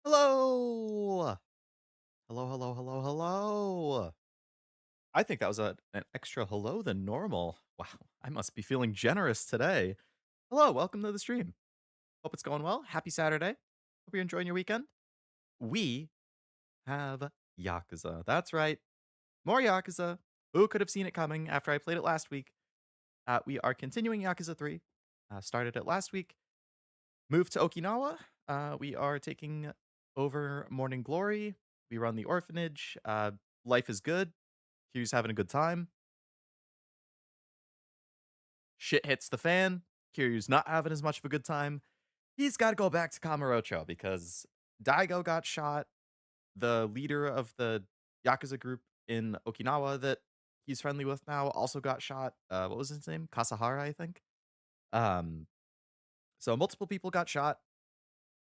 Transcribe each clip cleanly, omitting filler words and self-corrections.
Hello! Hello, hello, hello, hello. I think that was an extra hello than normal. Wow, I must be feeling generous today. Hello, welcome to the stream. Hope it's going well. Happy Saturday. Hope you're enjoying your weekend. We have Yakuza. That's right. More Yakuza. Who could have seen it coming after I played it last week? We are continuing Yakuza 3. Started it last week. Moved to Okinawa. We are taking over Morning Glory. We run the orphanage. Life is good. Q's having a good time. Shit hits the fan. Kiryu's not having as much of a good time. He's got to go back to Kamurocho because Daigo got shot. The leader of the Yakuza group in Okinawa that he's friendly with now also got shot. What was his name? Kasahara, I think. Um, so multiple people got shot.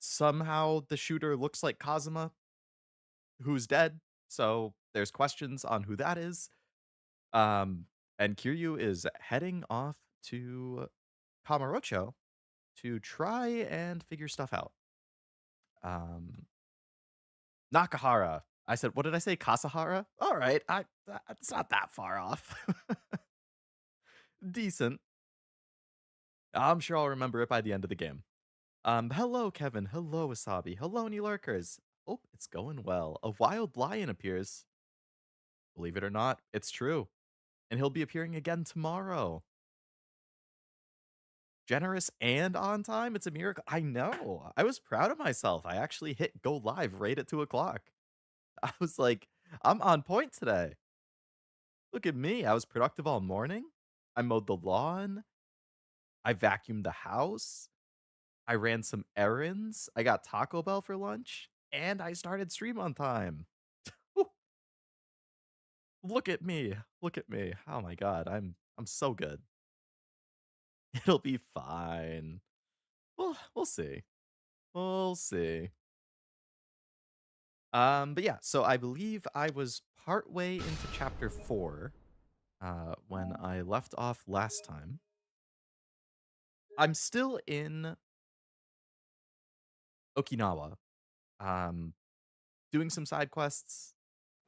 Somehow the shooter looks like Kazuma, who's dead. So there's questions on who that is. Um, and Kiryu is heading off to Kamurocho to try and figure stuff out. Um, Nakahara. I said, what did I say? Kasahara? All right, it's not that far off. Decent. I'm sure I'll remember it by the end of the game. Hello, Kevin. Hello, Wasabi. Hello, New Lurkers. Hope it's going well. A wild lion appears. Believe it or not, it's true. And he'll be appearing again tomorrow. Generous and on time? It's a miracle. I know. I was proud of myself. I actually hit go live right at 2 o'clock. I was like, I'm on point today. Look at me. I was productive all morning. I mowed the lawn. I vacuumed the house. I ran some errands. I got Taco Bell for lunch. And I started stream on time. Look at me. Look at me. Oh my god. I'm so good. It'll be fine. Well, we'll see. We'll see. But yeah, so I believe I was partway into chapter 4 when I left off last time. I'm still in Okinawa, um, doing some side quests.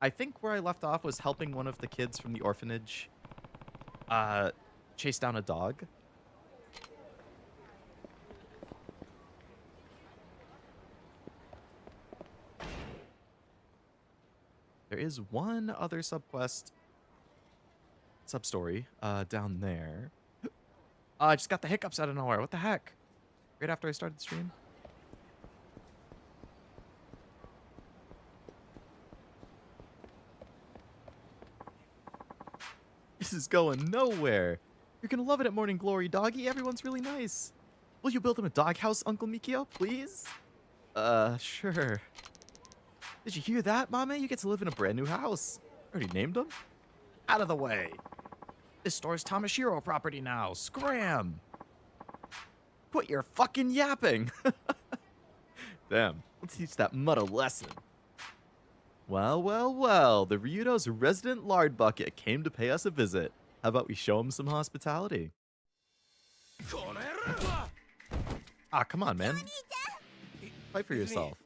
I think where I left off was helping one of the kids from the orphanage uh, chase down a dog. There is one other sub-story down there. I just got the hiccups out of nowhere. What the heck? Right after I started the stream. This is going nowhere. You're gonna love it at Morning Glory, doggy. Everyone's really nice. Will you build him a doghouse, Uncle Mikio, please? Sure. Did you hear that, Mame? You get to live in a brand new house. Already named him? Out of the way. This store's Tamashiro property now. Scram! Quit your fucking yapping! Damn, let's teach that mud a lesson. Well, well, well, the Ryudo's resident lard bucket came to pay us a visit. How about we show him some hospitality? Ah, come on, man. Fight for yourself.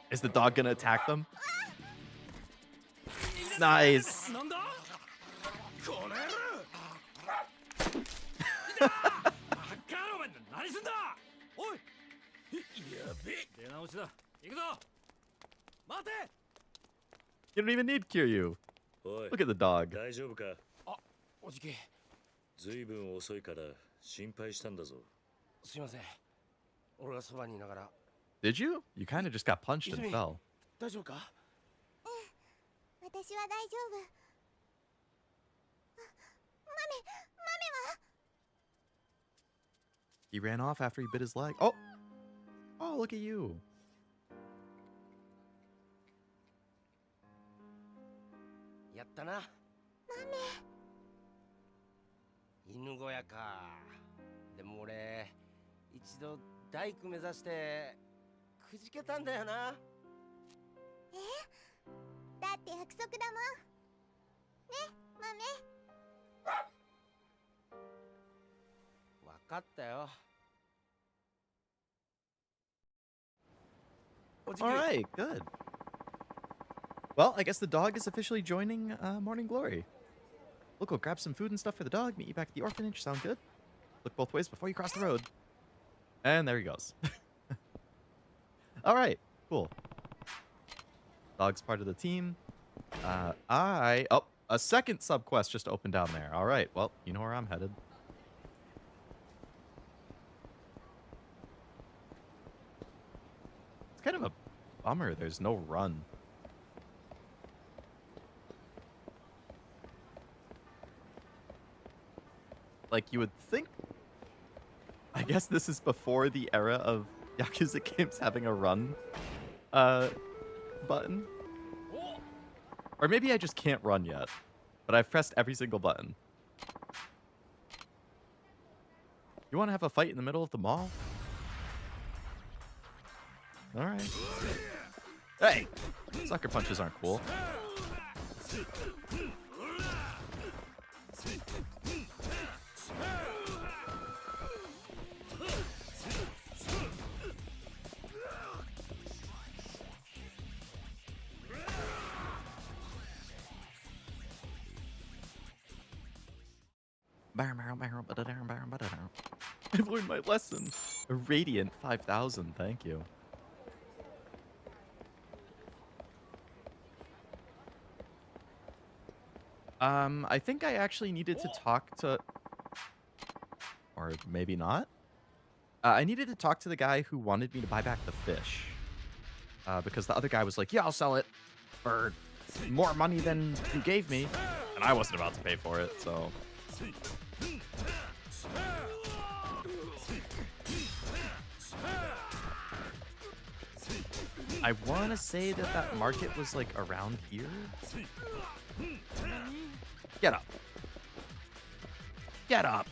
Is the dog gonna attack them? Nice. You don't even need Kiryu. Look at the dog. おじきずいぶん遅いから心配したんだぞすいません俺がそばにいながら Did you? You kind of just got punched and fell. 大丈夫か私は大丈夫。マメは He ran off after he bit his leg. Oh! Oh, look at you. やったな犬小屋かでも俺一度大工目指してくじけたんだよなだってって約束だもんね、豆。分かったよ。 All right, good. Well, I guess the dog is officially joining Morning Glory. We'll go grab some food and stuff for the dog, meet you back at the orphanage. Sound good? Look both ways before you cross the road. And there he goes. All right, cool. Dog's part of the team. Oh, a second sub quest just opened down there. All right, well, you know where I'm headed. It's kind of a bummer there's no run. Like, you would think... I guess this is before the era of Yakuza games having a run button. Or maybe I just can't run yet. But I've pressed every single button. You want to have a fight in the middle of the mall? Alright. Hey! Sucker punches aren't cool. I've learned my lesson. A radiant 5,000, thank you. I think I actually needed to talk to... Or maybe not. I needed to talk to the guy who wanted me to buy back the fish. Because the other guy was like, yeah, I'll sell it for more money than you gave me. And I wasn't about to pay for it, so... I want to say that that market was, like, around here. Get up. Get up.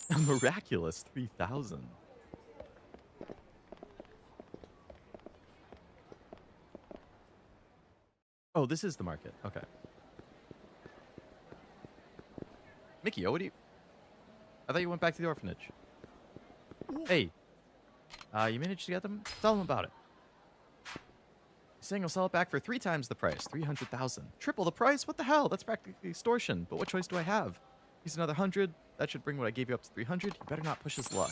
A miraculous 3,000. Oh, this is the market. Okay. Mikio, what do you... I thought you went back to the orphanage. Hey. You managed to get them? Tell them about it. Saying you'll sell it back for 3 times the price. 300,000. Triple the price? What the hell? That's practically extortion. But what choice do I have? Use another 100. That should bring what I gave you up to 300. You better not push his luck.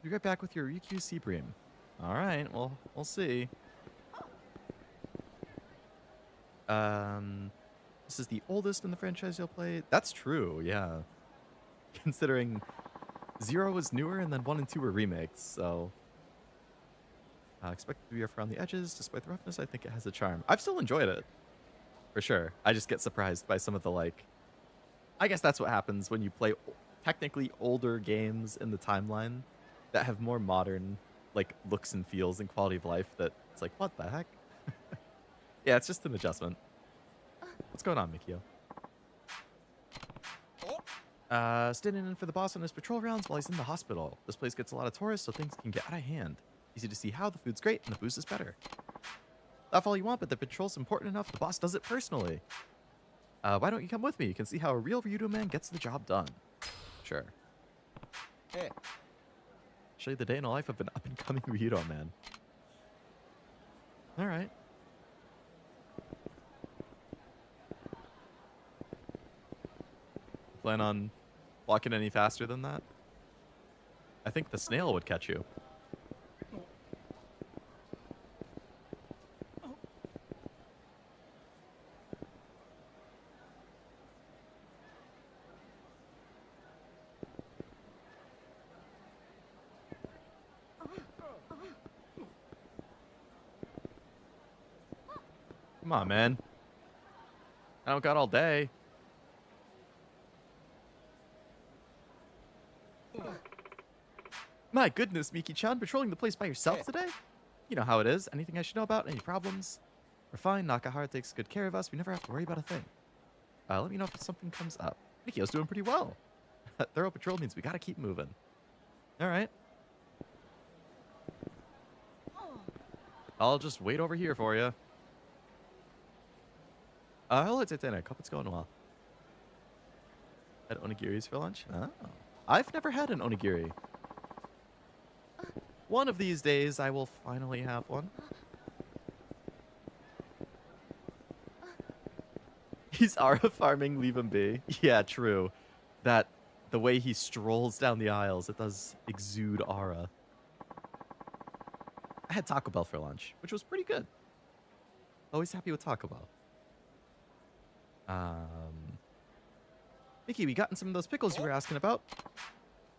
Be right back with your Ryukyu Seabream. Alright, well, we'll see. This is the oldest in the franchise you'll play. That's true, yeah. Considering 0 was newer and then 1 and 2 were remakes, so... expect it to be rough around the edges. Despite the roughness, I think it has a charm. I've still enjoyed it. For sure. I just get surprised by some of the, like... I guess that's what happens when you play technically older games in the timeline that have more modern, like, looks and feels and quality of life that it's like, what the heck? Yeah, it's just an adjustment. What's going on, Mikio? Standing in for the boss on his patrol rounds while he's in the hospital. This place gets a lot of tourists, so things can get out of hand. Easy to see how the food's great and the booze is better. Laugh all you want, but the patrol's important enough the boss does it personally. Why don't you come with me? You can see how a real Ryudo man gets the job done. Sure. Hey. Show you the day in the life of an up-and-coming Ryudo man. Alright. Plan on walking any faster than that? I think the snail would catch you. Come on, man. I don't got all day. My goodness, Miki-chan, patrolling the place by yourself today? You know how it is. Anything I should know about? Any problems? We're fine. Nakahara takes good care of us. We never have to worry about a thing. Let me know if something comes up. Mikio's doing pretty well. Thorough patrol means we gotta keep moving. All right. I'll just wait over here for you. Hello, Titanic. Hope it's going well. Had onigiris for lunch? Oh. I've never had an onigiri. One of these days, I will finally have one. He's Ara farming, leave him be. Yeah, true. The way he strolls down the aisles, it does exude aura. I had Taco Bell for lunch, which was pretty good. Always happy with Taco Bell. Mickey, we gotten some of those pickles you were asking about.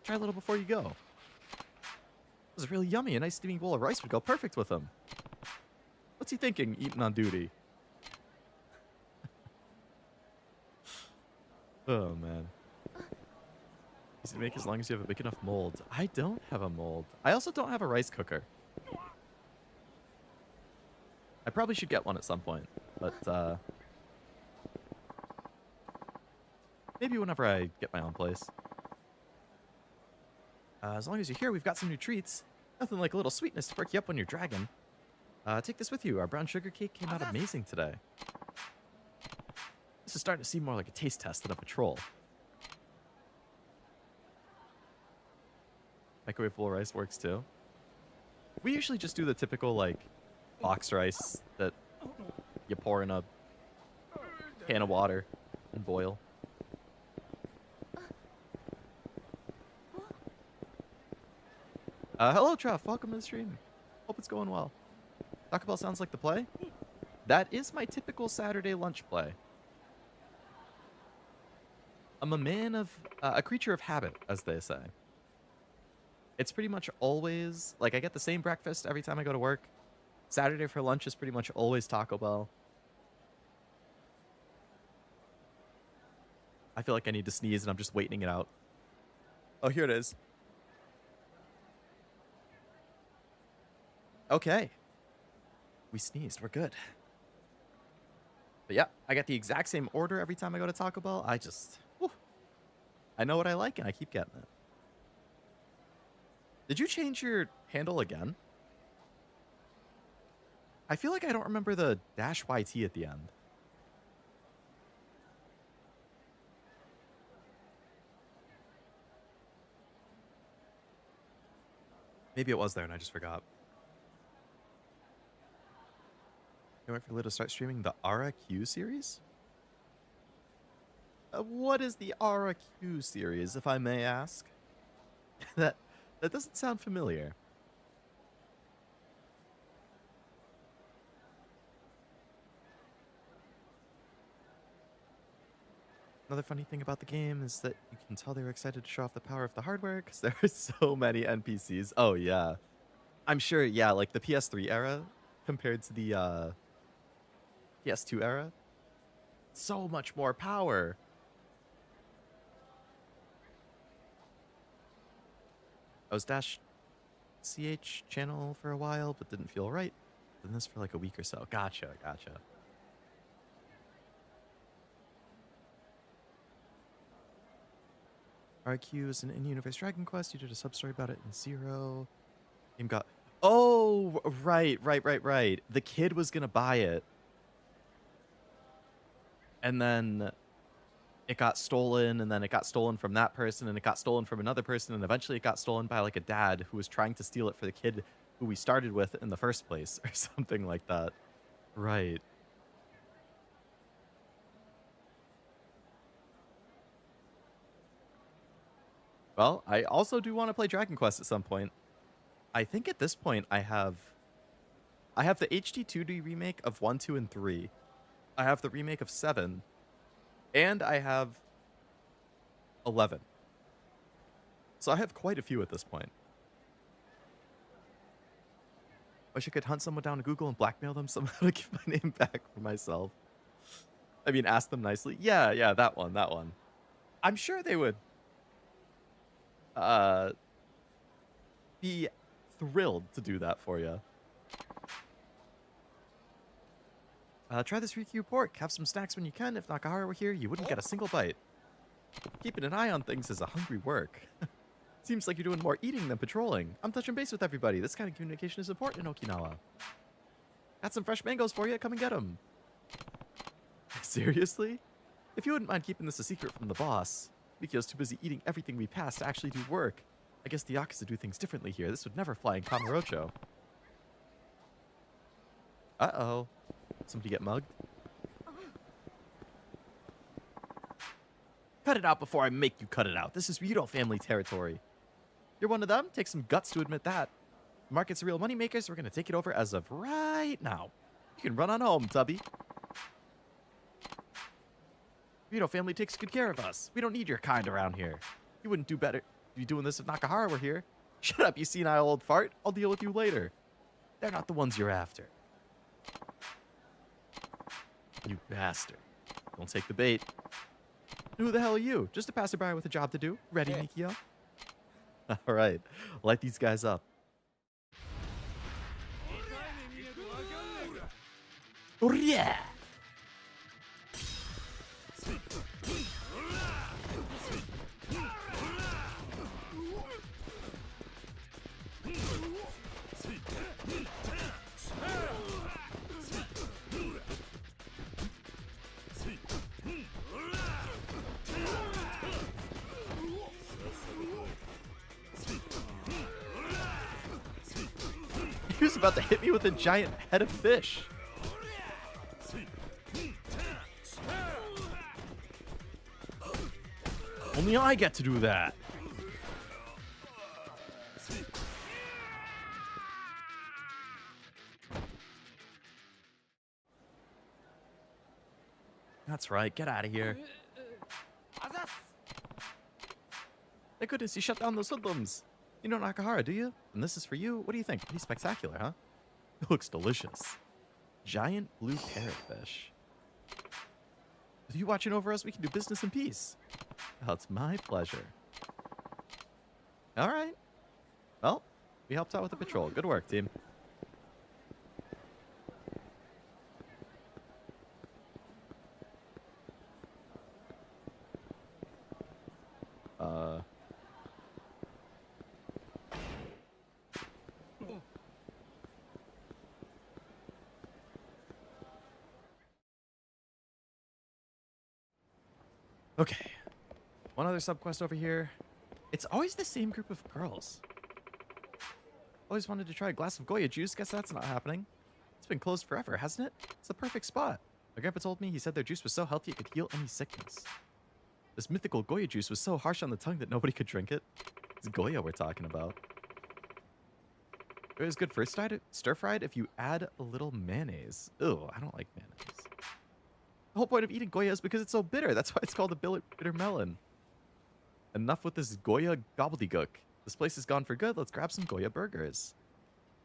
Try a little before you go. It was really yummy. A nice steaming bowl of rice would go perfect with them. What's he thinking, eating on duty? Oh, man. Easy to make as long as you have a big enough mold. I don't have a mold. I also don't have a rice cooker. I probably should get one at some point, but maybe whenever I get my own place. As long as you're here, we've got some new treats. Nothing like a little sweetness to perk you up when you're dragging. Take this with you. Our brown sugar cake came out amazing today. This is starting to seem more like a taste test than a patrol. Microwavable rice works too. We usually just do the typical, like, box rice that you pour in a can of water and boil. Hello, Treff. Welcome to the stream. Hope it's going well. Taco Bell sounds like the play. That is my typical Saturday lunch play. I'm a man of... a creature of habit, as they say. It's pretty much always... like, I get the same breakfast every time I go to work. Saturday for lunch is pretty much always Taco Bell. I feel like I need to sneeze, and I'm just waiting it out. Oh, here it is. Okay. We sneezed. We're good. But yeah, I got the exact same order every time I go to Taco Bell. I just... whew, I know what I like, and I keep getting it. Did you change your handle again? I feel like I don't remember the -YT at the end. Maybe it was there and I just forgot. Can't wait for Lid to start streaming the RQ series? What is the RQ series, if I may ask? that doesn't sound familiar. Another funny thing about the game is that you can tell they were excited to show off the power of the hardware because there are so many NPCs. Oh, yeah. I'm sure, yeah, like the PS3 era compared to the PS2 era. So much more power. I was -CH channel for a while, but didn't feel right. Done this for like a week or so. Gotcha, gotcha. RQ is an in-universe Dragon Quest. You did a sub-story about it in Zero. Game got... Oh, right. The kid was going to buy it. And then it got stolen, and then it got stolen from that person, and it got stolen from another person, and eventually it got stolen by like a dad who was trying to steal it for the kid who we started with in the first place, or something like that. Right. Well, I also do want to play Dragon Quest at some point. I think at this point I have the HD 2D remake of 1, 2, and 3. I have the remake of 7. And I have 11. So I have quite a few at this point. Wish I could hunt someone down to Google and blackmail them somehow to get my name back for myself. I mean, ask them nicely. Yeah, that one. I'm sure they would be thrilled to do that for you. Try this Ryukyu pork. Have some snacks when you can. If Nakahara were here, you wouldn't get a single bite. Keeping an eye on things is a hungry work. Seems like you're doing more eating than patrolling. I'm touching base with everybody. This kind of communication is important in Okinawa. Got some fresh mangoes for you. Come and get them. Seriously? If you wouldn't mind keeping this a secret from the boss. Mikio's too busy eating everything we pass to actually do work. I guess the Yakuza do things differently here. This would never fly in Kamurocho. Uh-oh. Somebody get mugged? Cut it out before I make you cut it out. This is Ryudo Family territory. You're one of them? Takes some guts to admit that. The market's a real moneymaker, so we're going to take it over as of right now. You can run on home, Tubby. Ryudo Family takes good care of us. We don't need your kind around here. You wouldn't do better be doing this if Nakahara were here. Shut up, you senile old fart. I'll deal with you later. They're not the ones you're after. You bastard. Don't take the bait. Who the hell are you? Just a passerby with a job to do. Ready, Mikio? All right. Light these guys up. Oh, yeah! He was about to hit me with a giant head of fish. Only I get to do that. That's right. Get out of here. Thank goodness you shut down those hoodlums. You know Nakahara, do you? And this is for you. What do you think? Pretty spectacular, huh? It looks delicious. Giant blue parrotfish. With you watching over us, we can do business in peace. Oh, it's my pleasure. All right. Well, we helped out with the patrol. Good work, team. Okay. One other subquest over here. It's always the same group of girls. Always wanted to try a glass of Goya juice. Guess that's not happening. It's been closed forever, hasn't it? It's the perfect spot. My grandpa told me he said their juice was so healthy it could heal any sickness. This mythical Goya juice was so harsh on the tongue that nobody could drink it. It's Goya we're talking about. It was good for stir-fried if you add a little mayonnaise. Ew, I don't like mayonnaise. The whole point of eating Goya is because it's so bitter. That's why it's called a bitter melon. Enough with this Goya gobbledygook. This place is gone for good. Let's grab some Goya burgers.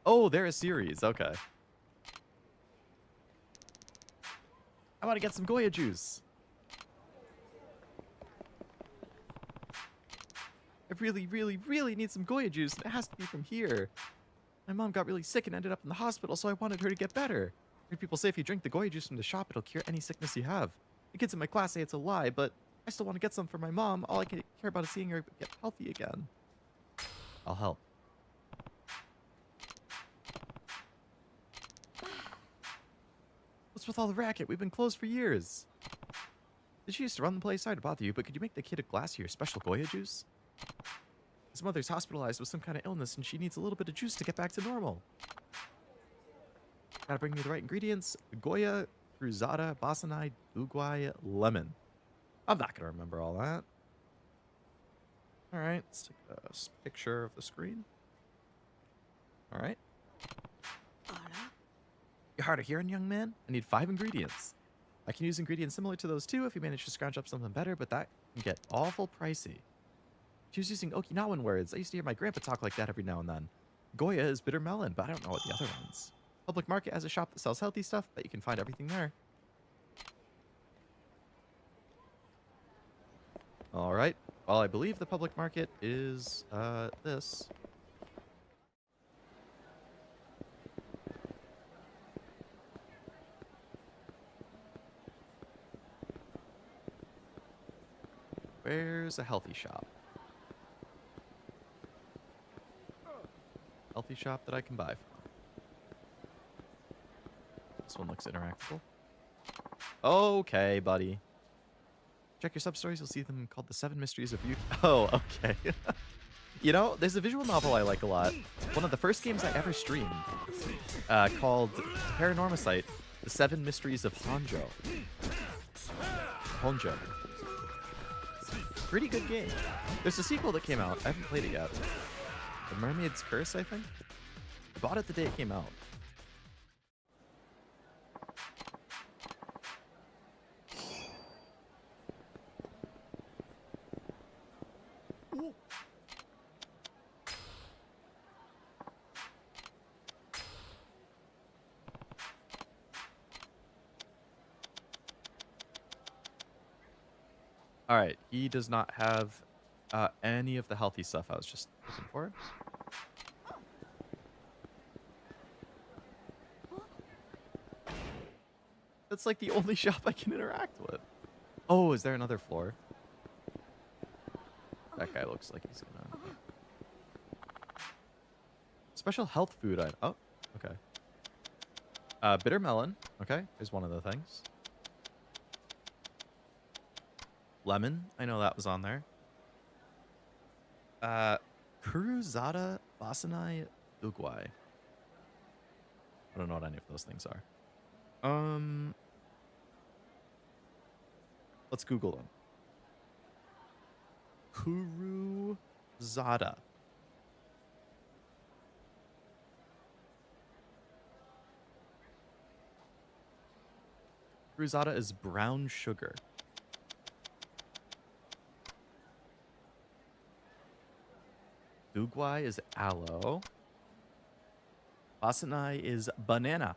Oh, they're a series. Okay. I want to get some Goya juice. I really, really, really need some Goya juice, and it has to be from here. My mom got really sick and ended up in the hospital, so I wanted her to get better. I heard people say if you drink the Goya juice from the shop, it'll cure any sickness you have. The kids in my class say it's a lie, but I still want to get some for my mom. All I care about is seeing her get healthy again. I'll help. What's with all the racket? We've been closed for years. Did she used to run the place? Sorry to bother you, but could you make the kid a glass of your special Goya juice? His mother's hospitalized with some kind of illness, and she needs a little bit of juice to get back to normal. Gotta bring me the right ingredients. Goya, cruzada, basanai, uguay, lemon. I'm not gonna remember all that. Alright, let's take a picture of the screen. Alright. You're hard of hearing, young man? I need 5 ingredients. I can use ingredients similar to those too if you manage to scrounge up something better, but that can get awful pricey. She was using Okinawan words. I used to hear my grandpa talk like that every now and then. Goya is bitter melon, but I don't know what the other ones. Public Market has a shop that sells healthy stuff, but you can find everything there. Alright. Well, I believe the Public Market is, this. Where's a healthy shop? Healthy shop that I can buy from. This one looks interactable. Okay, buddy. Check your sub-stories. You'll see them called The 7 Mysteries of Ryukyu. Oh, okay. You know, there's a visual novel I like a lot. One of the first games I ever streamed, called Paranormosite, The 7 Mysteries of Tojo. Honjo. Pretty good game. There's a sequel that came out. I haven't played it yet. The Mermaid's Curse, I think? I bought it the day it came out. All right, he does not have any of the healthy stuff I was just looking for. That's like the only shop I can interact with. Oh, is there another floor? That guy looks like he's gonna... Special health food item. Oh, okay. Bitter melon. Okay, here's one of the things. Lemon. I know that was on there. Kuruzada Basanai Dugwai. I don't know what any of those things are. Let's Google them. Kuruzada. Kuruzada is brown sugar. Dugwai is aloe. Basanai is banana.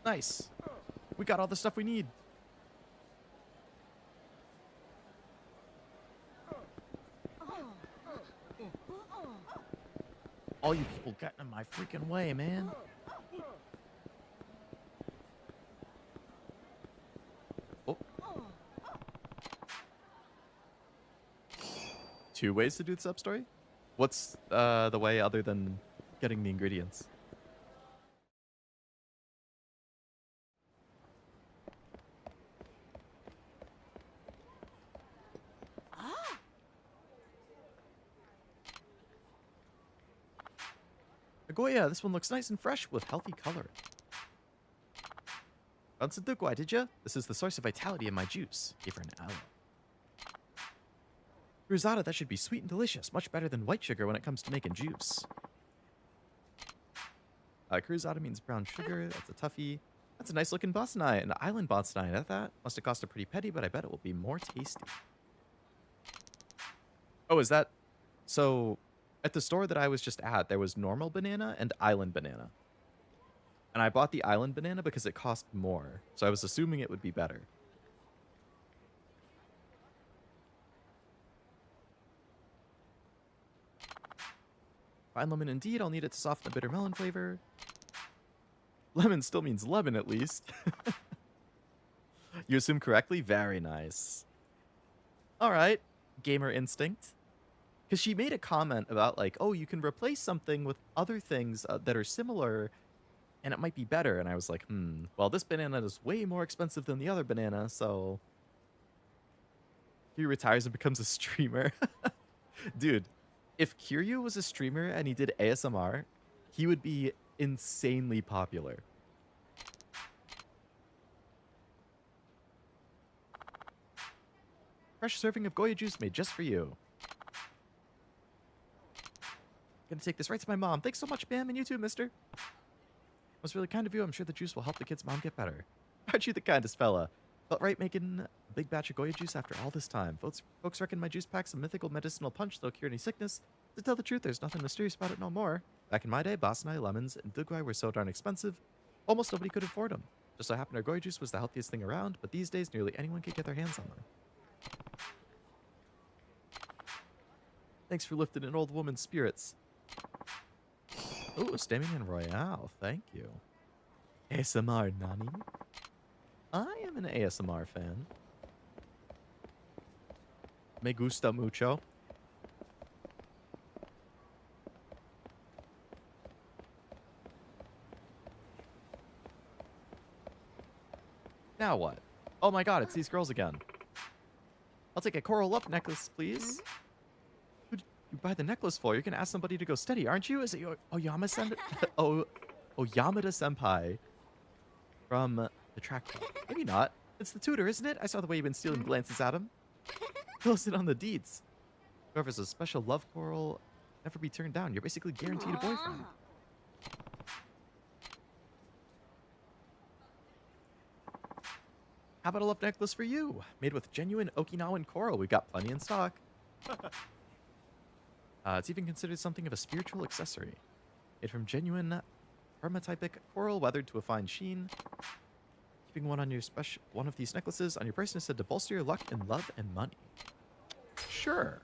Nice. We got all the stuff we need. All you people getting in my freaking way, man. Oh. 2 ways to do the sub-story? What's the way other than getting the ingredients? Nagoya, this one looks nice and fresh with healthy coloring. Found some Dugwai, did ya? This is the source of vitality in my juice. Gave her an aloe. Cruzada, that should be sweet and delicious. Much better than white sugar when it comes to making juice. Cruzada means brown sugar. That's a toughie. That's a nice looking Bostonite. An island Bostonite at that. Must have cost a pretty penny, but I bet it will be more tasty. Oh, is that... So... At the store that I was just at, there was normal banana and island banana. And I bought the island banana because it cost more. So I was assuming it would be better. Fine lemon indeed. I'll need it to soften the bitter melon flavor. Lemon still means lemon at least. You assume correctly? Very nice. All right. Gamer instinct. Because she made a comment about, like, oh, you can replace something with other things that are similar, and it might be better. And I was like, well, this banana is way more expensive than the other banana, so... He retires and becomes a streamer. Dude, if Kiryu was a streamer and he did ASMR, he would be insanely popular. Fresh serving of Goya juice made just for you. Gonna take this right to my mom. Thanks so much, Bam, and you too, mister. Was really kind of you. I'm sure the juice will help the kid's mom get better. Aren't you the kindest fella? Felt right making a big batch of Goya juice after all this time. Folks reckon my juice pack's a mythical medicinal punch that'll cure any sickness. To tell the truth, there's nothing mysterious about it no more. Back in my day, Basanai, lemons, and Dugwai were so darn expensive, almost nobody could afford them. Just so happened our Goya juice was the healthiest thing around, but these days nearly anyone could get their hands on them. Thanks for lifting an old woman's spirits. Ooh, Stamina Royale. Thank you. ASMR Nani? I am an ASMR fan. Me gusta mucho. Now what? Oh my god, it's these girls again. I'll take a coral love necklace, please. Who did you buy the necklace for? You're gonna ask somebody to go steady, aren't you? Is it your Oyama sen Oyamada senpai from the track club? Maybe not. It's the tutor, isn't it? I saw the way you've been stealing glances at him. Posted on the deeds. Whoever's a special love coral, never be turned down. You're basically guaranteed a boyfriend. How about a love necklace for you? Made with genuine Okinawan coral. We've got plenty in stock. It's even considered something of a spiritual accessory. Made from genuine hermatypic coral, weathered to a fine sheen. Keeping one of these necklaces on your person is said to bolster your luck in love and money. Sure.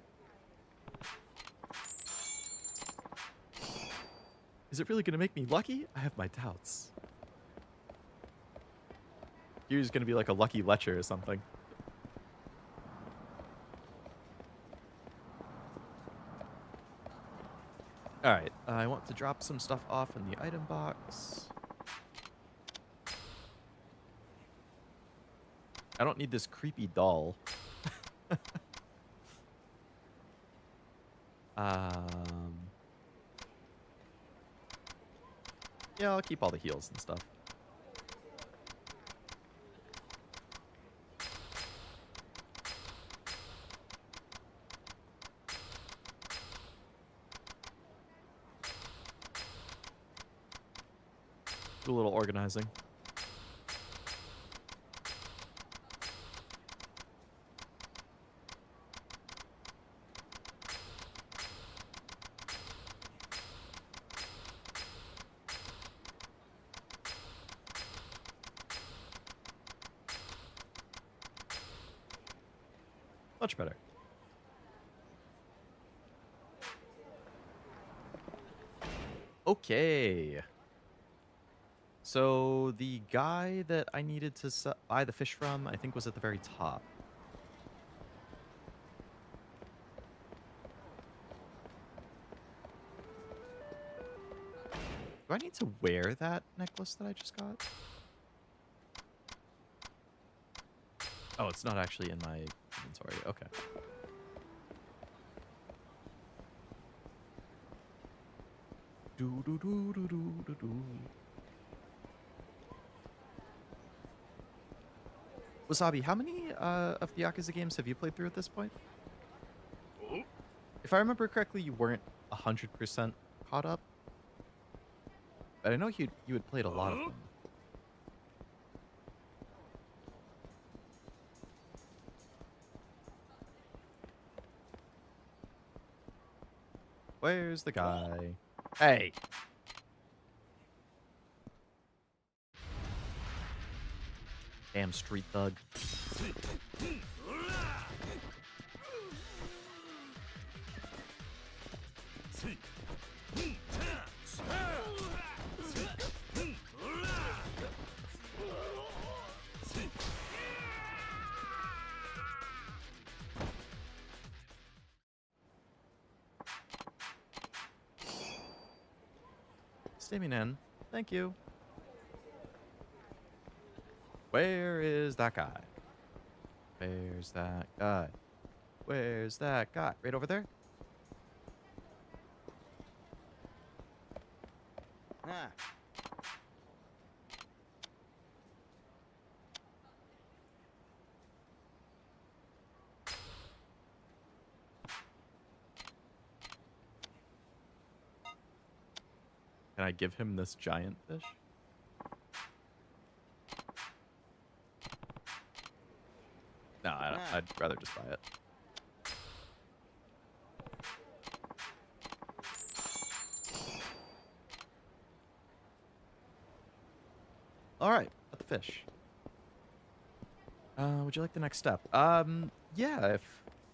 Is it really going to make me lucky? I have my doubts. Here's going to be like a lucky lecher or something. Alright, I want to drop some stuff off in the item box. I don't need this creepy doll. Yeah, I'll keep all the heals and stuff. Do a little organizing. Much better. Okay. So the guy that I needed to buy the fish from, I think, was at the very top. Do I need to wear that necklace that I just got? Oh, it's not actually in my inventory. Okay. Do do do do do do do. Wasabi, how many of the Yakuza games have you played through at this point? If I remember correctly, you weren't 100% caught up. But I know you had played a lot of them. Where's the guy? Hey! Damn street thug. Stamina. Thank you. Where is that guy? Where's that guy? Where's that guy? Right over there? Ah. Can I give him this giant fish? No, I'd rather just buy it. All right, got the fish. Would you like the next step? Yeah,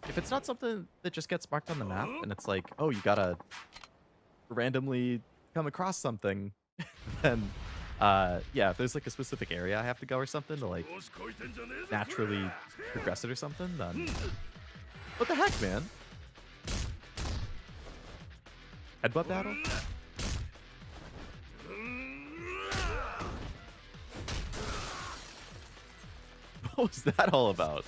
if it's not something that just gets marked on the map and it's like, oh, you gotta randomly come across something, then yeah, if there's like a specific area I have to go or something to like naturally progress it or something, then what the heck, man? Headbutt battle? What was that all about?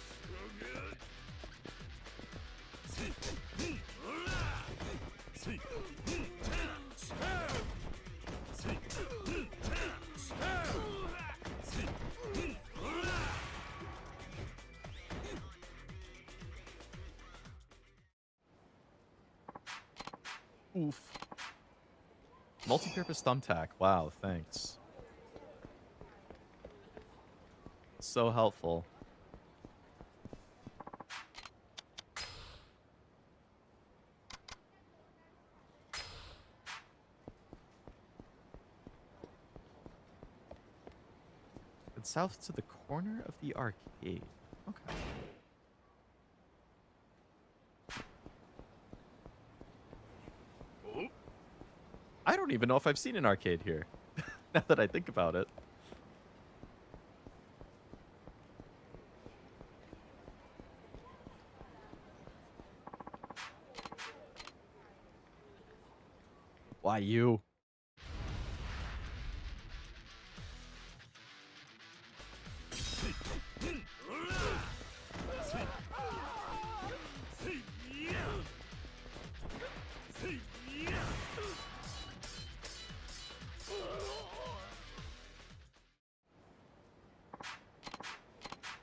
Oof. Multi-purpose thumbtack. Wow, thanks. So helpful. It's south to the corner of the arcade. Okay. I don't even know if I've seen an arcade here. Now that I think about it. Why you?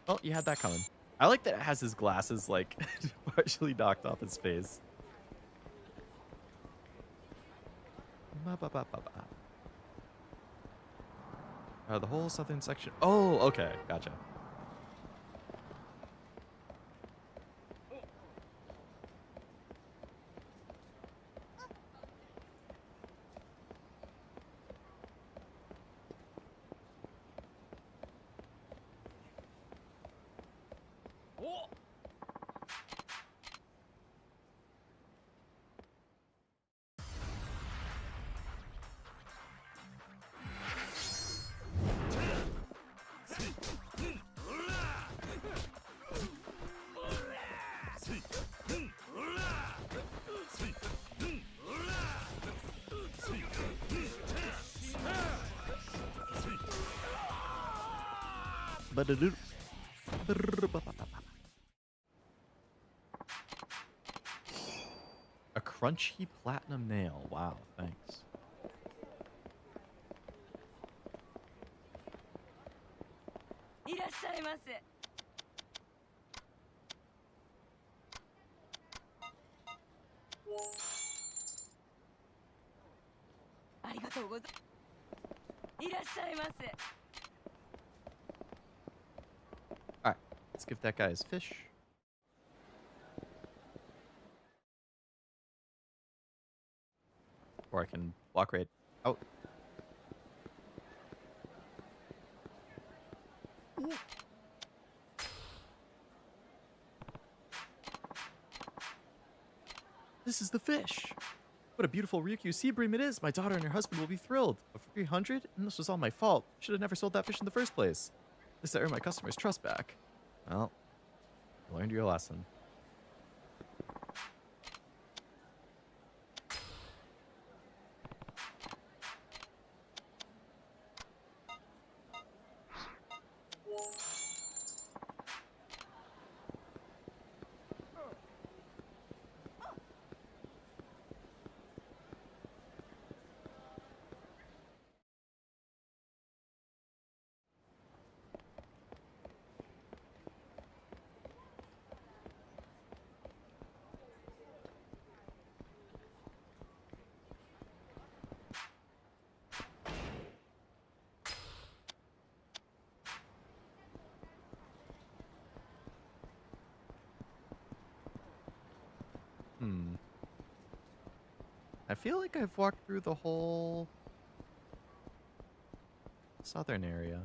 Well, you had that coming. I like that it has his glasses, like, partially knocked off his face. The whole southern section. Oh, okay. Gotcha. A crunchy platinum nail. Wow, thanks. Alright, let's give that guy his fish. Or I can walk right out. This is the fish. What a beautiful Ryukyu sea bream it is. My daughter and her husband will be thrilled. But for 300? And this was all my fault. Should have never sold that fish in the first place. This to earn my customers' trust back. Well, you learned your lesson. I feel like I've walked through the whole southern area.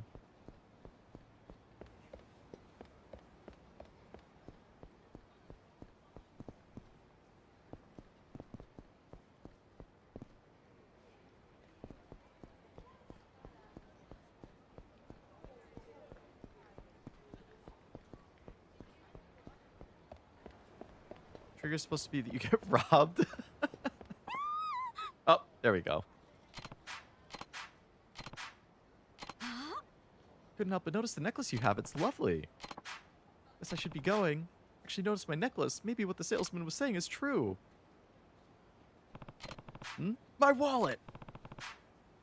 Trigger's supposed to be that you get robbed. Oh, there we go. Couldn't help but notice the necklace you have. It's lovely. Guess I should be going. Actually noticed my necklace. Maybe what the salesman was saying is true. Hmm? My wallet!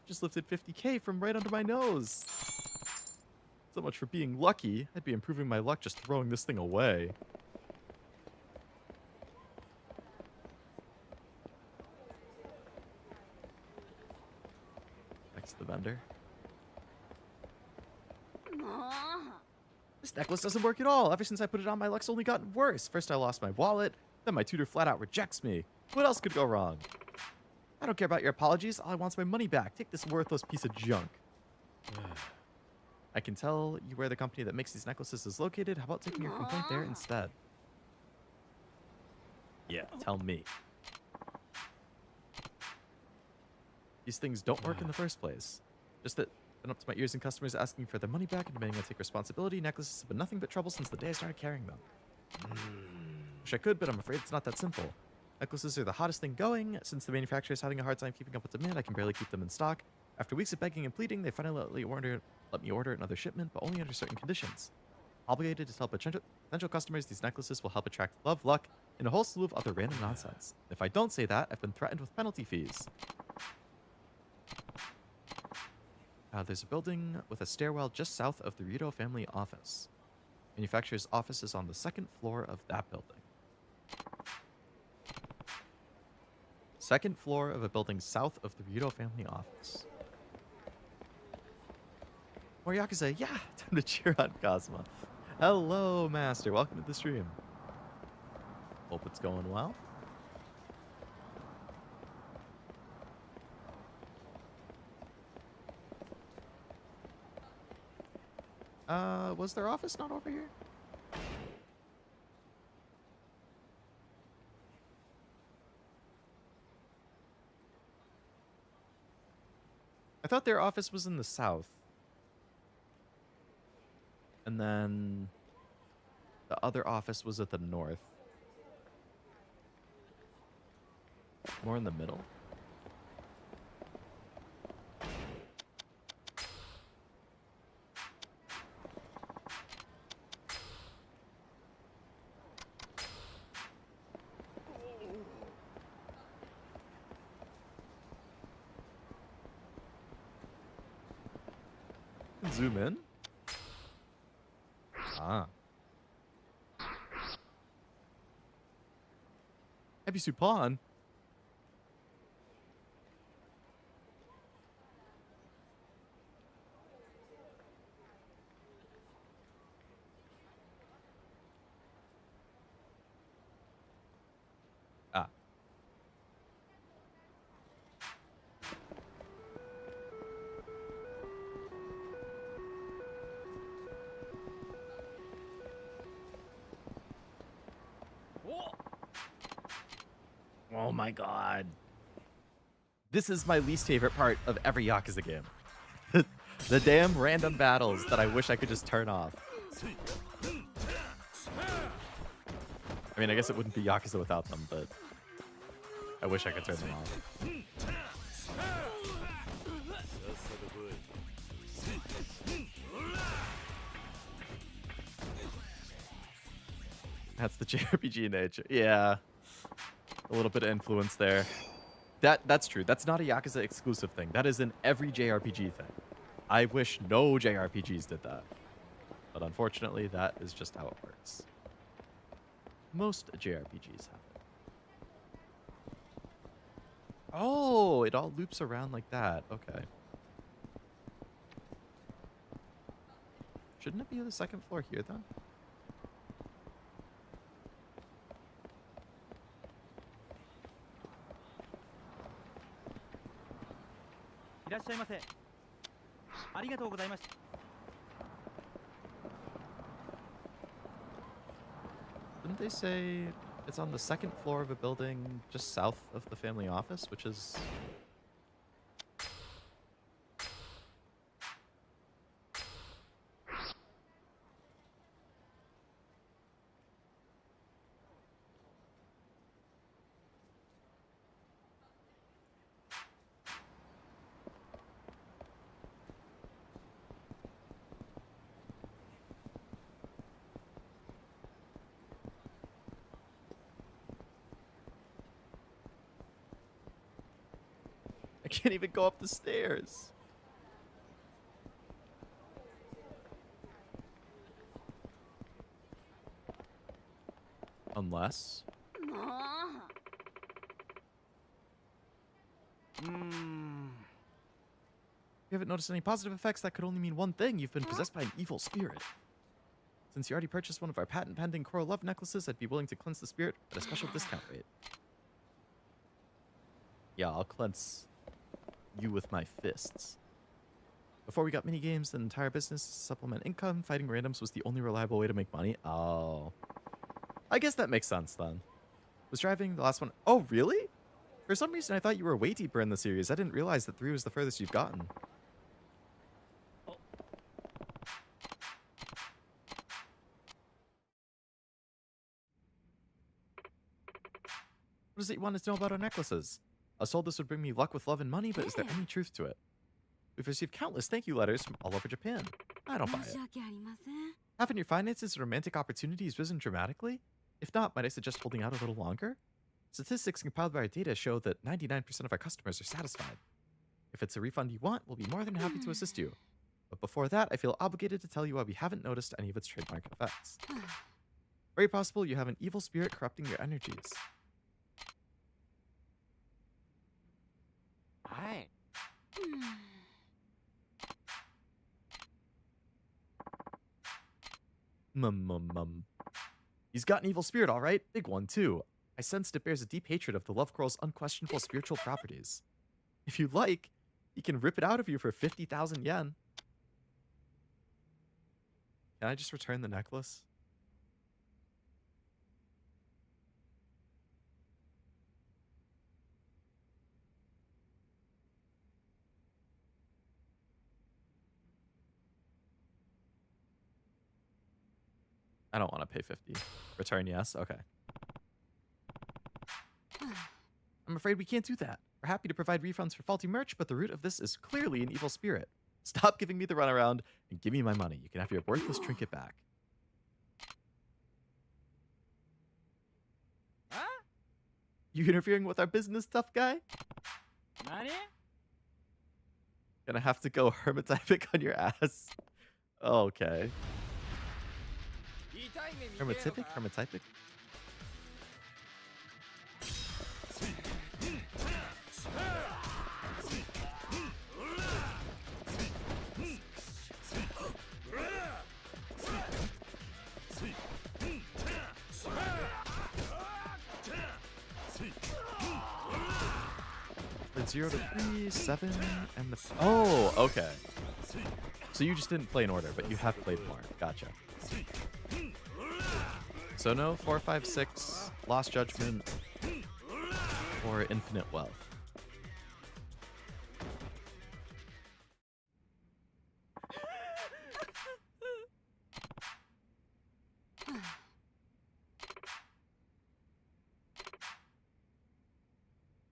Just lifted 50K from right under my nose. So much for being lucky. I'd be improving my luck just throwing this thing away. Next to the vendor. This necklace doesn't work at all. Ever since I put it on, my luck's only gotten worse. First I lost my wallet, then my tutor flat out rejects me. What else could go wrong? I don't care about your apologies. All I want's my money back. Take this worthless piece of junk. I can tell you where the company that makes these necklaces is located. How about taking your complaint there instead? Yeah, tell me. These things don't work in the first place. Just that been up to my ears and customers asking for their money back and demanding I take responsibility. Necklaces have been nothing but trouble since the day I started carrying them. Wish I could, but I'm afraid it's not that simple. Necklaces are the hottest thing going. Since the manufacturer is having a hard time keeping up with demand, I can barely keep them in stock. After weeks of begging and pleading, they finally let me order another shipment, but only under certain conditions. Obligated to tell potential customers these necklaces will help attract love, luck, and a whole slew of other random nonsense. If I don't say that, I've been threatened with penalty fees. There's a building with a stairwell just south of the Ryudo Family office. Manufacturer's office is on the second floor of that building. Second floor of a building south of the Ryudo Family office. More Yakuza, yeah! Time to cheer on Cosma. Hello, Master. Welcome to the stream. Hope it's going well. Was their office not over here? I thought their office was in the south. And then the other office was at the north. More in the middle. Zoom in. Ah. Happy Supan. Ah. Oh my god. This is my least favorite part of every Yakuza game. The damn random battles that I wish I could just turn off. I mean, I guess it wouldn't be Yakuza without them, but I wish I could turn them off. That's the JRPG nature. Yeah. A little bit of influence there. That's true. That's not a Yakuza exclusive thing. That is in every JRPG thing. I wish no JRPGs did that. But unfortunately, that is just how it works. Most JRPGs have it. Oh, it all loops around like that. Okay. Shouldn't it be the second floor here, then? Didn't they say it's on the second floor of a building just south of the family office, which is... I can't even go up the stairs. Unless... You haven't noticed any positive effects, that could only mean one thing. You've been possessed by an evil spirit. Since you already purchased one of our patent-pending coral love necklaces, I'd be willing to cleanse the spirit at a special discount rate. Yeah, I'll cleanse you with my fists. Before we got minigames, the entire business to supplement income, fighting randoms was the only reliable way to make money. Oh. I guess that makes sense then. Was driving the last one. Oh, really? For some reason, I thought you were way deeper in the series. I didn't realize that 3 was the furthest you've gotten. What is it you want to know about our necklaces? I was told this would bring me luck with love and money, but is there any truth to it? We've received countless thank you letters from all over Japan. I don't buy it. Haven't your finances and romantic opportunities risen dramatically? If not, might I suggest holding out a little longer? Statistics compiled by our data show that 99% of our customers are satisfied. If it's a refund you want, we'll be more than happy to assist you. But before that, I feel obligated to tell you why we haven't noticed any of its trademark effects. Very possible you have an evil spirit corrupting your energies. Hi. He's got an evil spirit, all right. Big one, too. I sensed it bears a deep hatred of the love coral's unquestionable spiritual properties. If you'd like, he can rip it out of you for 50,000 yen. Can I just return the necklace? I don't want to pay 50. Return, yes? Okay. I'm afraid we can't do that. We're happy to provide refunds for faulty merch, but the root of this is clearly an evil spirit. Stop giving me the runaround and give me my money. You can have your worthless trinket back. Huh? You interfering with our business, tough guy? Nani? Gonna have to go hermitipic on your ass. Okay. Hermitipic? Hermitipic? Played 0 to 3, 7, and the... Oh, okay. So you just didn't play in order, but you have played more. Gotcha. So no 4, 5, 6, Lost Judgment, or Infinite Wealth.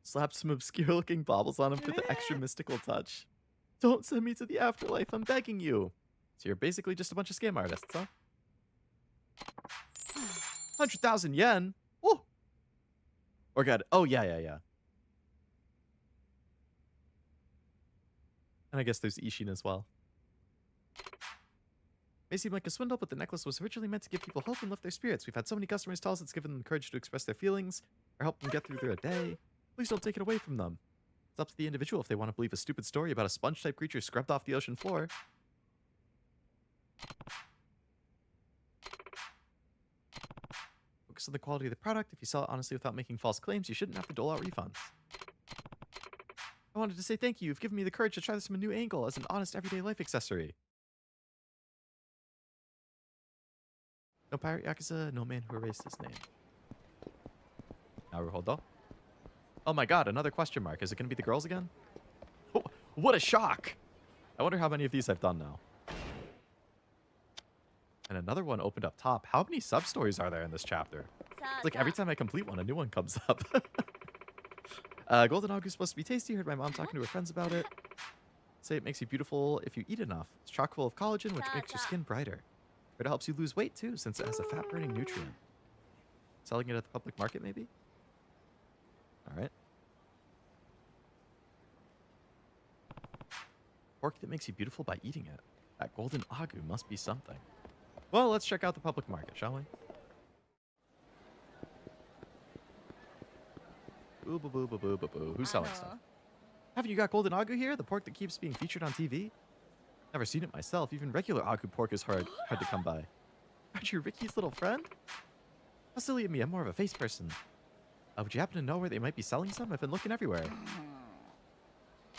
Slap some obscure-looking baubles on him for the extra mystical touch. Don't send me to the afterlife, I'm begging you. So you're basically just a bunch of scam artists, huh? 100,000 yen? Oh! Or God. Oh, yeah. And I guess there's Ishin as well. May seem like a swindle, but the necklace was originally meant to give people hope and lift their spirits. We've had so many customers tell us it's given them the courage to express their feelings or help them get through their day. Please don't take it away from them. It's up to the individual if they want to believe a stupid story about a sponge-type creature scrubbed off the ocean floor. Focus on the quality of the product. If you sell it honestly without making false claims, you shouldn't have to dole out refunds. I wanted to say thank you. You've given me the courage to try this from a new angle as an honest everyday life accessory. No pirate Yakuza, no man who erased his name. Naruhodo. Oh my god, another question mark. Is it going to be the girls again? Oh, what a shock! I wonder how many of these I've done now. And another one opened up top. How many sub-stories are there in this chapter? It's like every time I complete one, a new one comes up. Golden Agu is supposed to be tasty. Heard my mom talking to her friends about it. Say it makes you beautiful if you eat enough. It's chock full of collagen, which makes your skin brighter. But it helps you lose weight too, since it has a fat-burning nutrient. Selling it at the public market, maybe? Alright. pork that makes you beautiful by eating it. That golden agu must be something. Well, let's check out the public market, shall we? Boo boo boo boo boo boo boo. Who's selling stuff? Haven't you got golden agu here? The pork that keeps being featured on TV? Never seen it myself. Even regular agu pork is hard to come by. Aren't you Ricky's little friend? How silly of me. I'm more of a face person. Would you happen to know where they might be selling some? I've been looking everywhere.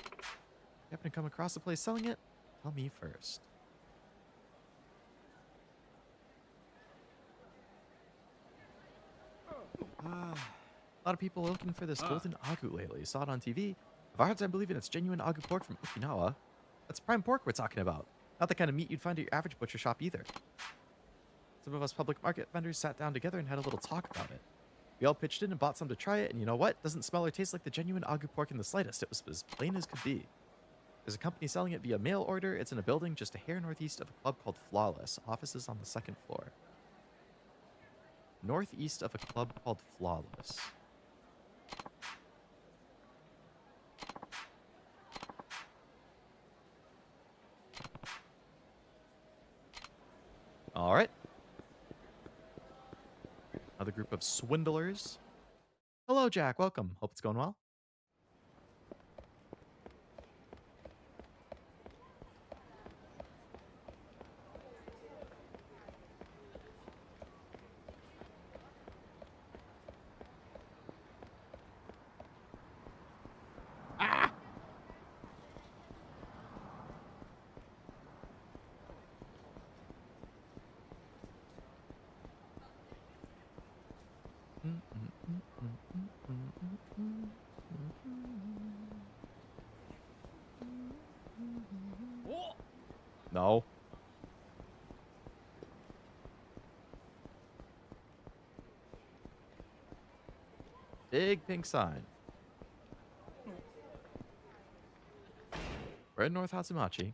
You happen to come across a place selling it? Tell me first. A lot of people are looking for this golden agu lately. Saw it on TV. I've a hard time believing it's genuine agu pork from Okinawa. That's prime pork we're talking about. Not the kind of meat you'd find at your average butcher shop either. Some of us public market vendors sat down together and had a little talk about it. We all pitched in and bought some to try it, and you know what? Doesn't smell or taste like the genuine agu pork in the slightest. It was as plain as could be. There's a company selling it via mail order. It's in a building just a hair northeast of a club called Flawless. Offices on the 2nd floor. Northeast of a club called Flawless. All right. Another group of swindlers. Hello, Jack. Welcome. Hope it's going well. No. Big pink sign. We're in North Hatsumachi.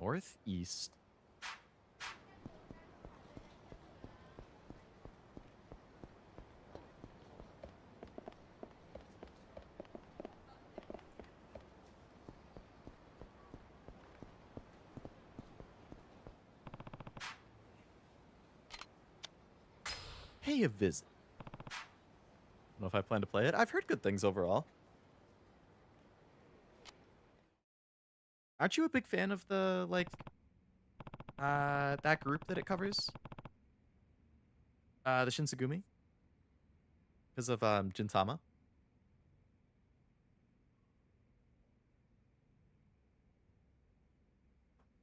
Northeast. Pay a visit. I don't know if I plan to play it. I've heard good things overall. Aren't you a big fan of the, like, that group that it covers? The Shinsegumi? Because of, Gintama?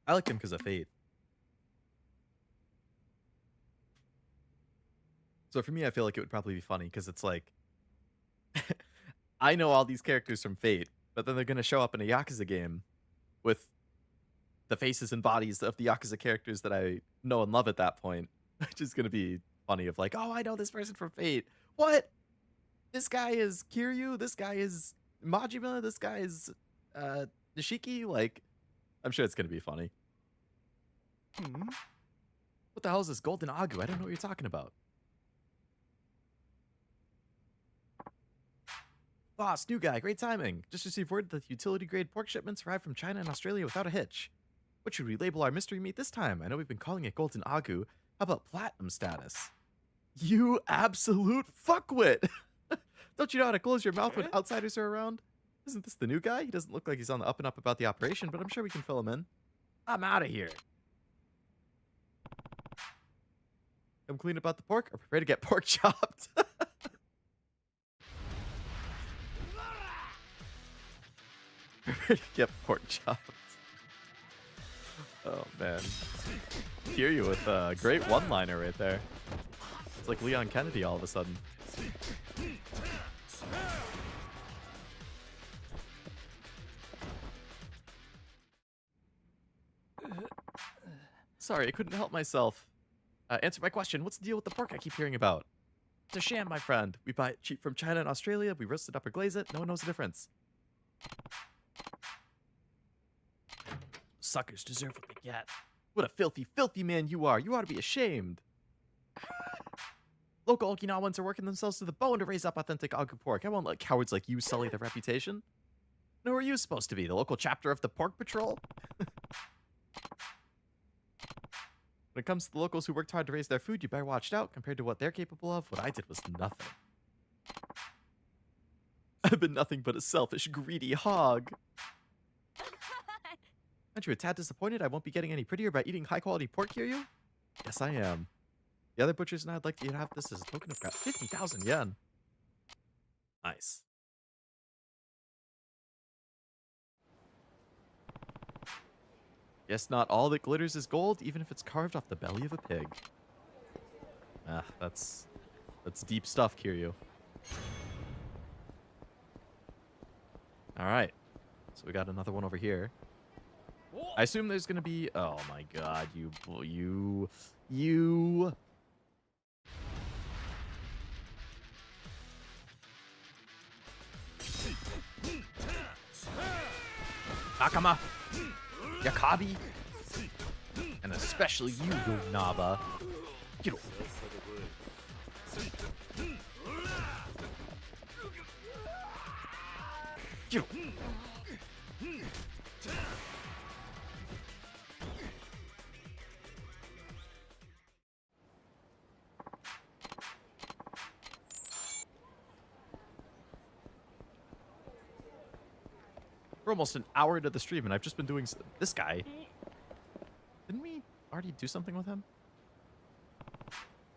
I like him because of Fate. So for me, I feel like it would probably be funny because it's like, I know all these characters from Fate, but then they're going to show up in a Yakuza game with the faces and bodies of the Yakuza characters that I know and love at that point, which is going to be funny of like, oh, I know this person from Fate. What? This guy is Kiryu? This guy is Majima? This guy is Nishiki? Like, I'm sure it's going to be funny. What the hell is this golden agu? I don't know what you're talking about. Boss, new guy, great timing. Just received word that utility-grade pork shipments arrived from China and Australia without a hitch. What should we label our mystery meat this time? I know we've been calling it golden agu. How about platinum status? You absolute fuckwit! Don't you know how to close your mouth when outsiders are around? Isn't this the new guy? He doesn't look like he's on the up and up about the operation, but I'm sure we can fill him in. I'm out of here. Come clean about the pork or prepare to get pork chopped. Prepare to get pork chopped. Oh, man. Hear you with a great one-liner right there. It's like Leon Kennedy all of a sudden. Sorry, I couldn't help myself. Answer my question. What's the deal with the pork I keep hearing about? It's a sham, my friend. We buy it cheap from China and Australia. We roast it up or glaze it. No one knows the difference. Suckers deserve what they get. What a filthy, filthy man you are. You ought to be ashamed. Local Okinawans are working themselves to the bone to raise up authentic Agu pork. I won't let cowards like you sully their reputation. Who are you supposed to be? The local chapter of the Pork Patrol? When it comes to the locals who worked hard to raise their food, you better watch out. Compared to what they're capable of, what I did was nothing. I've been nothing but a selfish, greedy hog. Aren't you a tad disappointed I won't be getting any prettier by eating high-quality pork here, you? Yes, I am. The other butchers and I'd like to have this as a token of gratitude. 50,000 yen. Nice. Guess not all that glitters is gold, even if it's carved off the belly of a pig. Ah, that's deep stuff, Kiryu. Alright. So we got another one over here. I assume there's gonna be... Oh my god, you... Nakama! Yakabi! And especially you, Yonaba. Get over. Get over. We're almost an hour into the stream, and I've just been doing this guy. Didn't we already do something with him?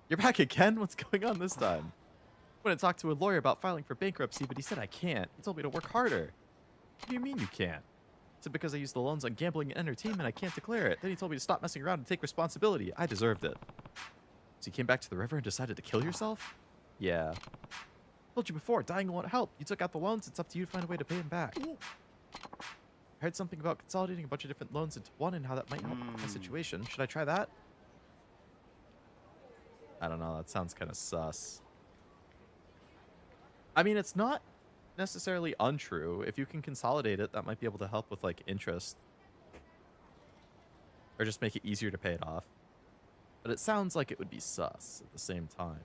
You're back again? What's going on this time? Went and talked to a lawyer about filing for bankruptcy, but he said I can't. He told me to work harder. What do you mean you can't? He said because I used the loans on gambling and entertainment, I can't declare it. Then he told me to stop messing around and take responsibility. I deserved it. So you came back to the river and decided to kill yourself? Yeah. Told you before, dying won't help. You took out the loans, it's up to you to find a way to pay them back. I heard something about consolidating a bunch of different loans into one and how that might help my situation. Should I try that? I don't know. That sounds kind of sus. I mean, it's not necessarily untrue. If you can consolidate it, that might be able to help with, like, interest. Or just make it easier to pay it off. But it sounds like it would be sus at the same time.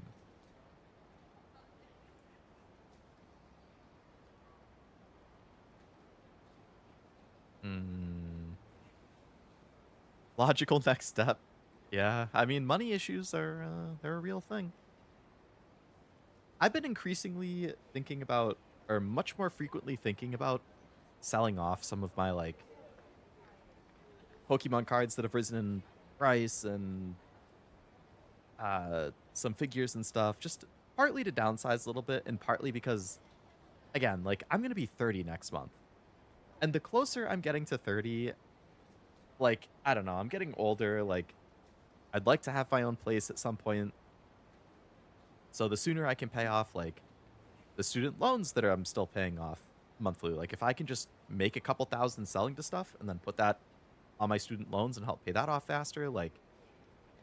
Logical next step. Yeah, I mean, money issues are, they're a real thing. I've been increasingly thinking about, or much more frequently thinking about, selling off some of my, like, Pokemon cards that have risen in price and some figures and stuff. Just partly to downsize a little bit, and partly because, again, like, I'm going to be 30 next month. And the closer I'm getting to 30, like, I don't know, I'm getting older, like, I'd like to have my own place at some point. So the sooner I can pay off, like, the student loans that I'm still paying off monthly, like, if I can just make a couple thousand selling to stuff and then put that on my student loans and help pay that off faster, like,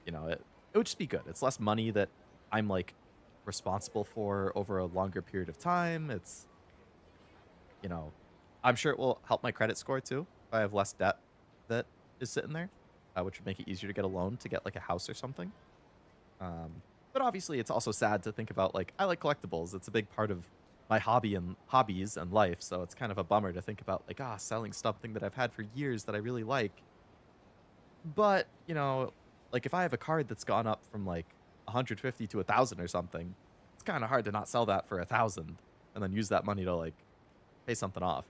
you know, it would just be good. It's less money that I'm, like, responsible for over a longer period of time. It's, you know, I'm sure it will help my credit score, too, if I have less debt that is sitting there, which would make it easier to get a loan to get, like, a house or something. But obviously, it's also sad to think about, like, I like collectibles. It's a big part of my hobbies and life, so it's kind of a bummer to think about, like, selling something that I've had for years that I really like. But, you know, like, if I have a card that's gone up from, like, 150 to 1,000 or something, it's kind of hard to not sell that for 1,000 and then use that money to, like, pay something off.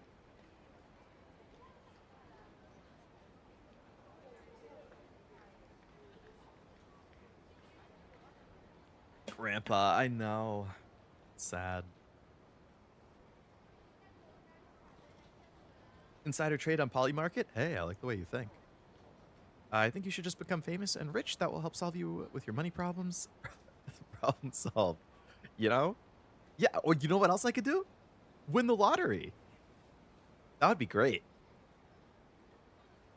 Grandpa, I know. Sad. Insider trade on Polymarket? Hey, I like the way you think. I think you should just become famous and rich. That will help solve you with your money problems. Problem solved. You know? Yeah, or you know what else I could do? Win the lottery. That would be great.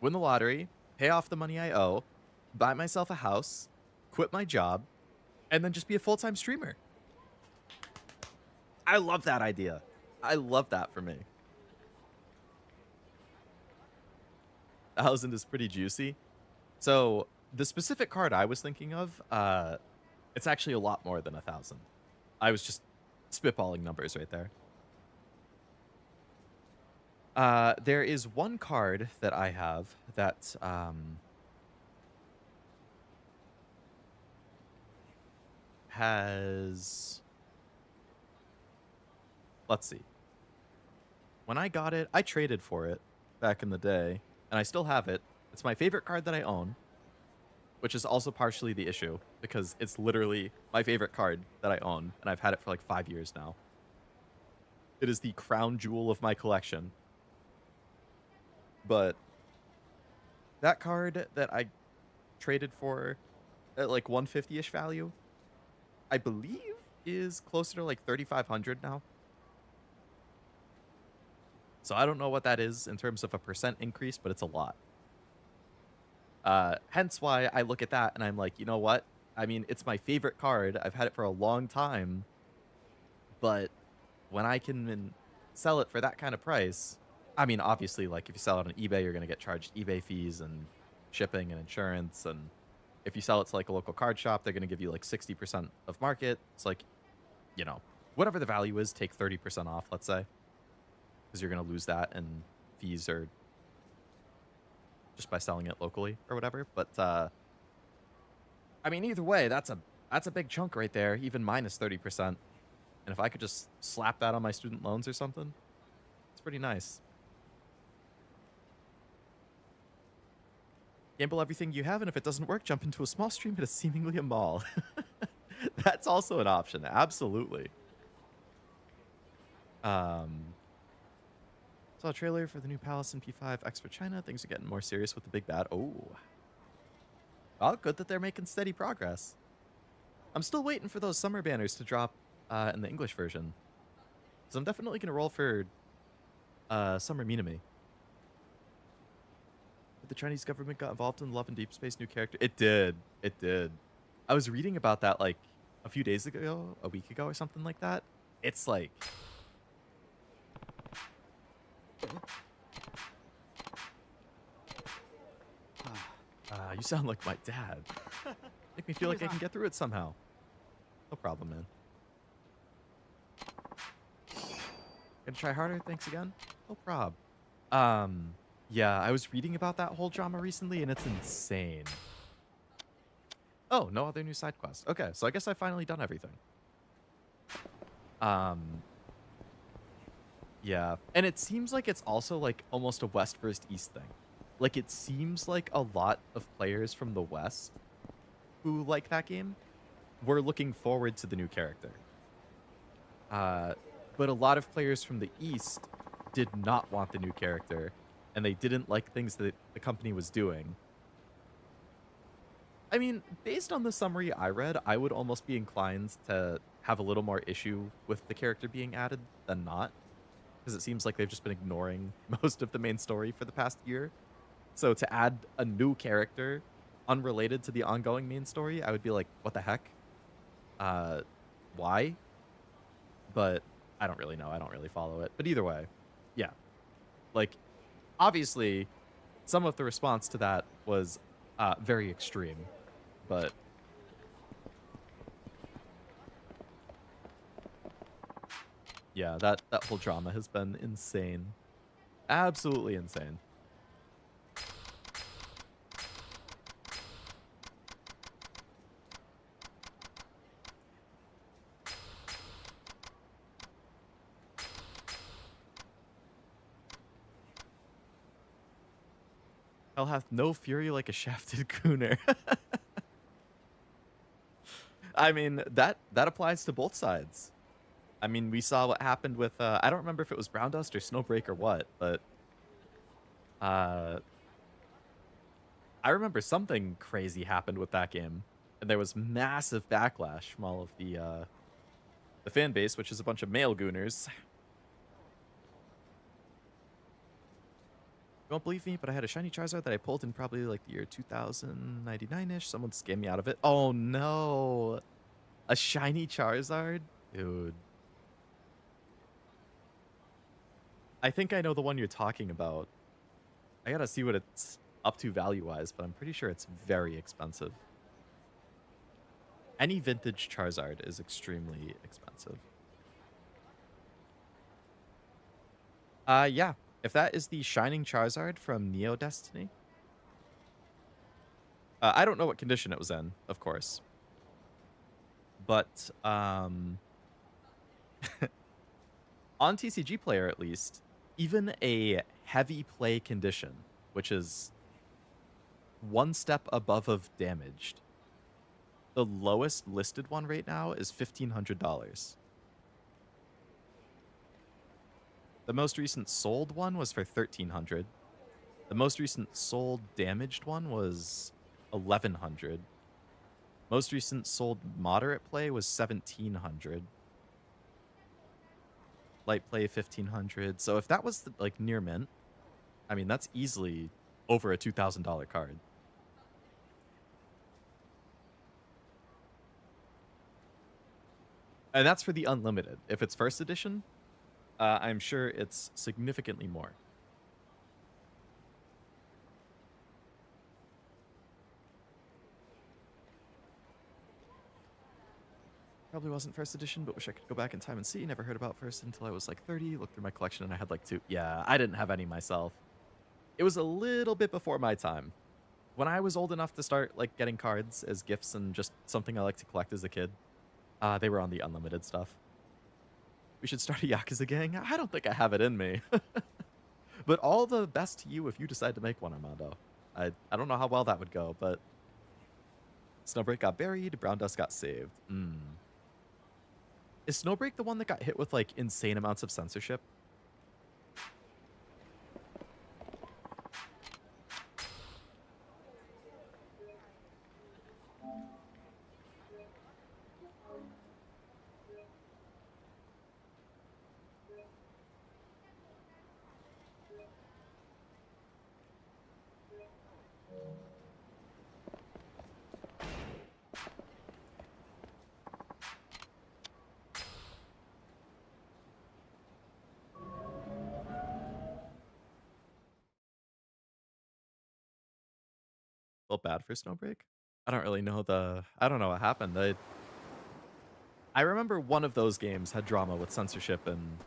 Win the lottery, pay off the money I owe, buy myself a house, quit my job, and then just be a full-time streamer. I love that idea. I love that for me. 1,000 is pretty juicy. So the specific card I was thinking of, it's actually a lot more than 1,000. I was just spitballing numbers right there. There is one card that I have that has. Let's see. When I got it, I traded for it back in the day, and I still have it. It's my favorite card that I own, which is also partially the issue because it's literally my favorite card that I own, and I've had it for like 5 years now. It is the crown jewel of my collection. But that card that I traded for at like 150-ish value, I believe is closer to like 3,500 now. So I don't know what that is in terms of a percent increase, but it's a lot. Hence why I look at that and I'm like, you know what? I mean, it's my favorite card. I've had it for a long time. But when I can sell it for that kind of price, I mean, obviously, like if you sell it on eBay, you're going to get charged eBay fees and shipping and insurance. And if you sell it to like a local card shop, they're going to give you like 60% of market. It's like, you know, whatever the value is, take 30% off, let's say, because you're going to lose that and fees or just by selling it locally or whatever. But I mean, either way, that's a big chunk right there, even minus 30%. And if I could just slap that on my student loans or something, it's pretty nice. Gamble everything you have, and if it doesn't work, jump into a small stream at a seemingly a mall. That's also an option, absolutely. Saw a trailer for the new Palace in P5 X for China. Things are getting more serious with the big bad. Oh. Well, good that they're making steady progress. I'm still waiting for those summer banners to drop in the English version. So I'm definitely going to roll for Summer Minami. The Chinese government got involved in Love and Deep Space new character. It did. It did. I was reading about that like a few days ago, a week ago or something like that. It's like... you sound like my dad. Make me feel like I can get through it somehow. No problem, man. Gonna try harder. Thanks again. No prob. Yeah, I was reading about that whole drama recently, and it's insane. Oh, no other new side quests. Okay, so I guess I've finally done everything. Yeah, and it seems like it's also like almost a West versus East thing. Like, it seems like a lot of players from the West who like that game were looking forward to the new character. But a lot of players from the East did not want the new character, and they didn't like things that the company was doing. I mean, based on the summary I read, I would almost be inclined to have a little more issue with the character being added than not, because it seems like they've just been ignoring most of the main story for the past year. So to add a new character unrelated to the ongoing main story, I would be like, what the heck? Why? But I don't really know. I don't really follow it. But either way, yeah. Like, obviously, some of the response to that was very extreme. But yeah, that whole drama has been insane. Absolutely insane. Hell hath no fury like a shafted gooner. I mean, that applies to both sides. I mean, we saw what happened with, I don't remember if it was Brown Dust or Snowbreak or what, but I remember something crazy happened with that game, and there was massive backlash from all of the fan base, which is a bunch of male gooners. You won't believe me, but I had a shiny Charizard that I pulled in probably like the year 2099-ish. Someone scammed me out of it. Oh no. A shiny Charizard? Dude. I think I know the one you're talking about. I gotta see what it's up to value-wise, but I'm pretty sure it's very expensive. Any vintage Charizard is extremely expensive. Yeah. If that is the Shining Charizard from Neo Destiny. I don't know what condition it was in, of course. But, on TCG Player at least, even a heavy play condition, which is one step above of damaged, the lowest listed one right now is $1,500. The most recent sold one was for $1,300. The most recent sold damaged one was $1,100. Most recent sold moderate play was $1,700. Light play $1,500. So if that was like near mint, I mean that's easily over a $2,000 card. And that's for the unlimited. If it's first edition, I'm sure it's significantly more. Probably wasn't first edition, but wish I could go back in time and see. Never heard about first until I was like 30. Looked through my collection and I had like 2. Yeah, I didn't have any myself. It was a little bit before my time. When I was old enough to start like getting cards as gifts and just something I like to collect as a kid, they were on the unlimited stuff. We should start a Yakuza gang. I don't think I have it in me. But all the best to you if you decide to make one, Armando. I don't know how well that would go, but Snowbreak got buried, Brown Dust got saved. Is Snowbreak the one that got hit with like insane amounts of censorship? Felt bad for Snowbreak. I don't really know I don't know what happened. I remember one of those games had drama with censorship and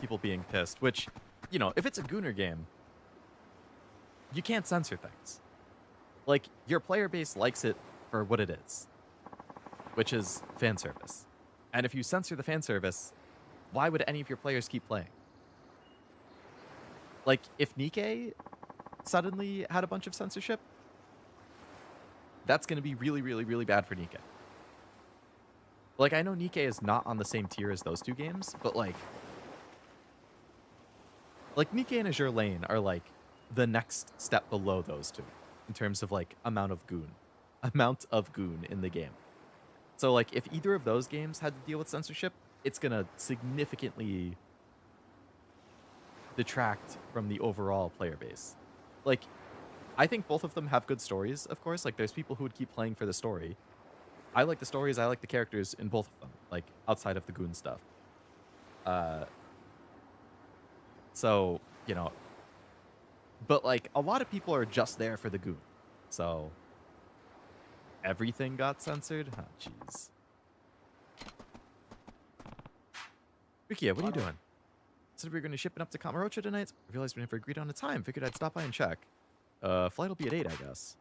people being pissed, which, you know, if it's a Gooner game, you can't censor things. Like, your player base likes it for what it is, which is fan service. And if you censor the fan service, why would any of your players keep playing? Like, if Nikkei suddenly had a bunch of censorship, that's going to be really, really, really bad for Nikkei. Like, I know Nikkei is not on the same tier as those two games, but like Nikkei and Azure Lane are like the next step below those two in terms of like amount of goon in the game. So like if either of those games had to deal with censorship, it's going to significantly detract from the overall player base. Like, I think both of them have good stories, of course. Like, there's people who would keep playing for the story. I like the stories, I like the characters in both of them, like, outside of the goon stuff. So, you know, but, like, a lot of people are just there for the goon. So, everything got censored? Oh, jeez. Rikiya, what are you doing? Said we were going to ship it up to Kamurocho tonight. I realized we never agreed on a time. Figured I'd stop by and check. Flight will be at 8, I guess.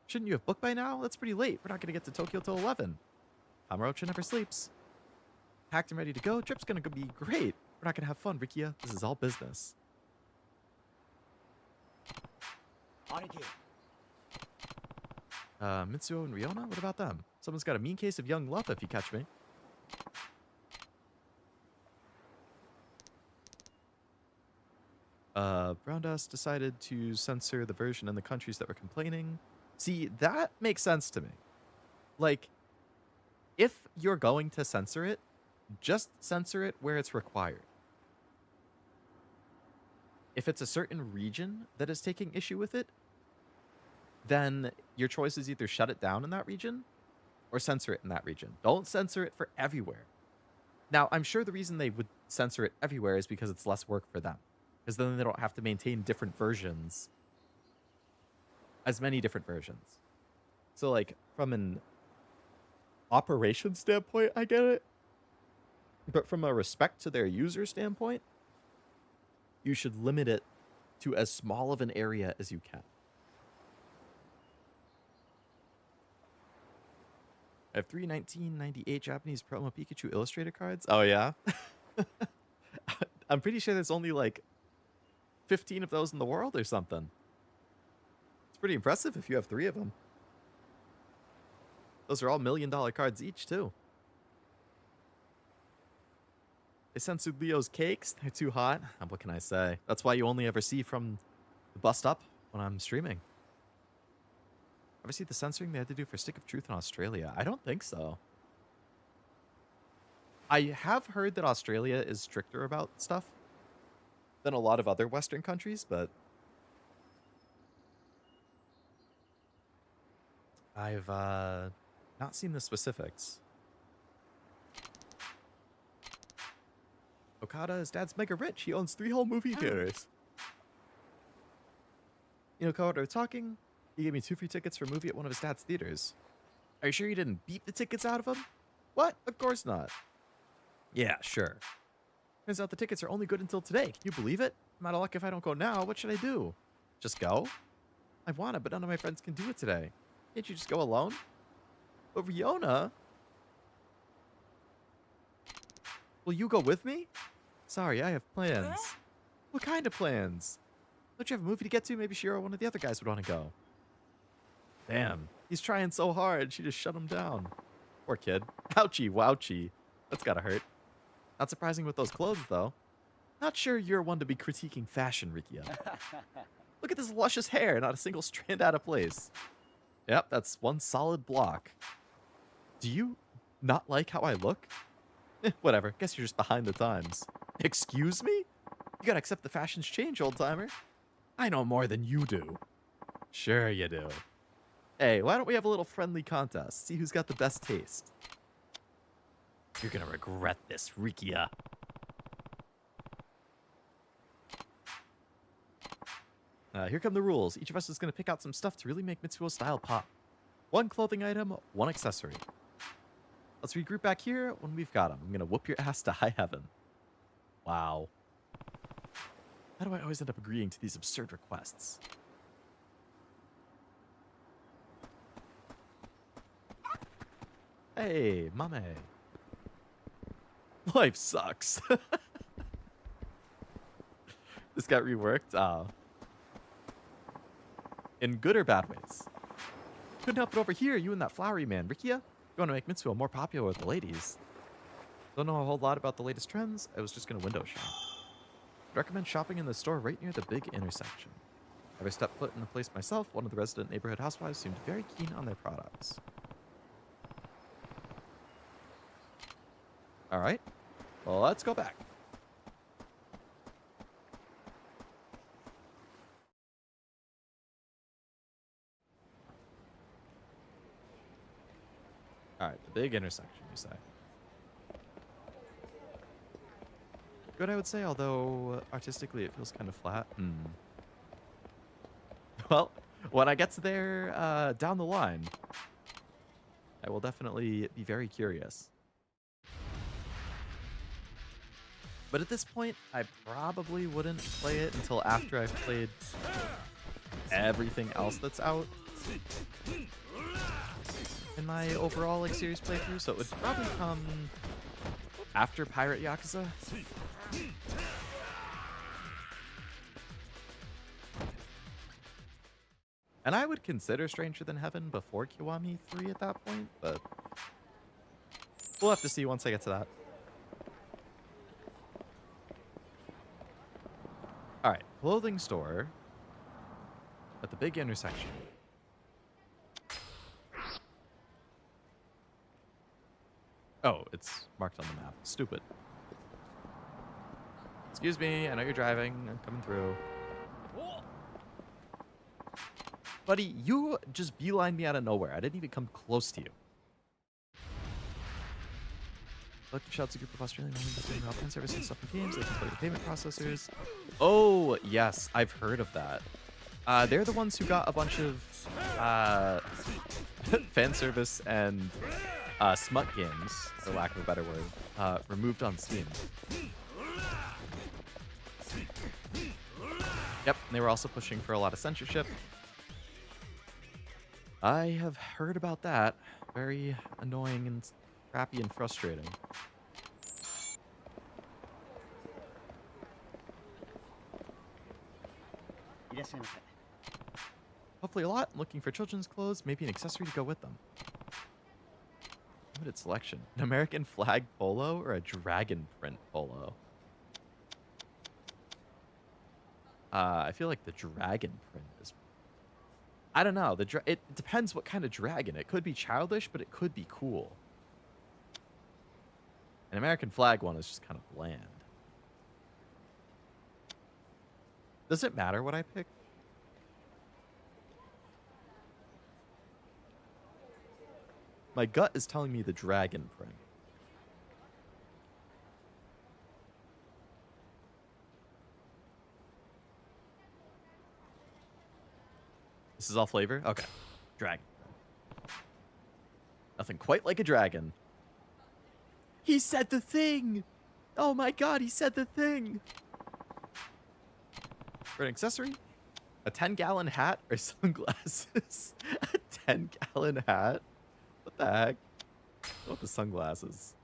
Shouldn't you have booked by now? That's pretty late. We're not going to get to Tokyo till 11. Kamurocho never sleeps. Packed and ready to go. Trip's going to be great. We're not going to have fun, Rikiya. This is all business. Mitsuo and Riona? What about them? Someone's got a mean case of young love, if you catch me. Brown Dust decided to censor the version in the countries that were complaining. See, that makes sense to me. Like, if you're going to censor it, just censor it where it's required. If it's a certain region that is taking issue with it, then your choice is either shut it down in that region or censor it in that region. Don't censor it for everywhere. Now, I'm sure the reason they would censor it everywhere is because it's less work for them. Because then they don't have to maintain different versions. As many different versions. So, like, from an operation standpoint, I get it. But from a respect to their user standpoint, you should limit it to as small of an area as you can. I have 3 1998 Japanese promo Pikachu illustrator cards. Oh, yeah? I'm pretty sure there's only like 15 of those in the world or something. It's pretty impressive if you have 3 of them. Those are all $1 million cards each, too. They censored Leo's cakes. They're too hot. What can I say? That's why you only ever see from the bust up when I'm streaming. Ever see the censoring they had to do for Stick of Truth in Australia? I don't think so. I have heard that Australia is stricter about stuff than a lot of other Western countries, but I've not seen the specifics. Okada, his dad's mega rich. He owns 3 whole movie theaters. You know, Okada, we're talking. He gave me 2 free tickets for a movie at one of his dad's theaters. Are you sure you didn't beat the tickets out of him? What? Of course not. Yeah, sure. Turns out the tickets are only good until today. Can you believe it? I'm out of luck if I don't go now. What should I do? Just go? I want it, but none of my friends can do it today. Can't you just go alone? But Riona? Will you go with me? Sorry, I have plans. What kind of plans? Don't you have a movie to get to? Maybe Shiro or one of the other guys would want to go. Damn, he's trying so hard. She just shut him down. Poor kid. Ouchie, wouchie. That's gotta hurt. Not surprising with those clothes, though. Not sure you're one to be critiquing fashion, Rikiya. Look at this luscious hair, not a single strand out of place. Yep, that's one solid block. Do you not like how I look? Whatever, guess you're just behind the times. Excuse me? You gotta accept the fashions change, old-timer. I know more than you do. Sure you do. Hey, why don't we have a little friendly contest? See who's got the best taste. You're gonna regret this, Rikiya. Here come the rules. Each of us is gonna pick out some stuff to really make Mitsuo's style pop. 1 clothing item, 1 accessory. Let's regroup back here when we've got them. I'm gonna whoop your ass to high heaven. Wow. How do I always end up agreeing to these absurd requests? Hey, mame. Life sucks. This got reworked. In good or bad ways. Couldn't help it over here, you and that flowery man. Rikiya, you want to make Mitsuo more popular with the ladies. Don't know a whole lot about the latest trends. I was just going to window shop. I'd recommend shopping in the store right near the big intersection. Ever stepped foot in the place myself, one of the resident neighborhood housewives seemed very keen on their products. Alright. Well, let's go back. Alright, the big intersection, you say. Good, I would say, although artistically it feels kind of flat. Well, when I get to there down the line, I will definitely be very curious. But at this point, I probably wouldn't play it until after I've played everything else that's out in my overall like series playthrough, so it would probably come after Pirate Yakuza. And I would consider Stranger Than Heaven before Kiwami 3 at that point, but we'll have to see once I get to that. Alright, clothing store at the big intersection. Oh, it's marked on the map. Stupid. Excuse me, I know you're driving. I'm coming through. Buddy, you just beelined me out of nowhere. I didn't even come close to you. Collective Shouts, a group of Australian women doing fan service and stuff in games. They can play the payment processors. Oh, yes, I've heard of that. They're the ones who got a bunch of fan service and smut games, for lack of a better word, removed on Steam. Yep, they were also pushing for a lot of censorship. I have heard about that. Very annoying and crappy and frustrating. Hopefully a lot. I'm looking for children's clothes, maybe an accessory to go with them. Limited selection. An American flag polo or a dragon print polo? I feel like the dragon print is... I don't know. It depends what kind of dragon. It could be childish, but it could be cool. An American flag one is just kind of bland. Does it matter what I pick? My gut is telling me the dragon print. This is all flavor? Okay. Dragon. Nothing quite like a dragon. He said the thing! Oh my god, he said the thing! For an accessory? A 10-gallon hat or sunglasses? A 10-gallon hat? What the heck? I want the sunglasses.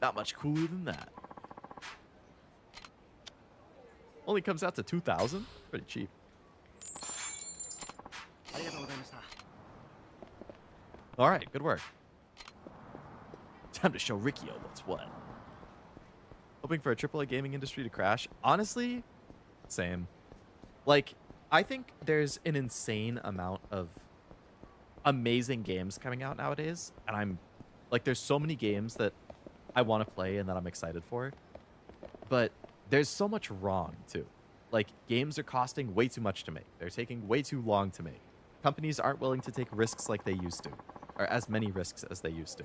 Not much cooler than that. Only comes out to 2,000? Pretty cheap. Alright, good work. Time to show Rikiya what's what. Hoping for a AAA gaming industry to crash? Honestly, same. Like, I think there's an insane amount of amazing games coming out nowadays, and I'm like, there's so many games that I want to play and that I'm excited for, but there's so much wrong too. Like, games are costing way too much to make. They're taking way too long to make. Companies aren't willing to take risks like they used to, or as many risks as they used to.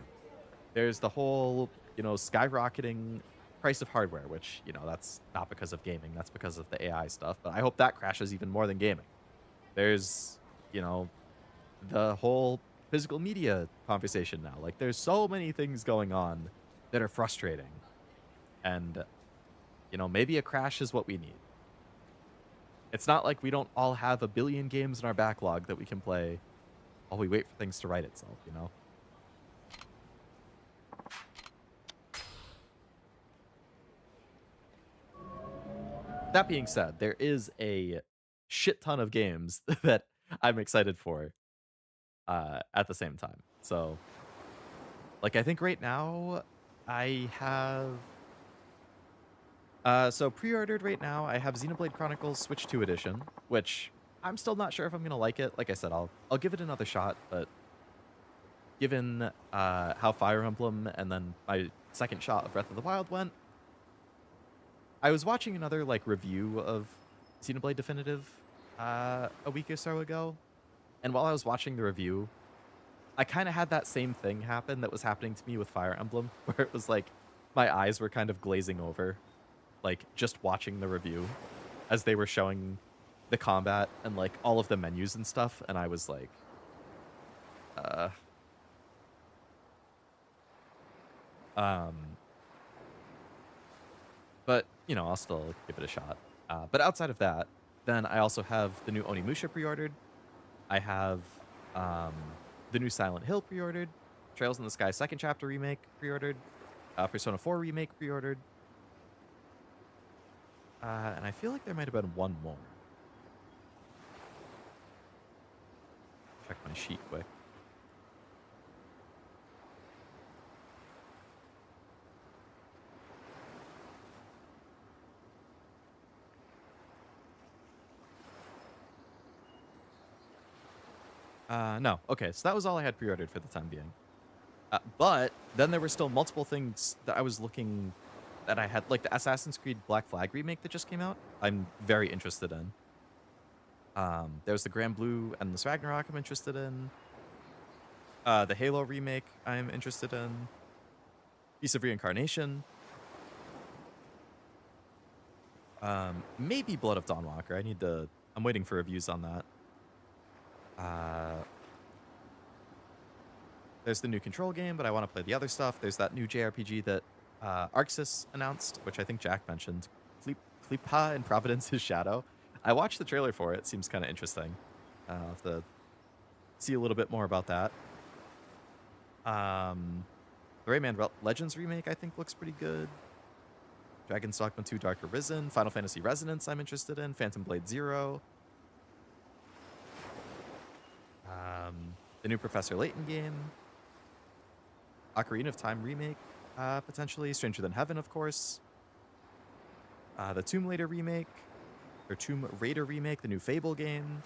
There's the whole, skyrocketing price of hardware, which, that's not because of gaming, that's because of the AI stuff, but I hope that crashes even more than gaming. There's, the whole physical media conversation now. Like, there's so many things going on that are frustrating. And, maybe a crash is what we need. It's not like we don't all have a billion games in our backlog that we can play while we wait for things to right itself, That being said, there is a shit ton of games that I'm excited for at the same time. So, like, I think right now I have... so pre-ordered right now, I have Xenoblade Chronicles Switch 2 Edition, which I'm still not sure if I'm going to like it. Like I said, I'll give it another shot, but given how Fire Emblem and then my second shot of Breath of the Wild went, I was watching another, review of Xenoblade Definitive a week or so ago, and while I was watching the review, I kind of had that same thing happen that was happening to me with Fire Emblem, where it was like my eyes were kind of glazing over, just watching the review as they were showing the combat and, all of the menus and stuff, and I was like, But, I'll still give it a shot. But outside of that, then I also have the new Onimusha pre-ordered. I have the new Silent Hill pre-ordered. Trails in the Sky Second Chapter Remake pre-ordered. Persona 4 Remake pre-ordered. And I feel like there might have been one more. Check my sheet quick. No. Okay, so that was all I had pre-ordered for the time being. But then there were still multiple things that I was looking that I had, like the Assassin's Creed Black Flag remake that just came out. I'm very interested in. There's the Grand Blue and the Ragnarok I'm interested in. The Halo remake I'm interested in. Piece of Reincarnation. Maybe Blood of Dawnwalker. I'm waiting for reviews on that. There's the new Control game, but I want to play the other stuff. There's that new JRPG that Arxis announced, which I think Jack mentioned. Flipa and Providence's Shadow. I watched the trailer for it. Seems kind of interesting. I'll have to see a little bit more about that. The Rayman Legends remake, I think, looks pretty good. Dragon's Dogma 2 Dark Arisen. Final Fantasy Resonance, I'm interested in. Phantom Blade Zero. The new Professor Layton game. Ocarina of Time remake, potentially. Stranger Than Heaven, of course. The Tomb Raider remake. Or Tomb Raider remake. The new Fable game.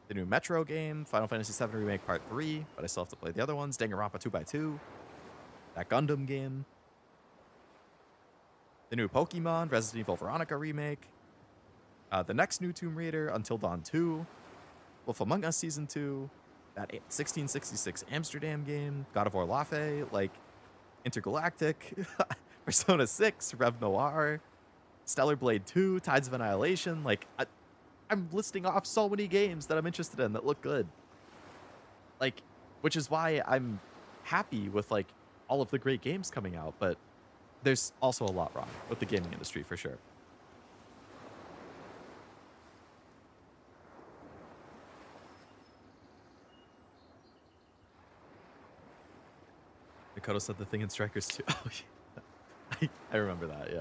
The new Metro game. Final Fantasy VII Remake Part 3. But I still have to play the other ones. Danganronpa 2x2. That Gundam game. The new Pokemon. Resident Evil Veronica remake. The next new Tomb Raider. Until Dawn 2. Wolf Among Us Season 2. That 1666 Amsterdam game, God of War Lafe, like Intergalactic, Persona 6, Rev Noir, Stellar Blade 2, Tides of Annihilation. Like, I'm listing off so many games that I'm interested in that look good. Like, which is why I'm happy with like all of the great games coming out, but there's also a lot wrong with the gaming industry for sure. Mikoto said the thing in Strikers 2. Oh, yeah. I remember that,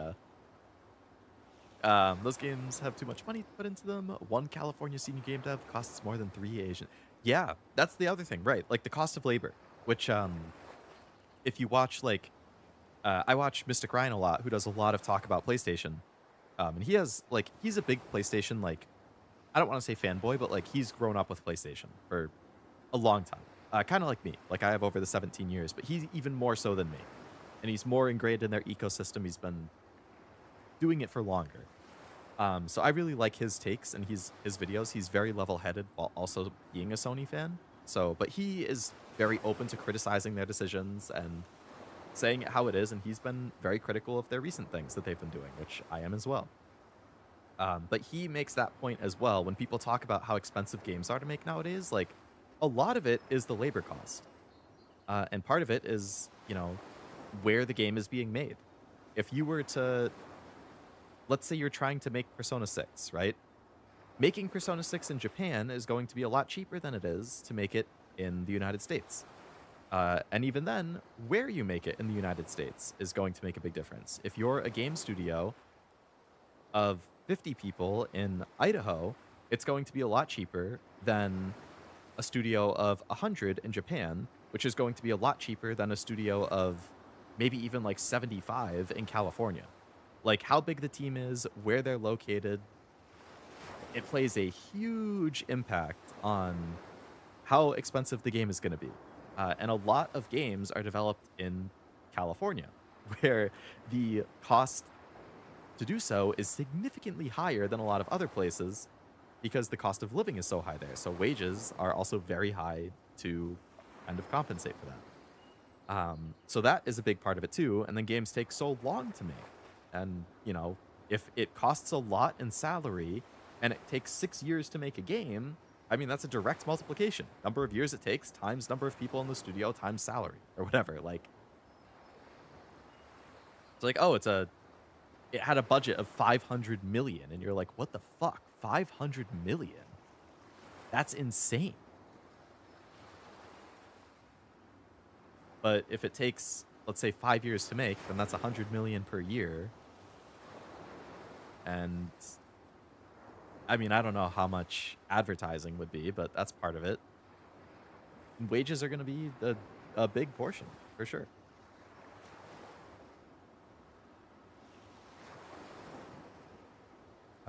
yeah. Those games have too much money put into them. One California senior game dev costs more than 3 Asian. Yeah, that's the other thing, right? Like the cost of labor, which if you watch like, I watch Mystic Ryan a lot, who does a lot of talk about PlayStation. And he has like, he's a big PlayStation, like, I don't want to say fanboy, but like he's grown up with PlayStation for a long time. Kind of like me. Like I have over the 17 years, but he's even more so than me. And he's more ingrained in their ecosystem. He's been doing it for longer. So I really like his takes and his videos. He's very level-headed while also being a Sony fan. So, but he is very open to criticizing their decisions and saying it how it is. And he's been very critical of their recent things that they've been doing, which I am as well. But he makes that point as well when people talk about how expensive games are to make nowadays. Like, a lot of it is the labor cost. And part of it is, you know, where the game is being made. If you were to, let's say you're trying to make Persona 6, right? Making Persona 6 in Japan is going to be a lot cheaper than it is to make it in the United States. And even then, where you make it in the United States is going to make a big difference. If you're a game studio of 50 people in Idaho, it's going to be a lot cheaper than a studio of 100 in Japan, which is going to be a lot cheaper than a studio of maybe even like 75 in California. Like how big the team is, where they're located, it plays a huge impact on how expensive the game is going to be. And a lot of games are developed in California, where the cost to do so is significantly higher than a lot of other places because the cost of living is so high there. So wages are also very high to kind of compensate for that. So that is a big part of it too. And then games take so long to make. And, you know, if it costs a lot in salary and it takes 6 years to make a game, I mean, that's a direct multiplication. Number of years it takes times number of people in the studio times salary or whatever. Like, it's like, oh, it had a budget of 500 million. And you're like, what the fuck? 500 million? That's insane. But if it takes, let's say, 5 years to make, then that's 100 million per year. And I mean, I don't know how much advertising would be, but that's part of it. Wages are going to be a big portion, for sure.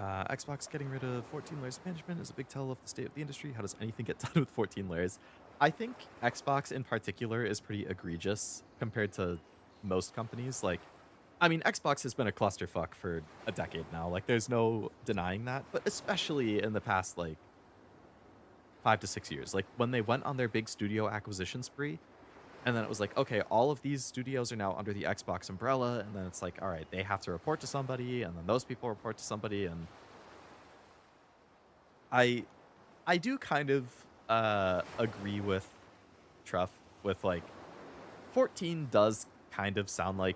Xbox getting rid of 14 layers of management is a big tell of the state of the industry. How does anything get done with 14 layers? I think Xbox in particular is pretty egregious compared to most companies. Like, I mean, Xbox has been a clusterfuck for a decade now. Like, there's no denying that. But especially in the past, like, 5 to 6 years. Like, when they went on their big studio acquisition spree, and then it was like, okay, all of these studios are now under the Xbox umbrella, and then it's like, all right, they have to report to somebody, and then those people report to somebody, and I I do kind of agree with Truff with like 14 does kind of sound like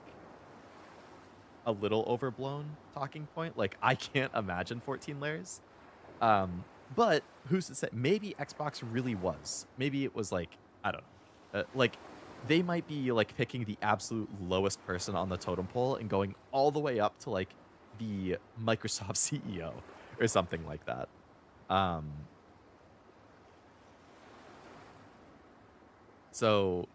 a little overblown talking point. Like I can't imagine 14 layers. But who's to say? Maybe Xbox really was. Maybe it was like I don't know. Like they might be like picking the absolute lowest person on the totem pole and going all the way up to like the Microsoft CEO or something like that. Um, so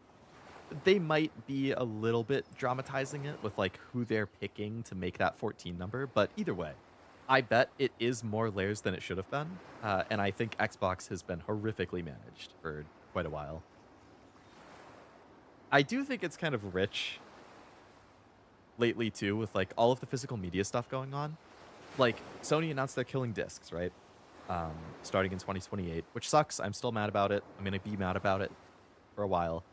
they might be a little bit dramatizing it with like who they're picking to make that 14 number, but either way, I bet it is more layers than it should have been, and I think Xbox has been horrifically managed for quite a while. I do think it's kind of rich lately too with like all of the physical media stuff going on. Like Sony announced they're killing discs, right? Starting in 2028, which sucks. I'm still mad about it. I'm gonna be mad about it for a while.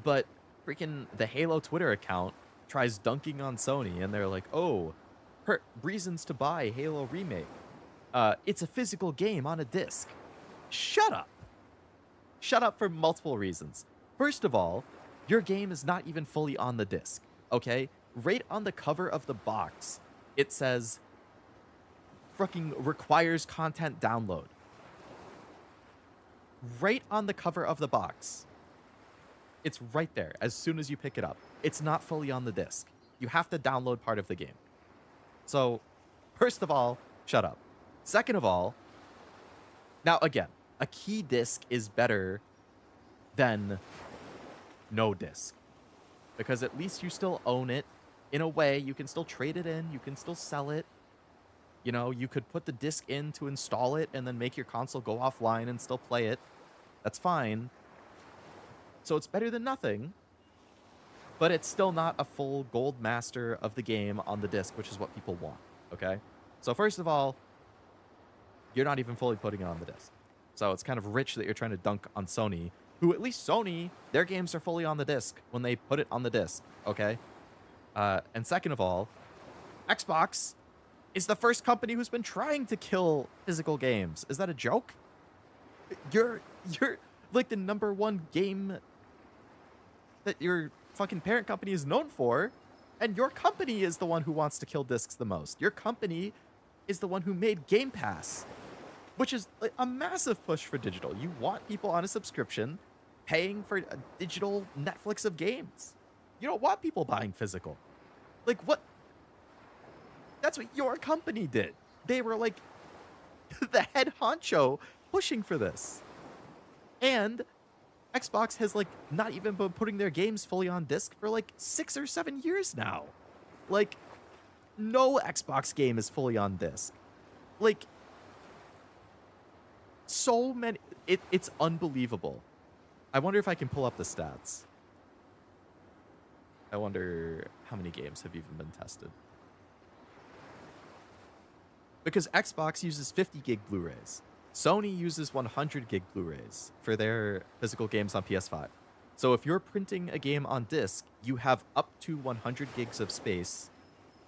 But freaking the Halo Twitter account tries dunking on Sony, and they're like, "Oh, reasons to buy Halo Remake. It's a physical game on a disc." Shut up. Shut up for multiple reasons. First of all, your game is not even fully on the disc. Okay, right on the cover of the box, it says, "Fucking requires content download." Right on the cover of the box. It's right there as soon as you pick it up. It's not fully on the disc. You have to download part of the game. So, first of all, shut up. Second of all, now again, a key disc is better than no disc. Because at least you still own it. In a way, you can still trade it in, you can still sell it. You know, you could put the disc in to install it and then make your console go offline and still play it. That's fine. So it's better than nothing, but it's still not a full gold master of the game on the disc, which is what people want, okay? So first of all, you're not even fully putting it on the disc. So it's kind of rich that you're trying to dunk on Sony, who at least Sony, their games are fully on the disc when they put it on the disc, okay? And second of all, Xbox is the first company who's been trying to kill physical games. Is that a joke? You're like the number one game that your fucking parent company is known for, and your company is the one who wants to kill discs the most. Your company is the one who made Game Pass, which is like a massive push for digital. You want people on a subscription paying for a digital Netflix of games. You don't want people buying physical. Like what? That's what your company did. They were like the head honcho pushing for this. And Xbox has like not even been putting their games fully on disc for like 6 or 7 years now. Like no Xbox game is fully on disc. Like so many, it's unbelievable. I wonder if I can pull up the stats. I wonder how many games have even been tested. Because Xbox uses 50 gig Blu-rays. Sony uses 100 gig Blu-rays for their physical games on PS5. So if you're printing a game on disc, you have up to 100 gigs of space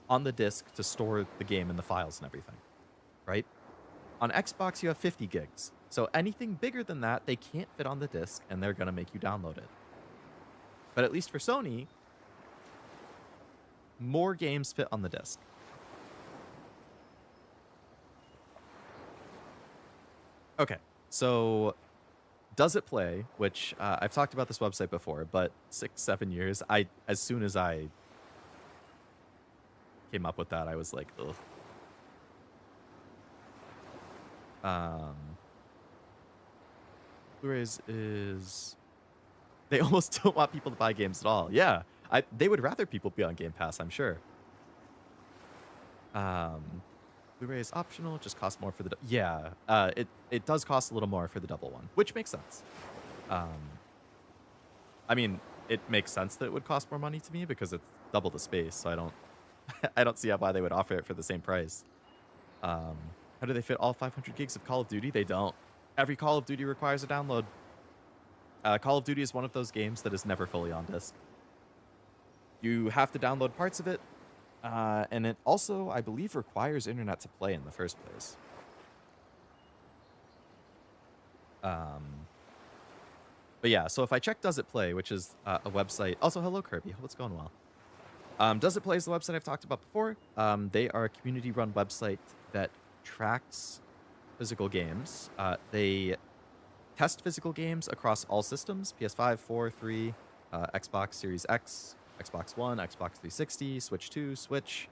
on the disc to store the game and the files and everything, right? On Xbox, you have 50 gigs. So anything bigger than that, they can't fit on the disc, and they're going to make you download it. But at least for Sony, more games fit on the disc. Okay, so does it play? Which I've talked about this website before, but 6-7 years. As soon as I came up with that, I was like, ugh. Blu-rays is they almost don't want people to buy games at all. Yeah, they would rather people be on Game Pass, I'm sure. Blu-ray is optional, just costs more for the yeah. It does cost a little more for the double one, which makes sense. Um, I mean, it makes sense that it would cost more money to me because it's double the space, so I don't I don't see why they would offer it for the same price. How do they fit all 500 gigs of Call of Duty? They don't. Every Call of Duty requires a download. Call of Duty is one of those games that is never fully on disk. You have to download parts of it, and it also, I believe, requires internet to play in the first place. But yeah, so if I check Does It Play, which is a website. Also, hello, Kirby. Hope it's going well. Does It Play is the website I've talked about before. They are a community-run website that tracks physical games. They test physical games across all systems: PS5, 4, 3, Xbox Series X, Xbox One, Xbox 360, Switch 2, Switch,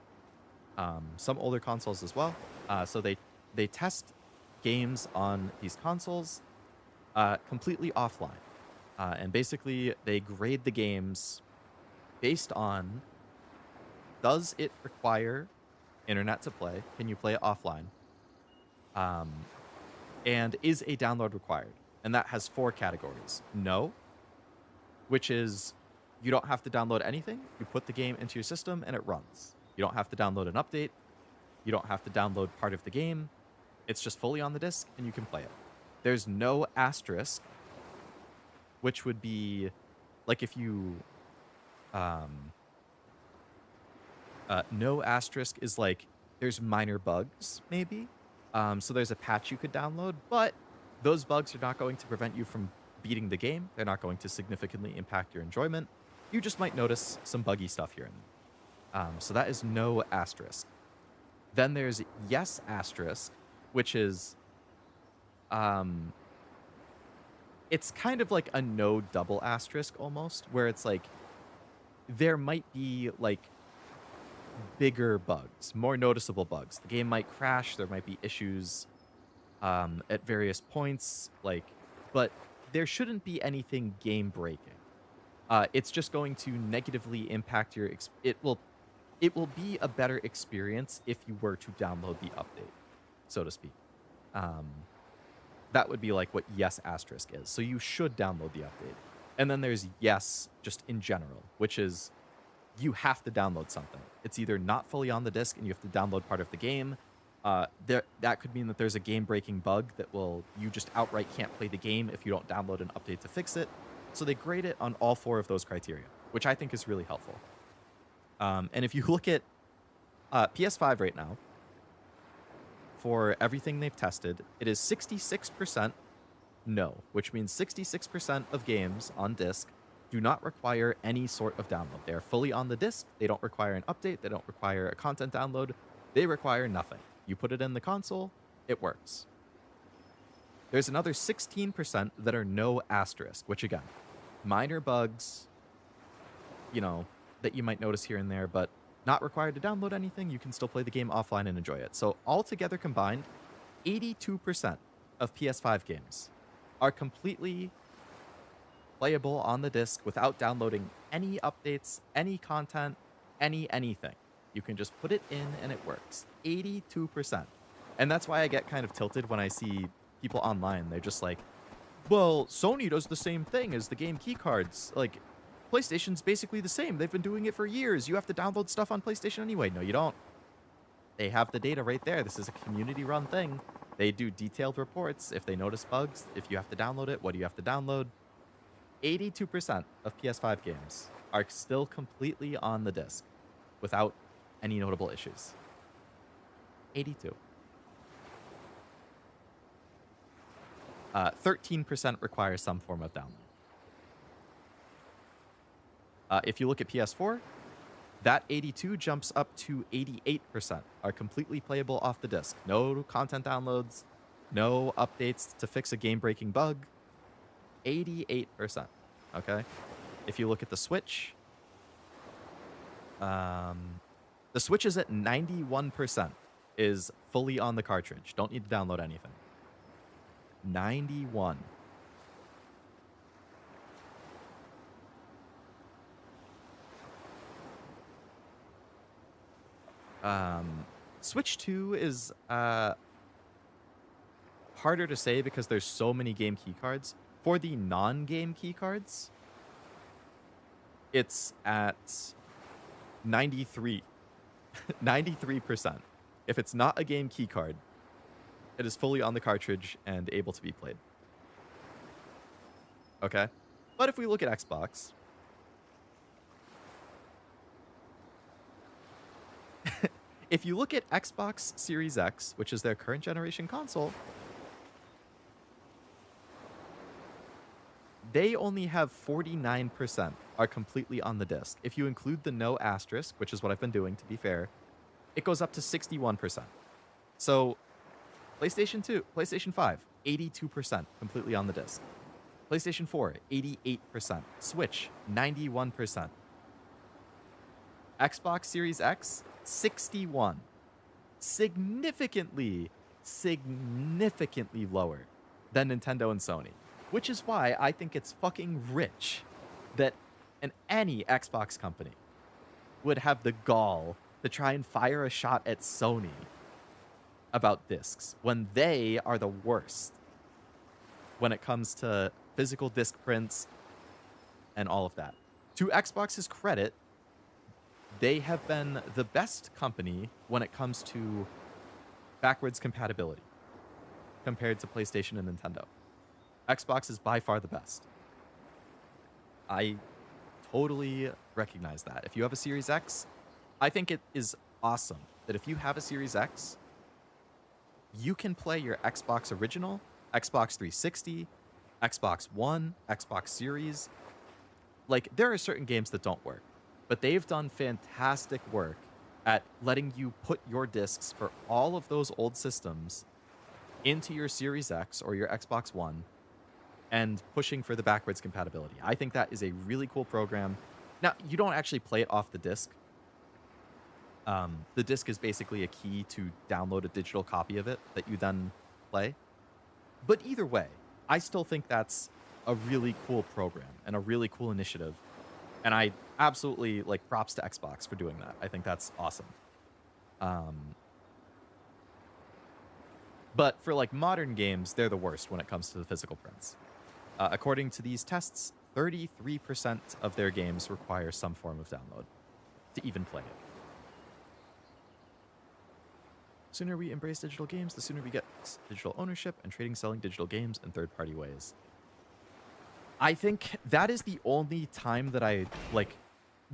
some older consoles as well. So they test games on these consoles completely offline. And basically, they grade the games based on, does it require internet to play? Can you play it offline? And is a download required? And that has 4 categories. No, which is you don't have to download anything. You put the game into your system and it runs. You don't have to download an update. You don't have to download part of the game. It's just fully on the disc and you can play it. There's no asterisk, which would be like if you no asterisk is like there's minor bugs maybe. So there's a patch you could download, but those bugs are not going to prevent you from beating the game. They're not going to significantly impact your enjoyment. You just might notice some buggy stuff here and there. So that is no asterisk. Then there's yes asterisk, which is it's kind of like a no double asterisk almost, where it's like there might be like bigger bugs, more noticeable bugs. The game might crash, there might be issues at various points, like, but there shouldn't be anything game breaking. It's just going to negatively impact your it will be a better experience if you were to download the update, so to speak. That would be like what yes asterisk is. So you should download the update. And then there's yes just in general, which is you have to download something. It's either not fully on the disc and you have to download part of the game. That could mean that there's a game-breaking bug that you just outright can't play the game if you don't download an update to fix it. So they grade it on all 4 of those criteria, which I think is really helpful. And if you look at PS5 right now, for everything they've tested, it is 66% no, which means 66% of games on disc do not require any sort of download. They are fully on the disc. They don't require an update. They don't require a content download. They require nothing. You put it in the console, it works. There's another 16% that are no asterisk, which again, minor bugs, that you might notice here and there, but not required to download anything. You can still play the game offline and enjoy it. So altogether combined, 82% of PS5 games are completely playable on the disc without downloading any updates, any content, anything. You can just put it in and it works. 82%. And that's why I get kind of tilted when I see people online. They're just like, well, Sony does the same thing as the game keycards. Like, PlayStation's basically the same. They've been doing it for years. You have to download stuff on PlayStation anyway. No, you don't. They have the data right there. This is a community-run thing. They do detailed reports. If they notice bugs, if you have to download it, what do you have to download? 82% of PS5 games are still completely on the disc without any notable issues. 82. 13% require some form of download. If you look at PS4, that 82 jumps up to 88% are completely playable off the disc. No content downloads, no updates to fix a game-breaking bug. 88%, okay? If you look at the Switch, the Switch is at 91%, is fully on the cartridge. Don't need to download anything. 91. Switch 2 is harder to say because there's so many game keycards. For the non-game keycards, it's at 93. 93%. If it's not a game keycard, it is fully on the cartridge and able to be played. Okay? But if we look at Xbox, if you look at Xbox Series X, which is their current generation console, they only have 49% are completely on the disc. If you include the no asterisk, which is what I've been doing, to be fair, it goes up to 61%. So PlayStation 2, PlayStation 5, 82% completely on the disc. PlayStation 4, 88%. Switch, 91%. Xbox Series X, 61. Significantly lower than Nintendo and Sony. Which is why I think it's fucking rich that any Xbox company would have the gall to try and fire a shot at Sony about discs when they are the worst when it comes to physical disc prints and all of that. To Xbox's credit, they have been the best company when it comes to backwards compatibility compared to PlayStation and Nintendo. Xbox is by far the best. I totally recognize that. If you have a Series X, I think it is awesome that if you have a Series X, you can play your Xbox original, Xbox 360, Xbox One, Xbox Series. Like, there are certain games that don't work, but they've done fantastic work at letting you put your discs for all of those old systems into your Series X or your Xbox One and pushing for the backwards compatibility. I think that is a really cool program. Now, you don't actually play it off the disc. The disc is basically a key to download a digital copy of it that you then play. But either way, I still think that's a really cool program and a really cool initiative. And I absolutely, like, props to Xbox for doing that. I think that's awesome. But for, like, modern games, they're the worst when it comes to the physical prints. According to these tests, 33% of their games require some form of download to even play it. The sooner we embrace digital games, the sooner we get digital ownership and trading, selling digital games in third-party ways. I think that is the only time that I, like,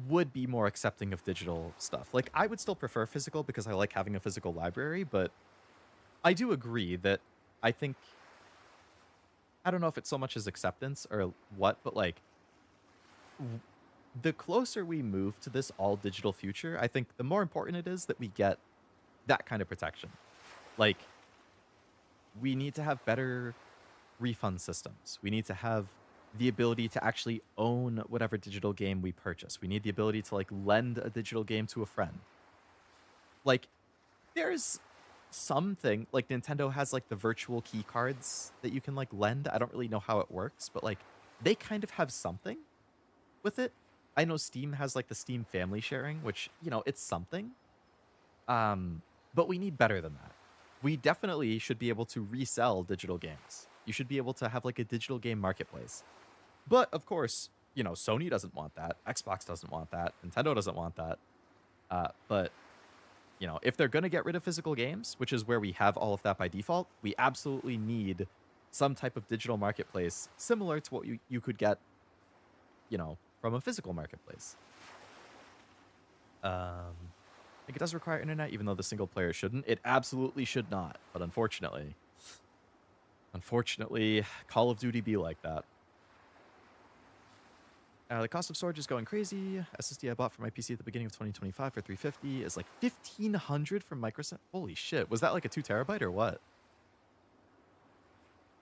would be more accepting of digital stuff. Like, I would still prefer physical because I like having a physical library, but I do agree that I think, I don't know if it's so much as acceptance or what, but, like, the closer we move to this all digital future, I think the more important it is that we get that kind of protection. Like, we need to have better refund systems. We need to have the ability to actually own whatever digital game we purchase. We need the ability to, like, lend a digital game to a friend. Like, there's something, like, Nintendo has, like, the virtual key cards that you can, like, lend. I don't really know how it works, but, like, they kind of have something with it. I know Steam has, like, the Steam family sharing, which, you know, it's something. But we need better than that. We definitely should be able to resell digital games. You should be able to have, like, a digital game marketplace. But, of course, you know, Sony doesn't want that. Xbox doesn't want that. Nintendo doesn't want that. But, you know, if they're going to get rid of physical games, which is where we have all of that by default, we absolutely need some type of digital marketplace similar to what you could get, you know, from a physical marketplace. I think it does require internet, even though the single player shouldn't. It absolutely should not. But unfortunately, Call of Duty be like that. The cost of storage is going crazy. SSD I bought for my PC at the beginning of 2025 for $350 is like $1,500 from Microsoft. Holy shit. Was that like a 2 terabyte or what?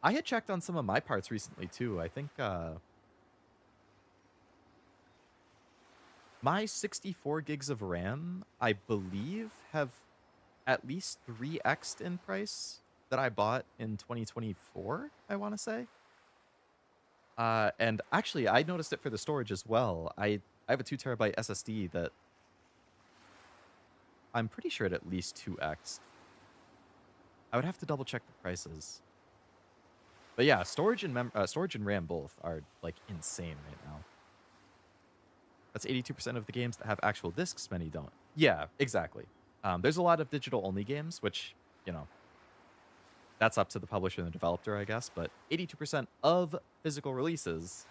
I had checked on some of my parts recently too. I think my 64 gigs of RAM, I believe, have at least 3x'd in price that I bought in 2024, I want to say. And actually, I noticed it for the storage as well. I have a 2 terabyte SSD that I'm pretty sure it at least 2x. I would have to double check the prices. But yeah, storage and RAM both are like insane right now. That's 82% of the games that have actual discs. Many don't. Yeah, exactly. There's a lot of digital-only games, which, you know, that's up to the publisher and the developer, I guess. But 82% of physical releases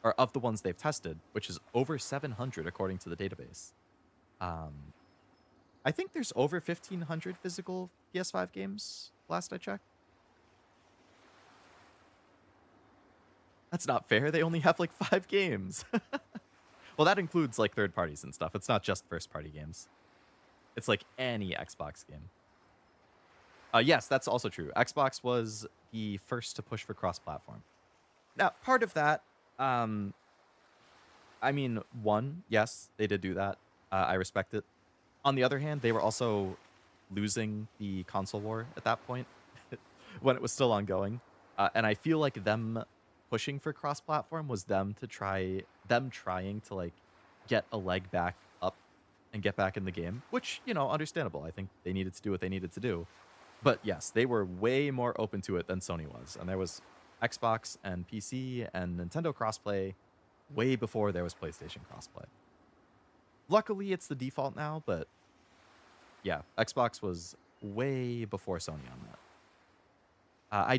are of the ones they've tested, which is over 700 according to the database. I think there's over 1,500 physical PS5 games, last I checked. That's not fair. They only have like 5 games. Well, that includes like third parties and stuff. It's not just first party games. It's like any Xbox game. Yes, that's also true. Xbox was the first to push for cross-platform. Now, part of that, I mean, one, yes, they did do that. I respect it. On the other hand, they were also losing the console war at that point when it was still ongoing. And I feel like them pushing for cross-platform was them trying to like get a leg back up and get back in the game, which, you know, understandable. I think they needed to do what they needed to do. But yes, they were way more open to it than Sony was. And there was Xbox and PC and Nintendo crossplay way before there was PlayStation crossplay. Luckily, it's the default now, but yeah, Xbox was way before Sony on that. I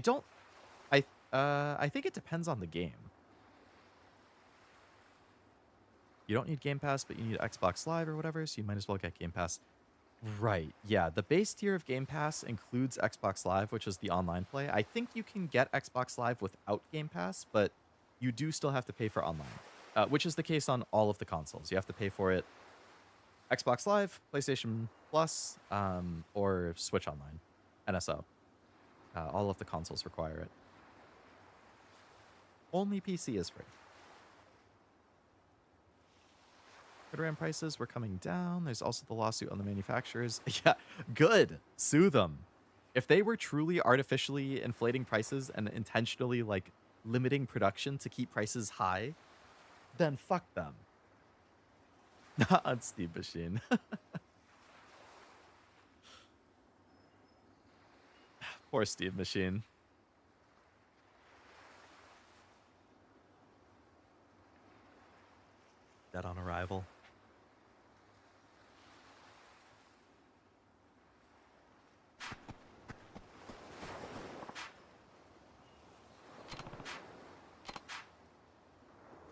think it depends on the game. You don't need Game Pass, but you need Xbox Live or whatever, so you might as well get Game Pass. Right, yeah. The base tier of Game Pass includes Xbox Live, which is the online play. I think you can get Xbox Live without Game Pass, but you do still have to pay for online, which is the case on all of the consoles. You have to pay for it Xbox Live, PlayStation Plus, or Switch Online, NSO. All of the consoles require it. Only PC is free. RAM prices were coming down. There's also the lawsuit on the manufacturers. Yeah, good. Sue them. If they were truly artificially inflating prices and intentionally like limiting production to keep prices high, then fuck them. Not on Steam Machine. Poor Steam Machine. Dead on arrival.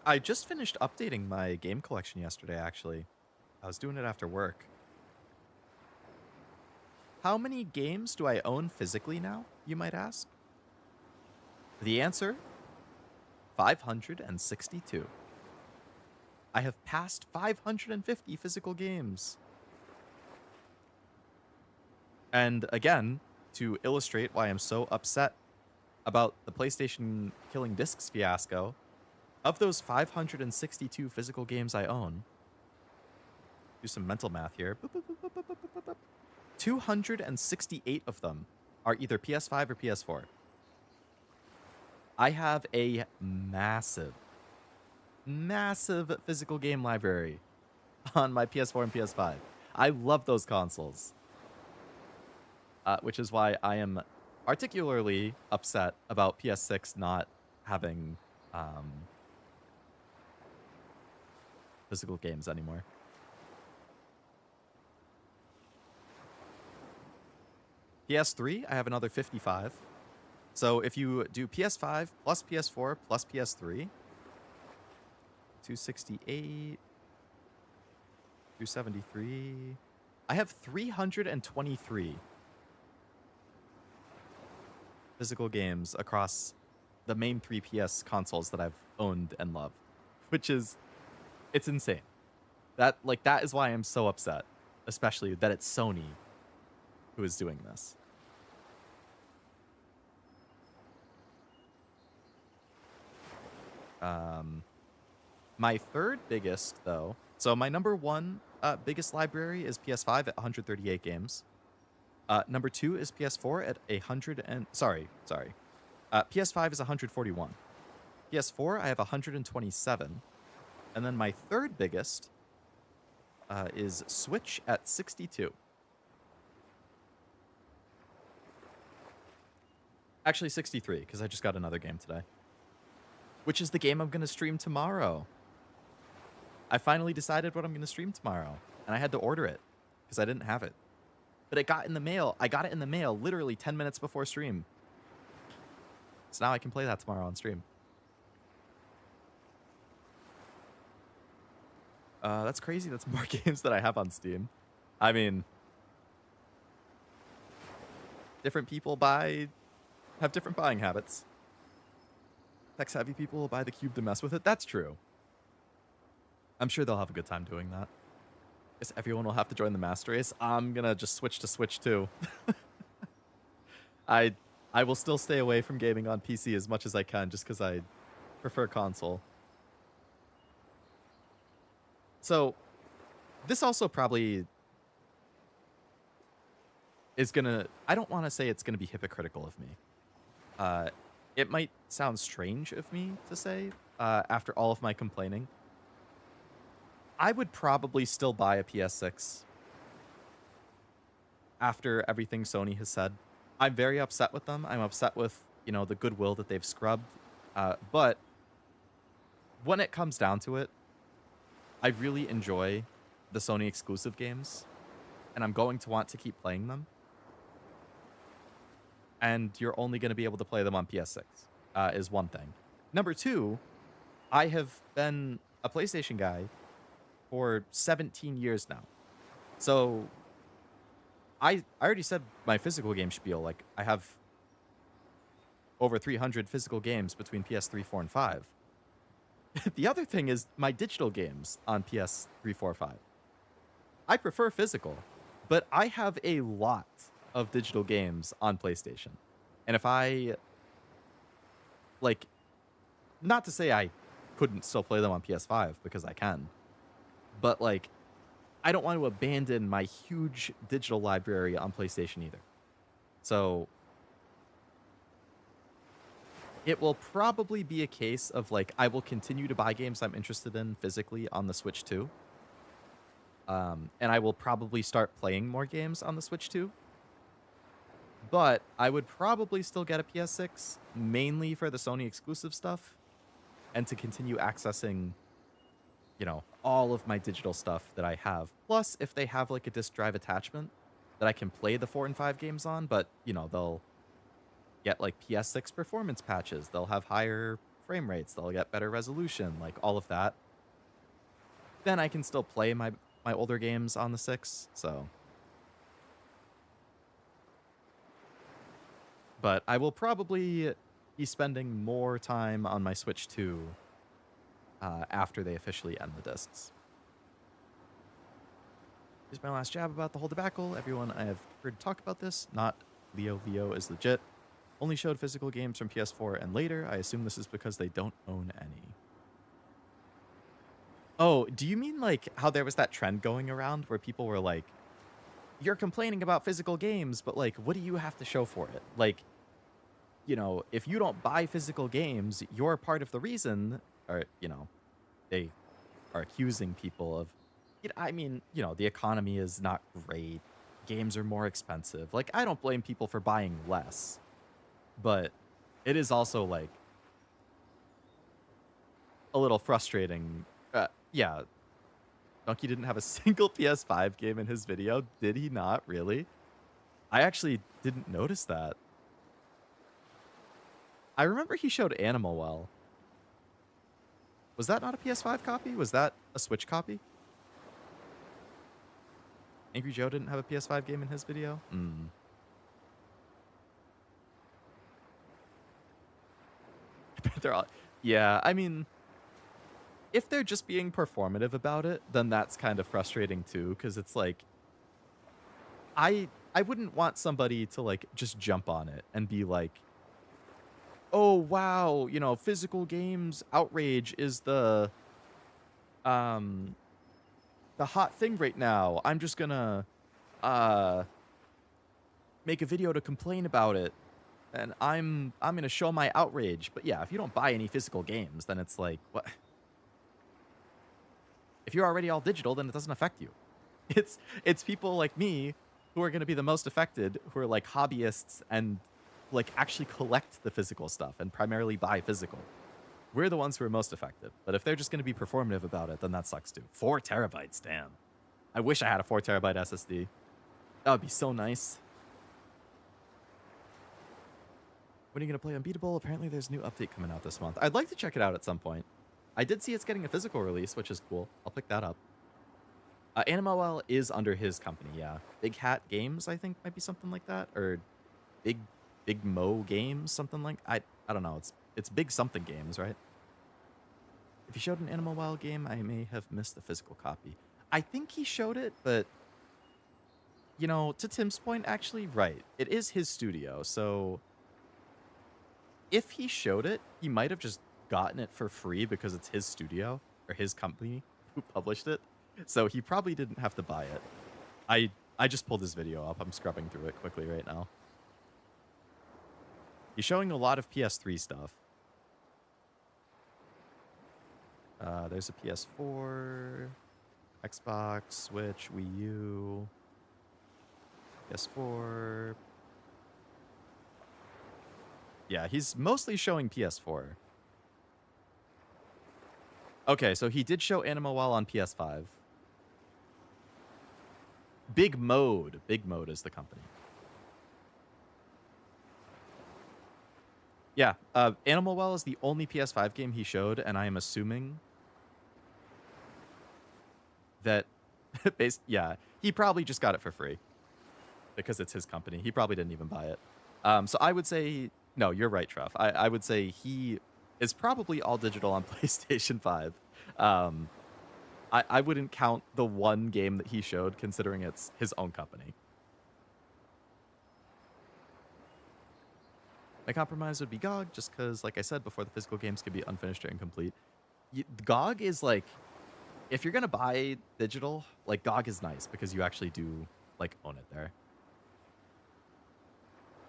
I just finished updating my game collection yesterday, actually. I was doing it after work. How many games do I own physically now, you might ask? The answer, 562. I have passed 550 physical games. And again, to illustrate why I'm so upset about the PlayStation killing discs fiasco, of those 562 physical games I own, do some mental math here, 268 of them are either PS5 or PS4. I have a massive physical game library on my PS4 and PS5. I love those consoles. Which is why I am particularly upset about PS6 not having physical games anymore. PS3, I have another 55. So if you do PS5 plus PS4 plus PS3, 268, 273. I have 323 physical games across the main 3 PS consoles that I've owned and loved, which is, it's insane. That is why I'm so upset, especially that it's Sony who is doing this. My third biggest, though, so my number one biggest library is PS5 at 138 games. Number 2 is PS4 at PS5 is 141. PS4, I have 127. And then my third biggest is Switch at 62. Actually, 63, because I just got another game today. Which is the game I'm going to stream tomorrow. I finally decided what I'm going to stream tomorrow. And I had to order it, because I didn't have it. But it got in the mail. I got it in the mail literally 10 minutes before stream. So now I can play that tomorrow on stream. That's crazy. That's more games that I have on Steam. I mean, different people have different buying habits. Tech-savvy people will buy the cube to mess with it. That's true. I'm sure they'll have a good time doing that. Guess everyone will have to join the master race. I'm gonna just switch to Switch too. I will still stay away from gaming on PC as much as I can, just because I prefer console. So, this also probably is gonna... I don't want to say it's gonna be hypocritical of me. It might sound strange of me to say, after all of my complaining. I would probably still buy a PS6 after everything Sony has said. I'm very upset with them. I'm upset with, you know, the goodwill that they've scrubbed. But when it comes down to it, I really enjoy the Sony exclusive games, and I'm going to want to keep playing them. And you're only going to be able to play them on PS6, is one thing. Number two, I have been a PlayStation guy for 17 years now. So I already said my physical game spiel. Like, I have over 300 physical games between PS3, 4, and 5. The other thing is my digital games on PS3, 4, 5. I prefer physical, but I have a lot of digital games on PlayStation. And if I, like, not to say I couldn't still play them on PS5, because I can, but, like, I don't want to abandon my huge digital library on PlayStation either. So it will probably be a case of, like, I will continue to buy games I'm interested in physically on the Switch too. And I will probably start playing more games on the Switch too. But I would probably still get a PS6, mainly for the Sony exclusive stuff, and to continue accessing, you know, all of my digital stuff that I have. Plus, if they have, like, a disc drive attachment that I can play the 4 and 5 games on, but, you know, they'll get, like, PS6 performance patches. They'll have higher frame rates. They'll get better resolution, like, all of that. Then I can still play my older games on the 6, so... But I will probably be spending more time on my Switch 2 after they officially end the discs. Here's my last jab about the whole debacle. Everyone I have heard talk about this, not Leo is legit. Only showed physical games from PS4 and later. I assume this is because they don't own any. Oh, do you mean, like, how there was that trend going around where people were like, you're complaining about physical games, but, like, what do you have to show for it? Like, you know, if you don't buy physical games, you're part of the reason, or, you know, they are accusing people of, you know, I mean, you know, the economy is not great. Games are more expensive. Like, I don't blame people for buying less, but it is also, like, a little frustrating. Yeah, Donkey didn't have a single PS5 game in his video. Did he not? Really? I actually didn't notice that. I remember he showed Animal Well. Was that not a PS5 copy? Was that a Switch copy? Angry Joe didn't have a PS5 game in his video? They're all... Yeah, I mean... If they're just being performative about it, then that's kind of frustrating too, because it's like... I wouldn't want somebody to, like, just jump on it and be like, oh, wow, you know, physical games outrage is the hot thing right now. I'm just gonna make a video to complain about it, and I'm gonna show my outrage. But yeah, if you don't buy any physical games, then it's like, what? If you're already all digital, then it doesn't affect you. It's people like me who are going to be the most affected, who are like hobbyists and like actually collect the physical stuff and primarily buy physical. We're the ones who are most affected. But if they're just going to be performative about it, then that sucks too. 4 terabytes, damn. I wish I had a 4 terabyte SSD. That would be so nice. When are you going to play Unbeatable? Apparently there's a new update coming out this month. I'd like to check it out at some point. I did see it's getting a physical release, which is cool. I'll pick that up. Animal is under his company, yeah. Big Hat Games, I think, might be something like that. Or Big Mo Games, something like... I don't know. It's Big Something Games, right? If he showed an Animal Wild game, I may have missed the physical copy. I think he showed it, but... You know, to Tim's point, actually, right. It is his studio, so... If he showed it, he might have just gotten it for free because it's his studio, or his company who published it. So he probably didn't have to buy it. I just pulled his video up. I'm scrubbing through it quickly right now. He's showing a lot of PS3 stuff. There's a PS4, Xbox, Switch, Wii U, PS4. Yeah, he's mostly showing PS4. Okay, so he did show Animal Wild on PS5. Big Mode is the company. Yeah, Animal Well is the only PS5 game he showed, and I am assuming that, yeah, he probably just got it for free because it's his company. He probably didn't even buy it. So I would say, no, you're right, Treff. I would say he is probably all digital on PlayStation 5. I wouldn't count the one game that he showed, considering it's his own company. My compromise would be GOG, just because, like I said before, the physical games can be unfinished or incomplete. GOG is like, if you're gonna buy digital, like GOG is nice because you actually do like own it there.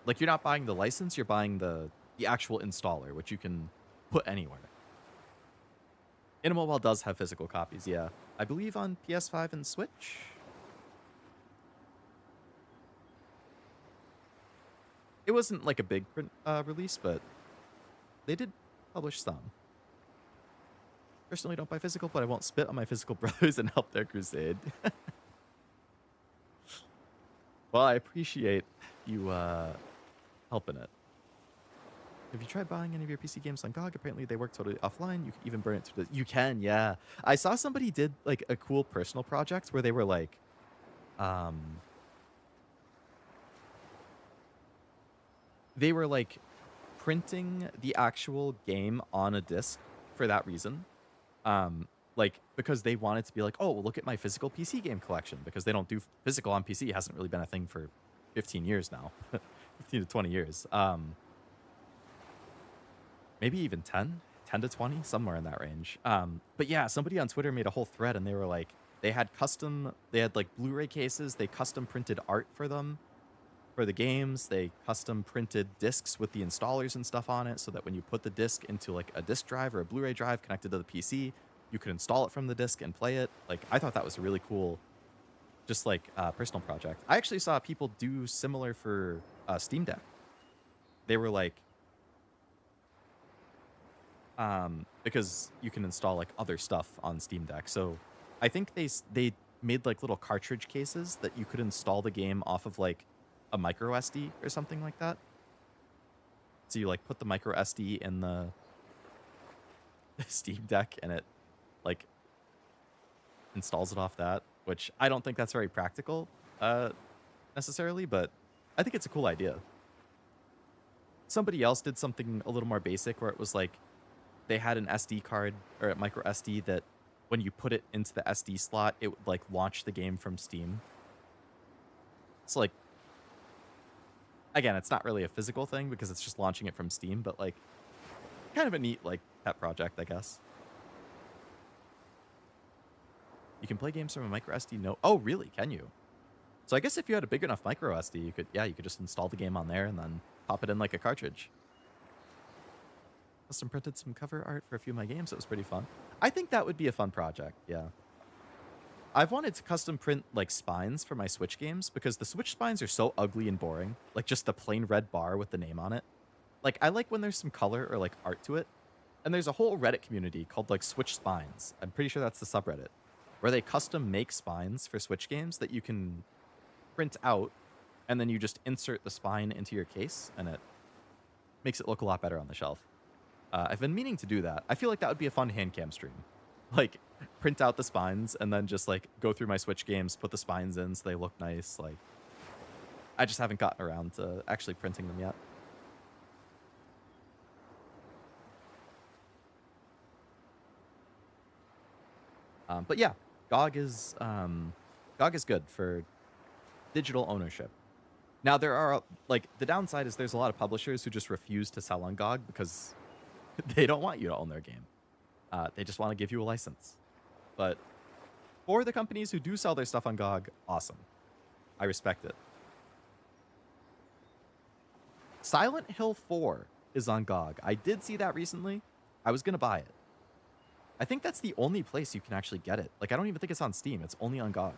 Like you're not buying the license, you're buying the actual installer, which you can put anywhere. Animal Well does have physical copies, yeah. I believe on PS5 and Switch. It wasn't like a big release, but they did publish some. Personally, don't buy physical, but I won't spit on my physical brothers and help their crusade. Well, I appreciate you helping it. Have you tried buying any of your PC games on GOG? Apparently they work totally offline. You can even burn it to the... You can, yeah. I saw somebody did like a cool personal project where they were like... They were like printing the actual game on a disc for that reason. Like because they wanted to be like, oh, well, look at my physical PC game collection, because they don't do physical on PC. It hasn't really been a thing for 15 years now. 15 to 20 years. Maybe even 10 to 20, somewhere in that range. But yeah, somebody on Twitter made a whole thread and they were like, they had like Blu-ray cases, they custom printed art for them. For the games, they custom printed discs with the installers and stuff on it so that when you put the disc into like a disc drive or a Blu-ray drive connected to the PC, you could install it from the disc and play it. Like, I thought that was a really cool, just like personal project. I actually saw people do similar for Steam Deck. They were like, because you can install like other stuff on Steam Deck. So I think they made like little cartridge cases that you could install the game off of like a micro SD or something like that. So you like put the micro SD in the Steam Deck and it like installs it off that, which I don't think that's very practical necessarily, but I think it's a cool idea. Somebody else did something a little more basic where it was like they had an SD card or a micro SD that when you put it into the SD slot, it would like launch the game from Steam. It's like, again, it's not really a physical thing because it's just launching it from Steam, but like kind of a neat like pet project, I guess. You can play games from a micro SD. No, oh really? Can you? So I guess if you had a big enough micro SD, you could just install the game on there and then pop it in like a cartridge. Custom printed some cover art for a few of my games. It was pretty fun. I think that would be a fun project. Yeah. I've wanted to custom print like spines for my Switch games because the Switch spines are so ugly and boring. Like just the plain red bar with the name on it. Like I like when there's some color or like art to it. And there's a whole Reddit community called like Switch Spines. I'm pretty sure that's the subreddit where they custom make spines for Switch games that you can print out and then you just insert the spine into your case and it makes it look a lot better on the shelf. I've been meaning to do that. I feel like that would be a fun hand cam stream. Like print out the spines and then just like go through my Switch games, put the spines in so they look nice. Like I just haven't gotten around to actually printing them yet. But yeah, GOG is good for digital ownership. Now there are like the downside is there's a lot of publishers who just refuse to sell on GOG because they don't want you to own their game. They just want to give you a license. But for the companies who do sell their stuff on GOG, awesome. I respect it. Silent Hill 4 is on GOG. I did see that recently. I was going to buy it. I think that's the only place you can actually get it. Like, I don't even think it's on Steam. It's only on GOG.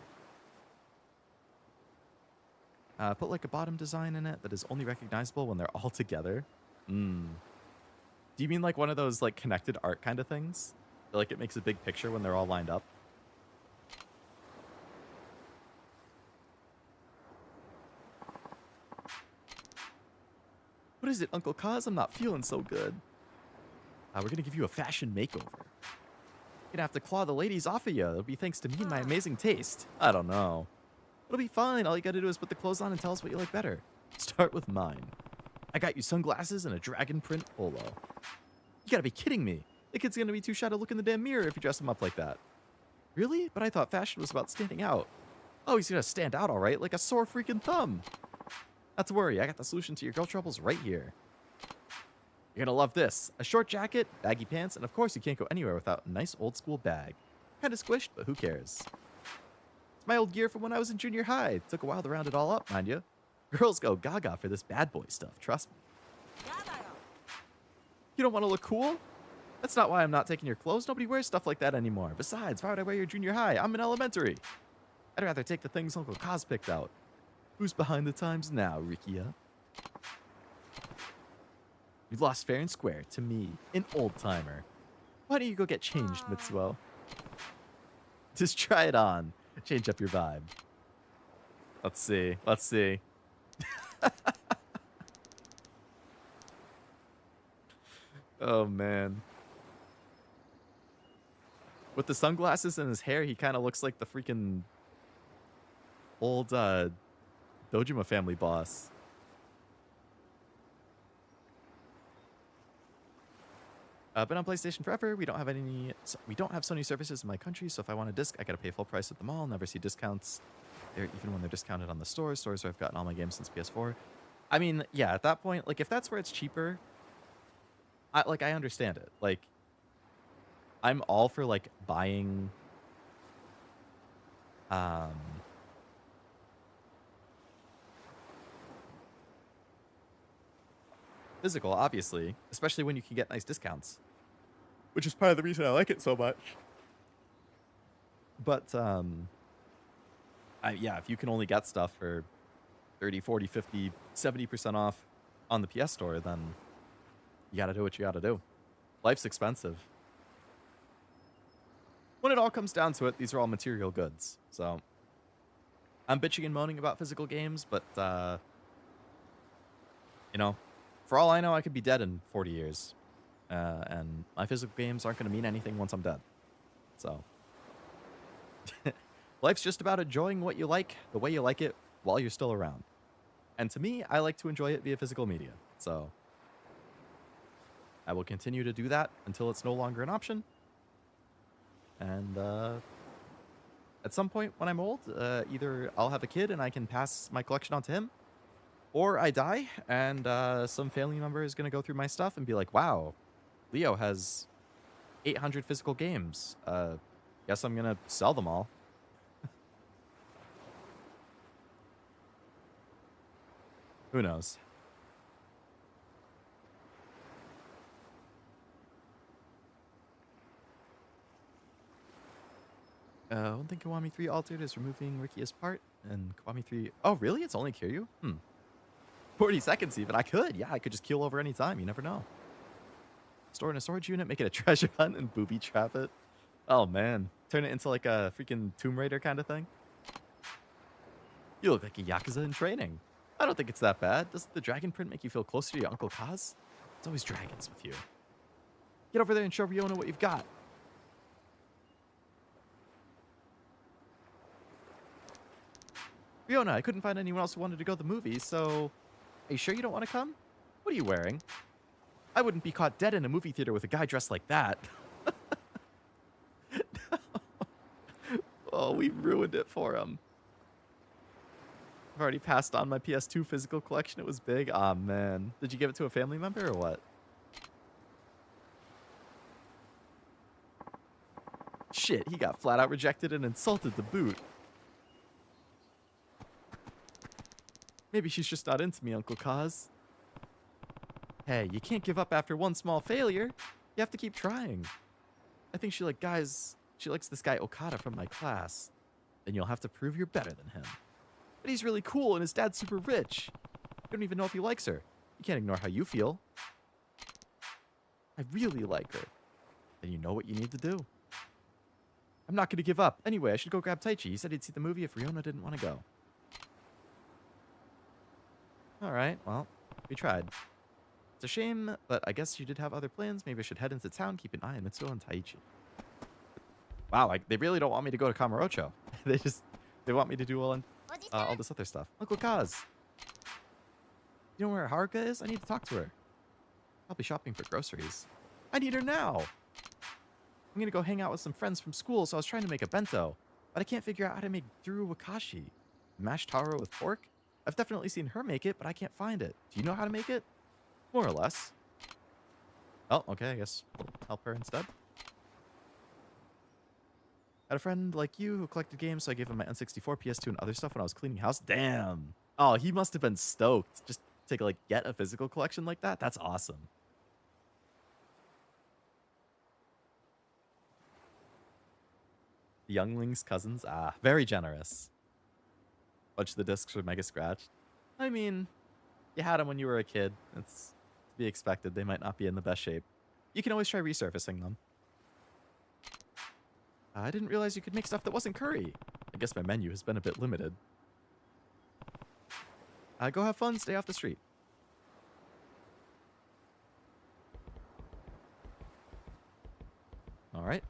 Put, like, a bottom design in it that is only recognizable when they're all together. Do you mean, like, one of those, like, connected art kind of things? Like, it makes a big picture when they're all lined up? What is it, Uncle Kaz? I'm not feeling so good. We're going to give you a fashion makeover. You're gonna have to claw the ladies off of you. It'll be thanks to me and my amazing taste. I don't know. It'll be fine. All you gotta do is put the clothes on and tell us what you like better. Start with mine. I got you sunglasses and a dragon print polo. You gotta be kidding me. The kid's gonna be too shy to look in the damn mirror if you dress him up like that. Really? But I thought fashion was about standing out. Oh, he's gonna stand out all right, like a sore freaking thumb. Not to worry, I got the solution to your girl troubles right here. You're gonna love this. A short jacket, baggy pants, and of course you can't go anywhere without a nice old school bag. Kinda squished, but who cares? It's my old gear from when I was in junior high. It took a while to round it all up, mind you. Girls go gaga for this bad boy stuff, trust me. You don't want to look cool? That's not why I'm not taking your clothes. Nobody wears stuff like that anymore. Besides, why would I wear your junior high? I'm in elementary. I'd rather take the things Uncle Kaz picked out. Who's behind the times now, Rikiya? You've lost fair and square to me, an old-timer. Why don't you go get changed, Mitsuo? Just try it on. Change up your vibe. Let's see. Let's see. Oh, man. With the sunglasses and his hair, he kind of looks like the freaking old Dojima family boss. Been on PlayStation forever. We don't have Sony services in my country, so if I want a disc, I gotta pay full price at the mall. Never see discounts there, even when they're discounted on the stores where I've gotten all my games since PS4. I mean, yeah, at that point, like if that's where it's cheaper, I understand it. Like, I'm all for like buying physical, obviously, especially when you can get nice discounts, which is part of the reason I like it so much. But yeah, if you can only get stuff for 30, 40, 50, 70% off on the PS Store, then you gotta do what you gotta do. Life's expensive. When it all comes down to it, these are all material goods. So I'm bitching and moaning about physical games, but you know, for all I know, I could be dead in 40 years. And my physical games aren't going to mean anything once I'm dead. So, life's just about enjoying what you like, the way you like it, while you're still around. And to me, I like to enjoy it via physical media. So, I will continue to do that until it's no longer an option. And at some point when I'm old, either I'll have a kid and I can pass my collection on to him, or I die, and some family member is going to go through my stuff and be like, wow, Leo has 800 physical games. Guess I'm going to sell them all. Who knows? One thing Kiwami 3 altered is removing Rikiya's part, and Kiwami 3... Oh, really? It's only Kiryu? 40 seconds even. I could. Yeah, I could just keel over any time. You never know. Store in a storage unit, make it a treasure hunt, and booby trap it. Oh, man. Turn it into like a freaking Tomb Raider kind of thing. You look like a Yakuza in training. I don't think it's that bad. Doesn't the dragon print make you feel closer to your Uncle Kaz? It's always dragons with you. Get over there and show Riona what you've got. Riona, I couldn't find anyone else who wanted to go to the movies, so... Are you sure you don't want to come? What are you wearing? I wouldn't be caught dead in a movie theater with a guy dressed like that. Oh, we ruined it for him. I've already passed on my PS2 physical collection. It was big. Aw, man. Did you give it to a family member or what? Shit, he got flat out rejected and insulted to boot. Maybe she's just not into me, Uncle Kaz. Hey, you can't give up after one small failure. You have to keep trying. I think she likes this guy Okada from my class. Then you'll have to prove you're better than him. But he's really cool and his dad's super rich. You don't even know if he likes her. You can't ignore how you feel. I really like her. Then you know what you need to do. I'm not going to give up. Anyway, I should go grab Taichi. He said he'd see the movie if Riona didn't want to go. Alright, well, we tried. It's a shame, but I guess you did have other plans. Maybe I should head into town, keep an eye on Mitsuo and Taichi. Wow, they really don't want me to go to Kamurocho. They want me to do all this other stuff. Uncle Kaz. You know where Haruka is? I need to talk to her. Probably shopping for groceries. I need her now. I'm gonna go hang out with some friends from school, so I was trying to make a bento. But I can't figure out how to make Duru Wakashi. Mashed taro with pork? I've definitely seen her make it, but I can't find it. Do you know how to make it? More or less. Oh, okay, I guess we'll help her instead. Had a friend like you who collected games, so I gave him my N64, PS2, and other stuff when I was cleaning house. Damn. Oh, he must have been stoked just to like get a physical collection like that. That's awesome. The younglings, cousins, very generous. Bunch of the discs were mega scratched. I mean, you had them when you were a kid. It's to be expected. They might not be in the best shape. You can always try resurfacing them. I didn't realize you could make stuff that wasn't curry. I guess my menu has been a bit limited. Go have fun. Stay off the street. All right.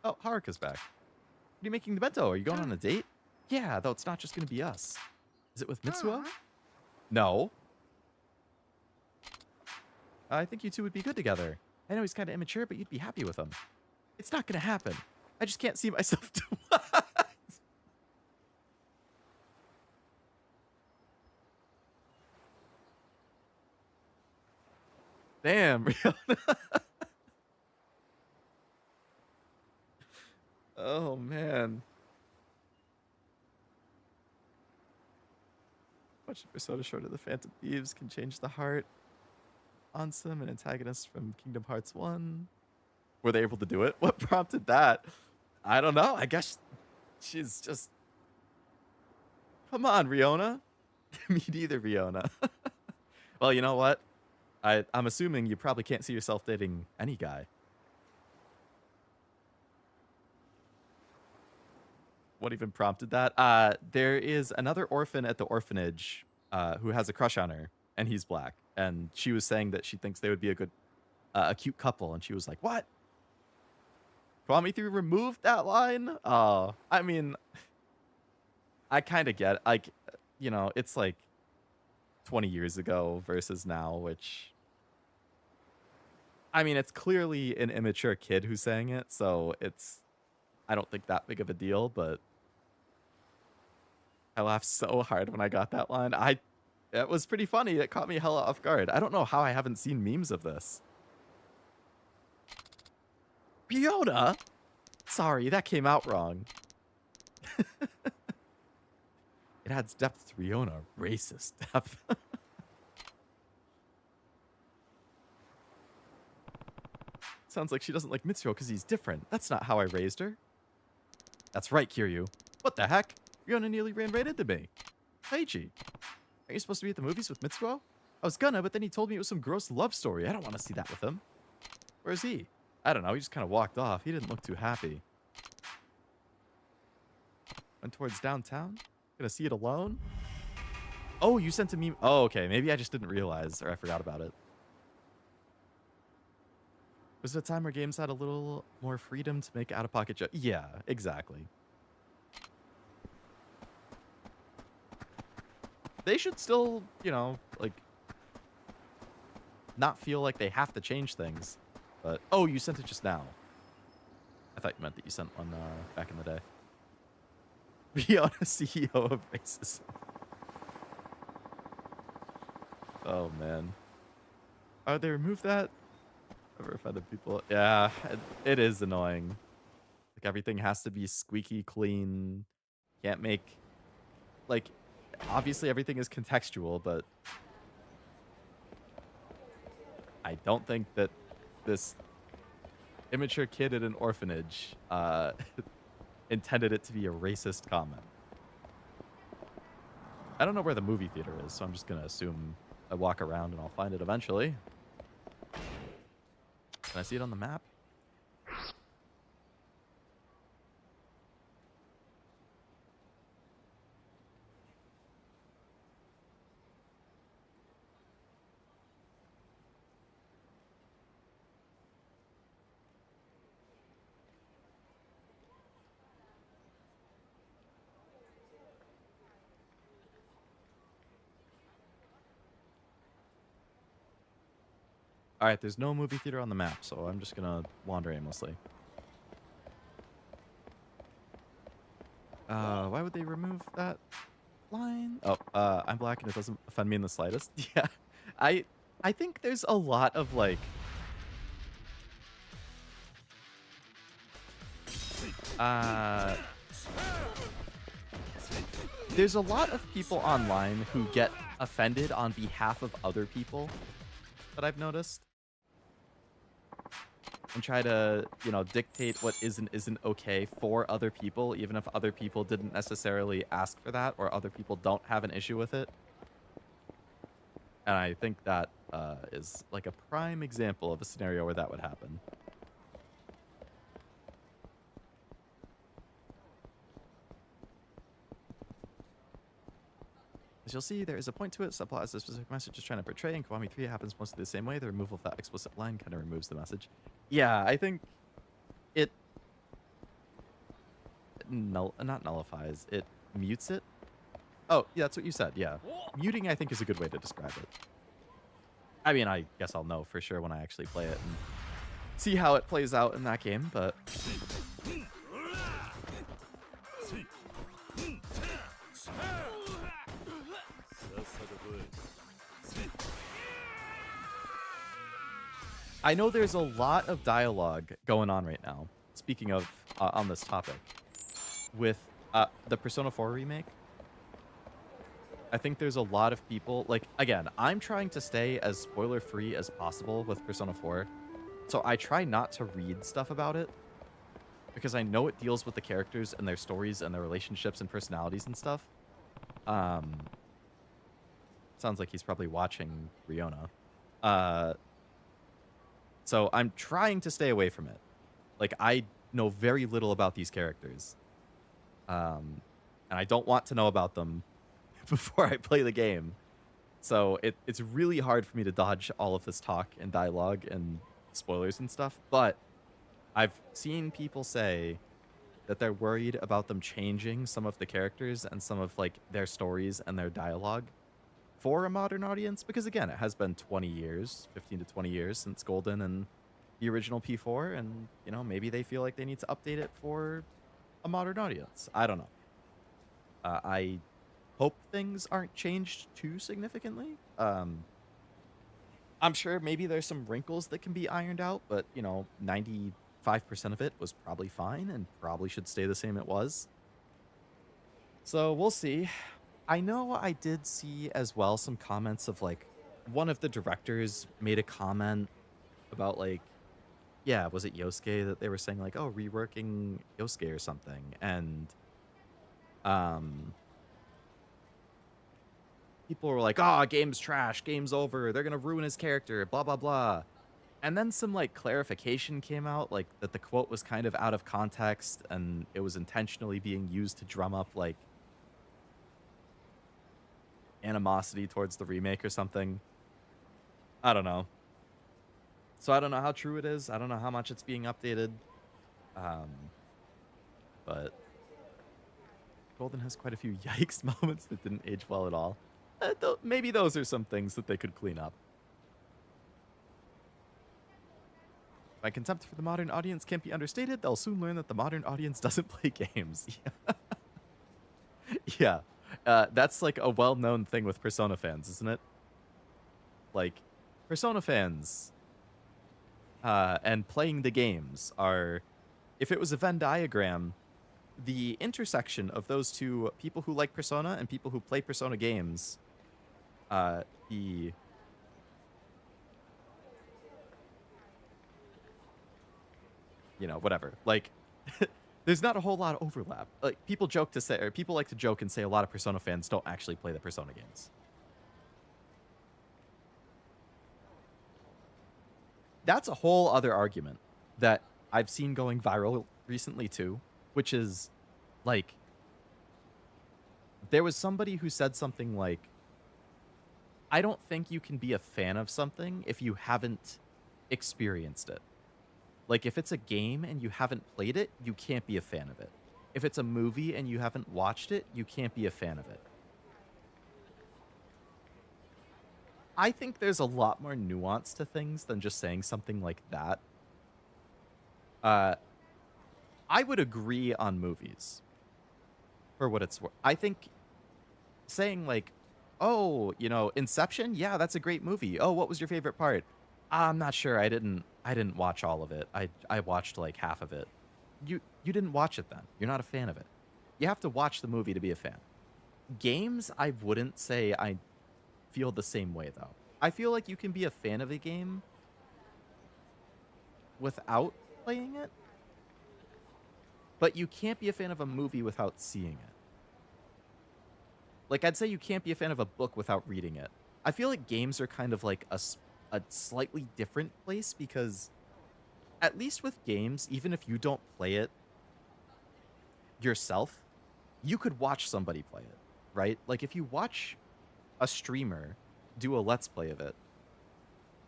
Oh, Haruka's back. What are you making the bento? Are you going on a date? Yeah, though it's not just going to be us. Is it with Mitsuo? No. I think you two would be good together. I know he's kind of immature, but you'd be happy with him. It's not going to happen. I just can't see myself do what? Damn, Rihanna. Oh, man. Watching Persona Short of the Phantom Thieves can change the heart. Ansem, an antagonist from Kingdom Hearts 1. Were they able to do it? What prompted that? I don't know. I guess she's just... Come on, Riona. Me neither, Riona. Well, you know what? I'm assuming you probably can't see yourself dating any guy. What even prompted that? There is another orphan at the orphanage who has a crush on her, and he's black. And she was saying that she thinks they would be a cute couple, and she was like, "What? Kwame 3 removed that line?" I mean, I kind of get, like, you know, it's like 20 years ago versus now, which, I mean, it's clearly an immature kid who's saying it, so I don't think that big of a deal, but I laughed so hard when I got that line. It was pretty funny. It caught me hella off guard. I don't know how I haven't seen memes of this. Fiona? Sorry, that came out wrong. It adds depth to Riona. Racist depth. Sounds like she doesn't like Mitsuo because he's different. That's not how I raised her. That's right, Kiryu. What the heck? Ryona nearly ran right into me. Taichi, are you supposed to be at the movies with Mitsuo? I was gonna, but then he told me it was some gross love story. I don't want to see that with him. Where's he? I don't know. He just kind of walked off. He didn't look too happy. Went towards downtown? Gonna see it alone? Oh, you sent a meme. Oh, okay. Maybe I just didn't realize or I forgot about it. Was it a time where games had a little more freedom to make out-of-pocket jokes? Yeah, exactly. They should still, you know, like, not feel like they have to change things. But, oh, you sent it just now. I thought you meant that you sent one back in the day. Rihanna, CEO of Faces. Oh, man. Oh, they removed that? Ever offended people? Yeah, it is annoying. Like, everything has to be squeaky clean. Can't make, like, obviously everything is contextual, but I don't think that this immature kid at an orphanage intended it to be a racist comment. I don't know where the movie theater is, so I'm just going to assume I walk around and I'll find it eventually. Can I see it on the map? All right, there's no movie theater on the map, so I'm just going to wander aimlessly. Why would they remove that line? Oh, I'm black and it doesn't offend me in the slightest. Yeah, I think there's a lot of, like, there's a lot of people online who get offended on behalf of other people that I've noticed. And try to, you know, dictate what is and isn't okay for other people, even if other people didn't necessarily ask for that or other people don't have an issue with it. And I think that is like a prime example of a scenario where that would happen. As you'll see, there is a point to it. Subplot is a specific message is trying to portray. In Kiwami 3, it happens mostly the same way. The removal of that explicit line kind of removes the message. Yeah, I think it not nullifies. It mutes it. Oh, yeah, that's what you said. Yeah. Muting, I think, is a good way to describe it. I mean, I guess I'll know for sure when I actually play it and see how it plays out in that game, but... I know there's a lot of dialogue going on right now, speaking of, on this topic, with the Persona 4 remake. I think there's a lot of people, like, again, I'm trying to stay as spoiler-free as possible with Persona 4, so I try not to read stuff about it, because I know it deals with the characters and their stories and their relationships and personalities and stuff. Sounds like he's probably watching Ryona. So I'm trying to stay away from it. Like, I know very little about these characters. And I don't want to know about them before I play the game. So it's really hard for me to dodge all of this talk and dialogue and spoilers and stuff. But I've seen people say that they're worried about them changing some of the characters and some of, like, their stories and their dialogue for a modern audience, because again, it has been 20 years, 15 to 20 years since Golden and the original P4, and, you know, maybe they feel like they need to update it for a modern audience. I don't know. I hope things aren't changed too significantly. I'm sure maybe there's some wrinkles that can be ironed out, but, you know, 95% of it was probably fine and probably should stay the same it was. So we'll see. I know I did see as well some comments of, like, one of the directors made a comment about, like, yeah, was it Yosuke that they were saying like, oh, reworking Yosuke or something, and um, people were like, oh, game's trash, game's over, they're gonna ruin his character, blah blah blah. And then some like clarification came out, like that the quote was kind of out of context and it was intentionally being used to drum up like animosity towards the remake or something. I don't know. So I don't know how true it is. I don't know how much it's being updated. Um, but Golden has quite a few yikes moments that didn't age well at all. Maybe those are some things that they could clean up. My contempt for the modern audience can't be understated. They'll soon learn that the modern audience doesn't play games. Yeah. That's like a well-known thing with Persona fans, isn't it? Like, Persona fans and playing the games are, if it was a Venn diagram, the intersection of those two people who like Persona and people who play Persona games, the whatever. Like, there's not a whole lot of overlap. Like, people joke to say, or people like to joke and say a lot of Persona fans don't actually play the Persona games. That's a whole other argument that I've seen going viral recently too, which is like, there was somebody who said something like, I don't think you can be a fan of something if you haven't experienced it. Like, if it's a game and you haven't played it, you can't be a fan of it. If it's a movie and you haven't watched it, you can't be a fan of it. I think there's a lot more nuance to things than just saying something like that. I would agree on movies, for what it's worth. I think saying like, oh, Inception, yeah, that's a great movie. Oh, what was your favorite part? I'm not sure. I didn't watch all of it. I watched like half of it. You didn't watch it then. You're not a fan of it. You have to watch the movie to be a fan. Games, I wouldn't say I feel the same way though. I feel like you can be a fan of a game without playing it, but you can't be a fan of a movie without seeing it. Like, I'd say you can't be a fan of a book without reading it. I feel like games are kind of like a slightly different place, because at least with games, even if you don't play it yourself, you could watch somebody play it, right? Like, if you watch a streamer do a let's play of it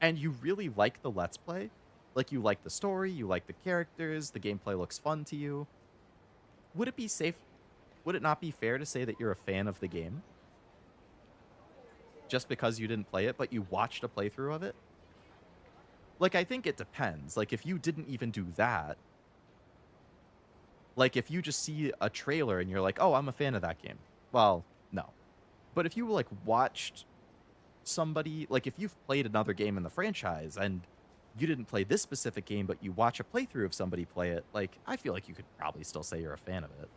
and you really like the let's play, like you like the story, you like the characters, the gameplay looks fun to you, would it not be fair to say that you're a fan of the game just because you didn't play it but you watched a playthrough of it? Like, I think it depends. Like, if you didn't even do that, like, if you just see a trailer and you're like, oh, I'm a fan of that game, well, no. But if you like watched somebody, like if you've played another game in the franchise and you didn't play this specific game but you watch a playthrough of somebody play it, like, I feel like you could probably still say you're a fan of it.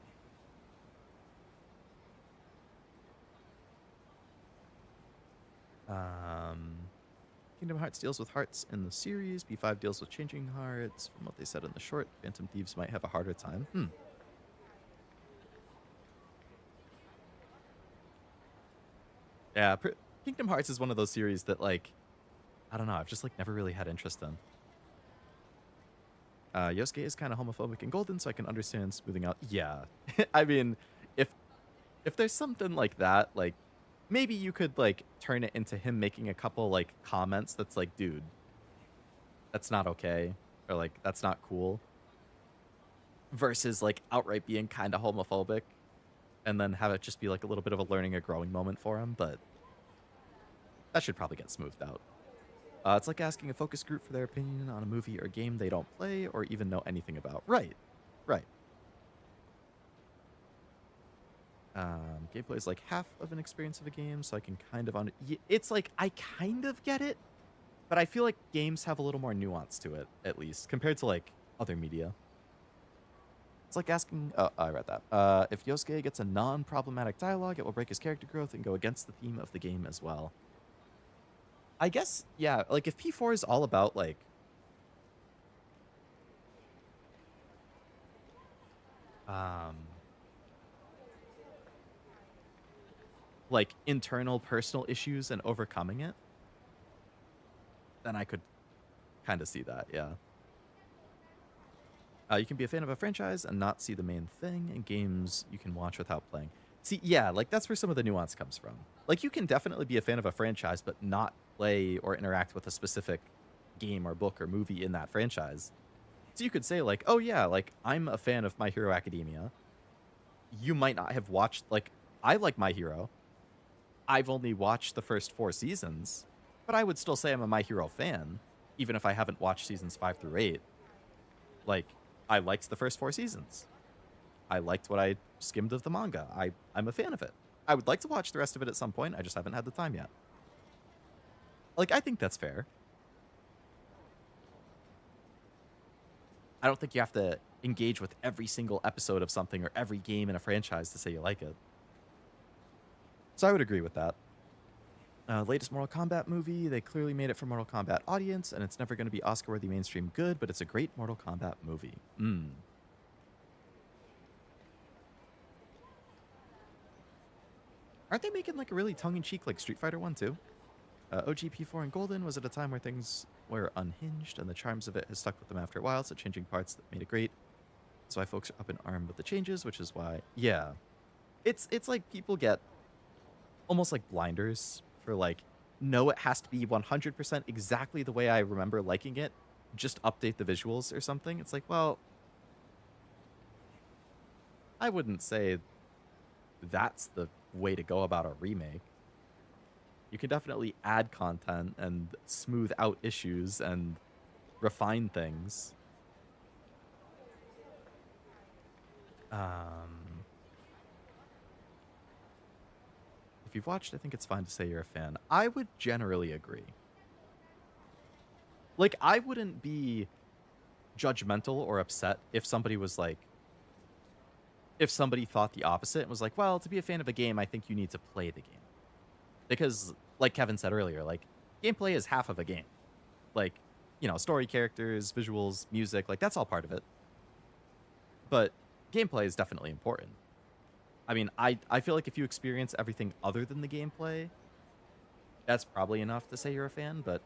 Kingdom Hearts deals with hearts in the series. B5 deals with changing hearts. From what they said in the short, Phantom Thieves might have a harder time. Yeah, Kingdom Hearts is one of those series that, like, I don't know, I've just, like, never really had interest in. Yosuke is kind of homophobic in Golden, so I can understand smoothing out. Yeah. I mean, if there's something like that, like, maybe you could, like, turn it into him making a couple, like, comments that's like, dude, that's not okay, or, like, that's not cool, versus, like, outright being kind of homophobic, and then have it just be, like, a little bit of a learning or growing moment for him, but that should probably get smoothed out. It's like asking a focus group for their opinion on a movie or game they don't play or even know anything about. Right. Right. Gameplay is like half of an experience of a game, so I can kind of it's like, I kind of get it, but I feel like games have a little more nuance to it, at least, compared to, like, other media. It's like asking... Oh, I read that. If Yosuke gets a non-problematic dialogue, it will break his character growth and go against the theme of the game as well. I guess, yeah, like, if P4 is all about, like, um, like internal personal issues and overcoming it, then I could kind of see that. Yeah. You can be a fan of a franchise and not see the main thing in games you can watch without playing. See, yeah, like that's where some of the nuance comes from. Like you can definitely be a fan of a franchise, but not play or interact with a specific game or book or movie in that franchise. So you could say like, oh yeah, like I'm a fan of My Hero Academia. You might not have watched like I like My Hero. I've only watched the first 4 seasons, but I would still say I'm a My Hero fan, even if I haven't watched seasons 5 through 8. Like I liked the first 4 seasons. I liked what I skimmed of the manga. I'm a fan of it. I would like to watch the rest of it at some point. I just haven't had the time yet. Like I think that's fair. I don't think you have to engage with every single episode of something or every game in a franchise to say you like it. So I would agree with that. Latest Mortal Kombat movie, they clearly made it for Mortal Kombat audience, and it's never going to be Oscar-worthy mainstream good, but it's a great Mortal Kombat movie. Aren't they making like a really tongue-in-cheek like Street Fighter one too? OGP4 and Golden was at a time where things were unhinged, and the charms of it has stuck with them after a while, so changing parts that made it great. That's why folks are up in arm with the changes, which is why, yeah. It's like people get almost like blinders for like, no, it has to be 100% exactly the way I remember liking it. Just update the visuals or something. It's like, well, I wouldn't say that's the way to go about a remake. You can definitely add content and smooth out issues and refine things. If you've watched, I think it's fine to say you're a fan. I would generally agree. Like, I wouldn't be judgmental or upset if somebody was like, if somebody thought the opposite and was like, well, to be a fan of a game, I think you need to play the game. Because, like Kevin said earlier, like, gameplay is half of a game. Like, you know, story, characters, visuals, music, like, that's all part of it. But gameplay is definitely important. I mean, I feel like if you experience everything other than the gameplay, that's probably enough to say you're a fan, but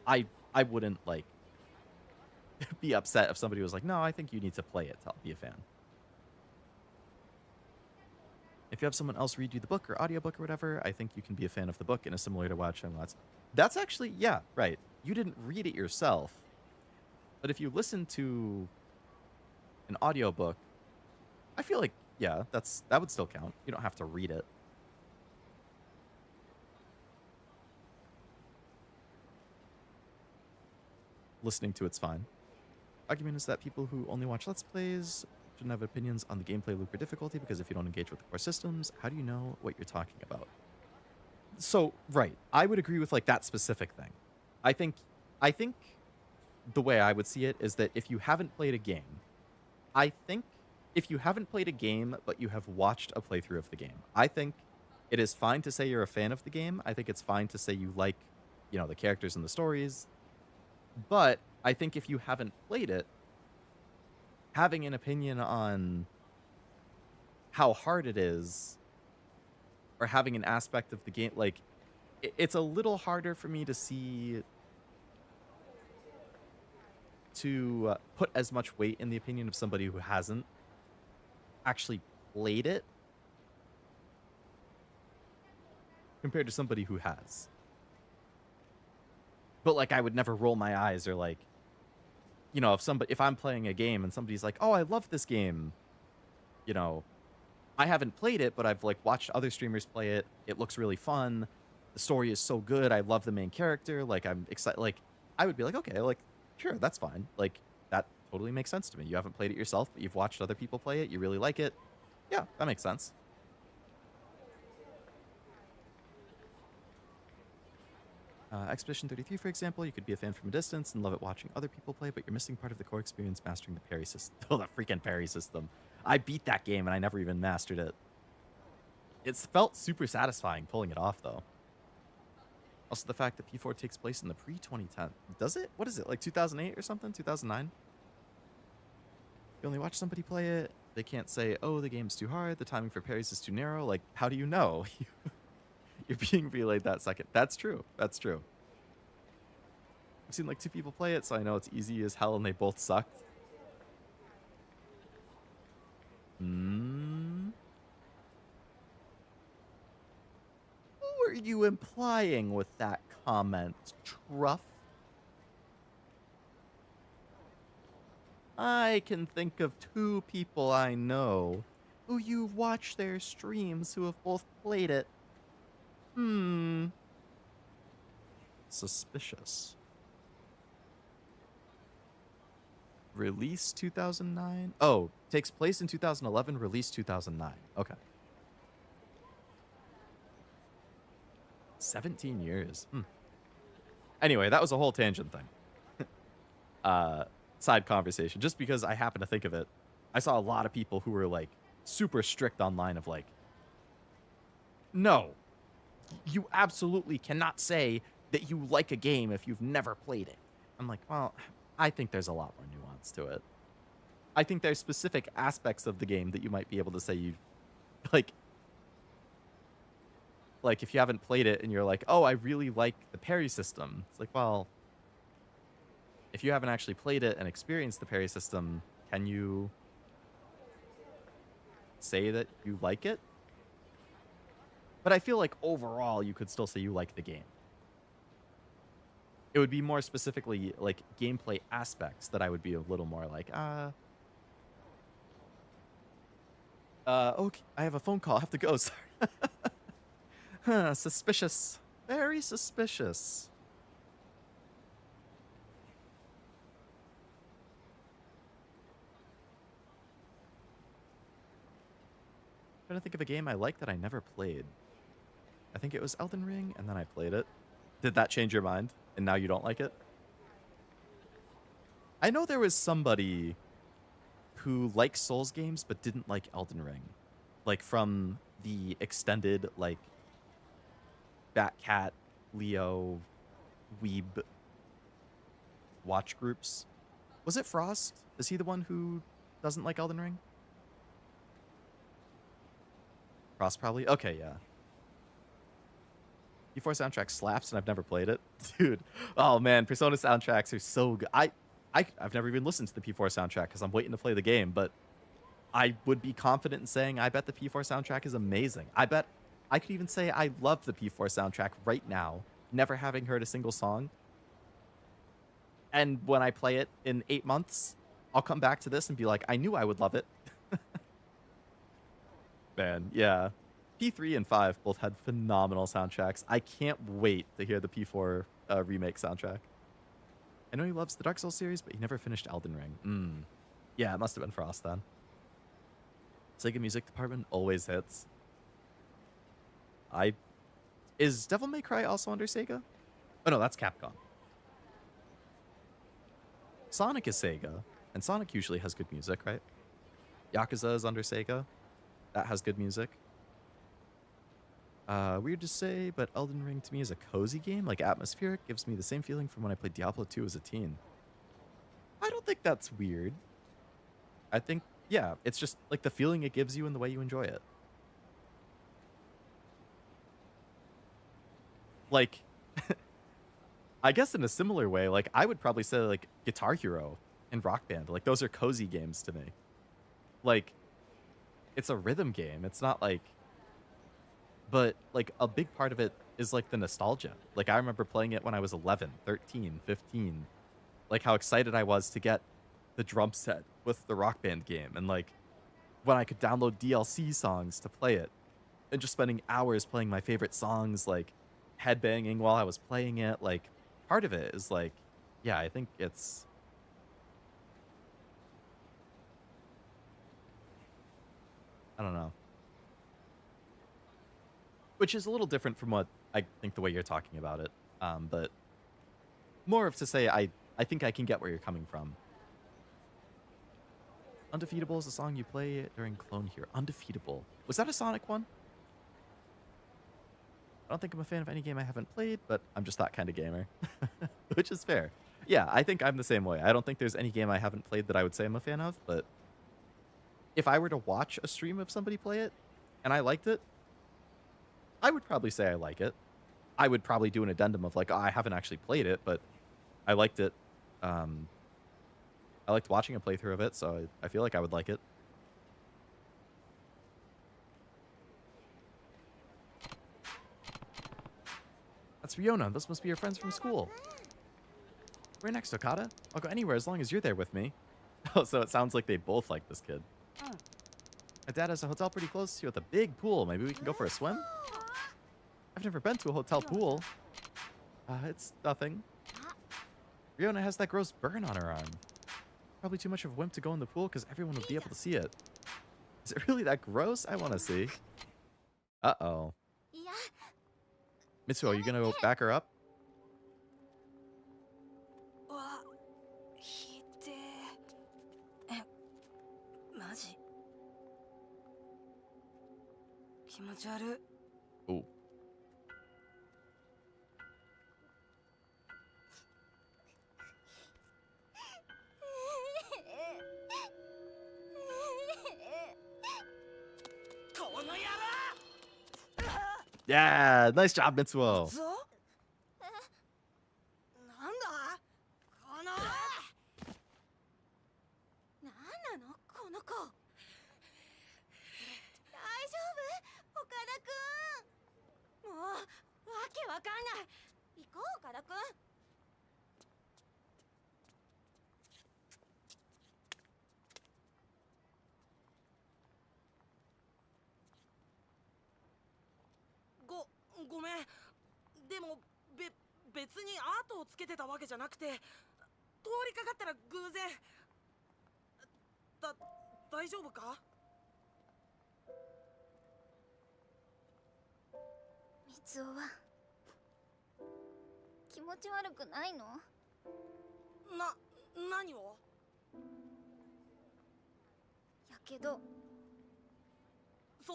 I wouldn't, like, be upset if somebody was like, no, I think you need to play it to be a fan. If you have someone else read you the book or audiobook or whatever, I think you can be a fan of the book in a similar to Watch and Lots. That's actually, yeah, right. You didn't read it yourself, but if you listen to an audiobook, I feel like, yeah, that would still count. You don't have to read it. Listening to it's fine. Argument is that people who only watch Let's Plays shouldn't have opinions on the gameplay loop or difficulty, because if you don't engage with the core systems, how do you know what you're talking about? So, right. I would agree with like that specific thing. I think the way I would see it is that if you haven't played a game, I think if you haven't played a game, but you have watched a playthrough of the game, I think it is fine to say you're a fan of the game. I think it's fine to say you like, you know, the characters and the stories. But I think if you haven't played it, having an opinion on how hard it is, or having an aspect of the game, like, it's a little harder for me to see to put as much weight in the opinion of somebody who hasn't actually played it compared to somebody who has. But like, I would never roll my eyes or like, you know, if I'm playing a game and somebody's like, oh, I love this game, you know, I haven't played it, but I've like watched other streamers play it. It looks really fun. The story is so good. I love the main character. Like, I'm excited. Like, I would be like, okay, like, sure, that's fine. Like, that totally makes sense to me. You haven't played it yourself, but you've watched other people play it. You really like it. Yeah, that makes sense. Expedition 33, for example, you could be a fan from a distance and love it watching other people play, but you're missing part of the core experience mastering the parry system. Oh, the freaking parry system. I beat that game and I never even mastered it. It's felt super satisfying pulling it off, though. Also, the fact that P4 takes place in the pre-2010. Does it? What is it, like 2008 or something? 2009? You only watch somebody play it, They can't say, oh, the game's too hard, the timing for parries is too narrow. Like, how do you know? You're being relayed that second. That's true. That's true. I've seen like 2 people play it, so I know it's easy as hell and they both sucked. Hmm. Who are you implying with that comment, Truff? I can think of 2 people I know who you've watched their streams who have both played it. Suspicious. Release 2009? Oh, takes place in 2011, release 2009. Okay. 17 years. Anyway, that was a whole tangent thing. Side conversation. Just because I happen to think of it, I saw a lot of people who were like super strict online of like, no, you absolutely cannot say that you like a game if you've never played it. I'm like, well, I think there's a lot more nuance to it. I think there's specific aspects of the game that you might be able to say you like if you haven't played it and you're like, oh, I really like the parry system. It's like, well, if you haven't actually played it and experienced the parry system, can you say that you like it? But I feel like overall, you could still say you like the game. It would be more specifically like gameplay aspects that I would be a little more like, okay, I have a phone call. I have to go. Sorry. Suspicious. Very suspicious. I'm trying to think of a game I liked that I never played. I think it was Elden Ring, and then I played it. Did that change your mind? And now you don't like it? I know there was somebody who likes Souls games but didn't like Elden Ring. Like from the extended, like, Batcat, Leo, Weeb watch groups. Was it Frost? Is he the one who doesn't like Elden Ring? Frost probably? Okay, yeah. P4 soundtrack slaps and I've never played it. Dude, oh man, Persona soundtracks are so good. I've never even listened to the P4 soundtrack because I'm waiting to play the game, but I would be confident in saying I bet the P4 soundtrack is amazing. I bet I could even say I love the P4 soundtrack right now, never having heard a single song. And when I play it in 8 months, I'll come back to this and be like, I knew I would love it. Man, yeah. P3 and 5 both had phenomenal soundtracks. I can't wait to hear the P4 remake soundtrack. I know he loves the Dark Souls series, but he never finished Elden Ring. Yeah, it must have been Frost then. Sega Music Department always hits. Is Devil May Cry also under Sega? Oh no, that's Capcom. Sonic is Sega, and Sonic usually has good music, right? Yakuza is under Sega. That has good music. Weird to say, but Elden Ring to me is a cozy game, like atmospheric, gives me the same feeling from when I played Diablo 2 as a teen. I don't think that's weird. I think, yeah, it's just like the feeling it gives you and the way you enjoy it. Like, I guess in a similar way, like I would probably say like Guitar Hero and Rock Band, like those are cozy games to me. Like, it's a rhythm game. It's not like, but like a big part of it is like the nostalgia. Like I remember playing it when I was 11, 13, 15. Like how excited I was to get the drum set with the Rock Band game. And like when I could download DLC songs to play it and just spending hours playing my favorite songs, like headbanging while I was playing it. Like part of it is like, yeah, I think it's, I don't know. Which is a little different from what I think the way you're talking about it. But more of to say, I think I can get where you're coming from. Undefeatable is a song you play during Clone Hero. Undefeatable. Was that a Sonic one? I don't think I'm a fan of any game I haven't played, but I'm just that kind of gamer. Which is fair. Yeah, I think I'm the same way. I don't think there's any game I haven't played that I would say I'm a fan of, but if I were to watch a stream of somebody play it and I liked it, I would probably say I like it. I would probably do an addendum of like, oh, I haven't actually played it, but I liked it. I liked watching a playthrough of it, so I feel like I would like it. That's Riona. Those must be your friends from school. We're next, Okada. I'll go anywhere as long as you're there with me. Oh, so it sounds like they both like this kid. My dad has a hotel pretty close here with a big pool. Maybe we can go for a swim? I've never been to a hotel pool. It's nothing. Riona has that gross burn on her arm. Probably too much of a wimp to go in the pool because everyone would be able to see it. Is it really that gross? I want to see. Uh-oh. Mitsuo, are you going to back her up? Ooh. Yeah, nice job, Mitsuo. なんだこのなんなのこの子大丈夫岡田くんもうわけわかんない行こう岡田くんごめんでも別にアートをつけてたわけじゃなくて通りかかったら偶然大丈夫かみつおは気持ち悪くないの何をやけどそ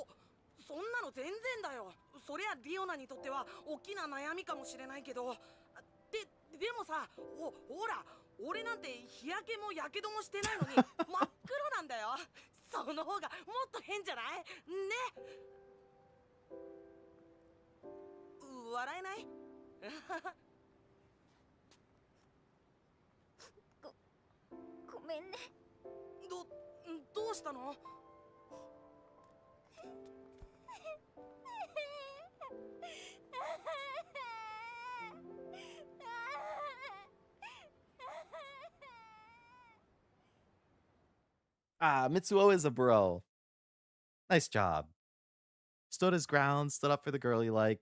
んなの全然だよそりゃリオナにとっては大きな悩みかもしれないけどでもさほら俺なんて日焼けもやけどもしてないのに真っ黒なんだよその方がもっと変じゃないね笑えないごめんねどうしたのAh, Mitsuo is a bro. Nice job. Stood his ground, stood up for the girl he liked.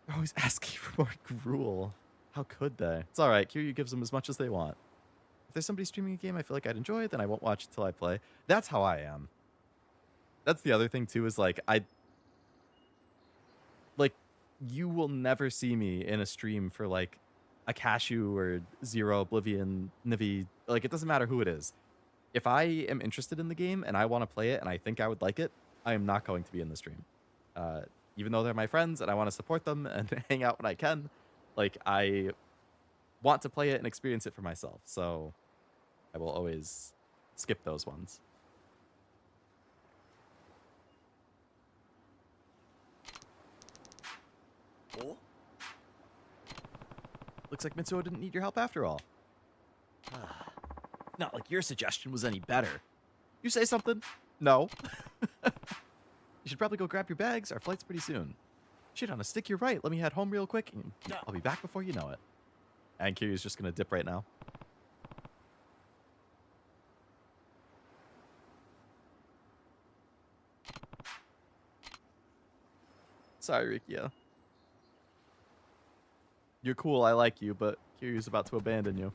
They're always asking for more gruel. How could they? It's alright, Kiryu gives them as much as they want. If there's somebody streaming a game I feel like I'd enjoy, then I won't watch it till I play. That's how I am. That's the other thing too, is like you will never see me in a stream for like a Cashew or Zero, Oblivion, Nivi. Like, it doesn't matter who it is. If I am interested in the game and I want to play it and I think I would like it, I am not going to be in the stream. Even though they're my friends and I want to support them and hang out when I can, like, I want to play it and experience it for myself. So I will always skip those ones. Oh? Looks like Mitsuo didn't need your help after all. Not like your suggestion was any better. You say something? No. You should probably go grab your bags. Our flight's pretty soon. Shit on a stick, you're right. Let me head home real quick, and I'll be back before you know it. And Kiryu's just gonna dip right now. Sorry, Rikiya. You're cool, I like you, but Kiryu's about to abandon you.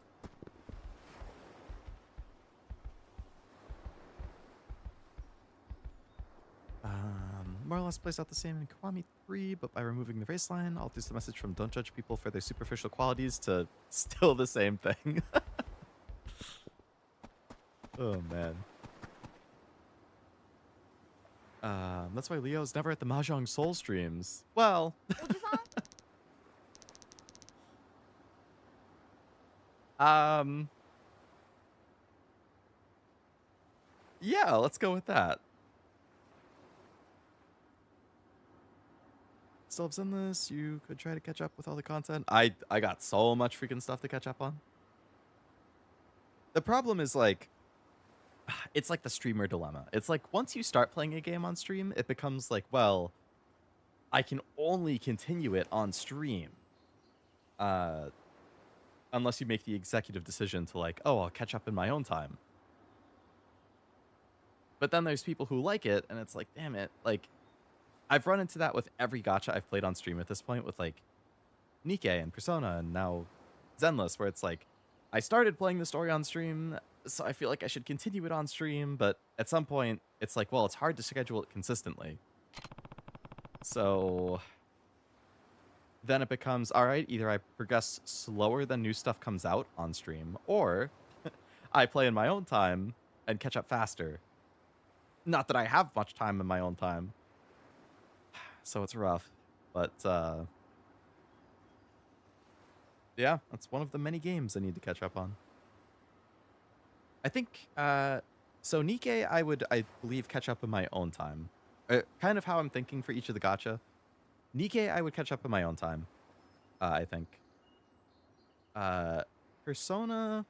More or less plays out the same in Kiwami 3, but by removing the race line, alters the message from don't judge people for their superficial qualities to still the same thing. Oh, man. That's why Leo's never at the Mahjong Soul streams. Well, おじさん um, yeah, let's go with that. Still have Zenless, you could try to catch up with all the content. I got so much freaking stuff to catch up on. The problem is like, it's like the streamer dilemma. It's like once you start playing a game on stream, it becomes like, well, I can only continue it on stream. Unless you make the executive decision to like, oh, I'll catch up in my own time. But then there's people who like it, and it's like, damn it. Like, I've run into that with every gacha I've played on stream at this point, with like Nikkei and Persona and now Zenless, where it's like, I started playing the story on stream, so I feel like I should continue it on stream, but at some point, it's like, well, it's hard to schedule it consistently. So then it becomes, all right, either I progress slower than new stuff comes out on stream, or I play in my own time and catch up faster. Not that I have much time in my own time. So it's rough. But, yeah, that's one of the many games I need to catch up on. I think, so Nikkei, I believe, catch up in my own time. Kind of how I'm thinking for each of the gacha. Nikkei, I would catch up in my own time, I think. Persona,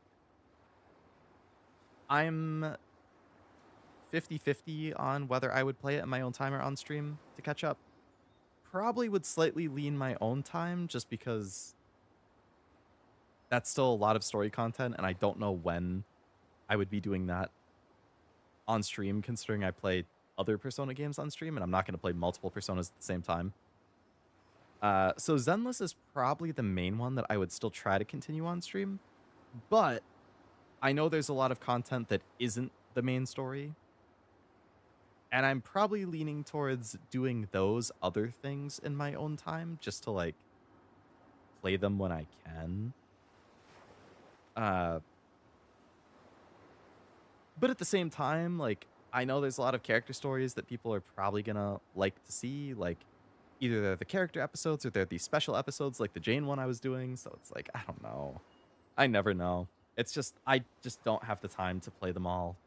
I'm 50-50 on whether I would play it in my own time or on stream to catch up. Probably would slightly lean my own time, just because that's still a lot of story content, and I don't know when I would be doing that on stream, considering I play other Persona games on stream, and I'm not going to play multiple Personas at the same time. So Zenless is probably the main one that I would still try to continue on stream, but I know there's a lot of content that isn't the main story, and I'm probably leaning towards doing those other things in my own time, just to, like, play them when I can. But at the same time, like, I know there's a lot of character stories that people are probably gonna like to see, like, either they're the character episodes or they're the special episodes like the Jane one I was doing, so it's like, I don't know. I never know. It's just, I just don't have the time to play them all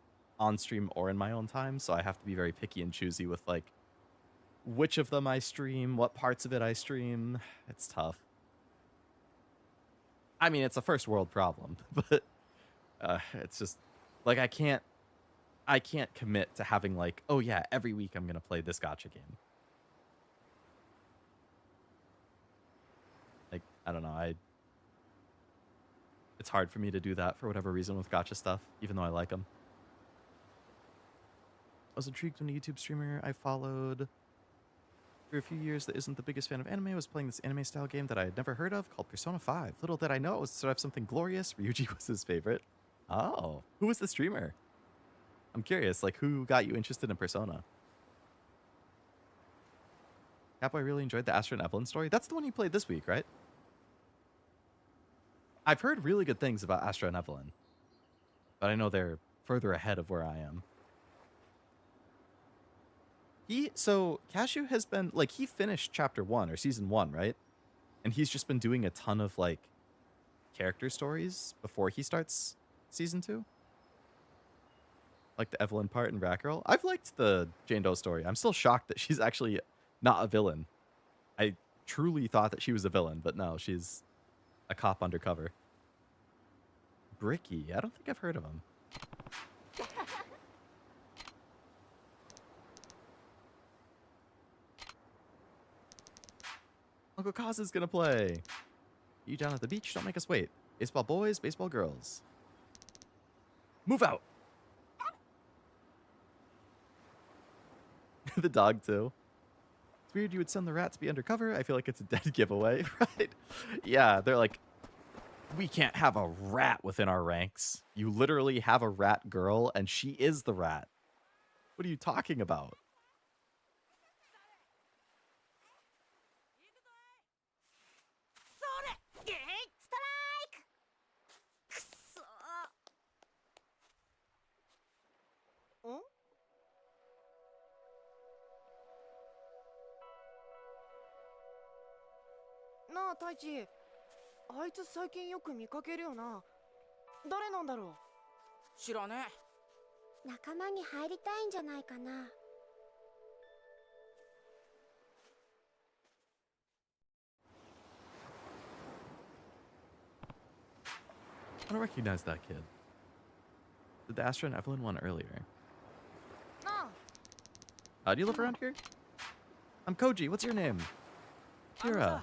on stream or in my own time, so I have to be very picky and choosy with, like, which of them I stream, what parts of it I stream. It's tough. I mean, it's a first world problem, but it's just, like, I can't commit to having, like, oh yeah, every week I'm gonna play this gacha game. Like, I don't know, it's hard for me to do that for whatever reason with gacha stuff, even though I like them. I was intrigued when a YouTube streamer I followed for a few years that isn't the biggest fan of anime was playing this anime style game that I had never heard of called Persona 5. Little did I know it was sort of something glorious. Ryuji was his favorite. Oh, who was the streamer? I'm curious, like, who got you interested in Persona? Catboy really enjoyed the Astra and Evelyn story. That's the one you played this week, right? I've heard really good things about Astra and Evelyn, but I know they're further ahead of where I am. So Cashew has been, like, he finished chapter 1 or season 1, right? And he's just been doing a ton of, like, character stories before he starts season 2. Like the Evelyn part in Rat Girl. I've liked the Jane Doe story. I'm still shocked that she's actually not a villain. I truly thought that she was a villain, but no, she's a cop undercover. Bricky, I don't think I've heard of him. Uncle Kaz is gonna play. You down at the beach? Don't make us wait. Baseball boys, baseball girls. Move out. The dog too. It's weird you would send the rat to be undercover. I feel like it's a dead giveaway, right? Yeah, they're like, we can't have a rat within our ranks. You literally have a rat girl, and she is the rat. What are you talking about? なあ太一、あいつ最近よく見かけるよな。誰なんだろう。知らねえ。仲間に入りたいんじゃないかな。I don't recognize that kid. Did the Astra and Evelyn one earlier? な Do you live around here? I'm Koji. What's your name? あ、あの Kira. さ、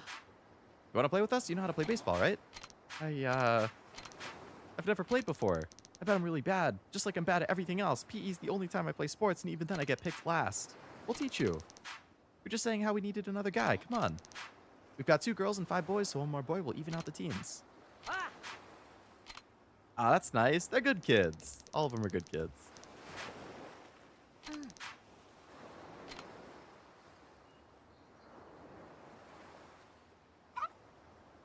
You want to play with us? You know how to play baseball, right? I've never played before. I bet I'm really bad. Just like I'm bad at everything else. PE's the only time I play sports, and even then I get picked last. We'll teach you. We're just saying how we needed another guy. Come on. We've got 2 girls and 5 boys, so one more boy will even out the teams. あ、 Ah, that's nice. They're good kids. All of them are good kids.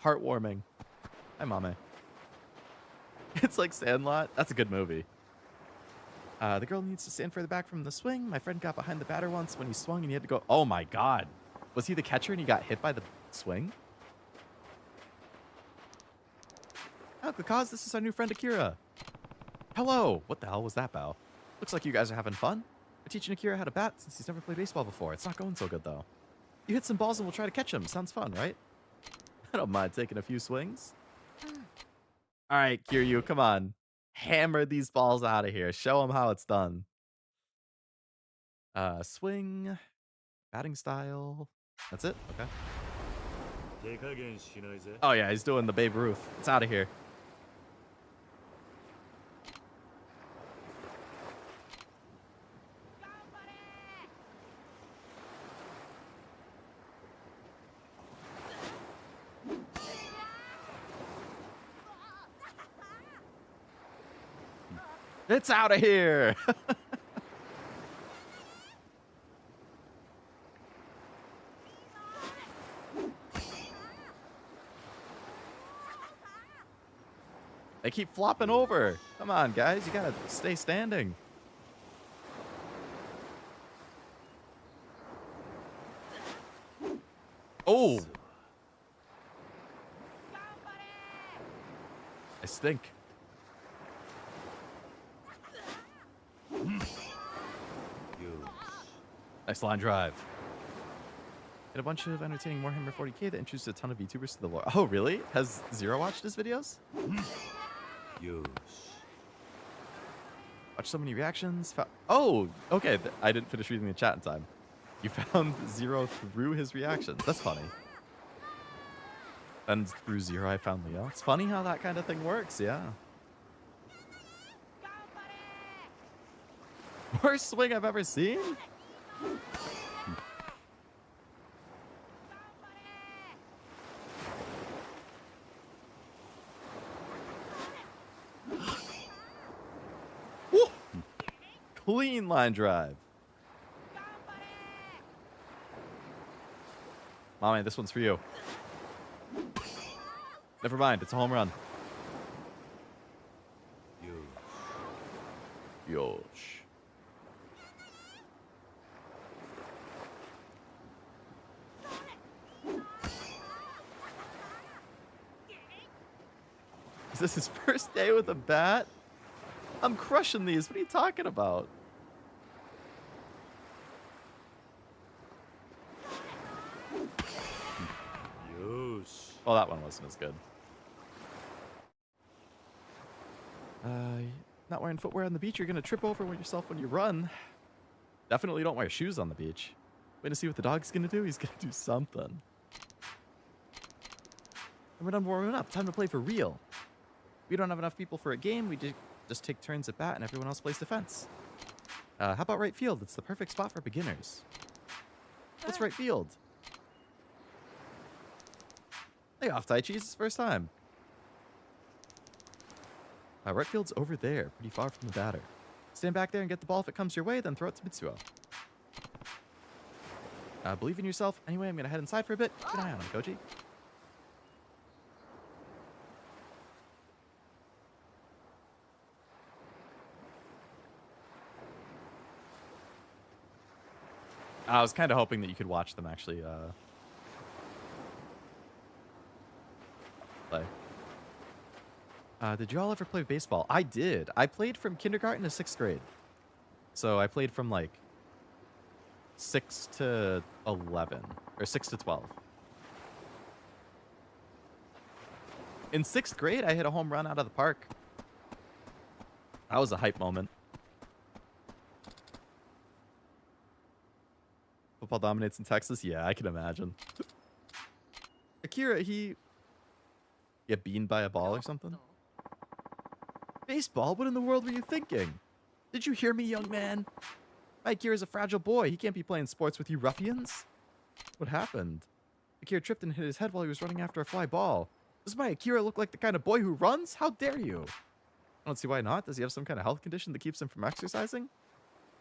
Heartwarming. Hi, Mame. It's like Sandlot. That's a good movie. The girl needs to stand further back from the swing. My friend got behind the batter once when he swung and he had to go. Oh my god. Was he the catcher and he got hit by the swing? Oh, Kakaz, this is our new friend Akira. Hello. What the hell was that, Bao? Looks like you guys are having fun. We're teaching Akira how to bat since he's never played baseball before. It's not going so good, though. You hit some balls and we'll try to catch them. Sounds fun, right? I don't mind taking a few swings. All right, Kiryu, come on. Hammer these balls out of here. Show them how it's done. Swing, batting style. That's it? Okay. Oh, yeah, he's doing the Babe Ruth. It's out of here. It's out of here. They keep flopping over. Come on, guys. You gotta stay standing. Oh. I stink. Nice line drive. Get a bunch of entertaining Warhammer 40k that introduced a ton of VTubers to the lore. Oh, really? Has Zero watched his videos? Watch so many reactions. Oh, okay. I didn't finish reading the chat in time. You found Zero through his reactions. That's funny. And through Zero, I found Leo. It's funny how that kind of thing works, yeah. Worst swing I've ever seen? Woo! Clean line drive. Mommy, this one's for you. Never mind, it's a home run. Yosh. Is this his first day with a bat? I'm crushing these. What are you talking about? Well, that one wasn't as good. Not wearing footwear on the beach. You're going to trip over yourself when you run. Definitely don't wear shoes on the beach. Wait to see what the dog's going to do. He's going to do something. And we're done warming up. Time to play for real. We don't have enough people for a game. We just take turns at bat and everyone else plays defense. How about right field? It's the perfect spot for beginners. What's right field? Hey, off Taichi. It's his first time. Right field's over there, pretty far from the batter. Stand back there and get the ball if it comes your way, then throw it to Mitsuo. Believe in yourself. Anyway, I'm going to head inside for a bit. Keep an eye on him, Koji. I was kind of hoping that you could watch them actually play. Did you all ever play baseball? I did. I played from kindergarten to 6th grade. So I played from like 6 to 11 or 6 to 12. In 6th grade, I hit a home run out of the park. That was a hype moment. Football dominates in Texas? Yeah, I can imagine. Akira, he get beaned by a ball or something? Baseball? What in the world were you thinking? Did you hear me, young man? My Akira's a fragile boy. He can't be playing sports with you ruffians. What happened? Akira tripped and hit his head while he was running after a fly ball. Does my Akira look like the kind of boy who runs? How dare you? I don't see why not. Does he have some kind of health condition that keeps him from exercising?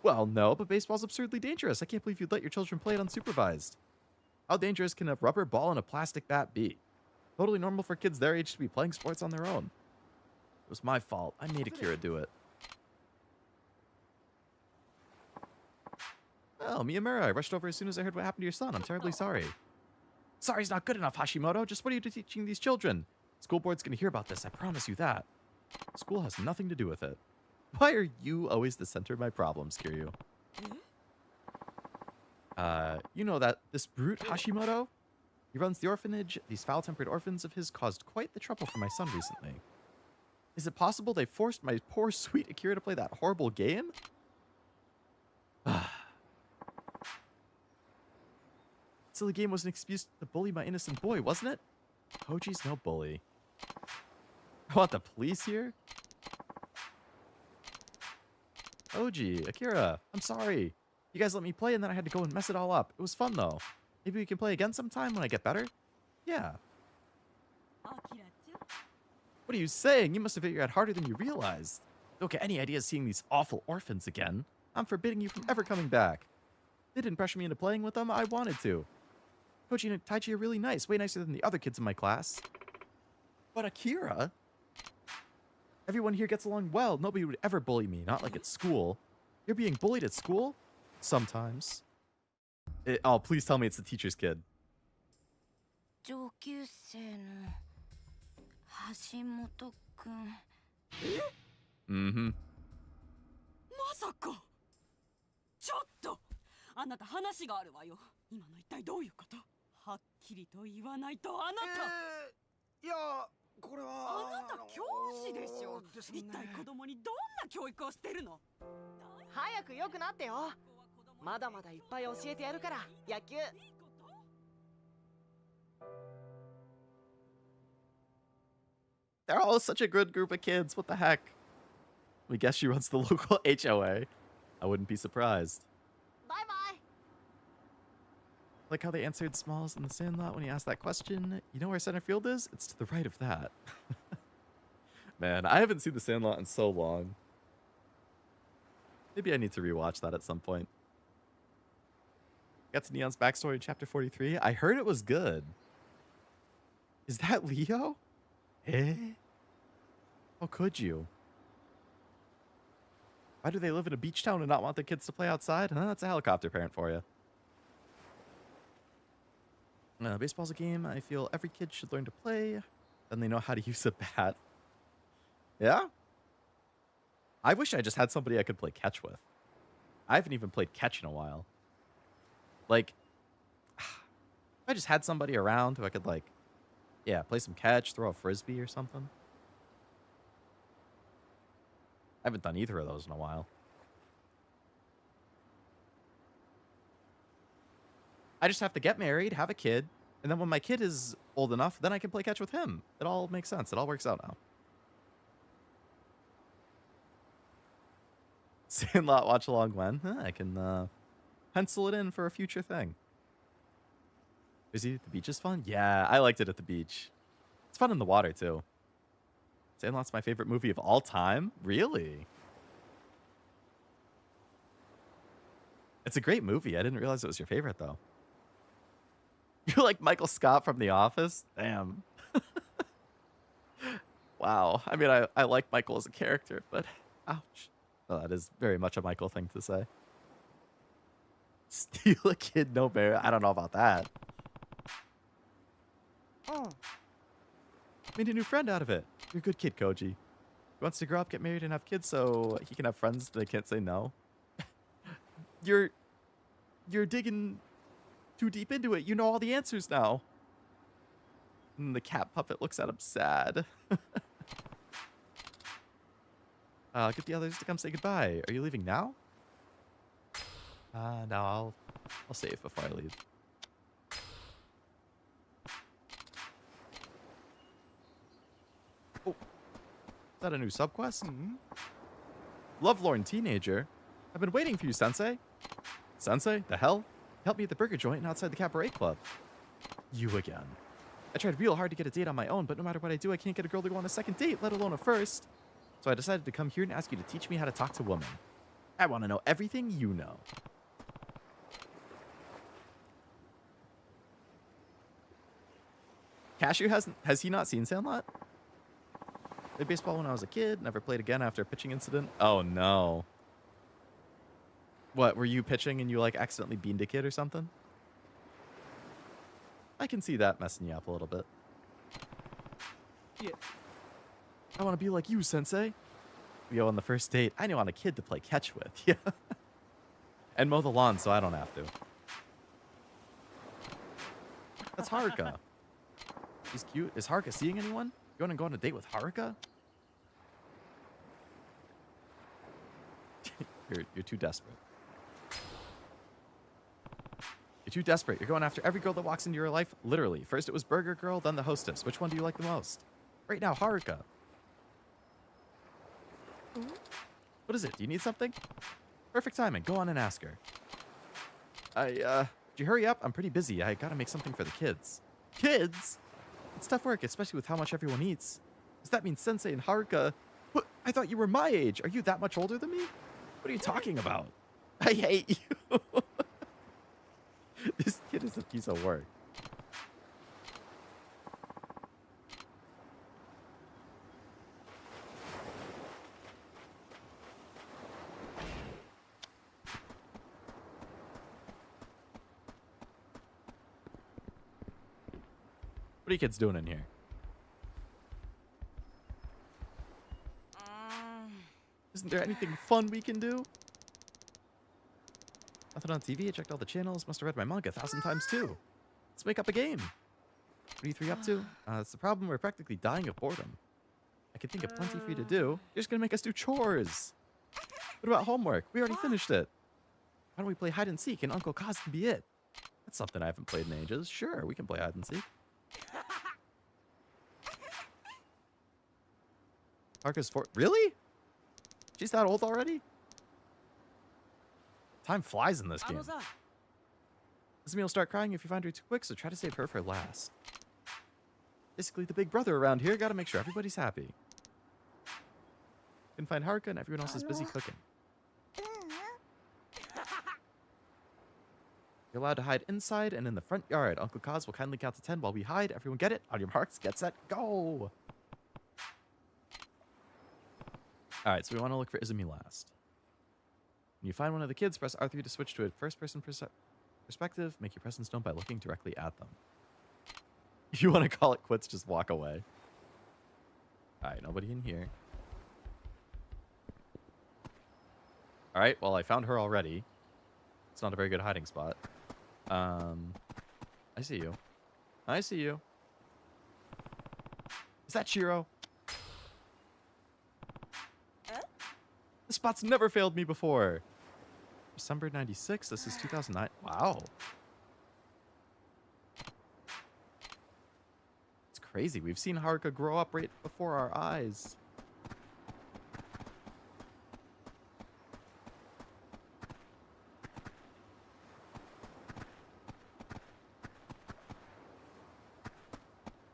Well, no, but baseball's absurdly dangerous. I can't believe you'd let your children play it unsupervised. How dangerous can a rubber ball and a plastic bat be? Totally normal for kids their age to be playing sports on their own. It was my fault. I made Akira do it. Well, Miyamura, I rushed over as soon as I heard what happened to your son. I'm terribly sorry. Sorry's not good enough, Hashimoto. Just what are you teaching these children? School board's gonna hear about this, I promise you that. School has nothing to do with it. Why are you always the center of my problems, Kiryu? You know that this brute Hashimoto? He runs the orphanage. These foul-tempered orphans of his caused quite the trouble for my son recently. Is it possible they forced my poor sweet Akira to play that horrible game? Silly game was an excuse to bully my innocent boy, wasn't it? Hoji's no bully. I want the police here? Oji, Akira, I'm sorry. You guys let me play and then I had to go and mess it all up. It was fun though. Maybe we can play again sometime when I get better? Yeah. What are you saying? You must have hit your head harder than you realized. Don't get any ideas seeing these awful orphans again. I'm forbidding you from ever coming back. They didn't pressure me into playing with them. I wanted to. Koji and Taichi are really nice. Way nicer than the other kids in my class. But Akira? Everyone here gets along well. Nobody would ever bully me. Not like at school. You're being bullied at school? Sometimes. Oh, please tell me it's the teacher's kid. 上級生の橋本くん。Mm-hmm. まさか。ちょっと。あなた話があるわよ。今の一体どういうこと？はっきりと言わないとあなた。いやこれはあなた教師でしょ。一体子供にどんな教育をしてるの？早く良くなってよ。まだまだいっぱい教えてやるから、野球。They're all such a good group of kids. What the heck? We guess she runs the local HOA. I wouldn't be surprised. Bye bye. Like how they answered Smalls in the Sandlot when he asked that question. You know where center field is? It's to the right of that. Man, I haven't seen the Sandlot in so long. Maybe I need to rewatch that at some point. Got to Neon's backstory in chapter 43. I heard it was good. Is that Leo? Eh? How could you? Why do they live in a beach town and not want their kids to play outside? Huh? That's a helicopter parent for you. Baseball's a game I feel every kid should learn to play. Then they know how to use a bat. Yeah? I wish I just had somebody I could play catch with. I haven't even played catch in a while. Like, I just had somebody around who I could, like, yeah, play some catch, throw a frisbee or something. I haven't done either of those in a while. I just have to get married, have a kid, and then when my kid is old enough, then I can play catch with him. It all makes sense. It all works out now. Sandlot watch along when? Huh, I can pencil it in for a future thing. The beach is fun? Yeah, I liked it at the beach. It's fun in the water, too. Sandlot's my favorite movie of all time? Really? It's a great movie. I didn't realize it was your favorite, though. You're like Michael Scott from The Office? Damn. Wow. I mean, I like Michael as a character, but ouch. Oh, that is very much a Michael thing to say. Steal a kid, no bear. I don't know about that. Made a new friend out of it. You're a good kid, Koji. He wants to grow up, get married, and have kids so he can have friends they can't say no. You're digging too deep into it. You know all the answers now. And the cat puppet looks at him sad. Get the others to come say goodbye. Are you leaving now? No, I'll save before I leave. Oh, is that a new subquest? Lovelorn teenager. I've been waiting for you, Sensei. Sensei? The hell? Help me at the burger joint and outside the cabaret club. You again. I tried real hard to get a date on my own, but no matter what I do, I can't get a girl to go on a second date, let alone a first. So I decided to come here and ask you to teach me how to talk to women. I want to know everything you know. Cashew has he not seen Sandlot? Played baseball when I was a kid, never played again after a pitching incident. Oh no. What, were you pitching and you like accidentally beamed a kid or something? I can see that messing you up a little bit. Yeah. I want to be like you, Sensei. We go on the first date. I want a kid to play catch with. Yeah. And mow the lawn so I don't have to. That's Haruka. She's cute. Is Haruka seeing anyone? You want to go on a date with Haruka? You're too desperate. You're too desperate. You're going after every girl that walks into your life. Literally. First it was Burger Girl, then the hostess. Which one do you like the most? Right now, Haruka. What is it? Do you need something? Perfect timing. Go on and ask her. Could you hurry up? I'm pretty busy. I gotta make something for the kids. Kids? It's tough work, especially with how much everyone eats. Does that mean Sensei and Haruka? What? I thought you were my age. Are you that much older than me? What are you talking about? I hate you. This kid is a piece of work. What are you kids doing in here? Isn't there anything fun we can do? Nothing on TV. I checked all the channels. Must have read my manga 1,000 times too. Let's make up a game. What are you three up to? That's the problem. We're practically dying of boredom. I can think of plenty for you to do. You're just gonna make us do chores. What about homework? We already finished it. Why don't we play hide and seek and Uncle Kaz can be it? That's something I haven't played in ages. Sure, we can play hide and seek. Haruka's 4. Really? She's that old already? Time flies in this game. Izumi will start crying if you find her too quick, so try to save her for last. Basically the big brother around here. Gotta make sure everybody's happy. You can find Haruka and everyone else is busy cooking. You're allowed to hide inside and in the front yard. Uncle Kaz will kindly count to 10 while we hide. Everyone get it? On your marks, get set, go! Alright, so we want to look for Izumi last. When you find one of the kids, press R3 to switch to a first-person perspective. Make your presence known by looking directly at them. If you want to call it quits, just walk away. Alright, nobody in here. Alright, well, I found her already. It's not a very good hiding spot. I see you. I see you. Is that Shiro? This spot's never failed me before. December 96. This is 2009. Wow. It's crazy. We've seen Haruka grow up right before our eyes.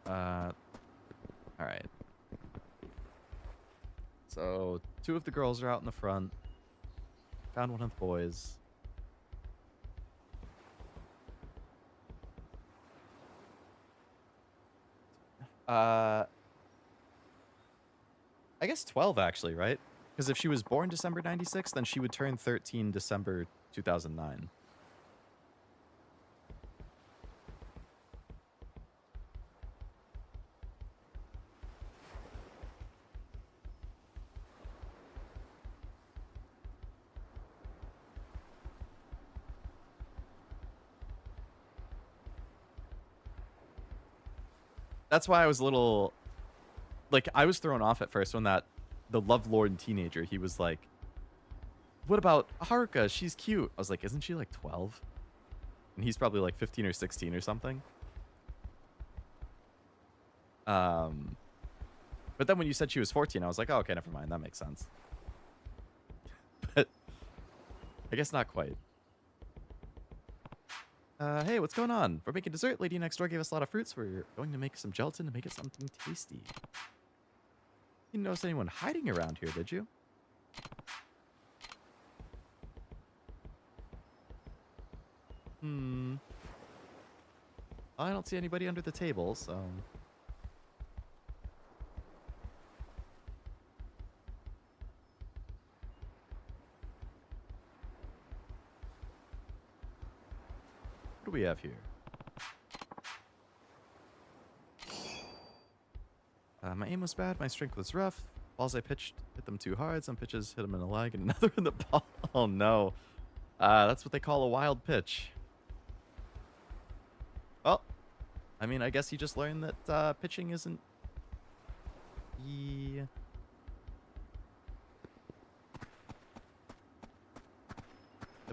All right. So, 2 of the girls are out in the front. Found one of the boys. I guess 12 actually, right? Because if she was born December 96, then she would turn 13 December 2009. That's why I was a little... Like, I was thrown off at first when the lovelorn teenager, he was like, what about Haruka? She's cute. I was like, isn't she like 12? And he's probably like 15 or 16 or something. But then when you said she was 14, I was like, oh, okay, never mind. That makes sense. But I guess not quite. Hey, what's going on? We're making dessert. Lady next door gave us a lot of fruits. We're going to make some gelatin to make it something tasty. You didn't notice anyone hiding around here, did you? I don't see anybody under the table, so... What do we have here? My aim was bad, my strength was rough. Balls I pitched hit them too hard. Some pitches hit them in the leg and another in the ball. Oh no. That's what they call a wild pitch. Well, I mean, I guess you just learned that pitching isn't the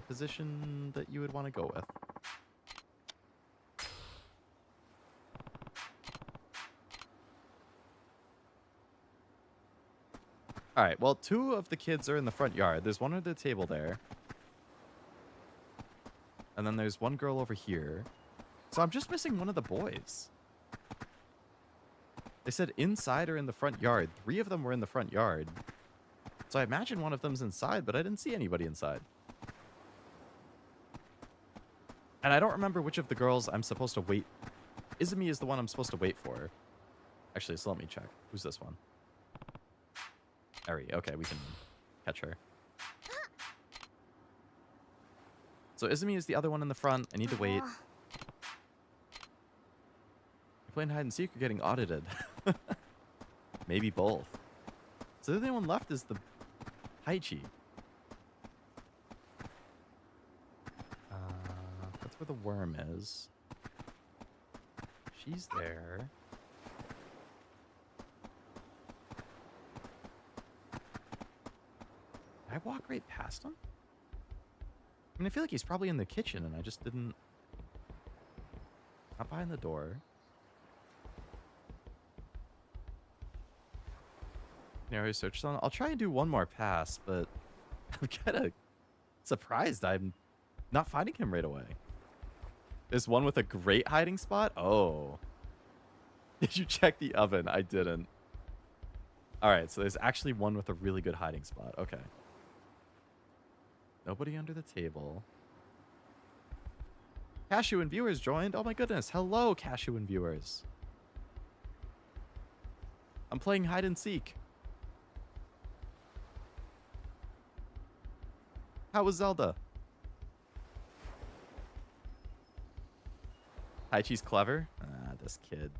position that you would want to go with. All right, well, 2 of the kids are in the front yard. There's one under the table there. And then there's one girl over here. So I'm just missing one of the boys. They said inside or in the front yard. 3 of them were in the front yard. So I imagine one of them's inside, but I didn't see anybody inside. And I don't remember which of the girls I'm supposed to wait. Izumi is the one I'm supposed to wait for. Actually, so let me check. Who's this one? Eri. Okay, we can catch her. So Izumi is the other one in the front. I need to wait. You're playing hide and seek or getting audited? Maybe both. So the only one left is the Haichi. That's where the worm is. She's there. Did I walk right past him? I mean, I feel like he's probably in the kitchen and I just didn't... Not behind the door. Narrow search zone. I'll try and do one more pass, but I'm kind of surprised I'm not finding him right away. There's one with a great hiding spot? Oh. Did you check the oven? I didn't. Alright, so there's actually one with a really good hiding spot. Okay. Nobody under the table. Cashew and viewers joined. Oh my goodness. Hello, Cashew and viewers. I'm playing hide and seek. How was Zelda? Haichi's clever? Ah, this kid.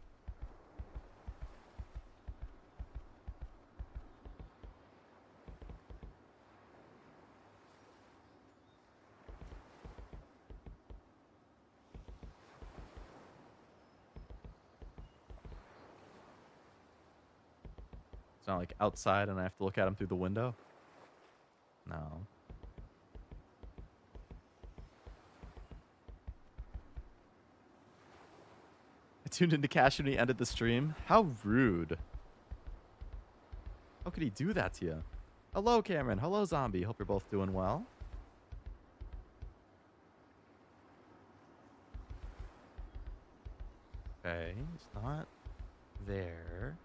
It's not like outside and I have to look at him through the window? No. I tuned into Cash when he ended the stream. How rude. How could he do that to you? Hello, Cameron. Hello, Zombie. Hope you're both doing well. Okay, he's not there.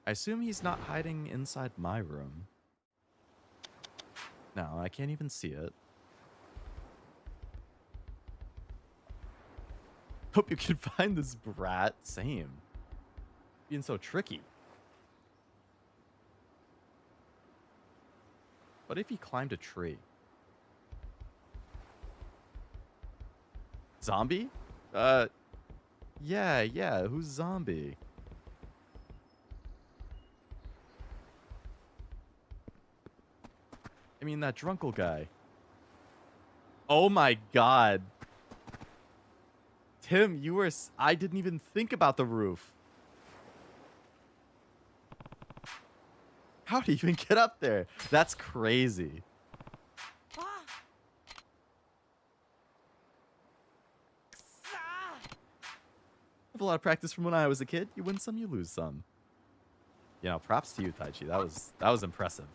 I assume he's not hiding inside my room. No, I can't even see it. Hope you can find this brat. Same. Being so tricky. What if he climbed a tree? Zombie? Yeah. Who's Zombie? I mean, that drunkle guy. Oh my god. Tim, you were... I didn't even think about the roof. How do you even get up there? That's crazy. Ah. I have a lot of practice from when I was a kid. You win some, you lose some. You know, props to you, Taichi. That was impressive.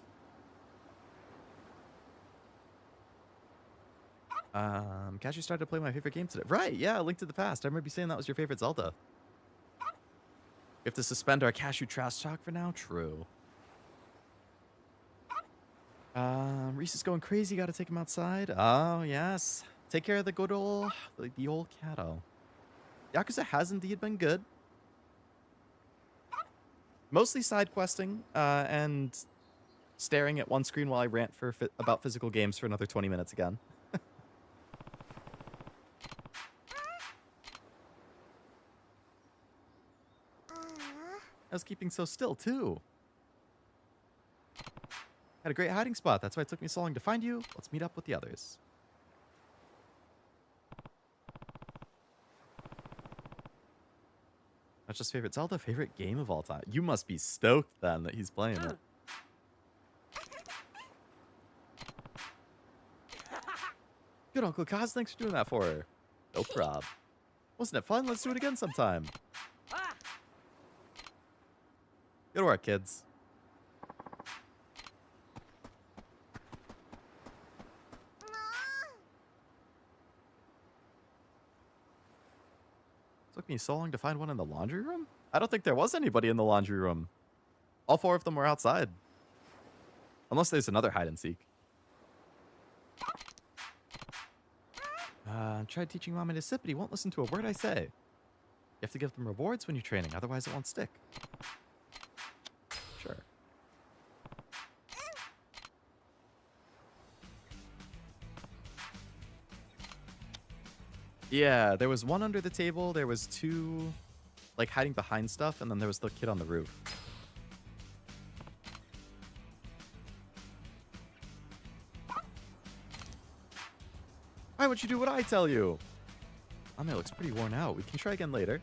Cashew started to play my favorite game today. Right, yeah, Link to the Past. I remember you saying that was your favorite Zelda. We have to suspend our Cashew trash talk for now? True. Reese is going crazy. Got to take him outside. Oh, yes. Take care of the good old, the old catto. Yakuza has indeed been good. Mostly side questing and staring at one screen while I rant for about physical games for another 20 minutes again. I was keeping so still, too. Had a great hiding spot. That's why it took me so long to find you. Let's meet up with the others. Not just favorite Zelda, favorite game of all time. You must be stoked, then, that he's playing it. Good Uncle Kaz, thanks for doing that for her. No prob. Wasn't it fun? Let's do it again sometime. Good work, kids. Took me so long to find one in the laundry room? I don't think there was anybody in the laundry room. All 4 of them were outside. Unless there's another hide and seek. Tried teaching Mama to sit, but he won't listen to a word I say. You have to give them rewards when you're training, otherwise it won't stick. Sure. Yeah, there was one under the table, there was 2, like, hiding behind stuff, and then there was the kid on the roof. Why would you do what I tell you? Ame looks pretty worn out. We can try again later.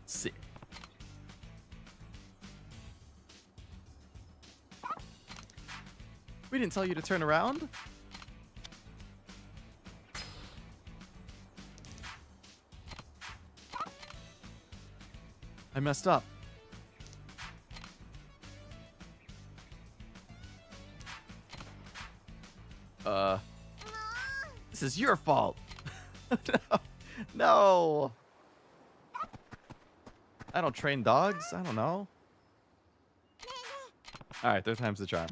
See. We didn't tell you to turn around. I messed up. This is your fault. No. I don't train dogs. I don't know. All right, third time's the charm.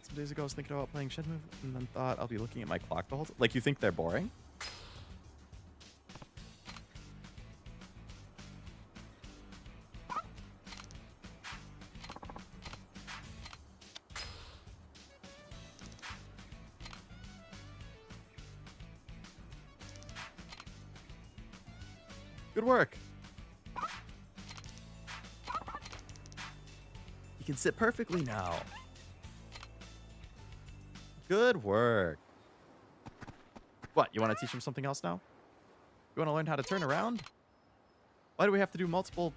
Some days ago, I was thinking about playing Shenmue and then thought I'll be looking at my clock the whole time. Like, you think they're boring? Good work. You can sit perfectly now. Good work. What, you want to teach him something else now? You want to learn how to turn around? Why do we have to do multiple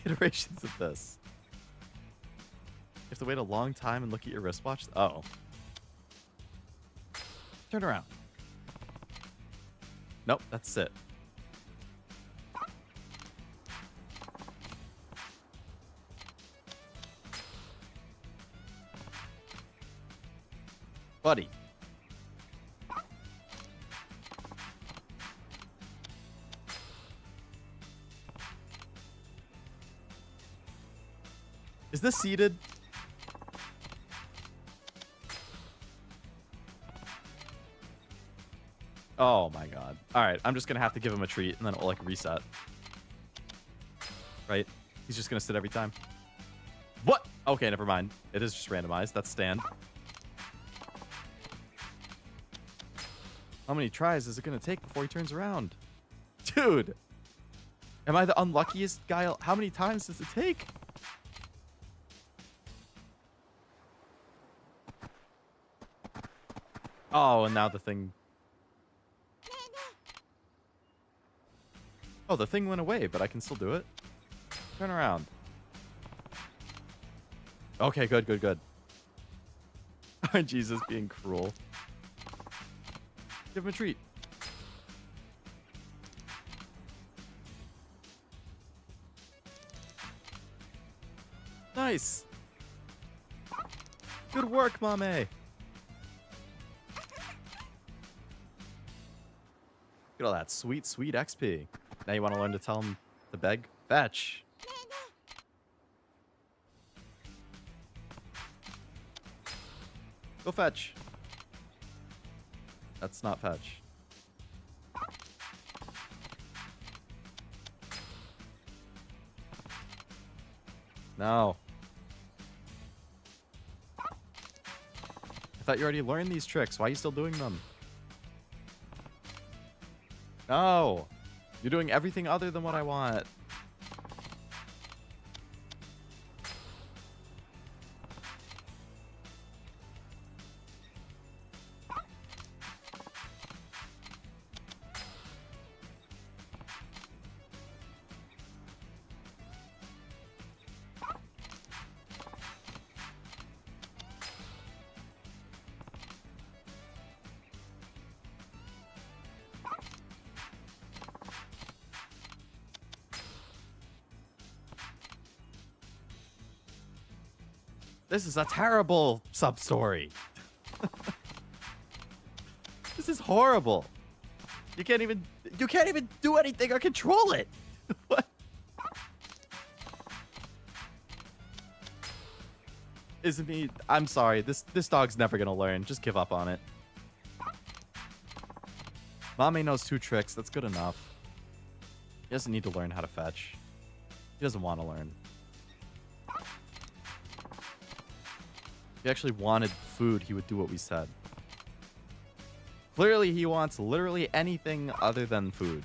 iterations of this? You have to wait a long time and look at your wristwatch? Oh. Turn around. Nope, that's it. Buddy. Is this seated? Oh my god. Alright, I'm just gonna have to give him a treat and then it'll like reset. Right? He's just gonna sit every time. What? Okay, never mind. It is just randomized. That's stand. How many tries is it gonna take before he turns around? Dude! Am I the unluckiest guy? How many times does it take? Oh, and now the thing... Oh, the thing went away, but I can still do it. Turn around. Okay, good, good, good. Jesus being cruel. Give him a treat. Nice. Good work, Mame. Look at all that sweet, sweet XP. Now you want to learn to tell him to beg? Fetch. Go fetch. That's not fetch. No. I thought you already learned these tricks. Why are you still doing them? No. You're doing everything other than what I want. This is a terrible sub-story. This is horrible. You can't even do anything or control it. What? Isn't me? I'm sorry. This dog's never gonna learn. Just give up on it. Mame knows 2 tricks. That's good enough. He doesn't need to learn how to fetch. He doesn't want to learn. If he actually wanted food, he would do what we said. Clearly, he wants literally anything other than food.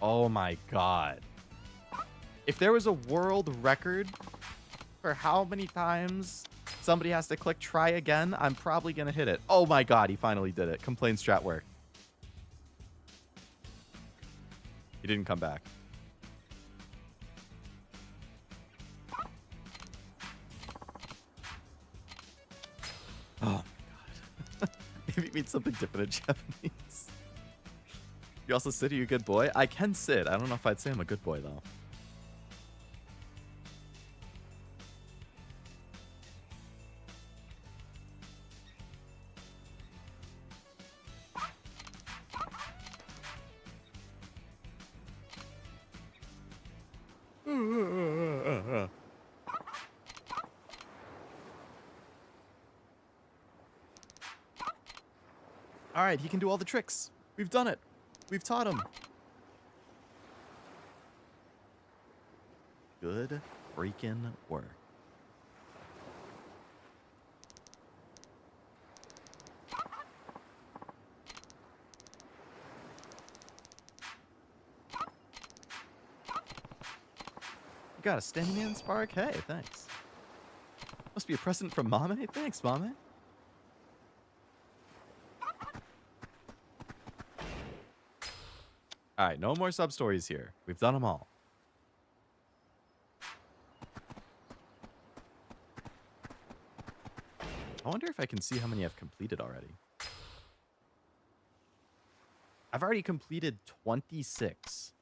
Oh my god. If there was a world record for how many times somebody has to click try again, I'm probably going to hit it. Oh my god, he finally did it. Complain strat work. He didn't come back. Oh my god. Maybe it means something different in Japanese. You also sit, are you a good boy? I can sit. I don't know if I'd say I'm a good boy, though. All right, he can do all the tricks. We've done it. We've taught him. Good freaking work. You got a standing man spark? Hey, thanks. Must be a present from Mame. Thanks, Mame. All right, no more sub-stories here. We've done them all. I wonder if I can see how many I've completed already. I've already completed 26.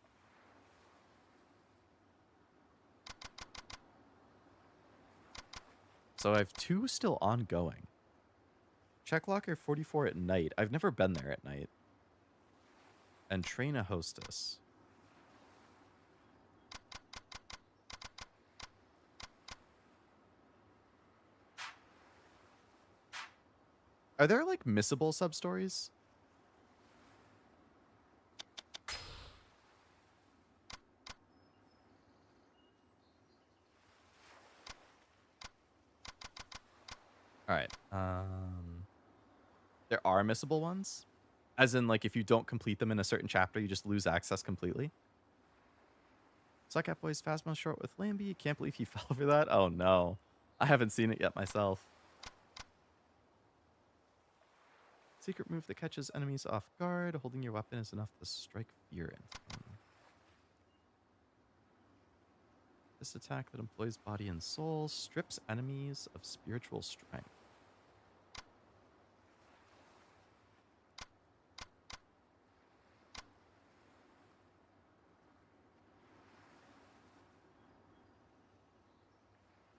So I have 2 still ongoing. Check locker 44 at night. I've never been there at night. And train a hostess. Are there like missable sub-stories? There are missable ones. As in, like, if you don't complete them in a certain chapter, you just lose access completely. Suck at boys Phasmo short with Lambie. Can't believe he fell for that. Oh no. I haven't seen it yet myself. Secret move that catches enemies off guard. Holding your weapon is enough to strike fear into them. This attack that employs body and soul strips enemies of spiritual strength.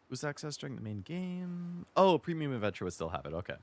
Lose access during the main game. Oh, Premium Adventure would still have it. Okay.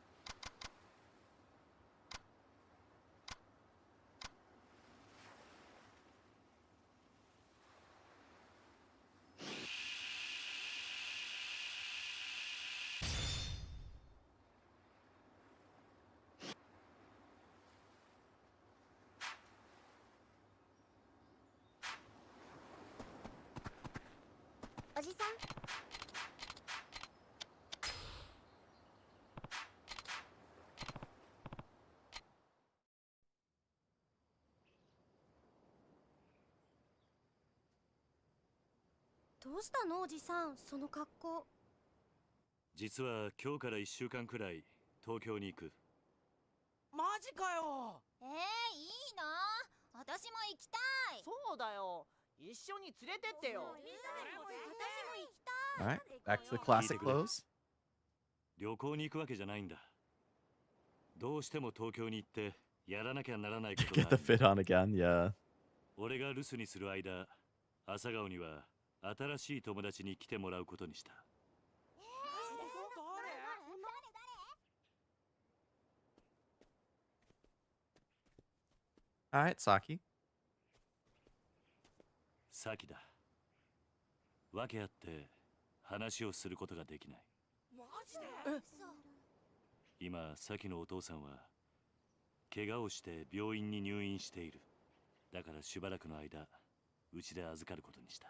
実は今日から1週間くらい東京に行く。マジかよ。いいな。私も行きたい。そうだよ。一緒に連れてってよ。私も行きたい。 All right. Back to the classic clothes. 旅行に行くわけじゃないんだ。どうしても東京に行ってやらなきゃならないことが Get the fit on again, yeah. 俺が留守にする間、朝顔には新しい友達に来てもらうことにした。All right, Saki. サキだ。わけあって話をすることができない。マジで？今、サキのお父さんは怪我をして病院に入院している。だからしばらくの間、うちで預かることにした。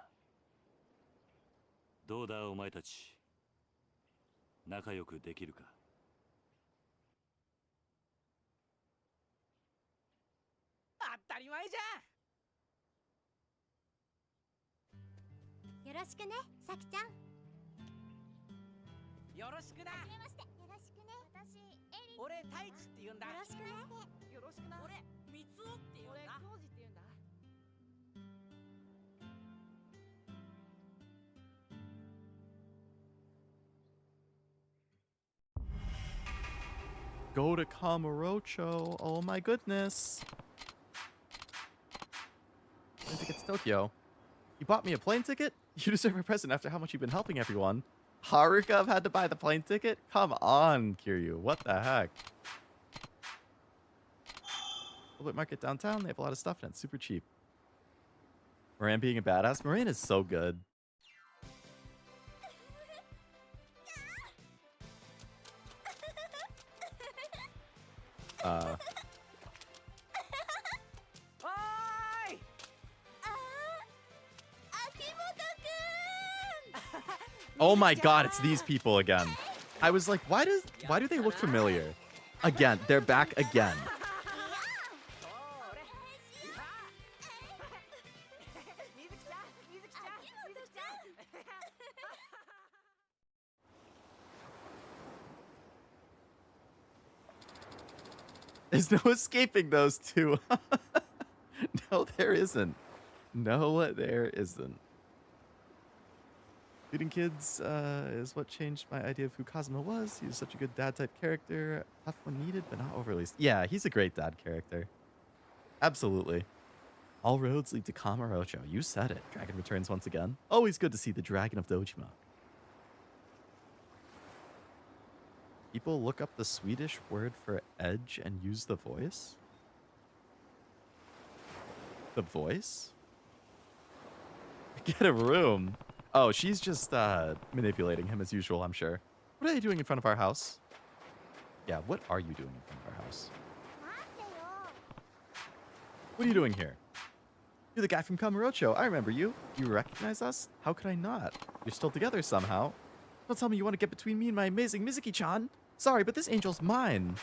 どうだお前たち、仲良くできるか？当たり前じゃん。よろしくね、さきちゃん。よろしくな。はじめまして。よろしくね。私、エリ。俺太一って言うんだ。よろしくね。よろしくな。俺ミツオって言うん俺だ。浩二って言うんだ。Go to Kamurocho. Oh my goodness. Plane ticket to Tokyo. You bought me a plane ticket? You deserve a present after how much you've been helping everyone. Haruka have had to buy the plane ticket? Come on, Kiryu. What the heck? Public market downtown. They have a lot of stuff and it's super cheap. Moran being a badass. Moran is so good. Oh my god, it's these people again. I was like, why do they look familiar? Again, they're back again. There's no escaping those two. No, there isn't. No, there isn't. Shooting kids is what changed my idea of who Kazuma was. He was such a good dad-type character. Tough when needed, but not overly... Yeah, he's a great dad character. Absolutely. All roads lead to Kamurocho. You said it. Dragon returns once again. Always good to see the Dragon of Dojima. People look up the Swedish word for edge and use the voice? The voice? Get a room. Oh, she's just manipulating him as usual, I'm sure. What are they doing in front of our house? Yeah, what are you doing in front of our house? What are you doing here? You're the guy from Kamurocho. I remember you. You recognize us? How could I not? You're still together somehow. Don't tell me you want to get between me and my amazing Mizuki-chan. Sorry, but this angel's mine.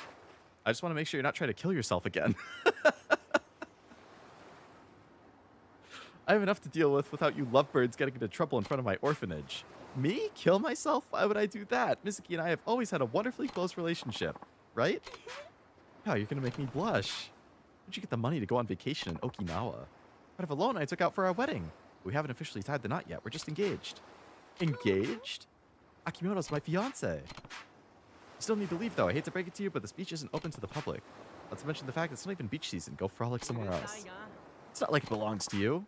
I just want to make sure you're not trying to kill yourself again. I have enough to deal with without you lovebirds getting into trouble in front of my orphanage. Me? Kill myself? Why would I do that? Mizuki and I have always had a wonderfully close relationship, right? Oh, you're gonna make me blush. Where'd you get the money to go on vacation in Okinawa? Part of a loan I took out for our wedding. We haven't officially tied the knot yet. We're just engaged. Engaged? Akimoto's my fiance. You still need to leave, though. I hate to break it to you, but this beach isn't open to the public. Not to mention the fact that it's not even beach season. Go frolic somewhere else. It's not like it belongs to you.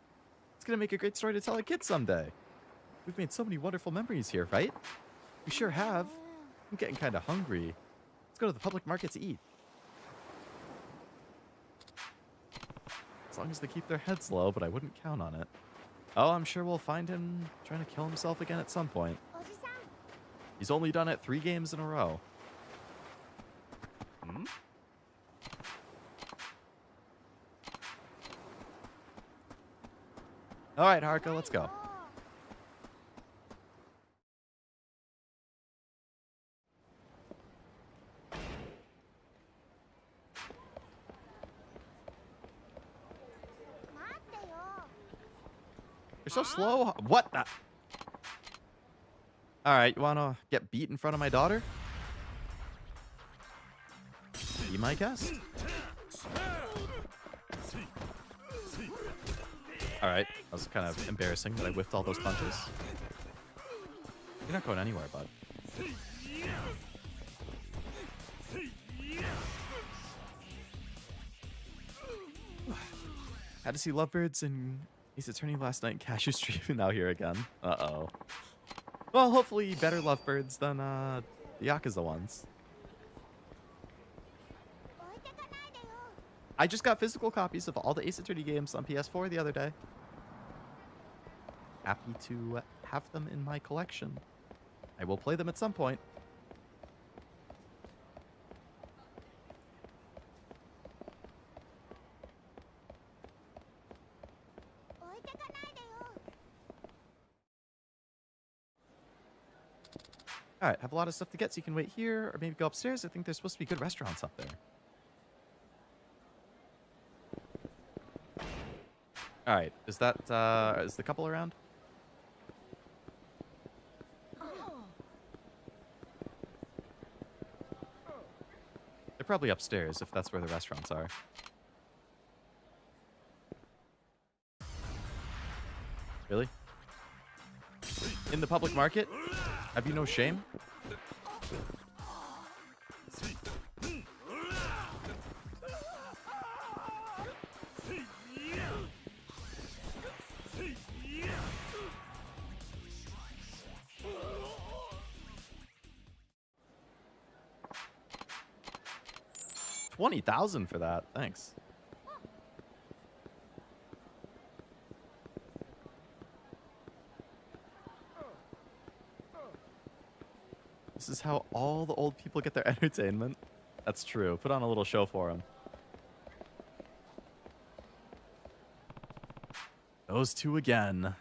It's gonna make a great story to tell our kids someday. We've made so many wonderful memories here, right? We sure have. I'm getting kind of hungry. Let's go to the public market to eat. As long as they keep their heads low, but I wouldn't count on it. Oh, I'm sure we'll find him trying to kill himself again at some point. He's only done it 3 games in a row. Hmm? All right, Haruka, let's go. You're so slow. What? All right, you want to get beat in front of my daughter? Be my guest. All right, that was kind of embarrassing that I whiffed all those punches. You're not going anywhere, bud. Had to see lovebirds and Ace Attorney last night. Cashew streaming now here again. Uh-oh. Well, hopefully better lovebirds than the Yakuza ones. I just got physical copies of all the Ace Attorney games on PS4 the other day. Happy to have them in my collection. I will play them at some point. Alright, have a lot of stuff to get so you can wait here or maybe go upstairs. I think there's supposed to be good restaurants up there. Alright, is that, is the couple around? They're probably upstairs if that's where the restaurants are. Really? In the public market? Have you no shame? $20,000 for that. Thanks. This is how all the old people get their entertainment. That's true. Put on a little show for them. Those two again. That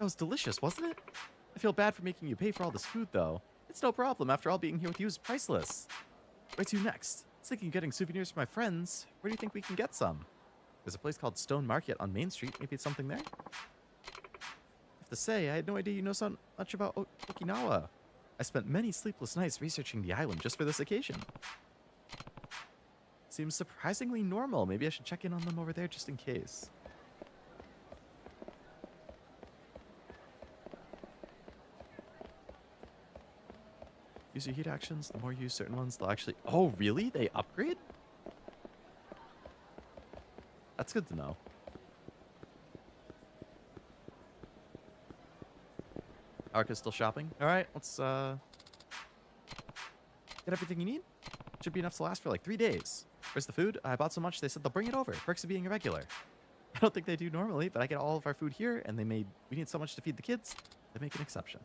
was delicious, wasn't it? I feel bad for making you pay for all this food, though. It's no problem. After all, being here with you is priceless. Where to next? I was thinking of getting souvenirs for my friends. Where do you think we can get some? There's a place called Stone Market on Main Street. Maybe it's something there? I have to say, I had no idea you know so much about Okinawa. I spent many sleepless nights researching the island just for this occasion. Seems surprisingly normal. Maybe I should check in on them over there just in case. Use your heat actions. The more you use certain ones, they'll actually... Oh, really? They upgrade? That's good to know. Arca's still shopping. All right, let's get everything you need. Should be enough to last for like 3 days. Where's the food? I bought so much they said they'll bring it over. Perks of being a regular. I don't think they do normally, but I get all of our food here, and we need so much to feed the kids. They make an exception.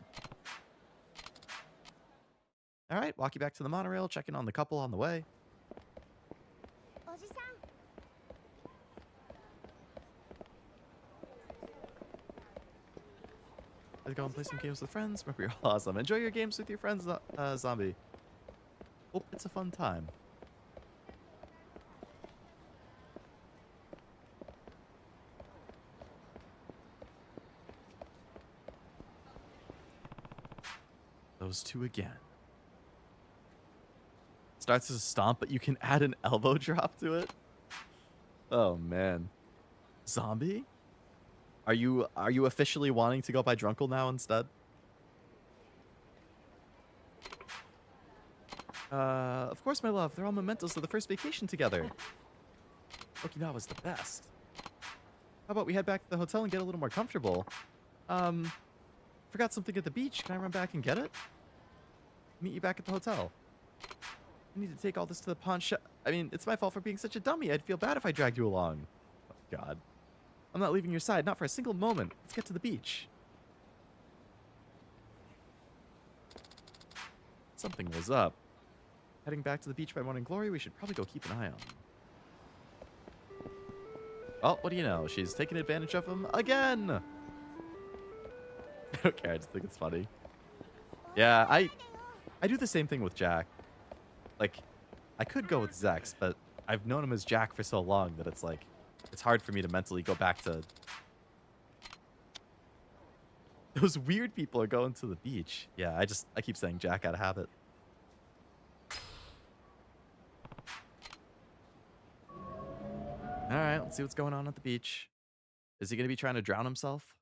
All right, walk you back to the monorail. Check in on the couple on the way. Let's go and play some games with friends. Remember, you're all awesome. Enjoy your games with your friends, Zombie. Hope it's a fun time. Those two again. Starts as a stomp, but you can add an elbow drop to it. Oh man. Zombie? Are you officially wanting to go by Drunkle now instead? Of course, my love. They're all mementos of the first vacation together. Okinawa's the best. How about we head back to the hotel and get a little more comfortable? Forgot something at the beach. Can I run back and get it? Meet you back at the hotel. I need to take all this to the pawn shop. I mean, it's my fault for being such a dummy. I'd feel bad if I dragged you along. Oh, God. I'm not leaving your side, not for a single moment. Let's get to the beach. Something was up. Heading back to the beach by morning glory, we should probably go keep an eye on him. Oh, what do you know? She's taking advantage of him again. I don't care. I just think it's funny. Yeah, I do the same thing with Jack. Like, I could go with Zex, but I've known him as Jack for so long that it's like, it's hard for me to mentally go back to... Those weird people are going to the beach. Yeah, I keep saying Jack out of habit. Alright, let's see what's going on at the beach. Is he going to be trying to drown himself?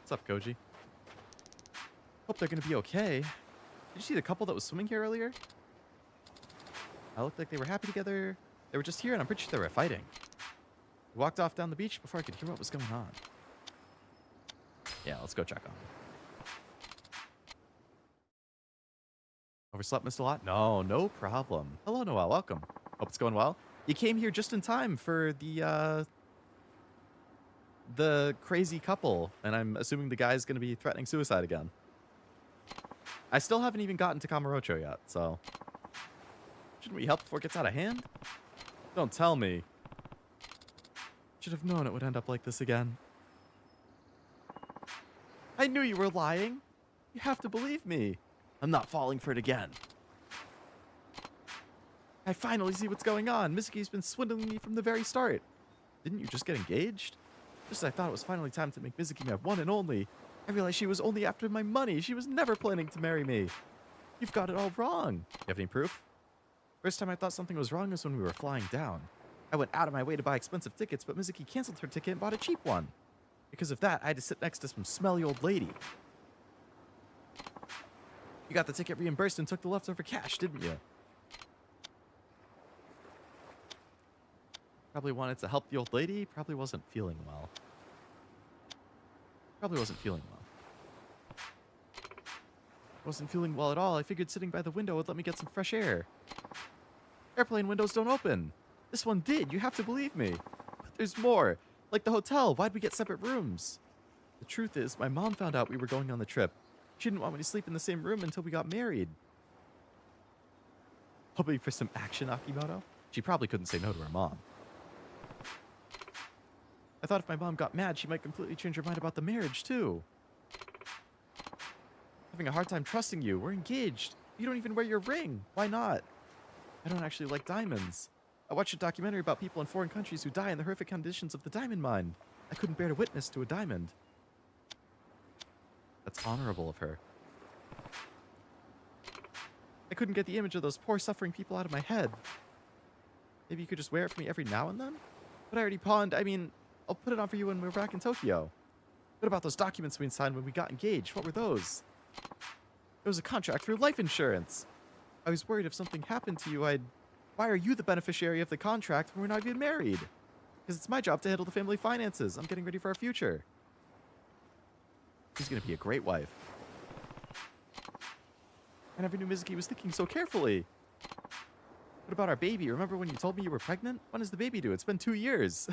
What's up, Koji? Hope they're gonna be okay. Did you see the couple that was swimming here earlier? I looked like they were happy together. They were just here, and I'm pretty sure they were fighting. We walked off down the beach before I could hear what was going on. Yeah, let's go check on them. Overslept, missed a lot? No, no problem. Hello, Noel. Welcome. Hope it's going well. You came here just in time for the crazy couple, and I'm assuming the guy's going to be threatening suicide again. I still haven't even gotten to Kamurocho yet, so... Shouldn't we help before it gets out of hand? Don't tell me. Should have known it would end up like this again. I knew you were lying. You have to believe me. I'm not falling for it again. I finally see what's going on. Mizuki's been swindling me from the very start. Didn't you just get engaged? Just as I thought it was finally time to make Mizuki my one and only, I realized she was only after my money. She was never planning to marry me. You've got it all wrong. You have any proof? First time I thought something was wrong was when we were flying down. I went out of my way to buy expensive tickets, but Mizuki canceled her ticket and bought a cheap one. Because of that, I had to sit next to some smelly old lady. You got the ticket reimbursed and took the leftover cash, didn't you? Probably wanted to help the old lady. Probably wasn't feeling well. Wasn't feeling well at all. I figured sitting by the window would let me get some fresh air. Airplane windows don't open. This one did. You have to believe me. But there's more. Like the hotel. Why'd we get separate rooms? The truth is, my mom found out we were going on the trip. She didn't want me to sleep in the same room until we got married. Hoping for some action, Akimoto. She probably couldn't say no to her mom. I thought if my mom got mad, she might completely change her mind about the marriage, too. Having a hard time trusting you. We're engaged. You don't even wear your ring. Why not? I don't actually like diamonds. I watched a documentary about people in foreign countries who die in the horrific conditions of the diamond mine. I couldn't bear to witness to a diamond. That's honorable of her. I couldn't get the image of those poor suffering people out of my head. Maybe you could just wear it for me every now and then? But I already pawned. I mean, I'll put it on for you when we're back in Tokyo. What about those documents we signed when we got engaged? What were those? It was a contract for life insurance. I was worried if something happened to you, I'd... Why are you the beneficiary of the contract when we're not even married? Because it's my job to handle the family finances. I'm getting ready for our future. She's going to be a great wife. I never knew Mizuki was thinking so carefully. What about our baby? Remember when you told me you were pregnant? When is the baby due? It's been 2 years.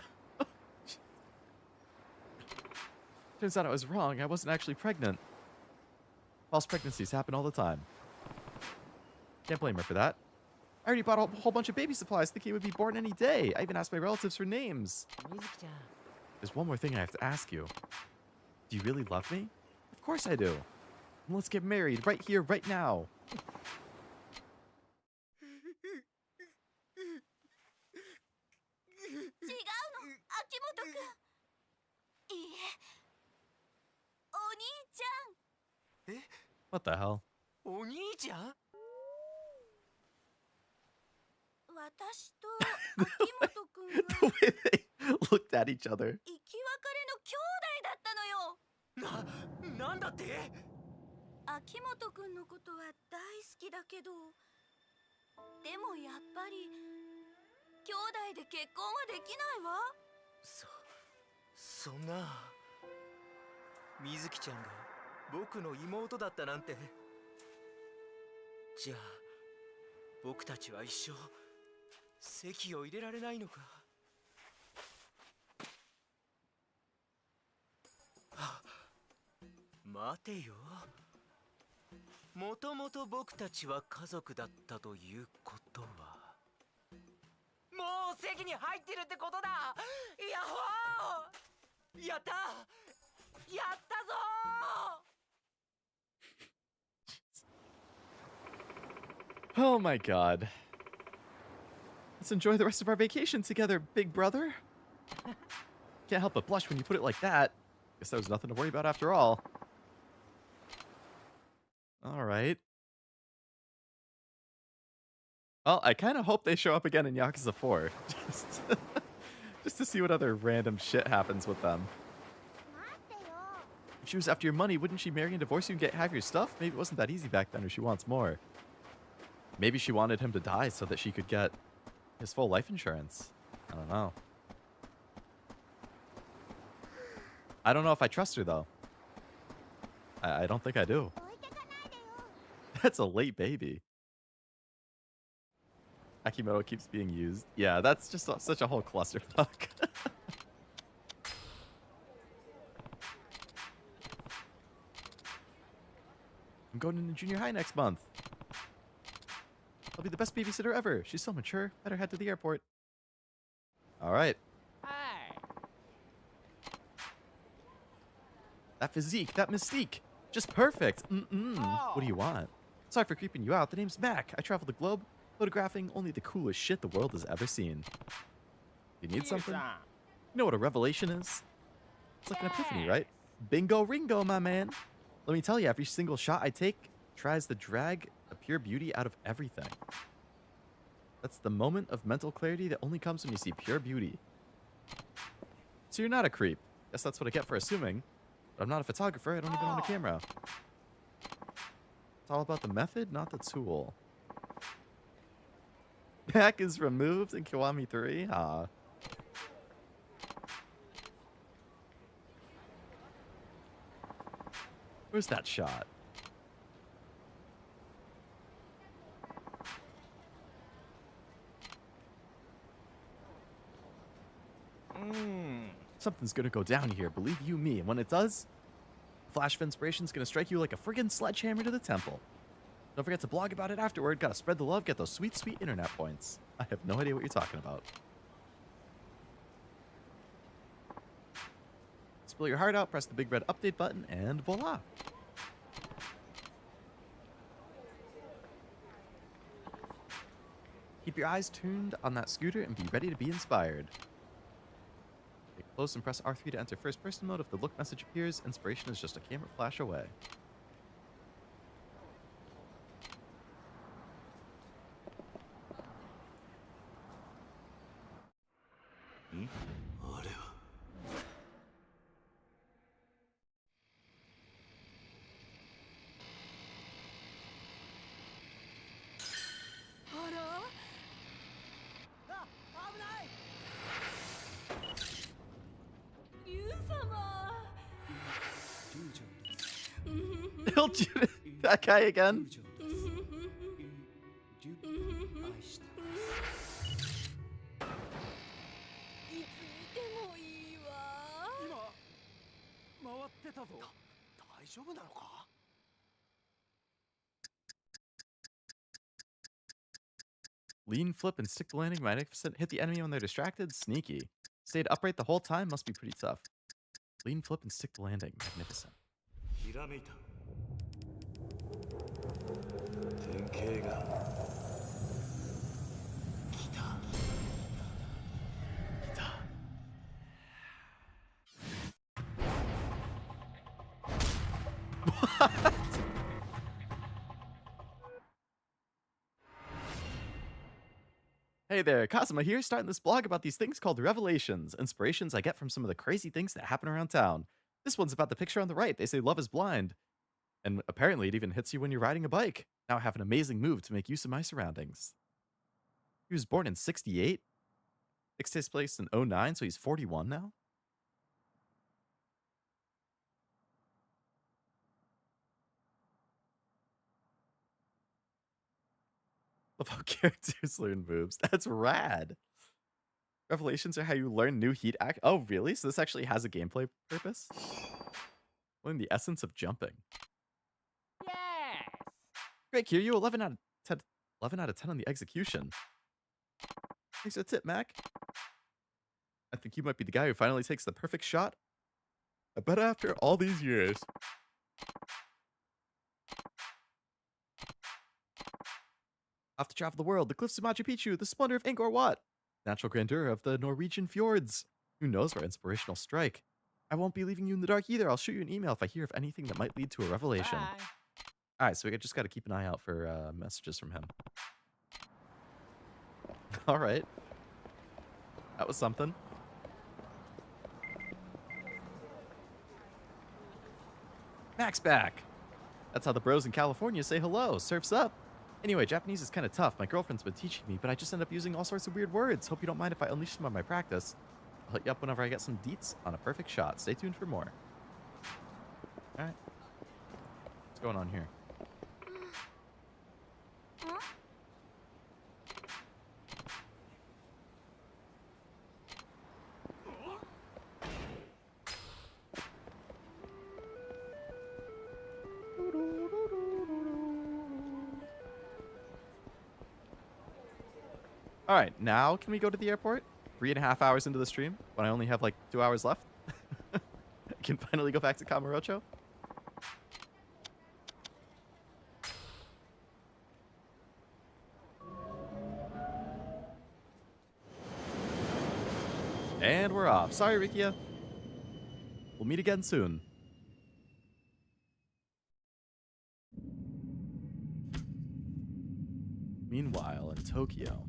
Turns out I was wrong. I wasn't actually pregnant. False pregnancies happen all the time. Can't blame her for that. I already bought a whole bunch of baby supplies thinking it would be born any day. I even asked my relatives for names. Mizuki-chan. There's one more thing I have to ask you. Do you really love me? Of course I do. And let's get married right here, right now. 違うの秋元くん。いいえ、お兄ちゃん。 What the hell? お兄ちゃん？私と秋元くん The は way they looked at each other. 生き別れの兄弟だったのよ。なんだって？秋元くんのことは大好きだけど、でもやっぱり兄弟で結婚はできないわ。そんな。みずきちゃんが僕の妹だったなんて。じゃあ僕たちは一生籍を入れられないのか。待てよ。もともと僕たちは家族だったということは、もう席に入ってるってことだ。ヤッホー！やったやったぞー！ Oh my god. Let's enjoy the rest of our vacation together, big brother. Can't help but blush when you put it like that. Guess there was nothing to worry about after all. Alright. Well, I kind of hope they show up again in Yakuza 4. Just to see what other random shit happens with them. If she was after your money, wouldn't she marry and divorce you and have your stuff? Maybe it wasn't that easy back then, or she wants more. Maybe she wanted him to die so that she could get his full life insurance. I don't know. I don't know if I trust her, though. I don't think I do. That's a late baby. Akimoto keeps being used. Yeah, that's just such a whole clusterfuck. I'm going into junior high next month. I'll be the best babysitter ever. She's so mature. Better head to the airport. All right. Hi. That physique, that mystique. Just perfect. Oh. What do you want? Sorry for creeping you out. The name's Mac. I travel the globe, photographing only the coolest shit the world has ever seen. You need something? You know what a revelation is? It's like an epiphany, right? Bingo ringo, my man. Let me tell you, every single shot I take tries to drag a pure beauty out of everything. That's the moment of mental clarity that only comes when you see pure beauty. So you're not a creep. Guess that's what I get for assuming. But I'm not a photographer. I don't even own a camera. It's all about the method, not the tool. Back is removed in Kiwami 3? Ah. Where's that shot? Something's gonna go down here, believe you me. And when it does, a flash of inspiration's gonna strike you like a friggin' sledgehammer to the temple. Don't forget to blog about it afterward. Gotta spread the love, get those sweet, sweet internet points. I have no idea what you're talking about. Spill your heart out, press the big red update button, and voila. Keep your eyes tuned on that scooter and be ready to be inspired. Get close and press R3 to enter first person mode. If the look message appears, inspiration is just a camera flash away. That guy again? Lean, flip, and stick the landing. Magnificent. Hit the enemy when they're distracted. Sneaky. Stayed upright the whole time. Must be pretty tough. Lean, flip, and stick the landing. Magnificent. ひらめいた典型が来た What? Hey there, Kazuma here, starting this blog about these things called revelations, inspirations I get from some of the crazy things that happen around town. This one's about the picture on the right. They say love is blind. And apparently it even hits you when you're riding a bike. Now I have an amazing move to make use of my surroundings. He was born in 68. X takes place in '09, so he's 41 now. Love how characters learn moves. That's rad. Revelations are how you learn new heat act. Oh, really? So this actually has a gameplay purpose? Learn the essence of jumping. Yes. Great, Kiryu. 11 out of 10. 11 out of 10 on the execution. Thanks for the tip, Mac. I think you might be the guy who finally takes the perfect shot. I bet after all these years. Off to travel the world, the cliffs of Machu Picchu, the splendor of Angkor Wat, natural grandeur of the Norwegian fjords. Who knows where inspirational strike? I won't be leaving you in the dark either. I'll shoot you an email if I hear of anything that might lead to a revelation. Bye. All right, so we just got to keep an eye out for messages from him. All right. That was something. Mac's back. That's how the bros in California say hello. Surf's up. Anyway, Japanese is kind of tough. My girlfriend's been teaching me, but I just end up using all sorts of weird words. Hope you don't mind if I unleash them on my practice. I'll hit you up whenever I get some deets on a perfect shot. Stay tuned for more. All right. What's going on here? All right, now can we go to the airport? 3.5 hours into the stream, when I only have like 2 hours left. I can finally go back to Kamurocho. And we're off. Sorry, Rikiya. We'll meet again soon. Meanwhile, in Tokyo.「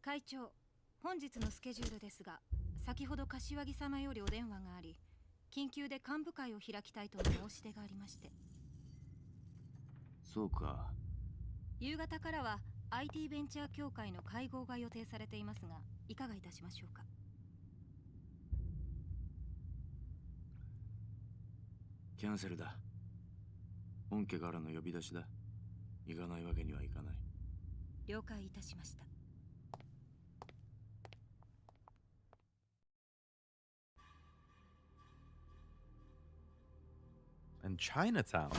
会長、本日のスケジュールですが、先ほど柏木様よりお電話があり、緊急で幹部会を開きたいとの申し出がありまして。そうか。夕方からは IT ベンチャー協会の会合が予定されていますが、いかがいたしましょうか。キャンセルだ。本家からの呼び出しだ。行かないわけにはいかない。了解いたしました。And Chinatown.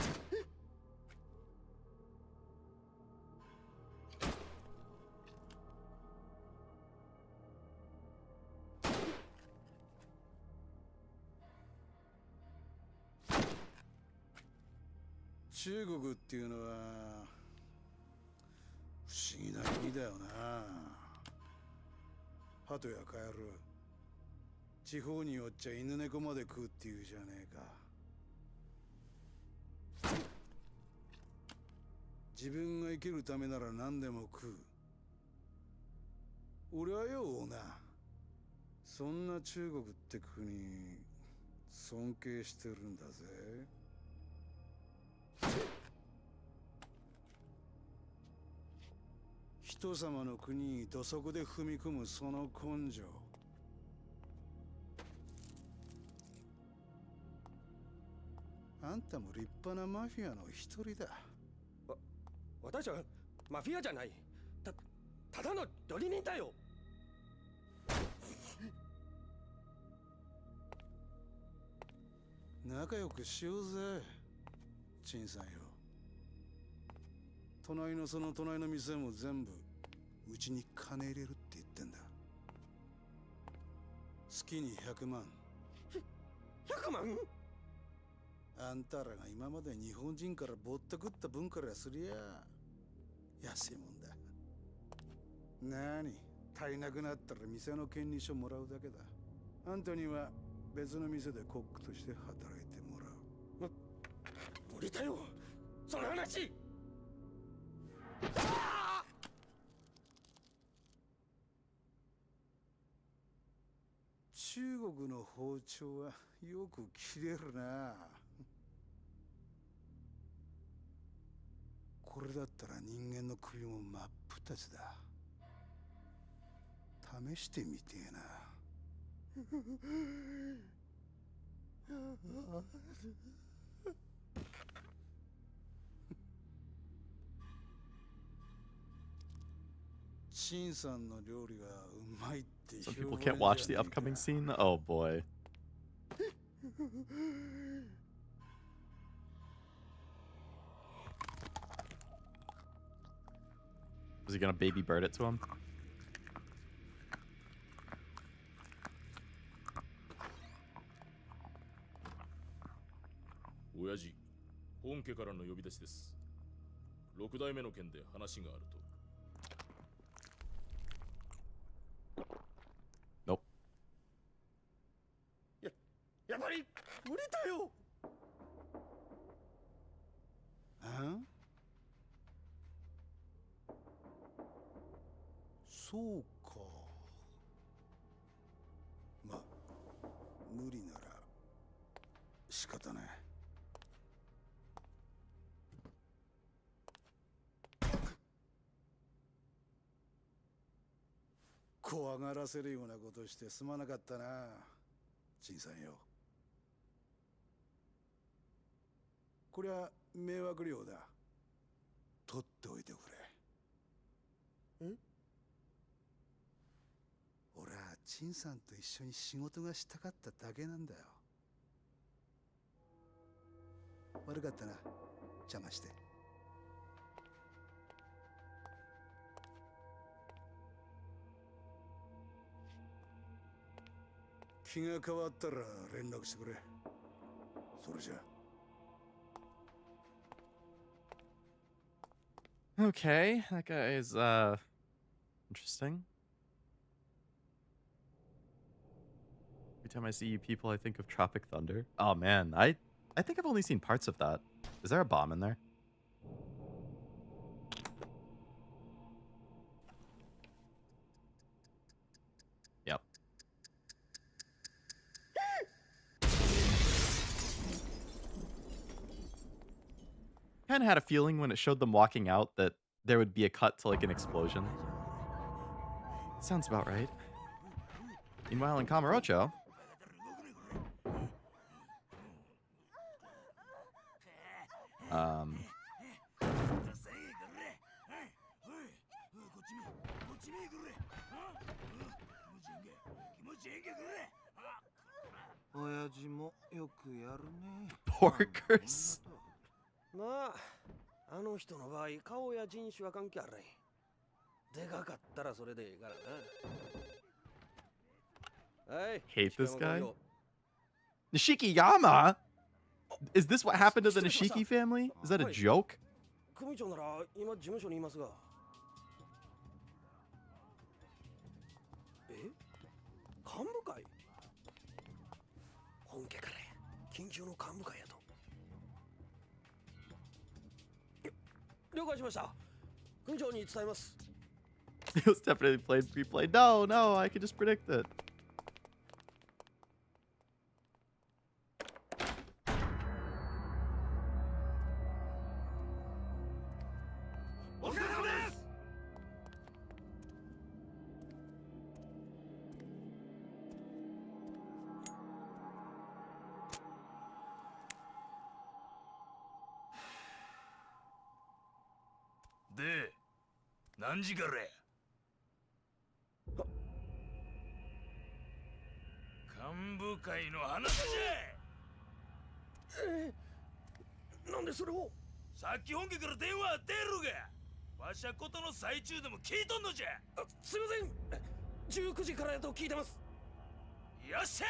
China っていうのは不思議な国だよな。鳩やカエル、地方によっちゃ犬猫まで食うっていうじゃねえか。自分が生きるためなら何でも食う。俺はよ、オーナー、そんな中国って国尊敬してるんだぜ。人様の国に土足で踏み込むその根性。あんたも立派なマフィアの一人だ。私はマフィアじゃない。ただの料理人だよ。仲良くしようぜ、陳さんよ。隣のその隣の店も全部うちに金入れるって言ってんだ。月に100万。100万？あんたらが今まで日本人からぼったくった分からすりゃ安いもんだ。なに、足りなくなったら店の権利書もらうだけだ。あんたには別の店でコックとして働いてもらう。無理だよ、その話。中国の包丁はよく切れるな。これだったら人間の首も真っ二つだ。試してみてえな。陳さんの料理がうまいって Some people can't watch the upcoming scene? Oh boy. Is he gonna baby bird it to him? 親父、本家からの呼び出しです。6代目の件で話があると。Nope. やっぱり無理だよ。そうか。まあ、無理なら仕方ない。怖がらせるようなことしてすまなかったな、陳さんよ。こりゃ迷惑料だ。取っておいてくれ。俺は陳さんと一緒に仕事がしたかっただけなんだよ。悪かったな、邪魔して。気が変わったら連絡してくれ。それじゃ。Okay, that guy is interesting. Every time I see you people, I think of Tropic Thunder. Oh man, I think I've only seen parts of that. Is there a bomb in there? Yep. Kind of had a feeling when it showed them walking out that there would be a cut to like an explosion. Sounds about right. Meanwhile, in Kamurocho, porkers. まあ、あの人の場合、顔や人種は関係ある。でかかったらそれでいいからな。はい。 Hate this guy. Nishikiyama? Is this what happened to the Nishiki family? Is that a joke? 組長なら今事務所にいますが。幹部会？本家から緊急の幹部会やと。了解しました。組長に伝えます。It was definitely played replay. No, no, I could just predict it. で、何時からや？幹部会の話じゃ。なんでそれを？さっき本家から電話あってやろが。わしゃことの最中でも聞いとんのじゃ。すいません。19時からやと聞いてます。よっしゃ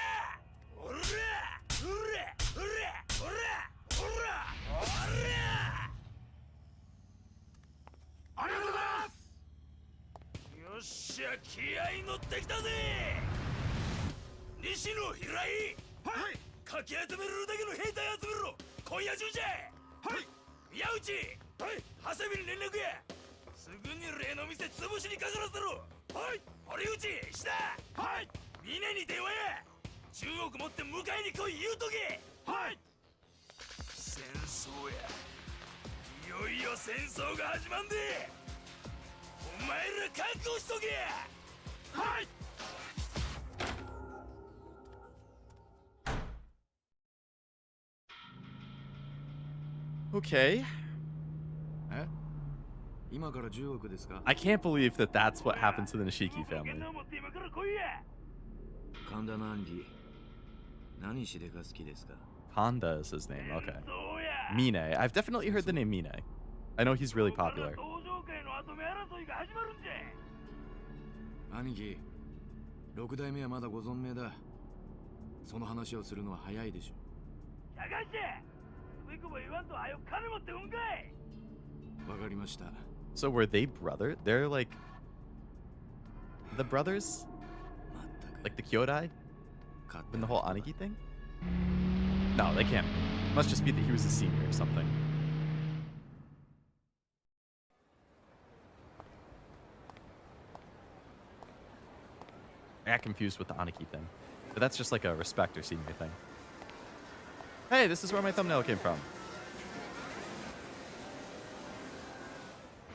ー！おら！おら！おら！おら！おら！おら！ありがとうございます。よっしゃ、気合い乗ってきたぜ。西野平井。はい。かき集めるだけの兵隊集めろ。今夜中じゃ。はい。宮内。はい。長谷部に連絡や。すぐに例の店潰しにかからせろ。はい。堀内、下。はい。峰に電話や。中国持って迎えに来い言うとけ。はい。戦争や。いよいよ戦争が始まんで。お前ら覚悟しとけ。はい。Okay. I can't believe that that's what happened to the Nishiki family. 神田の兄貴、何しでか好きですか? Kanda is his name, okay. Mine. I've definitely heard the name Mine. I know he's really popular. 兄貴、六代目はまだご存命だ。その話をするのは早いでしょ。社会してつべこべ言わんとはよ金持ってうんかい。わかりました。 So were they brother? They're like the brothers? Like the Kyodai? In the whole Aniki thing? No, they can't be. Must just be that he was a senior or something. I got confused with the Aniki thing. But that's just like a respect or senior thing. Hey, this is where my thumbnail came from.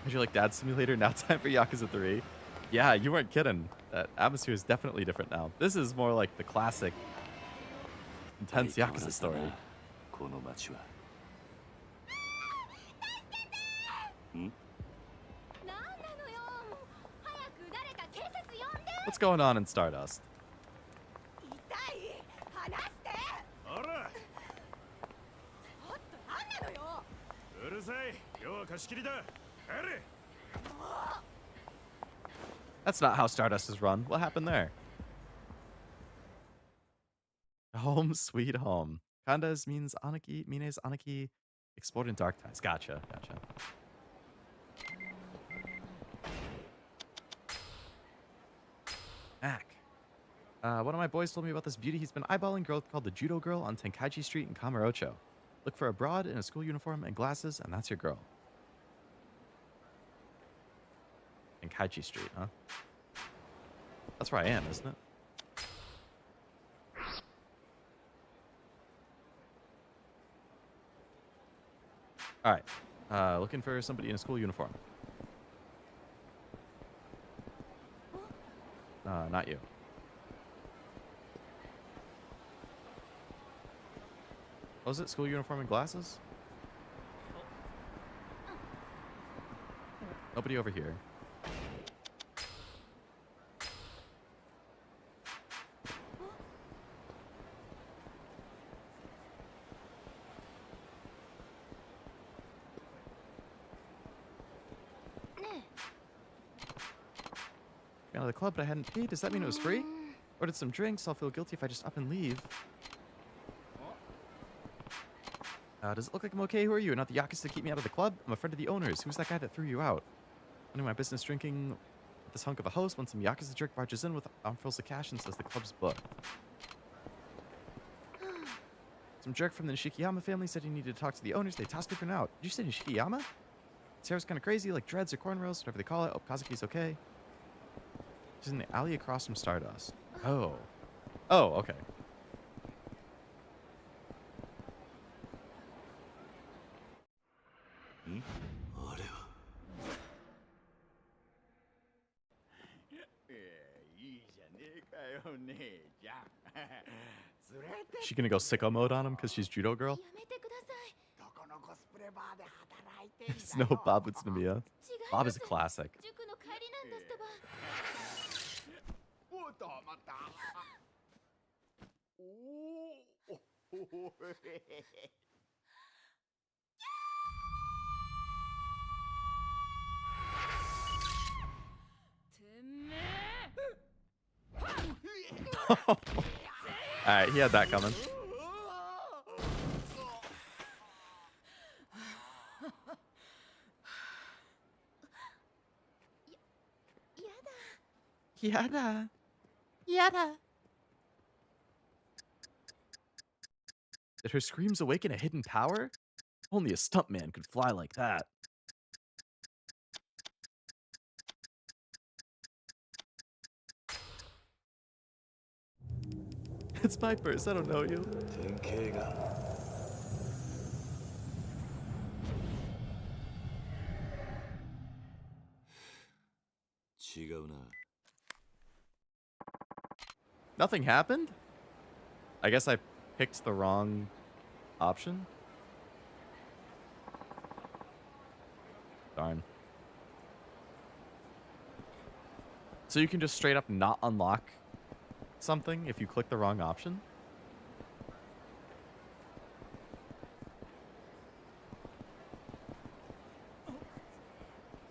Did you like Dad Simulator? Now time for Yakuza 3. Yeah, you weren't kidding. That atmosphere is definitely different now. This is more like the classic, intense Yakuza story. What's going on in Stardust? That's not how Stardust is run. What happened there? Home sweet home. Kanda's means Anaki, Mine's Anaki, explored in dark times. Gotcha, gotcha. Mac. One of my boys told me about this beauty he's been eyeballing, girl called the Judo Girl on Tenkaichi Street in Kamurocho. Look for a broad in a school uniform and glasses, and that's your girl. Tenkaichi Street, huh? That's where I am, isn't it? Alright. Looking for somebody in a school uniform. Not you. What was it? School uniform and glasses? Nobody over here. Out of the club, but I hadn't paid. Does that mean it was free? Ordered some drinks. I'll feel guilty if I just up and leave. Does it look like I'm okay? Who are you? Not the Yakuza to keep me out of the club? I'm a friend of the owners. Who's that guy that threw you out? Ending my business drinking with this hunk of a host when some Yakuza jerk barges in with armfuls of cash and says the club's booked. Some jerk from the Nishikiyama family said he needed to talk to the owners. They tossed him for now. Did you say Nishikiyama? His hair's kind of crazy, like dreads or cornrows, whatever they call it. Oh, Kazuki's okay. She's in the alley across from Stardust. Oh. Oh, okay. She gonna go sicko mode on him because she's judo girl? It's no Babutsunomiya. Bob is a classic. 塾の帰りなんだってば。おっとまたおおてめえ。Alright, he had that coming. Yada. Yada. Did her screams awaken a hidden power? Only a stuntman could fly like that. It's my purse, I don't know you. 典型が 違うな Nothing happened? I guess I picked the wrong option. Darn. So you can just straight up not unlock something if you click the wrong option?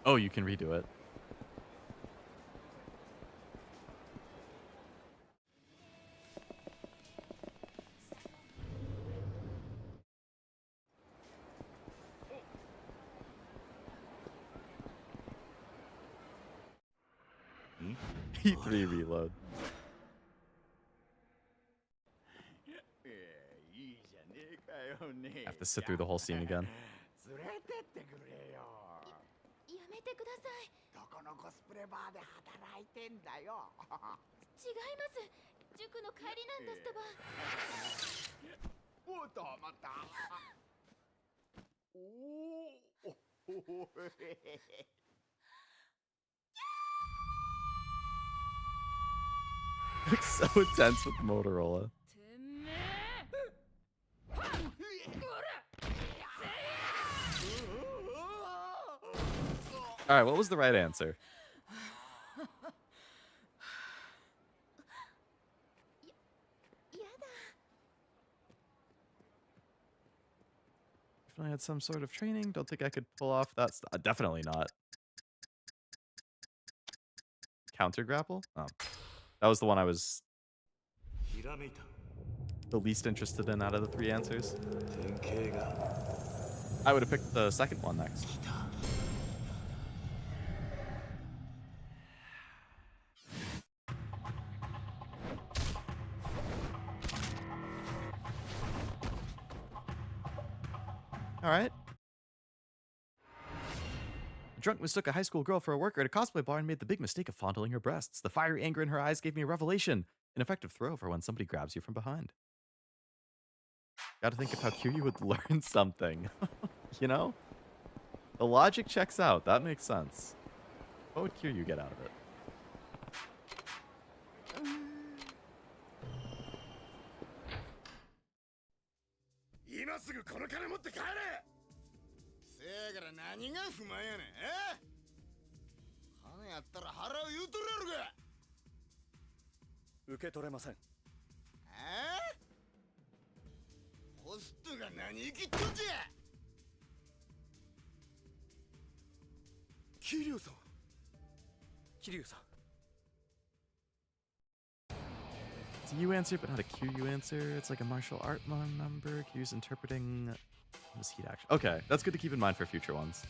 Oh, you can redo it. P3 reload. Have to sit through the whole scene again. 連れてってくれよやめてください。どこのコスプレバーで働いてんだよ違います。塾の帰りなんだってば。おっとまたおお Looks so intense with Motorola. てめえ。All right, what was the right answer? If I had some sort of training, don't think I could pull off that. Definitely not. Counter grapple? Oh, that was the one I was ひらめいた the least interested in out of the three answers. 典型が I would have picked the second one next. All right. A drunk mistook a high school girl for a worker at a cosplay bar and made the big mistake of fondling her breasts. The fiery anger in her eyes gave me a revelation, an effective throw for when somebody grabs you from behind. Gotta think of how Kiryu would learn something. You know? The logic checks out. That makes sense. What would Kiryu get out of it? 今すぐこの金持って帰れせやから何が不満やねん金やったら払う言うとるやろが受け取れません。ホストが何生きっとんじゃ桐生さん桐生さん。 It's a U answer, but not a Kiryu answer. It's like a martial art number. Kiryu's interpreting his heat action. Okay, that's good to keep in mind for future ones.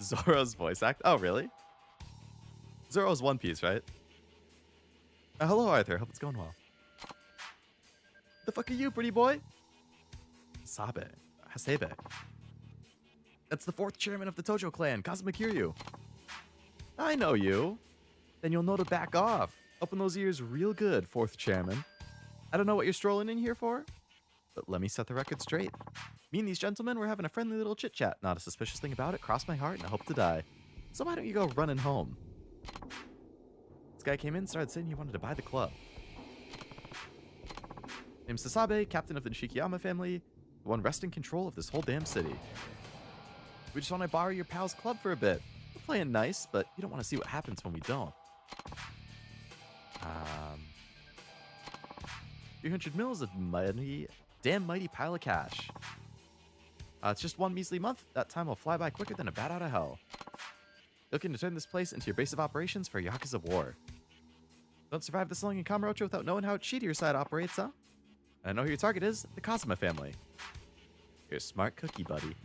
Zoro's voice act. Oh, really? Zoro's One Piece, right? Hello, Arthur. Hope it's going well. The fuck are you, pretty boy? Hasebe. That's the fourth chairman of the Tojo clan, Kazuma Kiryu. I know you. Then you'll know to back off. Open those ears real good, fourth chairman. I don't know what you're strolling in here for, but let me set the record straight. Me and these gentlemen were having a friendly little chit-chat. Not a suspicious thing about it. Crossed my heart and I hope to die. So why don't you go running home? This guy came in and started saying he wanted to buy the club. Name's Sasabe, captain of the Nishikiyama family, the one wresting control of this whole damn city. We just want to borrow your pal's club for a bit. We're playing nice, but you don't want to see what happens when we don't. 300 mil is a damn mighty pile of cash. It's just one measly month. That time will fly by quicker than a bat out of hell. Looking to turn this place into your base of operations for Yakuza war. Don't survive this long in Kamurocho without knowing how cheaty your side operates, huh? I know who your target is, the Kazuma family. You're a smart cookie, buddy.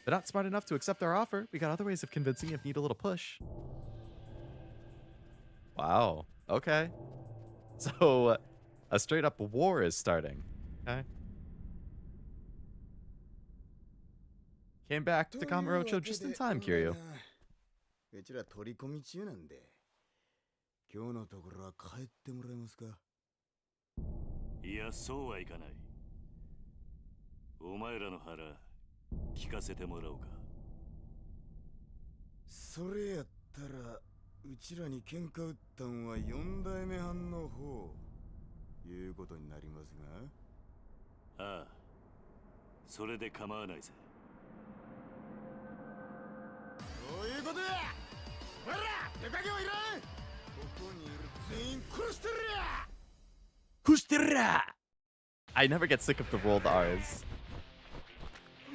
They're not smart enough to accept our offer. We got other ways of convincing if need a little push. Wow. Okay. So, a straight up war is starting. Okay. Came back to Kamurocho just in time, Kiryu. うちら取り込み中なんで、今日のところは帰ってもらえますか？いや、そうはいかない。お前らの腹、聞かせてもらおうか。それやったら、うちらに喧嘩売ったんは4代目藩の方、いうことになりますが。ああ、それで構わないぜ。そういうことや。ほら、手加減はいらん。ここにいる全員殺してるや。Kushtira! I never get sick of the rolled R's.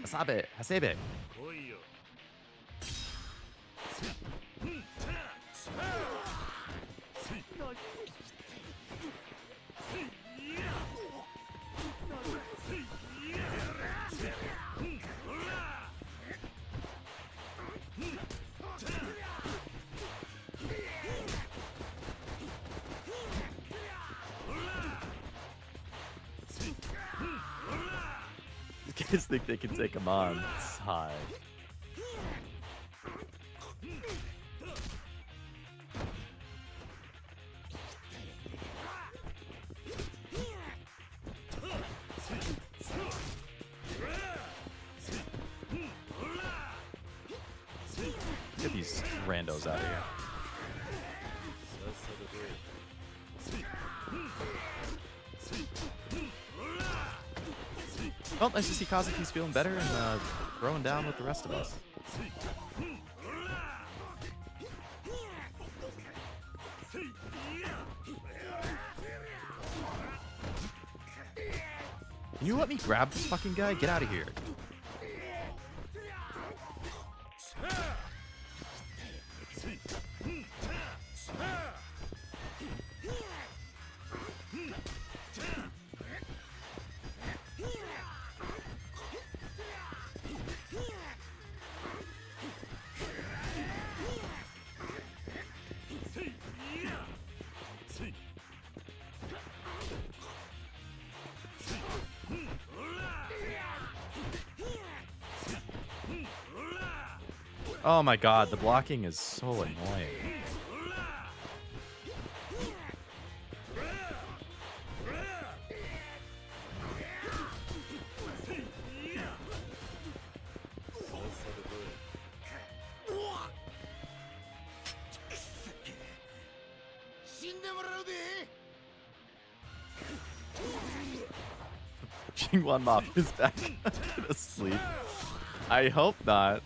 Hasabe, Hasebe. 来いよ。You guys think they can take him on? Sigh. Get these randos out of here. Well, nice to see Kazuki's feeling better and throwing down with the rest of us. Can you let me grab this fucking guy? Get out of here. Oh my god, the blocking is so annoying. Jingwan Mop is back asleep. I hope not.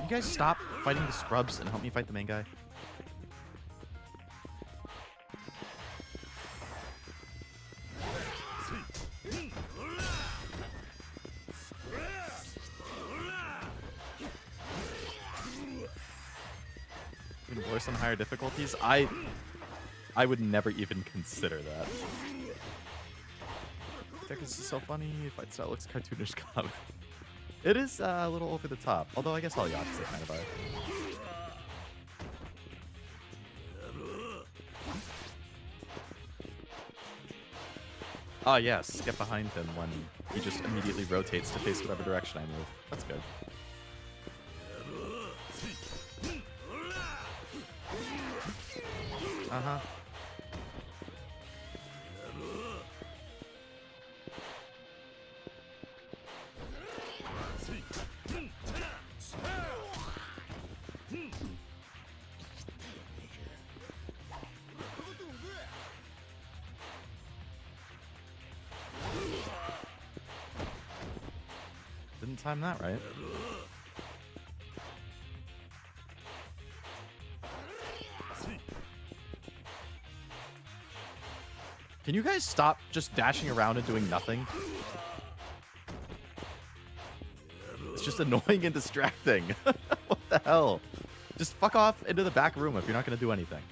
You guys stop fighting the scrubs and help me fight the main guy? Even worse on higher difficulties? I would never even consider that. This is so funny. Fight style looks cartoonish comic. It is a little over the top. Although I guess all Yakuza kind of are. Oh yes, get behind him when he just immediately rotates to face whatever direction I move. That's good. Uh-huh. Didn't time that right. Can you guys stop just dashing around and doing nothing? It's just annoying and distracting. What the hell? Just fuck off into the back room if you're not going to do anything.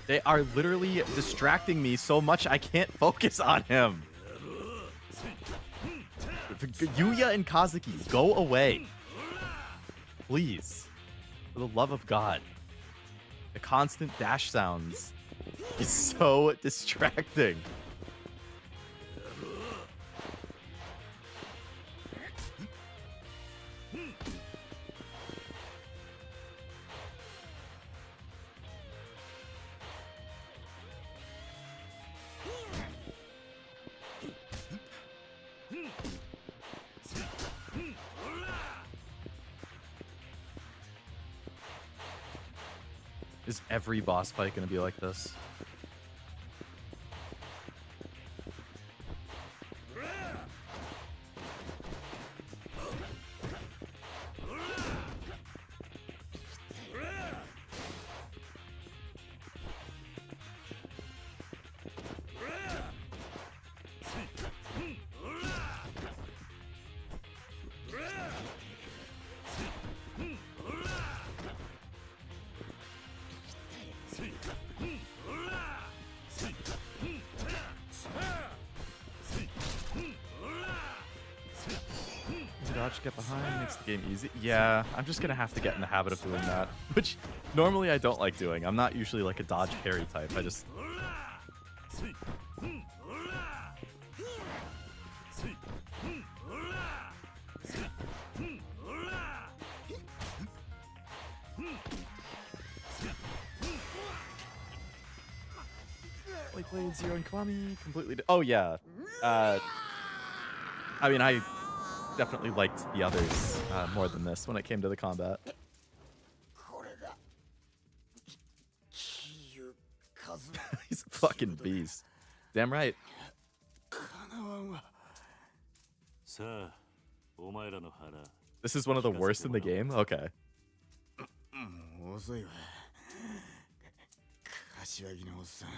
They are literally distracting me so much I can't focus on him. Yuya and Kazuki, go away. Please. For the love of God. The constant dash sounds is so distracting. Is every boss fight going to be like this? Dodge, get behind, makes the game easy. Yeah, I'm just gonna have to get in the habit of doing that, which normally I don't like doing. I'm not usually like a dodge parry type. I just... Played Zero and Kwami completely. Oh yeah. I mean, I definitely liked the others more than this when it came to the combat. He's a fucking beast. Damn right. This is one of the worst in the game? Okay. 遅いわ。柏木のおっさん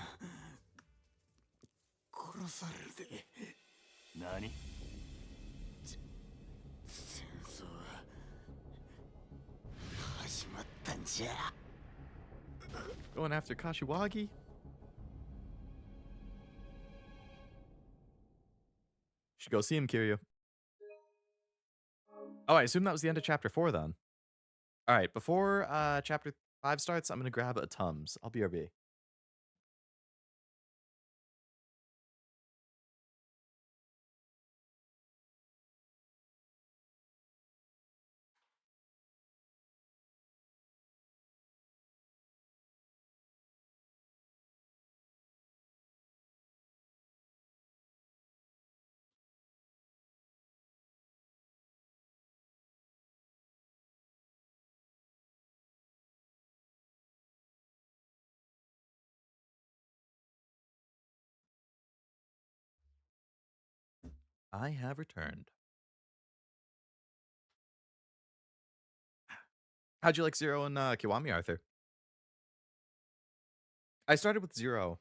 殺されるで。何？戦争は始まったんじゃ。Going after Kashiwagi? Should go see him, Kiryu. Oh, I assume that was the end of chapter 4 then. Alright, before chapter 5 starts, I'm gonna grab a Tums. I'll BRB. I have returned. How'd you like Zero and Kiwami, Arthur? I started with Zero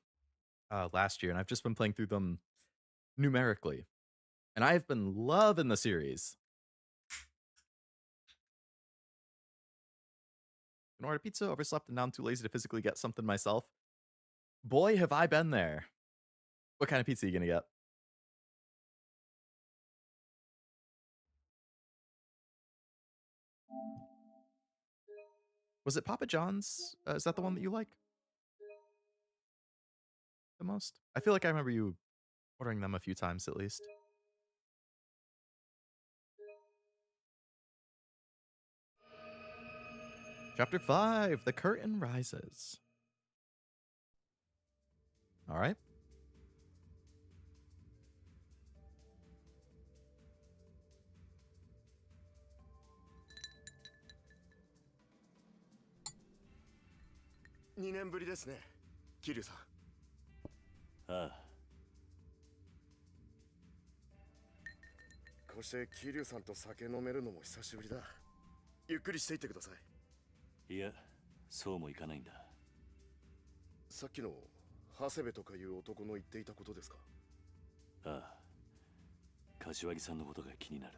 last year, and I've just been playing through them numerically, and I've been loving the series. Can order pizza, overslept, and now I'm too lazy to physically get something myself. Boy, have I been there. What kind of pizza are you gonna get? Was it Papa John's? Is that the one that you like the most? I feel like I remember you ordering them a few times at least. Chapter 5, The Curtain Rises. All right. $2年ぶりですね、桐生さん。ああ、こうして桐生さんと酒飲めるのも久しぶりだ。ゆっくりしていってください。いや、そうもいかないんだ。さっきの長谷部とかいう男の言っていたことですか？ああ、柏木さんのことが気になる。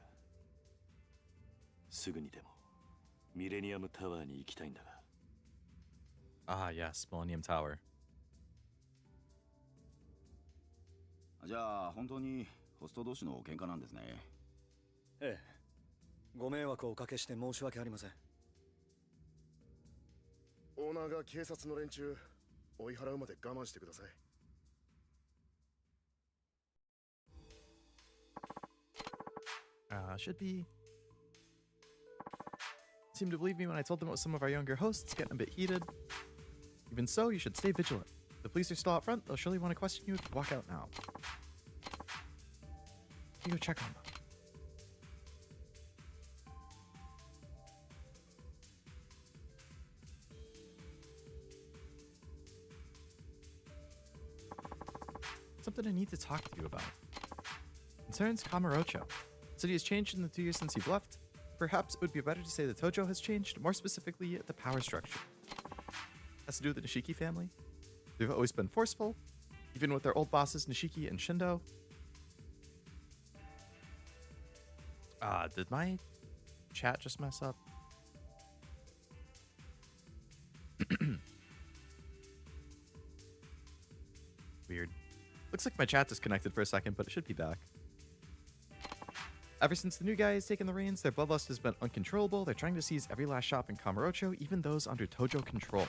すぐにでもミレニアムタワーに行きたいんだが。Ah, yes, Millennium Tower. じゃあ本当にホスト同士の喧嘩なんですね。ええ。ご迷惑をおかけして申し訳ありません。オーナーが警察の連中追い払うまで我慢してください。Should be. Seemed to believe me when I told them it was some of our younger hosts getting a bit heated. Even so, you should stay vigilant. The police are still out front. They'll surely want to question you if you walk out now. You go check on them. Something I need to talk to you about. Concerns Kamurocho. City has changed in the 2 years since you've left. Perhaps it would be better to say the Tojo has changed, more specifically, the power structure. Has to do with the Nishiki family. They've always been forceful, even with their old bosses Nishiki and Shindo. Did my chat just mess up? Weird. Looks like my chat disconnected for a second, but it should be back. Ever since the new guy has taken the reins, their bloodlust has been uncontrollable. They're trying to seize every last shop in Kamurocho, even those under Tojo control.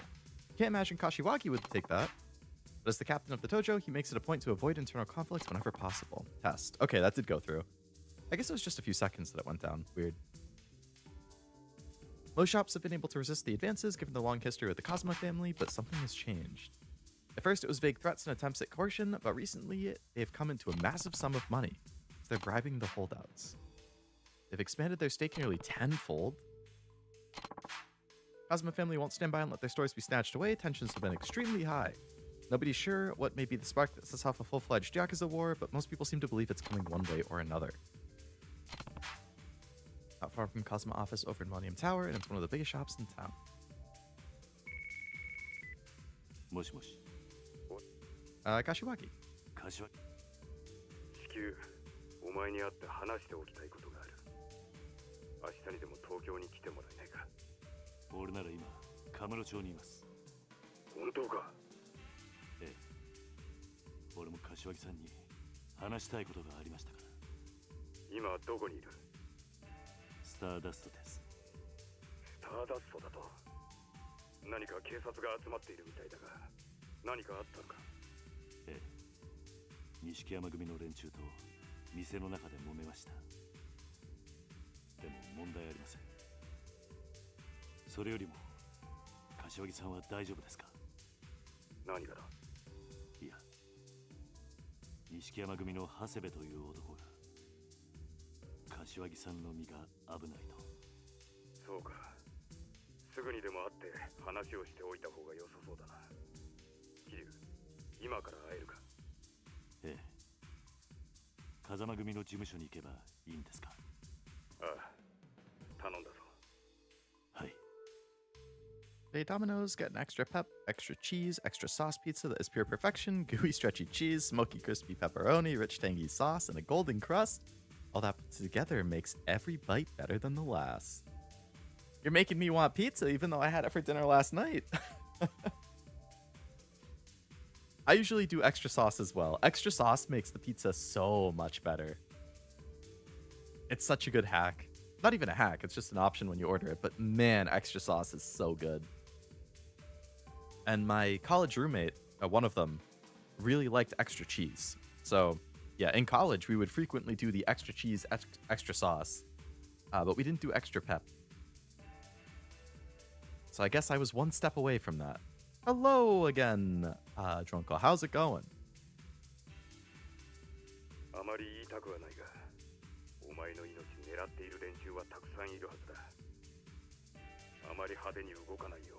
Can't imagine Kashiwagi would take that. But as the captain of the Tojo, he makes it a point to avoid internal conflicts whenever possible. Test. Okay, that did go through. I guess it was just a few seconds that it went down. Weird. Most shops have been able to resist the advances given the long history with the Kazuma family, but something has changed. At first, it was vague threats and attempts at coercion, but recently, they've come into a massive sum of money. So they're bribing the holdouts. They've expanded their stake nearly tenfold. Kazuma family won't stand by and let their stores be snatched away. Tensions have been extremely high. Nobody's sure what may be the spark that sets off a full-fledged Yakuza war, but most people seem to believe it's coming one way or another. Not far from Kazuma office over in Millennium Tower, and it's one of the biggest shops in town. もしもし。Kashiwagi. 柏木。至急、お前に会って話しておきたいことがある。明日にでも東京に来てもらえないか。俺なら今、カムロ町にいます。本当か？ええ。俺も柏木さんに話したいことがありましたから。今どこにいる？スターダストです。スターダストだと。何か警察が集まっているみたいだが、何かあったのか？ええ。錦山組の連中と店の中で揉めました。でも問題ありません。それよりも柏木さんは大丈夫ですか？何がだ？いや、錦山組の長谷部という男が柏木さんの身が危ないと。そうか。すぐにでも会って話をしておいた方が良さそうだな。桐生、今から会えるか？ええ。風間組の事務所に行けばいいんですか？ああ、頼んだぞ。はい。Today, Domino's get an extra pep, extra cheese, extra sauce pizza that is pure perfection, gooey stretchy cheese, smoky crispy pepperoni, rich tangy sauce, and a golden crust. All that put together makes every bite better than the last. You're making me want pizza even though I had it for dinner last night. I usually do extra sauce as well. Extra sauce makes the pizza so much better. It's such a good hack. Not even a hack, it's just an option when you order it, but man, extra sauce is so good. And my college roommate, one of them, really liked extra cheese. So, yeah, in college, we would frequently do the extra cheese, extra sauce, but we didn't do extra pep. So I guess I was one step away from that. Hello again, Drunko. How's it going? あまり言いたくはないが、お前の命狙っている連中はたくさんいるはずだ。あまり派手に動かないよ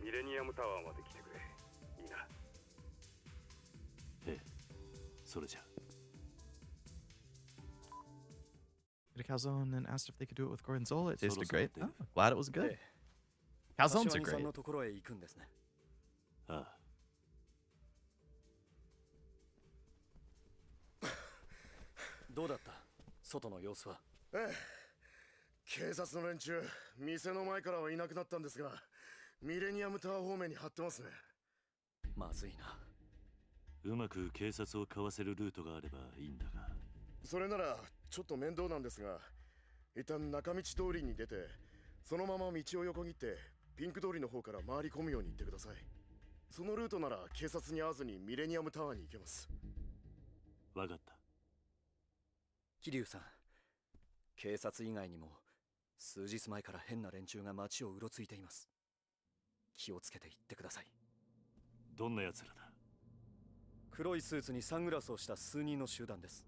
う、ミレニアムタワーまで来てくれ。いいな。ええ、それじゃ。Did a calzone and asked if they could do it with gorgonzola. It tasted great. Oh, glad it was good. Calzones are great. ああ。どうだった？外の様子は。ええ、警察の連中、店の前からはいなくなったんですが、ミレニアムタワー方面に張ってますね。まずいな。うまく警察をかわせるルートがあればいいんだが。それならちょっと面倒なんですが、一旦中道通りに出て、そのまま道を横切ってピンク通りの方から回り込むように言ってください。そのルートなら警察に会わずにミレニアムタワーに行けます。わかった。桐生さん、警察以外にも数日前から変な連中が街をうろついています。気をつけて行ってください。どんな奴らだ？黒いスーツにサングラスをした数人の集団です。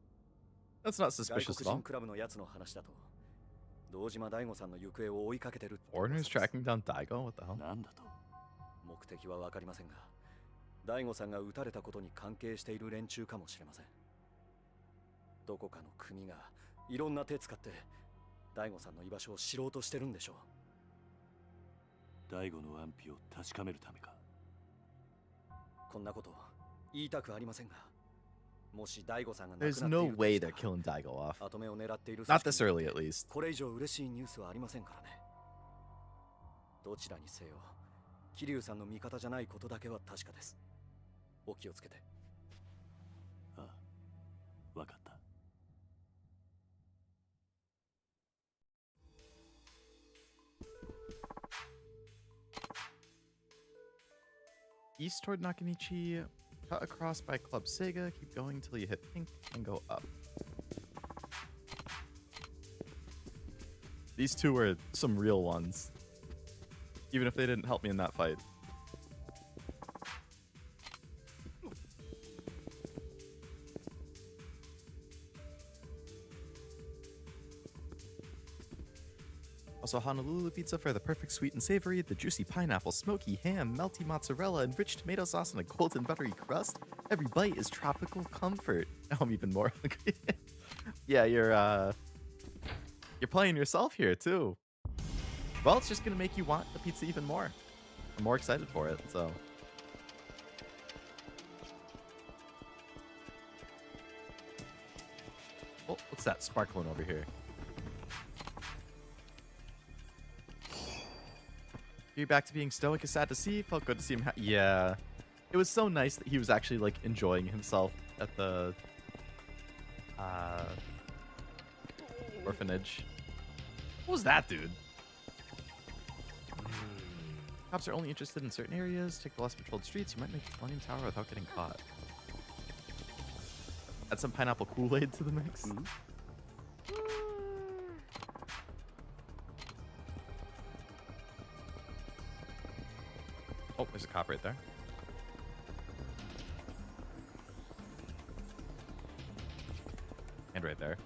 That's not suspicious at all. 外国人クラブのやつの話だと、堂島大吾さんの行方を追いかけてるって。Foreigners tracking down Daigo? What the hell? なんだと？目的は分かりませんが、大吾さんが撃たれたことに関係している連中かもしれません。どこかの組がいろんな手使って大吾さんの居場所を知ろうとしてるんでしょう。大吾の安否を確かめるためか。こんなこと言いたくありませんが、もし大吾さんが亡くなってい There's る no と way した they're ら、 killing Daigo off. 跡目を狙っている Not this early, at least. これ以上嬉しいニュースはありませんからね。どちらにせよ、桐生さんの味方じゃないことだけは確かです。お気をつけて。ああ、わかった。East toward Nakamichi, cut across by Club Sega, keep going till you hit pink and go up. These two were some real ones, even if they didn't help me in that fight. Also, Honolulu pizza for the perfect sweet and savory, the juicy pineapple, smoky ham, melty mozzarella, and rich tomato sauce on a golden buttery crust. Every bite is tropical comfort. Now I'm even more hungry. Yeah, you're playing yourself here too. Well, it's just gonna make you want the pizza even more. I'm more excited for it, so. Oh, what's that sparkling over here? You're back to being stoic is sad to see. Felt good to see him. Yeah. It was so nice that he was actually like enjoying himself at the orphanage. What was that, dude? Cops are only interested in certain areas. Take the less patrolled streets. You might make it to Millennium Tower without getting caught. Add some pineapple Kool-Aid to the mix. Mm-hmm. Oh, there's a cop right there. And right there.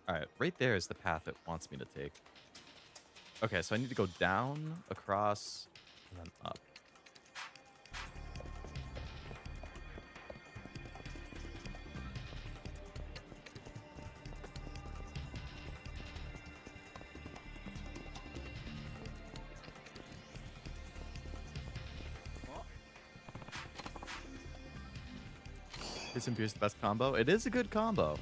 Alright, right there is the path it wants me to take. Okay, so I need to go down, across, and then up. This and beer's the best combo. It is a good combo.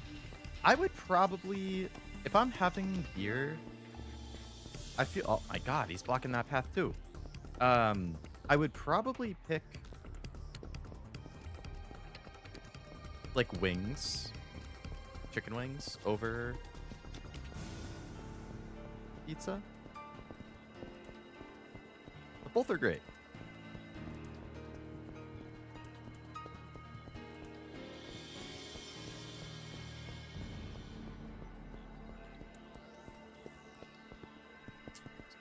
I would probably, if I'm having beer, I feel, oh my god, he's blocking that path too. I would probably pick like wings, chicken wings over pizza. But both are great.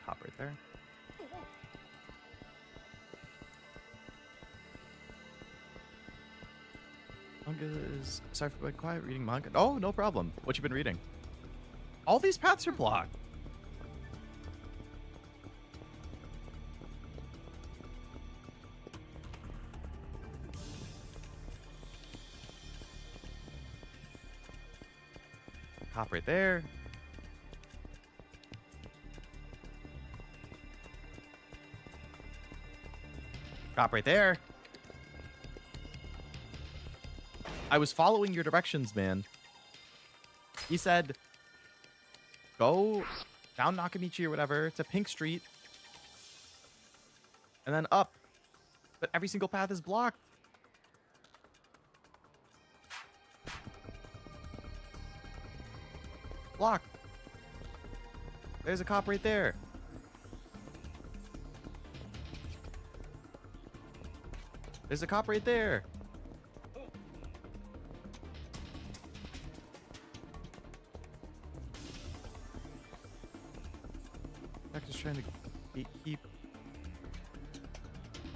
Hop right there. Manga is... Sorry for being quiet, reading manga. Oh, no problem. What you been reading? All these paths are blocked. Hop right there. Drop right there. I was following your directions, man. He said, go down Nakamichi or whatever to Pink Street. And then up. But every single path is blocked. Blocked. There's a cop right there. There's a cop right there. I'm just trying to keep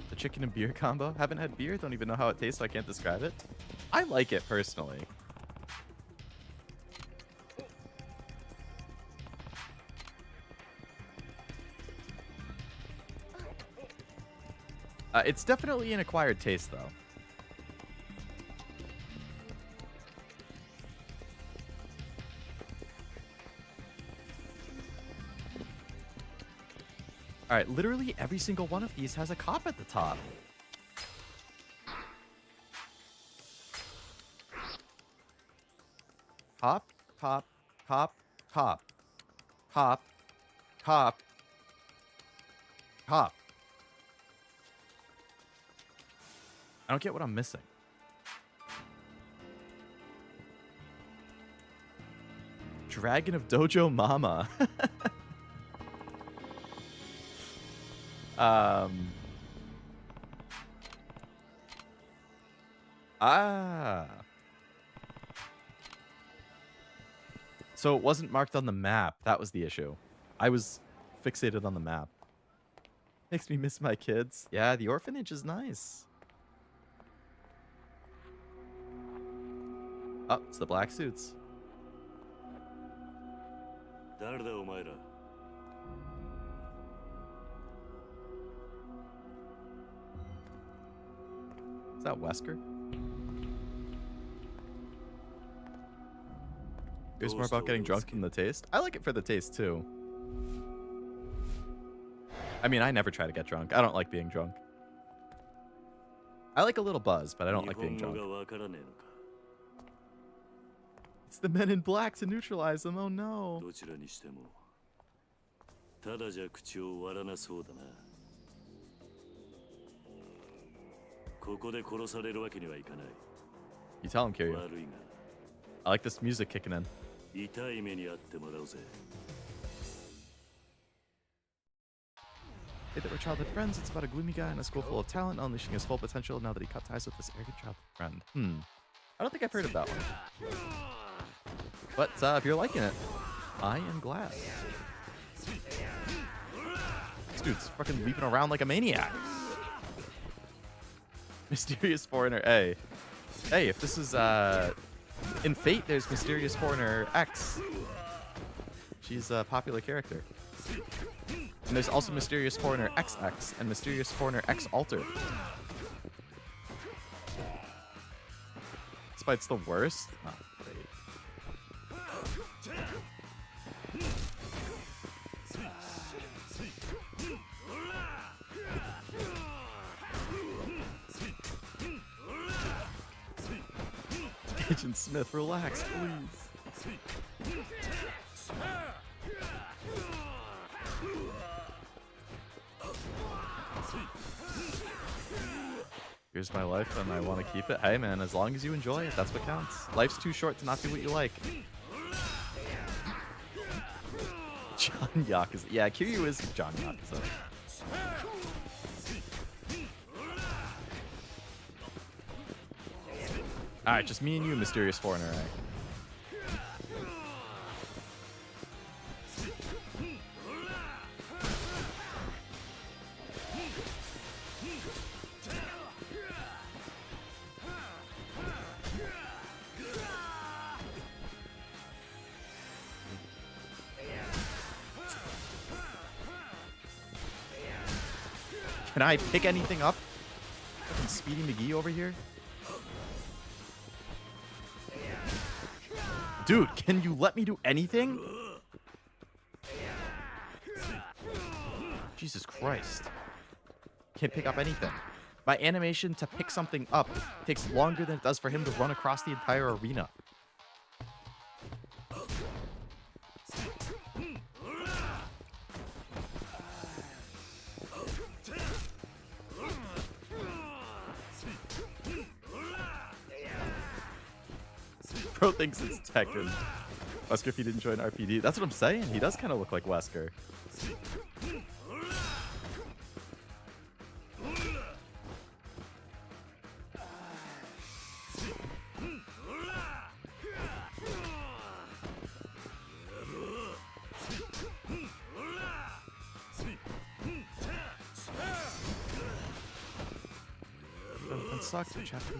the chicken and beer combo. Haven't had beer, don't even know how it tastes, so I can't describe it. I like it personally. It's definitely an acquired taste, though. All right, literally every single one of these has a cop at the top. Cop, cop, cop, cop, cop, cop, cop. I don't get what I'm missing. Dragon of Dojo Mama. So it wasn't marked on the map. That was the issue. I was fixated on the map. Makes me miss my kids. Yeah, the orphanage is nice. Oh, it's the black suits. Is that Wesker? Here's more about getting drunk than the taste. I like it for the taste too. I mean, I never try to get drunk. I don't like being drunk. I like a little buzz, but I don't like being drunk. It's the men in black to neutralize them. Oh no. You tell him, Kiryu. I like this music kicking in. They that were childhood friends, it's about a gloomy guy in a school full of talent unleashing his full potential now that he cut ties with this arrogant childhood friend. I don't think I've heard of that one. But if you're liking it, I am glad. This dude's fucking leaping around like a maniac. Mysterious foreigner. Hey, if this is In Fate, there's Mysterious Foreigner X. She's a popular character. And there's also Mysterious Foreigner XX and Mysterious Foreigner X Alter. This fight's the worst? Oh, great. Agent Smith, relax, please. Here's my life and I want to keep it. Hey man, as long as you enjoy it, that's what counts. Life's too short to not do what you like. John Yakuza. Yeah, Kiryu is John Yakuza. Alright, just me and you, Mysterious Foreigner, right? Can I pick anything up? Fucking Speedy McGee over here? Dude, can you let me do anything? Jesus Christ. Can't pick up anything. My animation to pick something up takes longer than it does for him to run across the entire arena. Bro thinks it's Tekken. Wesker, if he didn't join RPD. That's what I'm saying. He does kind of look like Wesker. That sucks for chapter.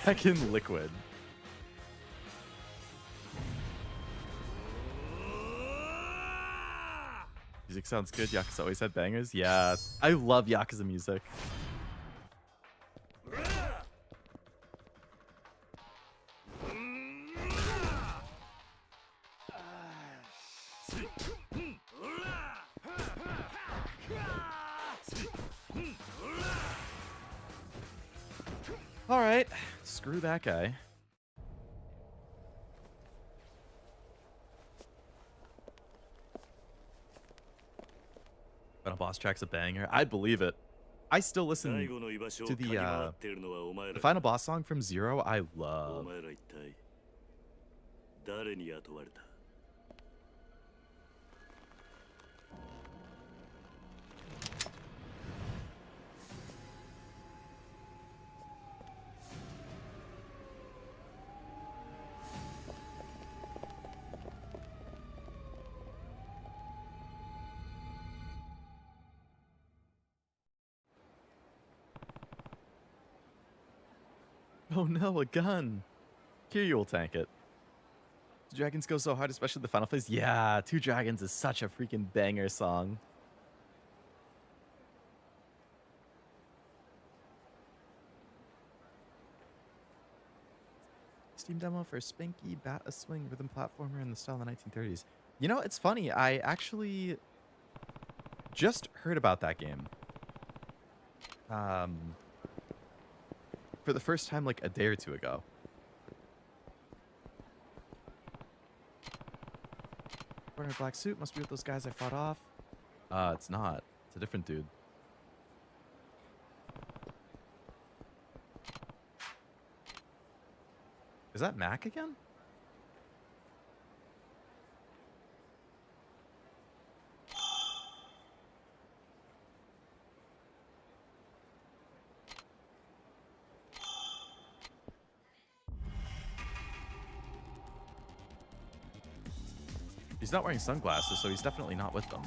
Tekken Liquid. Music sounds good. Yakuza always had bangers. Yeah, I love Yakuza music. All right, screw that guy. But a boss track's a banger. I believe it. I still listen to the final boss song from Zero. I love. Oh no, a gun. Kiryu will tank it. Two Dragons go so hard, especially the final phase. Yeah, Two Dragons is such a freaking banger song. Steam demo for Spanky Bat a Swing rhythm platformer in the style of the 1930s. You know, it's funny. I actually just heard about that game. For the first time like a day or two ago. Wearing a black suit must be with those guys I fought off. It's not. It's a different dude. Is that Mac again? He's not wearing sunglasses, so he's definitely not with them.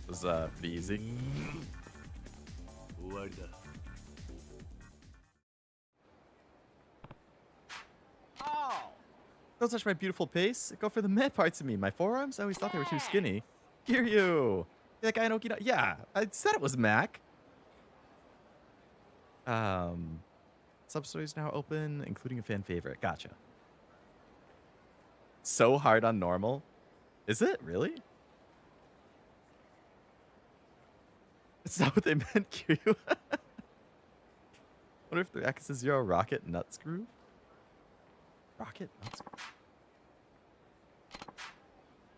Was easy. Oh! Don't touch my beautiful face. Go for the mid parts of me. My forearms? I always thought they were too skinny. Kiryu! That guy in Okinawa. Yeah, I said it was Mac. Sub-stories now open, including a fan favorite. Gotcha. So hard on normal. Is it? Really? That's not what they meant, Kiryu. Wonder if the Yakuza Zero Rocket Nuts Groove? Rocket Nuts Groove.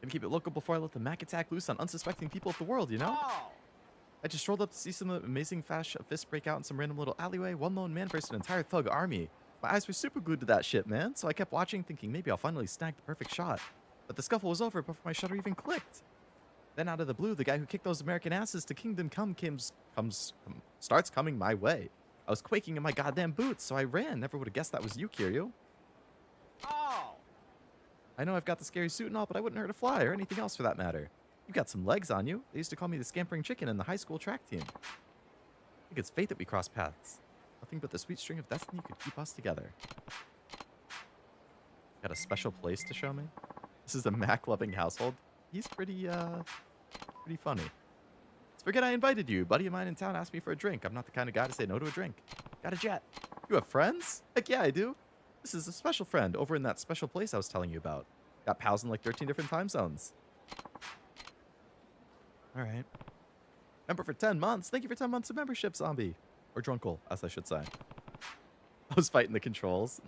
Gonna keep it local before I let the Mac attack loose on unsuspecting people of the world, you know? Oh! I just rolled up to see some amazing fast fists break out in some random little alleyway. One lone man versus an entire thug army. My eyes were super glued to that shit, man. So I kept watching, thinking maybe I'll finally snag the perfect shot. But the scuffle was over before my shutter even clicked. Then out of the blue, the guy who kicked those American asses to Kingdom Come starts coming my way. I was quaking in my goddamn boots, so I ran. Never would have guessed that was you, Kiryu. Oh! I know I've got the scary suit and all, but I wouldn't hurt a fly or anything else for that matter. You've got some legs on you. They used to call me the scampering chicken in the high school track team. I think it's fate that we cross paths. Nothing but the sweet string of destiny could keep us together. Got a special place to show me? This is a Mac-loving household. He's pretty funny. Let's forget I invited you. A buddy of mine in town asked me for a drink. I'm not the kind of guy to say no to a drink. Got a jet. You have friends? Heck yeah, I do. This is a special friend over in that special place I was telling you about. Got pals in like 13 different time zones. All right. Member for 10 months. Thank you for 10 months of membership, zombie. Or drunkle, as I should say. I was fighting the controls.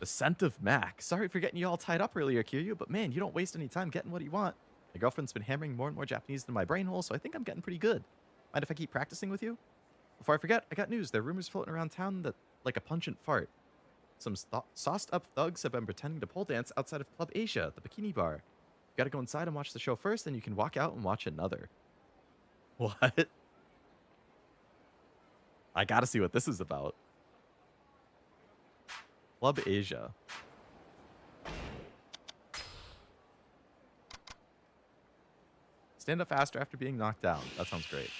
The scent of Mac. Sorry for getting you all tied up earlier, Kiryu, but man, you don't waste any time getting what you want. My girlfriend's been hammering more and more Japanese into my brain hole, so I think I'm getting pretty good. Mind if I keep practicing with you? Before I forget, I got news. There are rumors floating around town that, like a pungent fart, some sauced-up thugs have been pretending to pole dance outside of Club Asia, the bikini bar. You gotta go inside and watch the show first, then you can walk out and watch another. What? I gotta see what this is about. Club Asia. Stand up faster after being knocked down. That sounds great.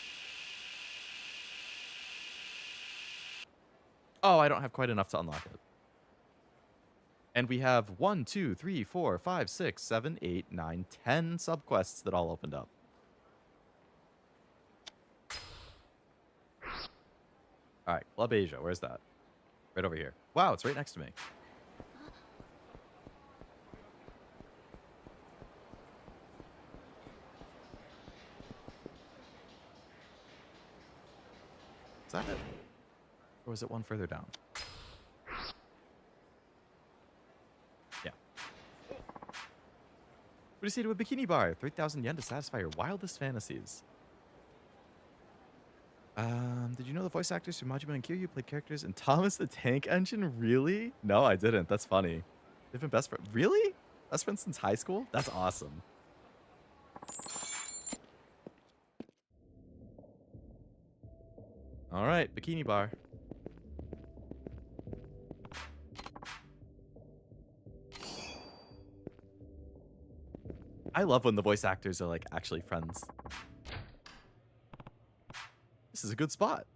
Oh, I don't have quite enough to unlock it. And we have 1, 2, 3, 4, 5, 6, 7, 8, 9, 10 subquests that all opened up. All right, Club Asia. Where's that? Right over here. Wow, it's right next to me. Is that it? Or was it one further down? Yeah. What do you say to a bikini bar? 3,000 yen to satisfy your wildest fantasies. Did you know the voice actors from Majima and Kiryu played characters in Thomas the Tank Engine? Really? No, I didn't. That's funny. They've been best friends. Really? Best friends since high school? That's awesome. All right, bikini bar. I love when the voice actors are like actually friends. This is a good spot.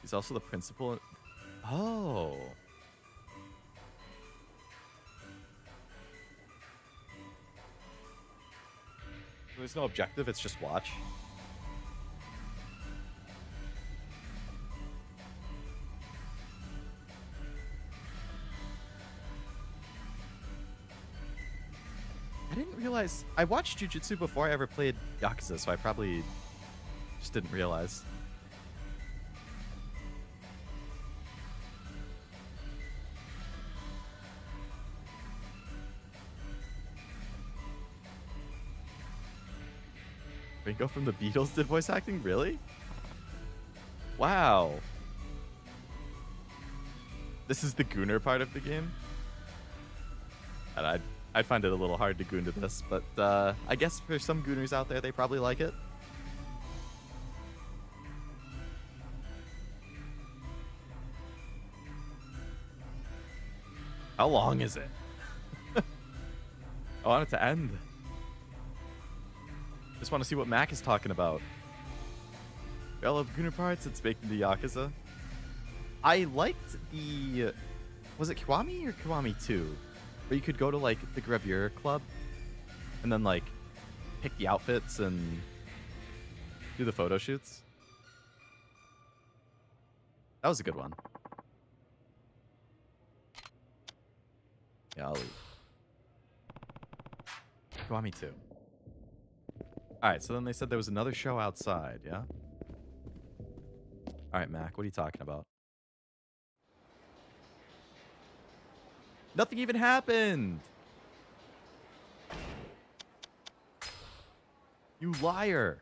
He's also the principal. Oh. There's no objective, it's just watch. I didn't realize. I watched Jujutsu before I ever played Yakuza, so I probably just didn't realize. Ringo from the Beatles did voice acting? Really? Wow. This is the gooner part of the game? And I'd find it a little hard to goon to this, but I guess for some gooners out there, they probably like it. How long is it? I want it to end. Just want to see what Mac is talking about. I love Gooner parts. It's baked into Yakuza. I liked the... Was it Kiwami or Kiwami 2? Where you could go to, like, the Gravure Club and then, like, pick the outfits and do the photo shoots. That was a good one. Yeah, I'll leave. Kiwami 2. Alright, so then they said there was another show outside, yeah? Alright, Mac, what are you talking about? Nothing even happened! You liar!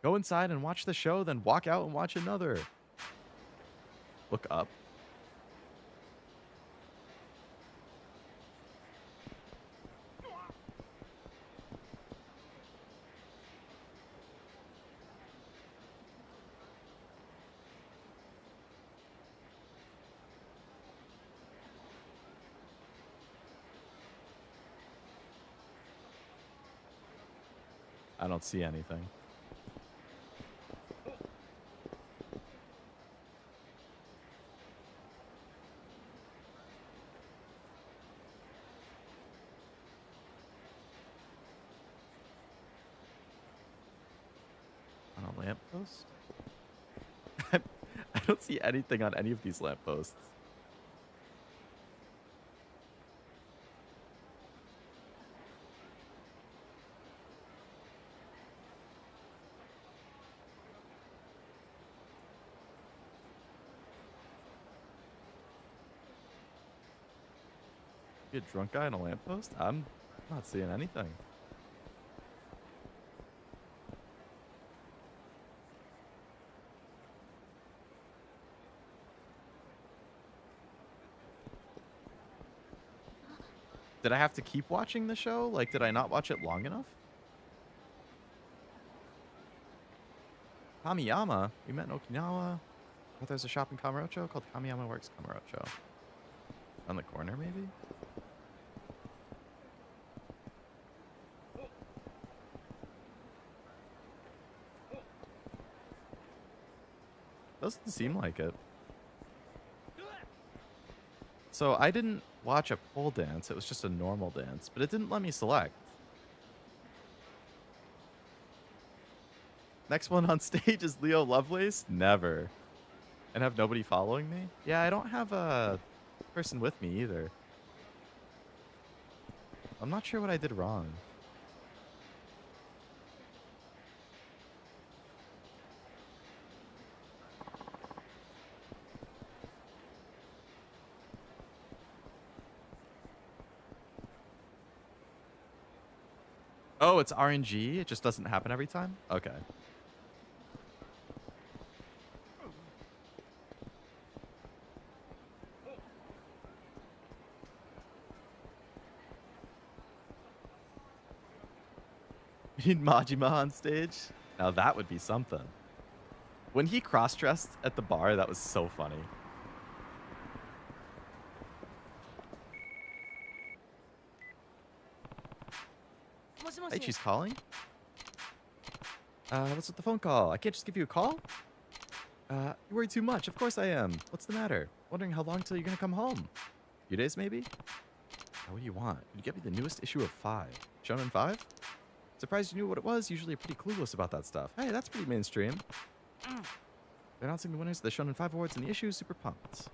Go inside and watch the show, then walk out and watch another. Look up. I don't see anything. On a lamppost? I don't see anything on any of these lampposts. You a drunk guy on a lamppost? I'm not seeing anything. Did I have to keep watching the show? Like, did I not watch it long enough? Kamiyama? We met in Okinawa. Oh, there's a shop in Kamurocho called Kamiyama Works Kamurocho. On the corner, maybe? Doesn't seem like it. So I didn't watch a pole dance. It was just a normal dance, but it didn't let me select. Next one on stage is Leo Lovelace? Never. And have nobody following me? Yeah, I don't have a person with me either. I'm not sure what I did wrong. Oh, it's RNG? It just doesn't happen every time? Okay. We need Majima on stage? Now that would be something. When he cross-dressed at the bar, that was so funny. Hey, she's calling? What's with the phone call? I can't just give you a call? You worry too much. Of course I am. What's the matter? Wondering how long till you're gonna come home? A few days, maybe? What do you want? Could you get me the newest issue of 5? Shonen 5? Surprised you knew what it was. Usually pretty clueless about that stuff. Hey, that's pretty mainstream. They're announcing the winners of the Shonen 5 awards in the issue. Super pumped.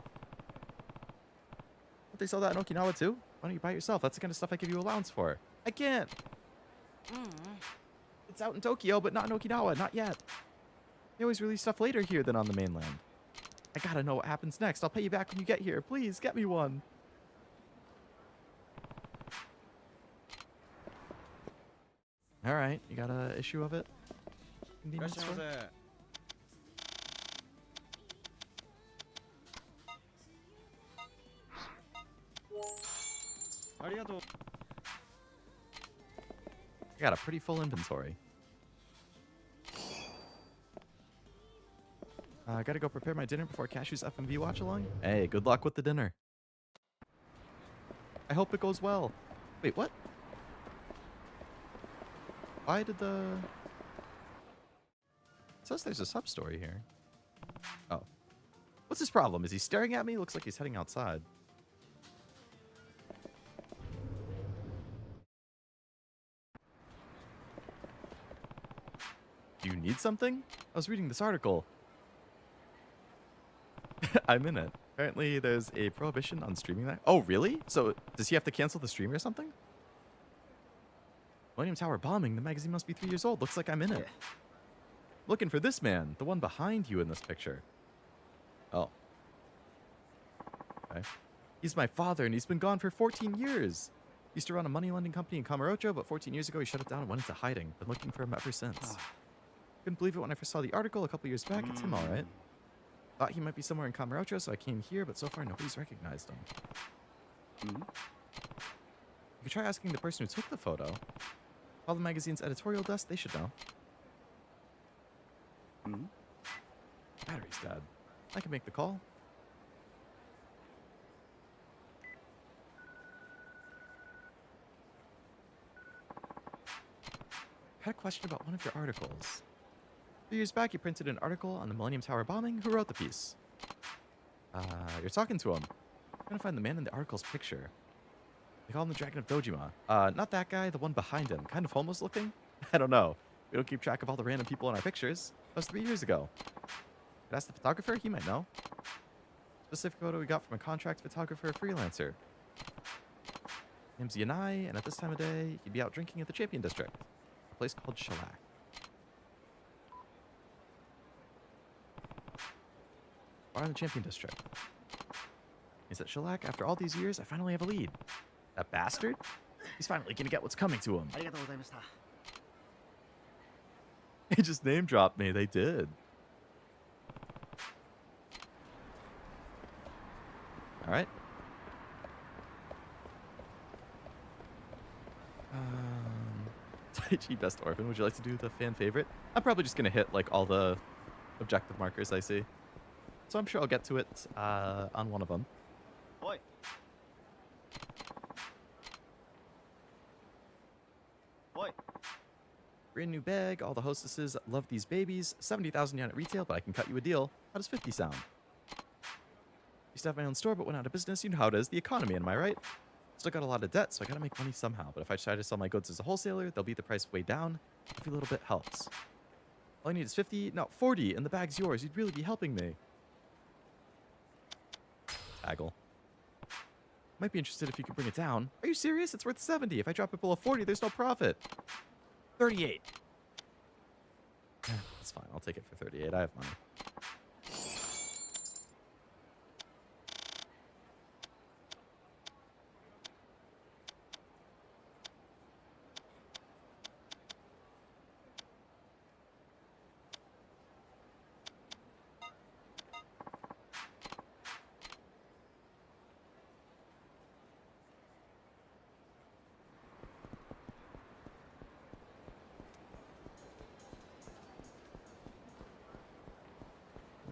Don't they sell that in Okinawa too? Why don't you buy it yourself? That's the kind of stuff I give you allowance for. I can't. It's out in Tokyo, but not in Okinawa. Not yet. They always release stuff later here than on the mainland. I gotta know what happens next. I'll pay you back when you get here. Please, get me one. Alright, you got an issue of it? Convenience store? I got a pretty full inventory. I gotta go prepare my dinner before Cashew's FMV watch along. Hey, good luck with the dinner. I hope it goes well. Wait, what? Why did the... It says there's a sub-story here. Oh. What's his problem? Is he staring at me? Looks like he's heading outside. Do you need something? I was reading this article. I'm in it. Apparently there's a prohibition on streaming that. Oh, really? So does he have to cancel the stream or something? Millennium Tower bombing. The magazine must be 3 years old. Looks like I'm in it. Looking for this man. The one behind you in this picture. Oh. Okay. He's my father and he's been gone for 14 years. He used to run a money lending company in Kamurocho, but 14 years ago he shut it down and went into hiding. Been looking for him ever since. Couldn't believe it when I first saw the article a couple years back. It's him, all right. Thought he might be somewhere in Kamurocho, so I came here, but so far nobody's recognized him. You could try asking the person who took the photo. Call the magazine's editorial desk, they should know. Battery's dead. I can make the call. I had a question about one of your articles. 3 years back, you printed an article on the Millennium Tower bombing. Who wrote the piece? You're talking to him. I'm trying to find the man in the article's picture. They call him the Dragon of Dojima. Not that guy, the one behind him. Kind of homeless looking? I don't know. We don't keep track of all the random people in our pictures. That was 3 years ago. Could ask the photographer? He might know. Specific photo we got from a contract photographer freelancer. Name's Yanai, and at this time of day, he'd be out drinking at the Champion District. A place called Shellac. Bar in the Champion District. He's at Shellac. After all these years, I finally have a lead. That bastard? He's finally gonna get what's coming to him. They just name dropped me. They did. All right. Taichi Best Orphan. Would you like to do the fan favorite? I'm probably just gonna hit like all the objective markers I see. So I'm sure I'll get to it on one of them. Oi. Oi. Brand new bag. All the hostesses love these babies. 70,000 yen at retail, but I can cut you a deal. How does 50 sound? Used to have my own store, but went out of business. You know how it is. The economy, am I right? Still got a lot of debt, so I gotta make money somehow. But if I try to sell my goods as a wholesaler, they'll beat the price way down. Every little bit helps. All I need is 50, no, 40, and the bag's yours. You'd really be helping me. Haggle. Might be interested if you could bring it down. Are you serious? It's worth 70. If I drop it below 40, there's no profit. 38. That's fine. I'll take it for 38. I have money.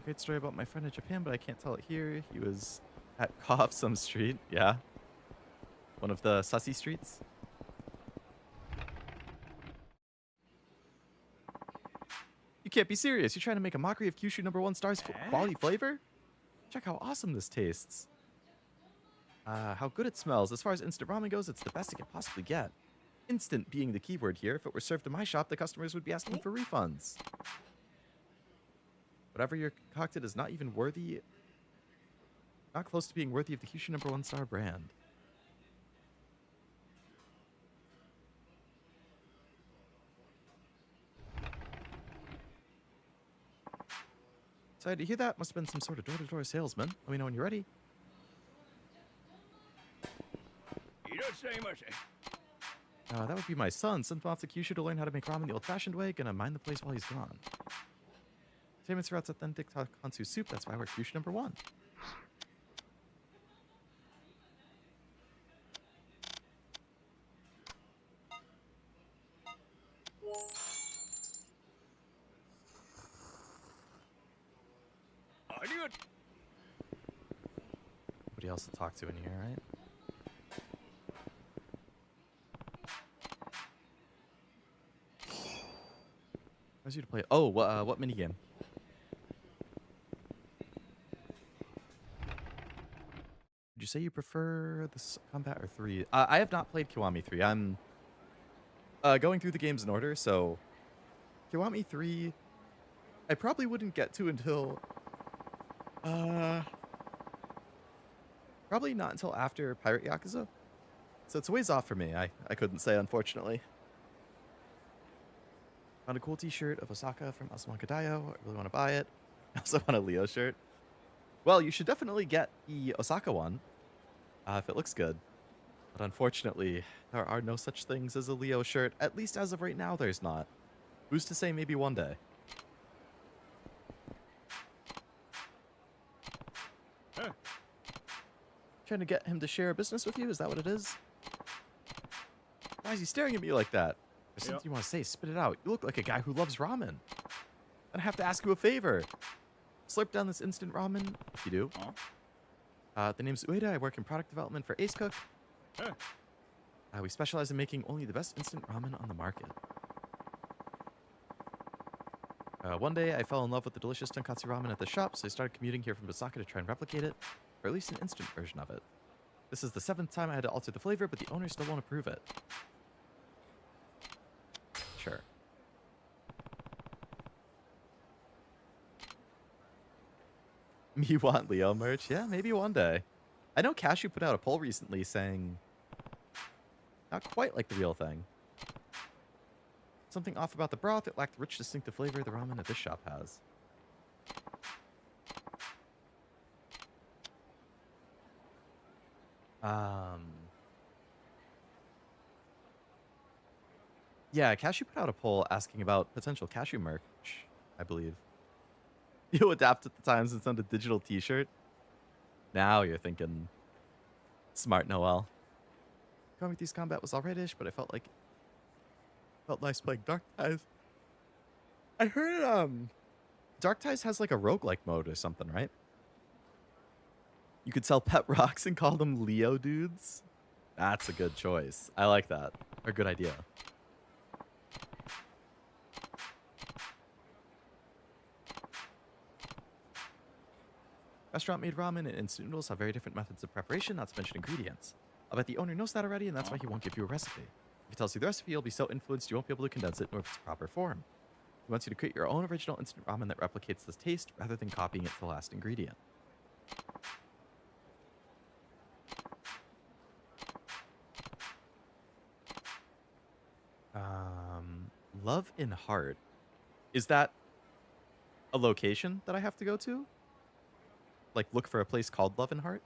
great story about my friend in Japan, but I can't tell it here. He was at Cough some street. Yeah. One of the sussy streets. You can't be serious. You're trying to make a mockery of Kyushu #1 Star's quality flavor? Check how awesome this tastes. How good it smells. As far as instant ramen goes, it's the best it can possibly get. Instant being the keyword here. If it were served in my shop, the customers would be asking for refunds. Whatever you're concocted is not even worthy, not close to being worthy of the Kyushu #1 Star brand. Sorry to hear that. Must have been some sort of door-to-door salesman. Let me know when you're ready. That would be my son. Sent him off to Kyushu to learn how to make ramen the old-fashioned way. Gonna mind the place while he's gone. Famous for its authentic Hansu soup. That's why we're Kyushu #1. Nobody else to talk to in here, right? Where's you to play? Oh, what minigame? Would you say you prefer this combat or 3? I have not played Kiwami 3. I'm going through the games in order, so Kiwami 3 I probably wouldn't get to until probably not until after Pirate Yakuza. So it's a ways off for me. I couldn't say, unfortunately. Found a cool t-shirt of Osaka from Asaman Kadayo. I really want to buy it. I also want a Leo shirt. Well, you should definitely get the Osaka one if it looks good. But unfortunately, there are no such things as a Leo shirt. At least as of right now, there's not. Who's to say maybe one day? Trying to get him to share a business with you? Is that what it is? Why is he staring at me like that? There's something you want to say. Spit it out. You look like a guy who loves ramen. I have to ask you a favor. Slurp down this instant ramen, if you do. The name's Ueda. I work in product development for Ace Cook. We specialize in making only the best instant ramen on the market. One day, I fell in love with the delicious tonkatsu ramen at the shop, so I started commuting here from Osaka to try and replicate it, or at least an instant version of it. This is the 7th time I had to alter the flavor, but the owner still won't approve it. Sure. Me want Leo merch? Yeah, maybe one day. I know Cashew put out a poll recently saying not quite like the real thing. Something off about the broth. It lacked the rich, distinctive flavor the ramen at this shop has. Yeah, Cashew put out a poll asking about potential Cashew merch, I believe. You adapt at the times and send a digital t-shirt? Now you're thinking smart Noel. Prometheus combat was alright-ish, but I felt nice playing Dark Ties. I heard Dark Ties has like a roguelike mode or something, right? You could sell pet rocks and call them Leo dudes. That's a good choice. I like that. Or a good idea. Restaurant made ramen and instant noodles have very different methods of preparation, not to mention ingredients. I bet the owner knows that already, and that's why he won't give you a recipe. If he tells you the recipe, you'll be so influenced you won't be able to condense it nor its proper form. He wants you to create your own original instant ramen that replicates this taste rather than copying it to the last ingredient. Love in Heart. Is that a location that I have to go to? Like, look for a place called Love in Heart?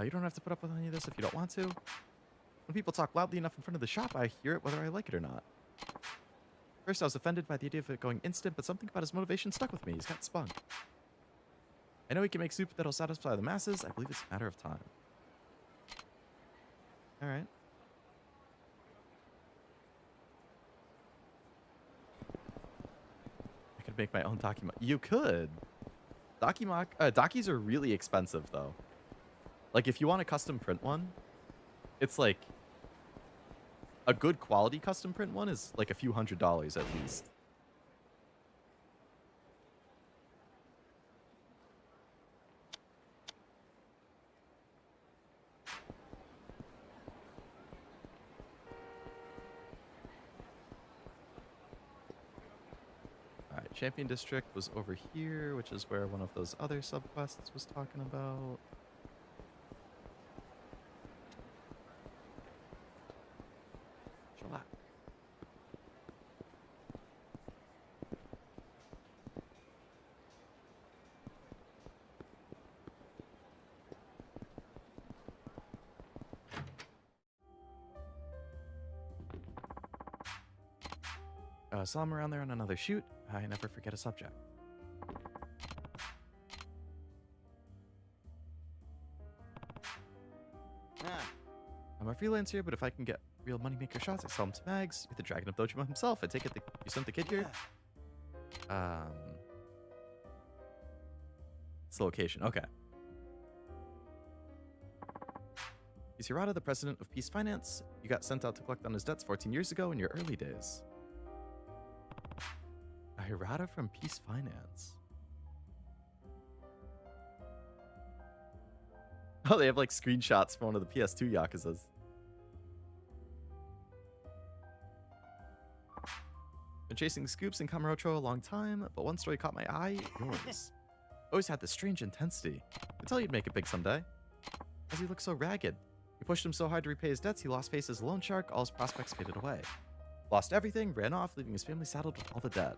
You don't have to put up with any of this if you don't want to. When people talk loudly enough in front of the shop, I hear it whether I like it or not. First, I was offended by the idea of it going instant, but something about his motivation stuck with me. He's got spunk. I know he can make soup that'll satisfy the masses. I believe it's a matter of time. All right. I could make my own Dakima. You could. Dakis are really expensive, though. Like, if you want a custom print one, it's like a good quality custom print one is like a few $100s at least. All right, Champion District was over here, which is where one of those other subquests was talking about. Shellac. Saw him around there on another shoot. I never forget a subject. I'm a freelancer, but if I can get real moneymaker shots, I sell them to Mags. You're the Dragon of Dojima himself. I take it you sent the kid here? It's the location. Okay. Is Hirata the president of Peace Finance? You got sent out to collect on his debts 14 years ago in your early days. Hirata from Peace Finance. Oh, they have like screenshots from one of the PS2 Yakuzas. Been chasing scoops in Kamurocho a long time, but one story caught my eye. Yours. Always had this strange intensity. Could tell you'd make it big someday. As he looked so ragged. You pushed him so hard to repay his debts, he lost face as a loan shark. All his prospects faded away. Lost everything, ran off, leaving his family saddled with all the debt.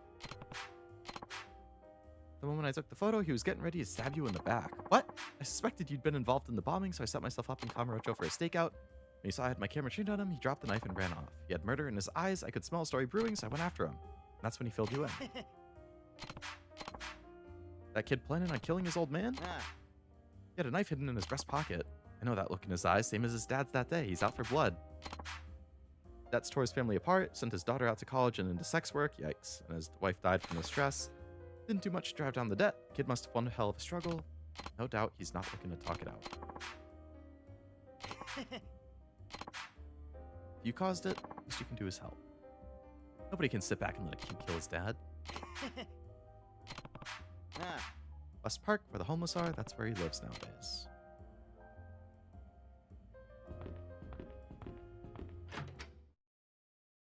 The moment I took the photo, he was getting ready to stab you in the back. What? I suspected you'd been involved in the bombing, so I set myself up in Kamurocho for a stakeout. When he saw I had my camera trained on him, he dropped the knife and ran off. He had murder in his eyes. I could smell a story brewing, so I went after him. And that's when he filled you in. That kid planning on killing his old man? He had a knife hidden in his breast pocket. I know that look in his eyes, same as his dad's that day. He's out for blood. That's tore his family apart, sent his daughter out to college and into sex work. Yikes. And his wife died from the stress. Didn't do much to drive down the debt. Kid must have won a hell of a struggle. No doubt he's not looking to talk it out. If you caused it, least you can do is help. Nobody can sit back and let a kid kill his dad. West Park, where the homeless are, that's where he lives nowadays.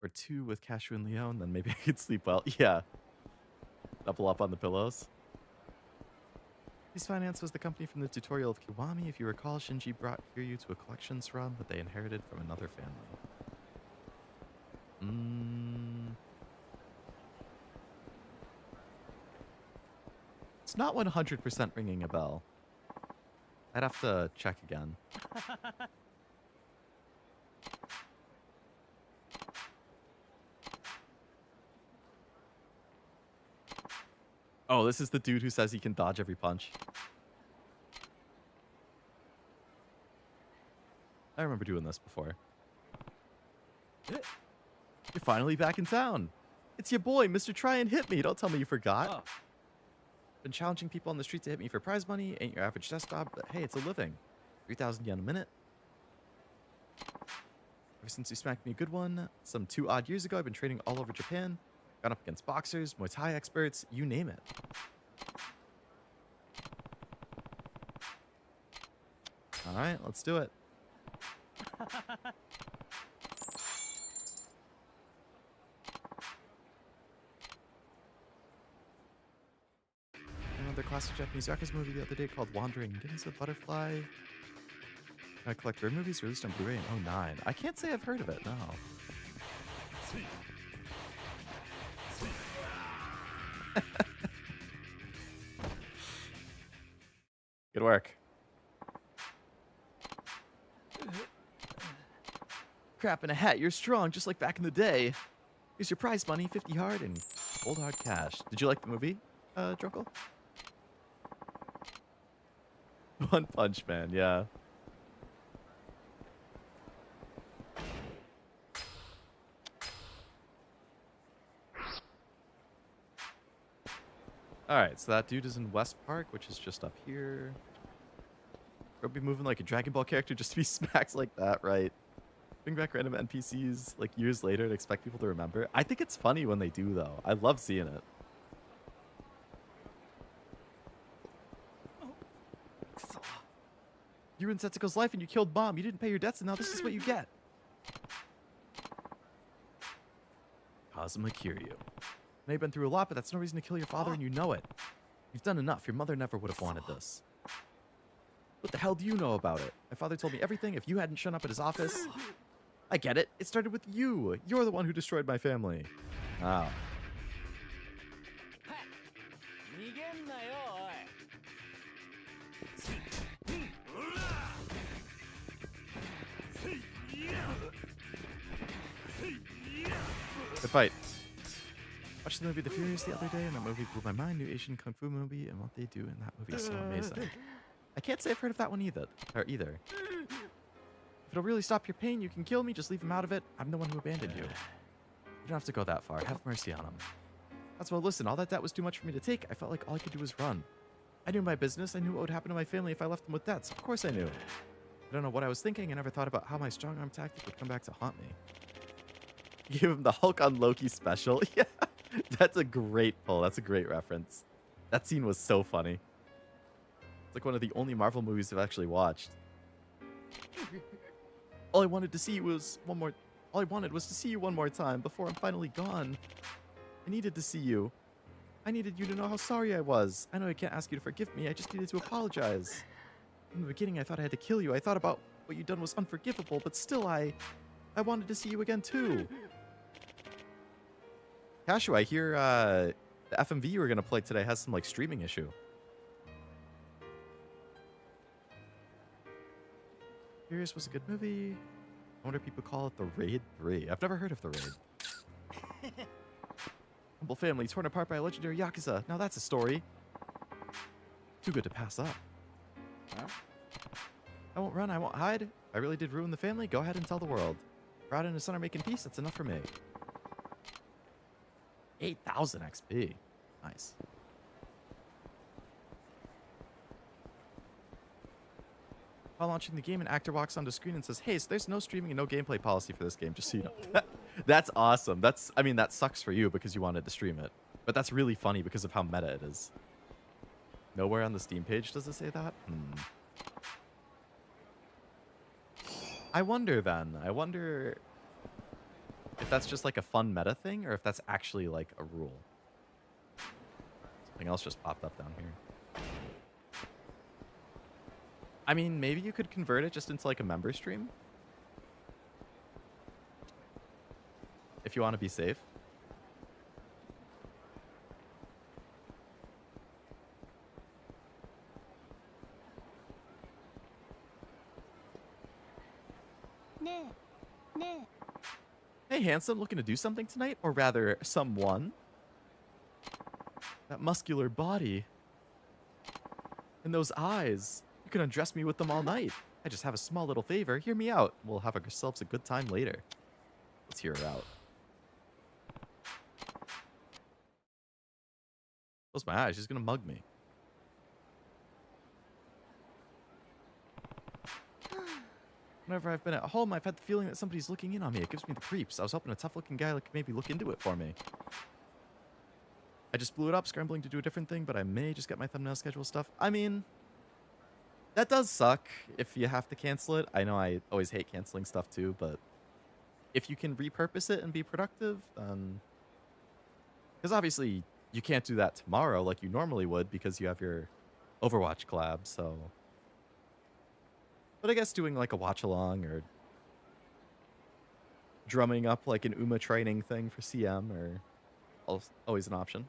Or 2 with Cashew and Leon, then maybe I could sleep well. Yeah. Double up on the pillows. Peace Finance was the company from the tutorial of Kiwami. If you recall, Shinji brought Kiryu to a collections run that they inherited from another family. It's not 100% ringing a bell. I'd have to check again. Oh, this is the dude who says he can dodge every punch. I remember doing this before. You're finally back in town. It's your boy, Mr. Try and Hit Me. Don't tell me you forgot. Oh. Been challenging people on the street to hit me for prize money. Ain't your average desk job, but hey, it's a living. 3,000 yen a minute. Ever since you smacked me a good one, some 2 odd years ago, I've been training all over Japan. Gone up against boxers, Muay Thai experts, you name it. All right, let's do it. Another classic Japanese Yakuza movie the other day called Wandering Ginza Butterfly. I collect rare movies released on Blu-ray in 2009. I can't say I've heard of it, no. Good work. Crap in a hat, you're strong, just like back in the day. Here's your prize money, 50 hard and cold hard cash. Did you like the movie, Drunkle? One Punch Man, yeah. Alright, so that dude is in West Park, which is just up here. We'll be moving like a Dragon Ball character just to be smacked like that, right? Bring back random NPCs like years later and expect people to remember. I think it's funny when they do, though. I love seeing it. You ruined Setsuko's life and you killed Mom. You didn't pay your debts and now this is what you get. Kazuma Kiryu. I know you've been through a lot, but that's no reason to kill your father and you know it. You've done enough. Your mother never would have wanted this. What the hell do you know about it? My father told me everything. If you hadn't shown up at his office... I get it. It started with you. You're the one who destroyed my family. Wow. Good fight. Watched the movie The Furious the other day, and that movie blew my mind. New Asian kung fu movie, and what they do in that movie is so amazing. I can't say I've heard of that one either. If it'll really stop your pain, you can kill me. Just leave him out of it. I'm the one who abandoned you. You don't have to go that far. Have mercy on him. That's well, listen, all that debt was too much for me to take. I felt like all I could do was run. I knew my business. I knew what would happen to my family if I left them with debts. Of course I knew. I don't know what I was thinking. I never thought about how my strong arm tactic would come back to haunt me. You gave him the Hulk on Loki special. Yeah, that's a great pull. That's a great reference. That scene was so funny. It's like one of the only Marvel movies I've actually watched. All I wanted was to see you one more time before I'm finally gone. I needed to see you. I needed you to know how sorry I was. I know I can't ask you to forgive me. I just needed to apologize. In the beginning, I thought I had to kill you. I thought about what you'd done was unforgivable, but still, I wanted to see you again too. Cashew, I hear the FMV you were gonna play today has some like streaming issue. Furious was a good movie. I wonder if people call it The Raid 3. I've never heard of The Raid. Humble family torn apart by a legendary Yakuza. Now that's a story. Too good to pass up. Huh? I won't run, I won't hide. If I really did ruin the family, go ahead and tell the world. Rod and his son are making peace, that's enough for me. 8,000 XP. Nice. While launching the game, an actor walks onto screen and says, hey, so there's no streaming and no gameplay policy for this game, just so you know. That's awesome. I mean, that sucks for you because you wanted to stream it. But that's really funny because of how meta it is. Nowhere on the Steam page does it say that? I wonder then. I wonder if that's just like a fun meta thing or if that's actually like a rule. Something else just popped up down here. I mean, maybe you could convert it just into like a member stream. If you want to be safe. Hey, handsome, looking to do something tonight? Or rather, someone? That muscular body. And those eyes. You can undress me with them all night. I just have a small little favor. Hear me out. We'll have ourselves a good time later. Let's hear her out. Close my eyes. She's gonna mug me. Whenever I've been at home, I've had the feeling that somebody's looking in on me. It gives me the creeps. I was hoping a tough-looking guy could maybe look into it for me. I just blew it up, scrambling to do a different thing, but I may just get my thumbnail schedule stuff. I mean, that does suck if you have to cancel it. I know I always hate canceling stuff too, but if you can repurpose it and be productive, then... Because obviously, you can't do that tomorrow like you normally would because you have your Overwatch collab, so... But I guess doing like a watch-along or drumming up like an UMA training thing for CM or always an option.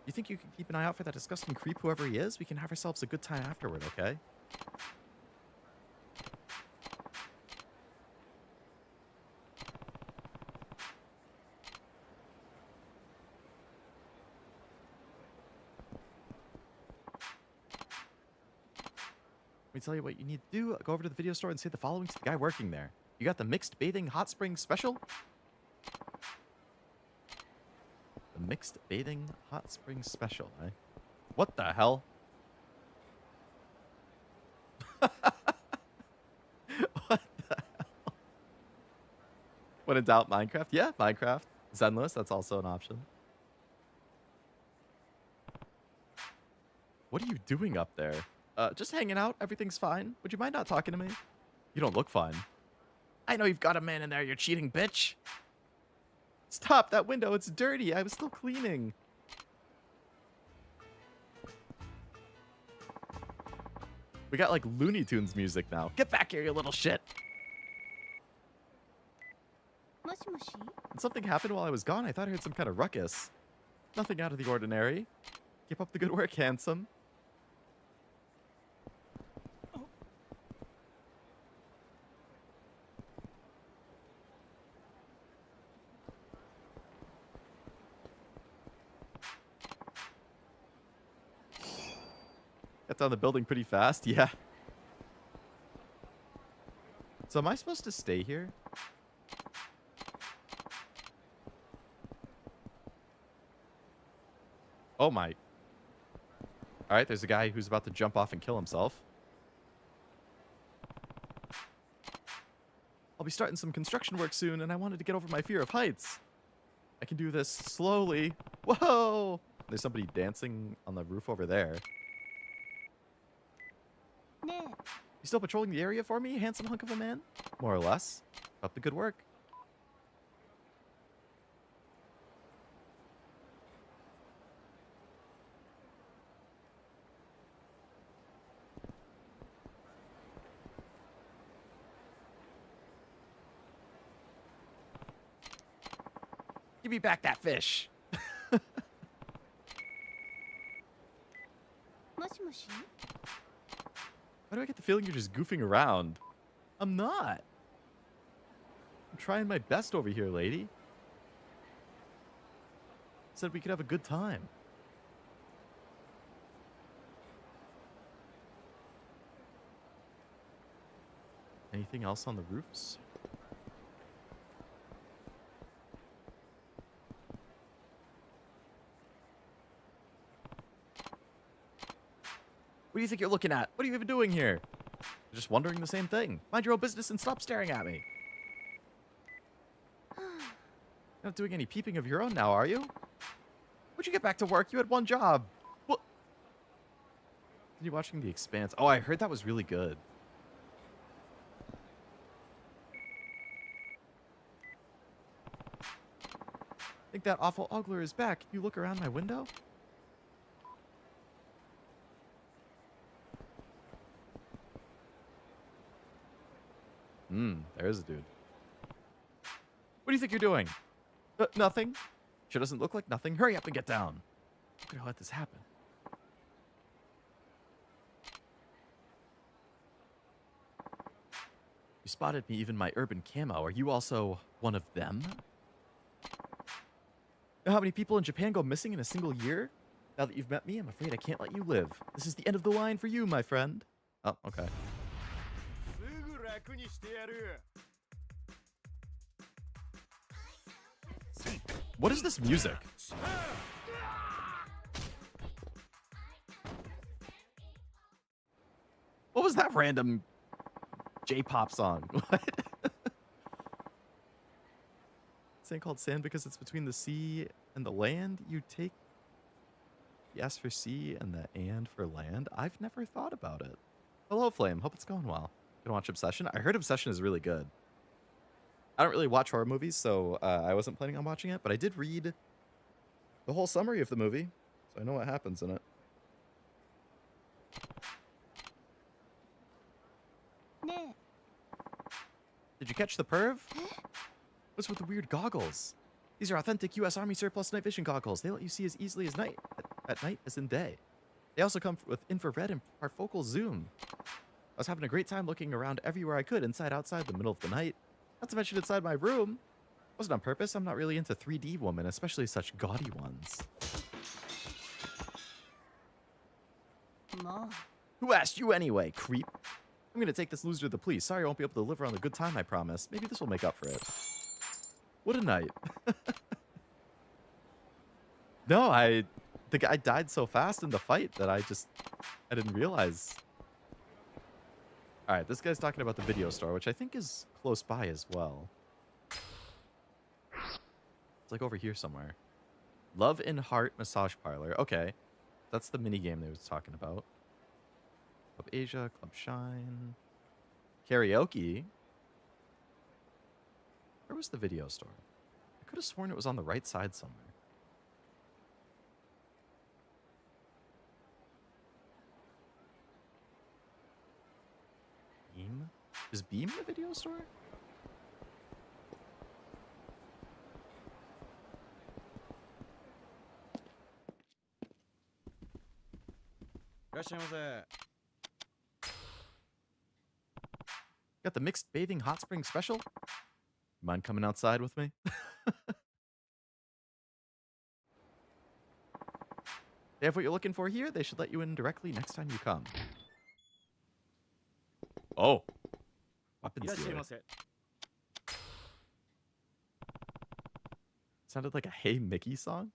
You think you can keep an eye out for that disgusting creep, whoever he is? We can have ourselves a good time afterward, okay? Let me tell you what you need to do. Go over to the video store and say the following to the guy working there. You got the mixed bathing hot spring special? The mixed bathing hot spring special, eh? What the hell? What the hell? When in doubt, Minecraft? Yeah, Minecraft. Zenless, that's also an option. What are you doing up there? Just hanging out. Everything's fine. Would you mind not talking to me? You don't look fine. I know you've got a man in there, you cheating bitch. Stop that window. It's dirty. I was still cleaning. We got like Looney Tunes music now. Get back here, you little shit. Did something happen while I was gone? I thought I heard some kind of ruckus. Nothing out of the ordinary. Keep up the good work, handsome. Got down the building pretty fast, yeah. So am I supposed to stay here? Oh my. Alright, there's a guy who's about to jump off and kill himself. I'll be starting some construction work soon, and I wanted to get over my fear of heights. I can do this slowly. Whoa! There's somebody dancing on the roof over there. You still patrolling the area for me, handsome hunk of a man? More or less. Up the good work. Give me back that fish. Why do I get the feeling you're just goofing around? I'm not. I'm trying my best over here, lady. Said we could have a good time. Anything else on the roofs? What do you think you're looking at? What are you even doing here? You're just wondering the same thing. Mind your own business and stop staring at me. You're not doing any peeping of your own now, are you? When'd you get back to work? You had one job. What? Are you watching The Expanse? Oh, I heard that was really good. I think that awful ogler is back. Can you look around my window? There's a dude. What do you think you're doing? Nothing. Sure doesn't look like nothing. Hurry up and get down. How could I let this happen? You spotted me even my urban camo. Are you also one of them? Know how many people in Japan go missing in a single year? Now that you've met me, I'm afraid I can't let you live. This is the end of the line for you, my friend. Oh, okay. What is this music? What was that random J-pop song? What? Saying called sand because it's between the sea and the land. You take the S for sea and the and for land. I've never thought about it. Hello, Flame. Hope it's going well. Gonna watch Obsession. I heard Obsession is really good. I don't really watch horror movies, so I wasn't planning on watching it, but I did read the whole summary of the movie, so I know what happens in it. Did you catch the perv? What's with the weird goggles? These are authentic U.S. Army surplus night vision goggles. They let you see as easily as at night as in day. They also come with infrared and parfocal zoom. I was having a great time looking around everywhere I could, inside, outside, the middle of the night. Not to mention inside my room. Wasn't on purpose. I'm not really into 3D women, especially such gaudy ones. Who asked you anyway, creep? I'm gonna take this loser to the police. Sorry I won't be able to deliver on the good time I promised. Maybe this will make up for it. What a night. No, the guy died so fast in the fight that I didn't realize. All right, this guy's talking about the video store, which I think is close by as well. It's like over here somewhere. Love and Heart Massage Parlor. Okay, that's the mini game they was talking about. Club Asia, Club Shine, karaoke. Where was the video store? I could have sworn it was on the right side somewhere. Beam? Is Beam the video store? Got the mixed bathing hot spring special? Mind coming outside with me? They have what you're looking for here. They should let you in directly next time you come. Oh. Weapons dealer. Sounded like a Hey Mickey song.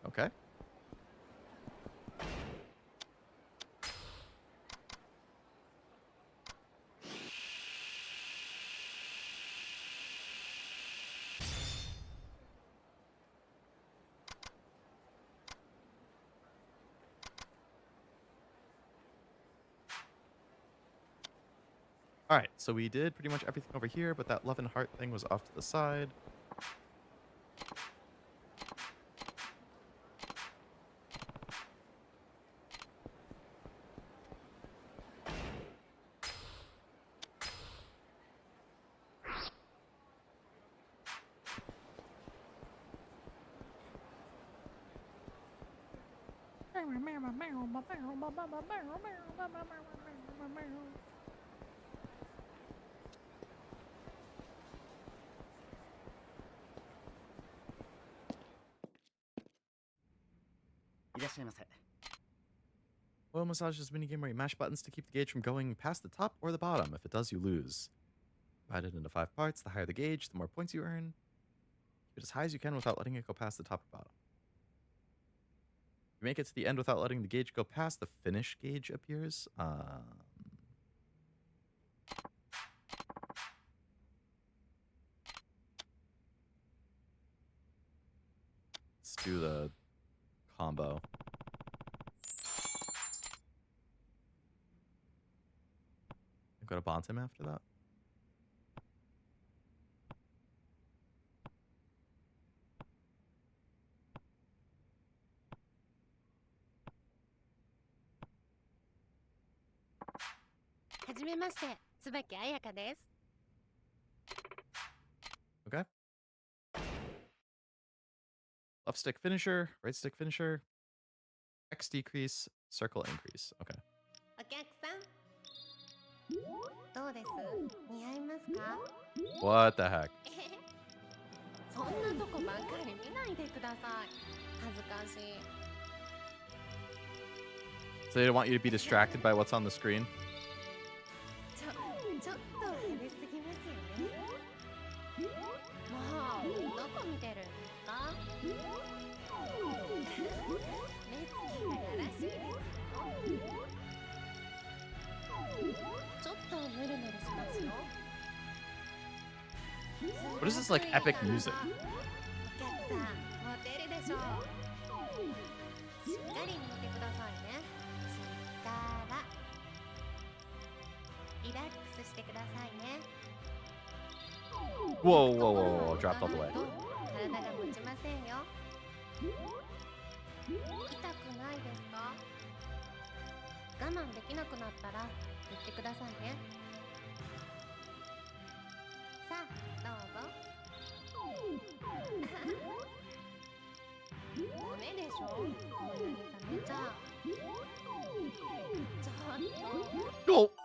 Okay. All right, so we did pretty much everything over here, but that love and heart thing was off to the side. Oil massage is a minigame where you mash buttons to keep the gauge from going past the top or the bottom. If it does, you lose. Divided into 5 parts. The higher the gauge, the more points you earn. Keep it as high as you can without letting it go past the top or bottom. If you make it to the end without letting the gauge go past, the finish gauge appears. Let's do the combo. I've got to bond him after that. Okay. Left stick finisher, right stick finisher. X decrease, circle increase. Okay. What the heck? So they don't want you to be distracted by what's on the screen? What is this, like, epic music? Whoa, whoa, whoa, whoa, dropped all the way.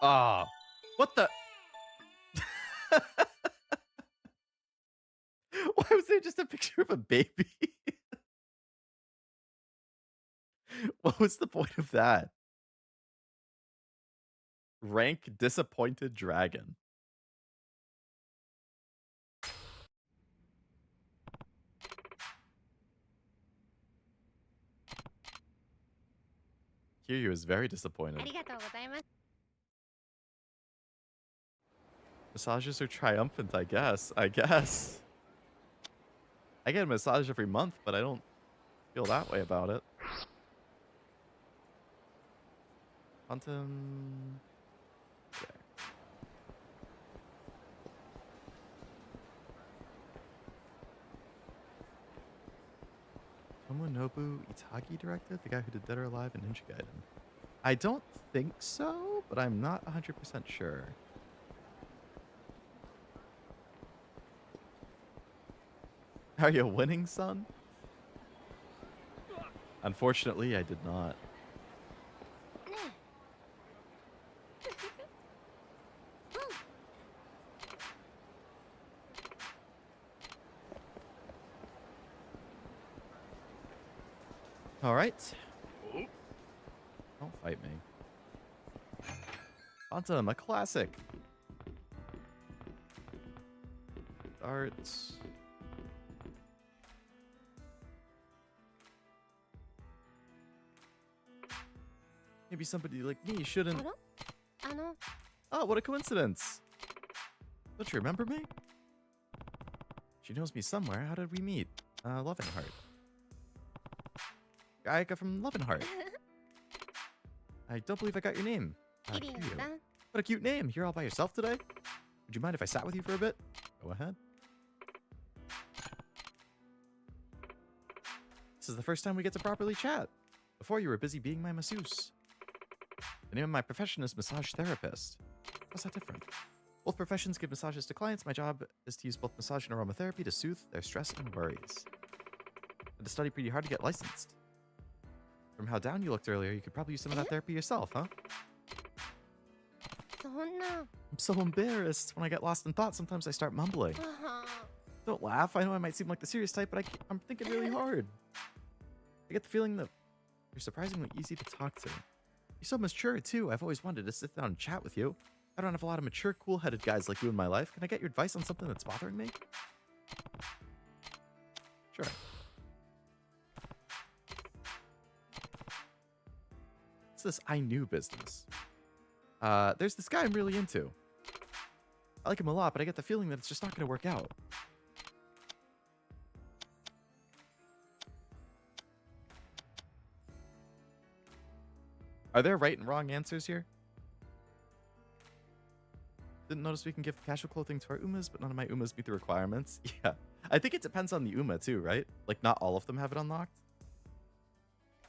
Oh, what the? Why was there just a picture of a baby? What was the point of that? Rank disappointed dragon. Kiryu is very disappointed. Massages are triumphant, I guess. I get a massage every month, but I don't feel that way about it. Quantum. There. Tomonobu Itagi directed? The guy who did Dead or Alive and Ninja Gaiden. I don't think so, but I'm not 100% sure. Are you winning, son? Unfortunately, I did not. All right. Don't fight me. Quantum, a classic. Darts. Maybe somebody like me shouldn't. Oh, what a coincidence. Don't you remember me? She knows me somewhere. How did we meet? Loving Heart. Ayaka from Loving Heart. I don't believe I got your name. Kiryu. What a cute name. You're all by yourself today? Would you mind if I sat with you for a bit? Go ahead. This is the first time we get to properly chat. Before you were busy being my masseuse. The name of my profession is massage therapist. How's that different? Both professions give massages to clients. My job is to use both massage and aromatherapy to soothe their stress and worries. I had to study pretty hard to get licensed. From how down you looked earlier, you could probably use some of that therapy yourself, huh? I'm so embarrassed. When I get lost in thought, sometimes I start mumbling. Don't laugh. I know I might seem like the serious type, but I'm thinking really hard. I get the feeling that you're surprisingly easy to talk to. You're so mature, too. I've always wanted to sit down and chat with you. I don't have a lot of mature, cool-headed guys like you in my life. Can I get your advice on something that's bothering me? Sure. What's this I knew business? There's this guy I'm really into. I like him a lot, but I get the feeling that it's just not going to work out. Are there right and wrong answers here? Didn't notice we can give casual clothing to our umas, but none of my umas meet the requirements. Yeah. I think it depends on the uma too, right? Like, not all of them have it unlocked.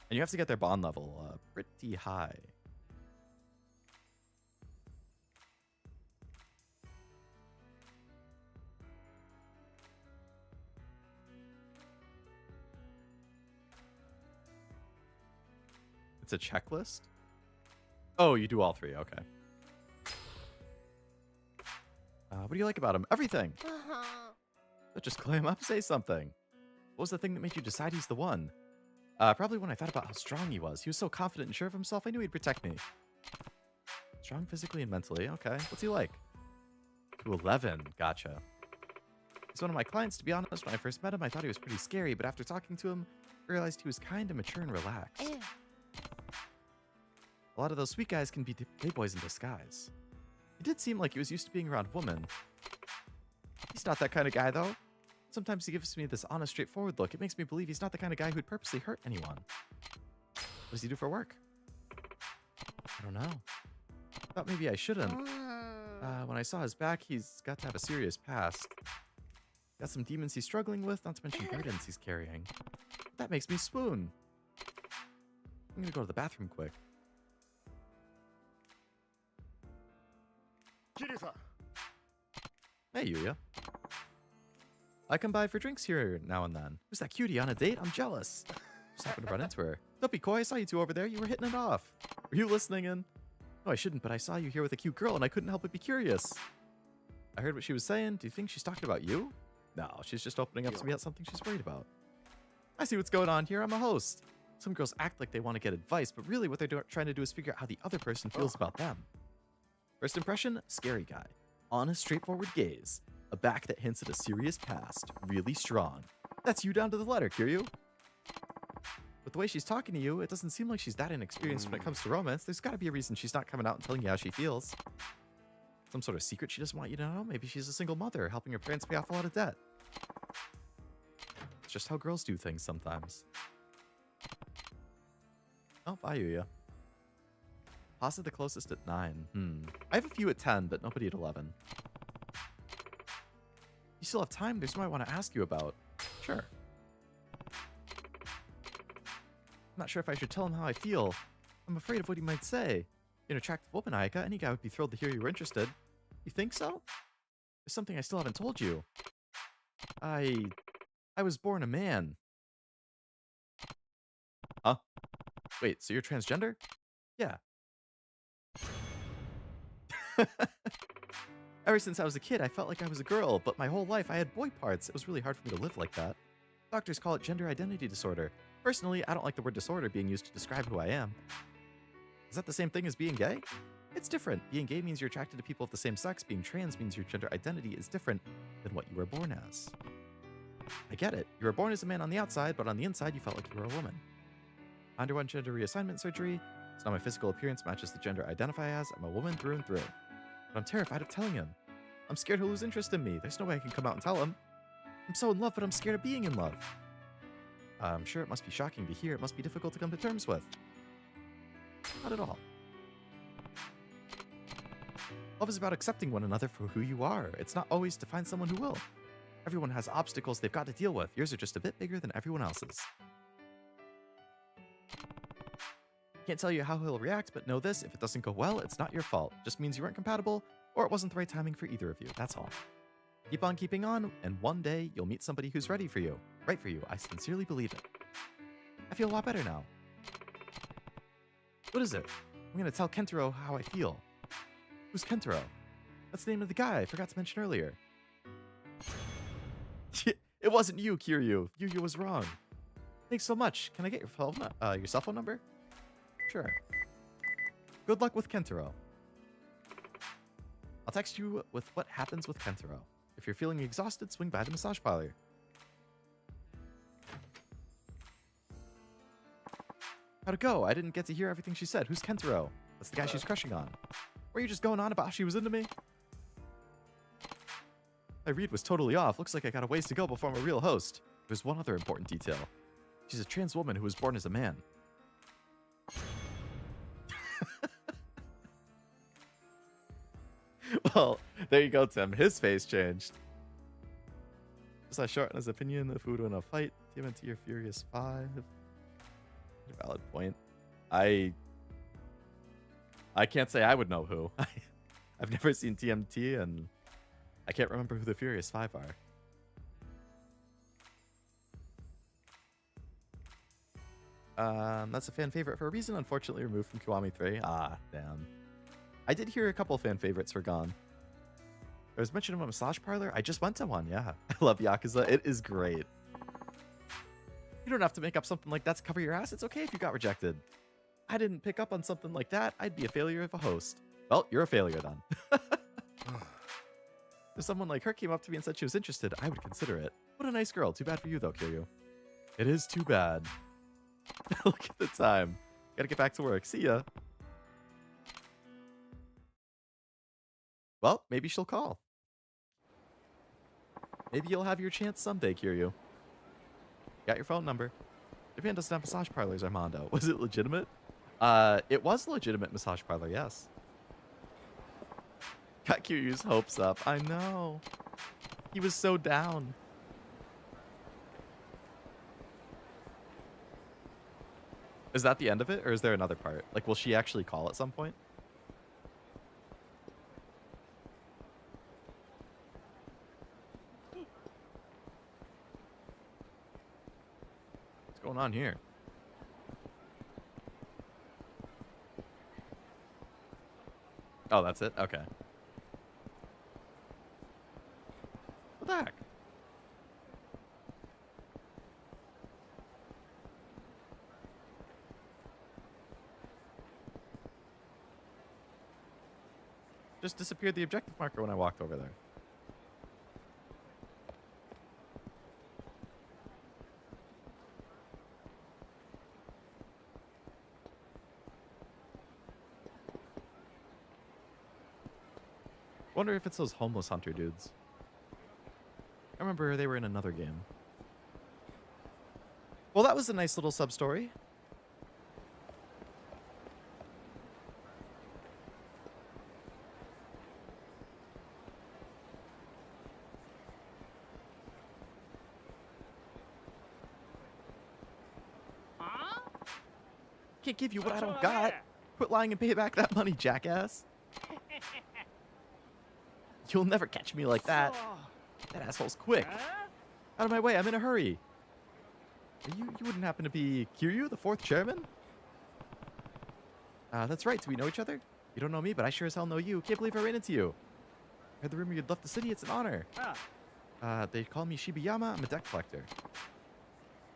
And you have to get their bond level pretty high. It's a checklist? Oh, you do all three. Okay. What do you like about him? Everything. But just clam up, say something. What was the thing that made you decide he's the one? Probably when I thought about how strong he was. He was so confident and sure of himself, I knew he'd protect me. Strong physically and mentally. Okay. What's he like? To 11. Gotcha. He's one of my clients, to be honest. When I first met him, I thought he was pretty scary, but after talking to him, I realized he was kind of mature and relaxed. A lot of those sweet guys can be playboys in disguise. It did seem like he was used to being around women. He's not that kind of guy, though. Sometimes he gives me this honest, straightforward look. It makes me believe he's not the kind of guy who'd purposely hurt anyone. What does he do for work? I don't know. Thought maybe I shouldn't. When I saw his back, he's got to have a serious past. Got some demons he's struggling with, not to mention burdens he's carrying. That makes me swoon. I'm gonna go to the bathroom quick. Hey, Yuya. I come by for drinks here now and then. Who's that cutie on a date? I'm jealous. Just happened to run into her. Don't be coy. I saw you two over there. You were hitting it off. Were you listening in? No, I shouldn't, but I saw you here with a cute girl and I couldn't help but be curious. I heard what she was saying. Do you think she's talking about you? No, she's just opening up to me about something she's worried about. I see what's going on here. I'm a host. Some girls act like they want to get advice, but really what they're trying to do is figure out how the other person feels about them. First impression, scary guy. Honest, straightforward gaze. A back that hints at a serious past. Really strong. That's you down to the letter, Kiryu. But the way she's talking to you, it doesn't seem like she's that inexperienced when it comes to romance. There's got to be a reason she's not coming out and telling you how she feels. Some sort of secret she doesn't want you to know? Maybe she's a single mother, helping her parents pay off a lot of debt. It's just how girls do things sometimes. Oh, bye, Yuya. Pasta the closest at 9. I have a few at 10, but nobody at 11. You still have time? There's something I want to ask you about. Sure. I'm not sure if I should tell him how I feel. I'm afraid of what he might say. You're an attractive woman, Ayaka. Any guy would be thrilled to hear you were interested. You think so? There's something I still haven't told you. I was born a man. Huh? Wait, so you're transgender? Yeah. Ever since I was a kid, I felt like I was a girl, but my whole life I had boy parts. It was really hard for me to live like that. Doctors call it gender identity disorder. Personally, I don't like the word disorder being used to describe who I am. Is that the same thing as being gay? It's different. Being gay means you're attracted to people of the same sex. Being trans means your gender identity is different than what you were born as. I get it. You were born as a man on the outside, but on the inside you felt like you were a woman. I underwent gender reassignment surgery, so now my physical appearance matches the gender I identify as. I'm a woman through and through. But I'm terrified of telling him. I'm scared he'll lose interest in me. There's no way I can come out and tell him. I'm so in love, but I'm scared of being in love. I'm sure it must be shocking to hear. It must be difficult to come to terms with. Not at all. Love is about accepting one another for who you are. It's not always to find someone who will. Everyone has obstacles they've got to deal with. Yours are just a bit bigger than everyone else's. Can't tell you how he'll react, but know this, if it doesn't go well, it's not your fault. It just means you weren't compatible, or it wasn't the right timing for either of you. That's all. Keep on keeping on, and one day you'll meet somebody who's ready for you. Right for you. I sincerely believe it. I feel a lot better now. What is it? I'm gonna tell Kentaro how I feel. Who's Kentaro? That's the name of the guy I forgot to mention earlier. It wasn't you, Kiryu. Yuya was wrong. Thanks so much. Can I get your cell phone number? Sure. Good luck with Kentaro. I'll text you with what happens with Kentaro. If you're feeling exhausted, swing by the massage parlor. How'd it go? I didn't get to hear everything she said. Who's Kentaro? That's the guy she's crushing on. Were you just going on about how she was into me? My read was totally off. Looks like I got a ways to go before I'm a real host. There's one other important detail. She's a trans woman who was born as a man. Well, there you go, Tim. His face changed. Just I shorten his opinion if we would win a fight. TMNT or Furious 5. Valid point. I can't say I would know who. I've never seen TMT, and I can't remember who the Furious 5 are. That's a fan favorite for a reason, unfortunately removed from Kiwami 3. Ah, damn. I did hear a couple fan favorites were gone. There was mention of a massage parlor. I just went to one, yeah. I love Yakuza. It is great. You don't have to make up something like that to cover your ass. It's okay if you got rejected. I didn't pick up on something like that. I'd be a failure of a host. Well, you're a failure then. If someone like her came up to me and said she was interested, I would consider it. What a nice girl. Too bad for you though, Kiryu. It is too bad. Look at the time. Gotta get back to work. See ya. Well, maybe she'll call. Maybe you'll have your chance someday, Kiryu. Got your phone number. Japan doesn't have massage parlors, Armando. Was it legitimate? It was a legitimate massage parlor, yes. Got Kiryu's hopes up. I know. He was so down. Is that the end of it, or is there another part? Like, will she actually call at some point? What's going on here? Oh, that's it? Okay. What the heck? Just disappeared the objective marker when I walked over there. Wonder if it's those homeless hunter dudes. I remember they were in another game. Well, that was a nice little sub-story. Can't give you what I don't got. Quit lying and pay back that money, jackass. You'll never catch me like that. That asshole's quick. Out of my way, I'm in a hurry. You wouldn't happen to be Kiryu, the 4th chairman? That's right, do we know each other? You don't know me, but I sure as hell know you. Can't believe I ran into you. I heard the rumor you'd left the city, it's an honor. They call me Shibayama, I'm a deck collector.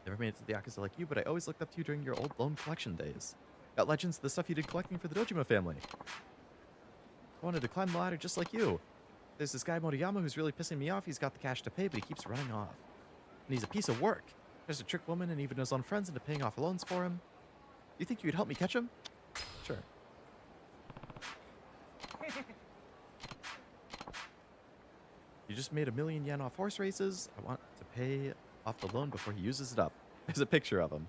Never made it to the Yakuza like you, but I always looked up to you during your old loan collection days. Got legends of the stuff you did collecting for the Dojima family. I wanted to climb the ladder just like you. There's this guy Moriyama who's really pissing me off. He's got the cash to pay, but he keeps running off. And he's a piece of work. There's a trick woman and even his own friends into paying off loans for him. You think you'd help me catch him? Sure. You just made 1,000,000 yen off horse races. I want to pay off the loan before he uses it up. There's a picture of him.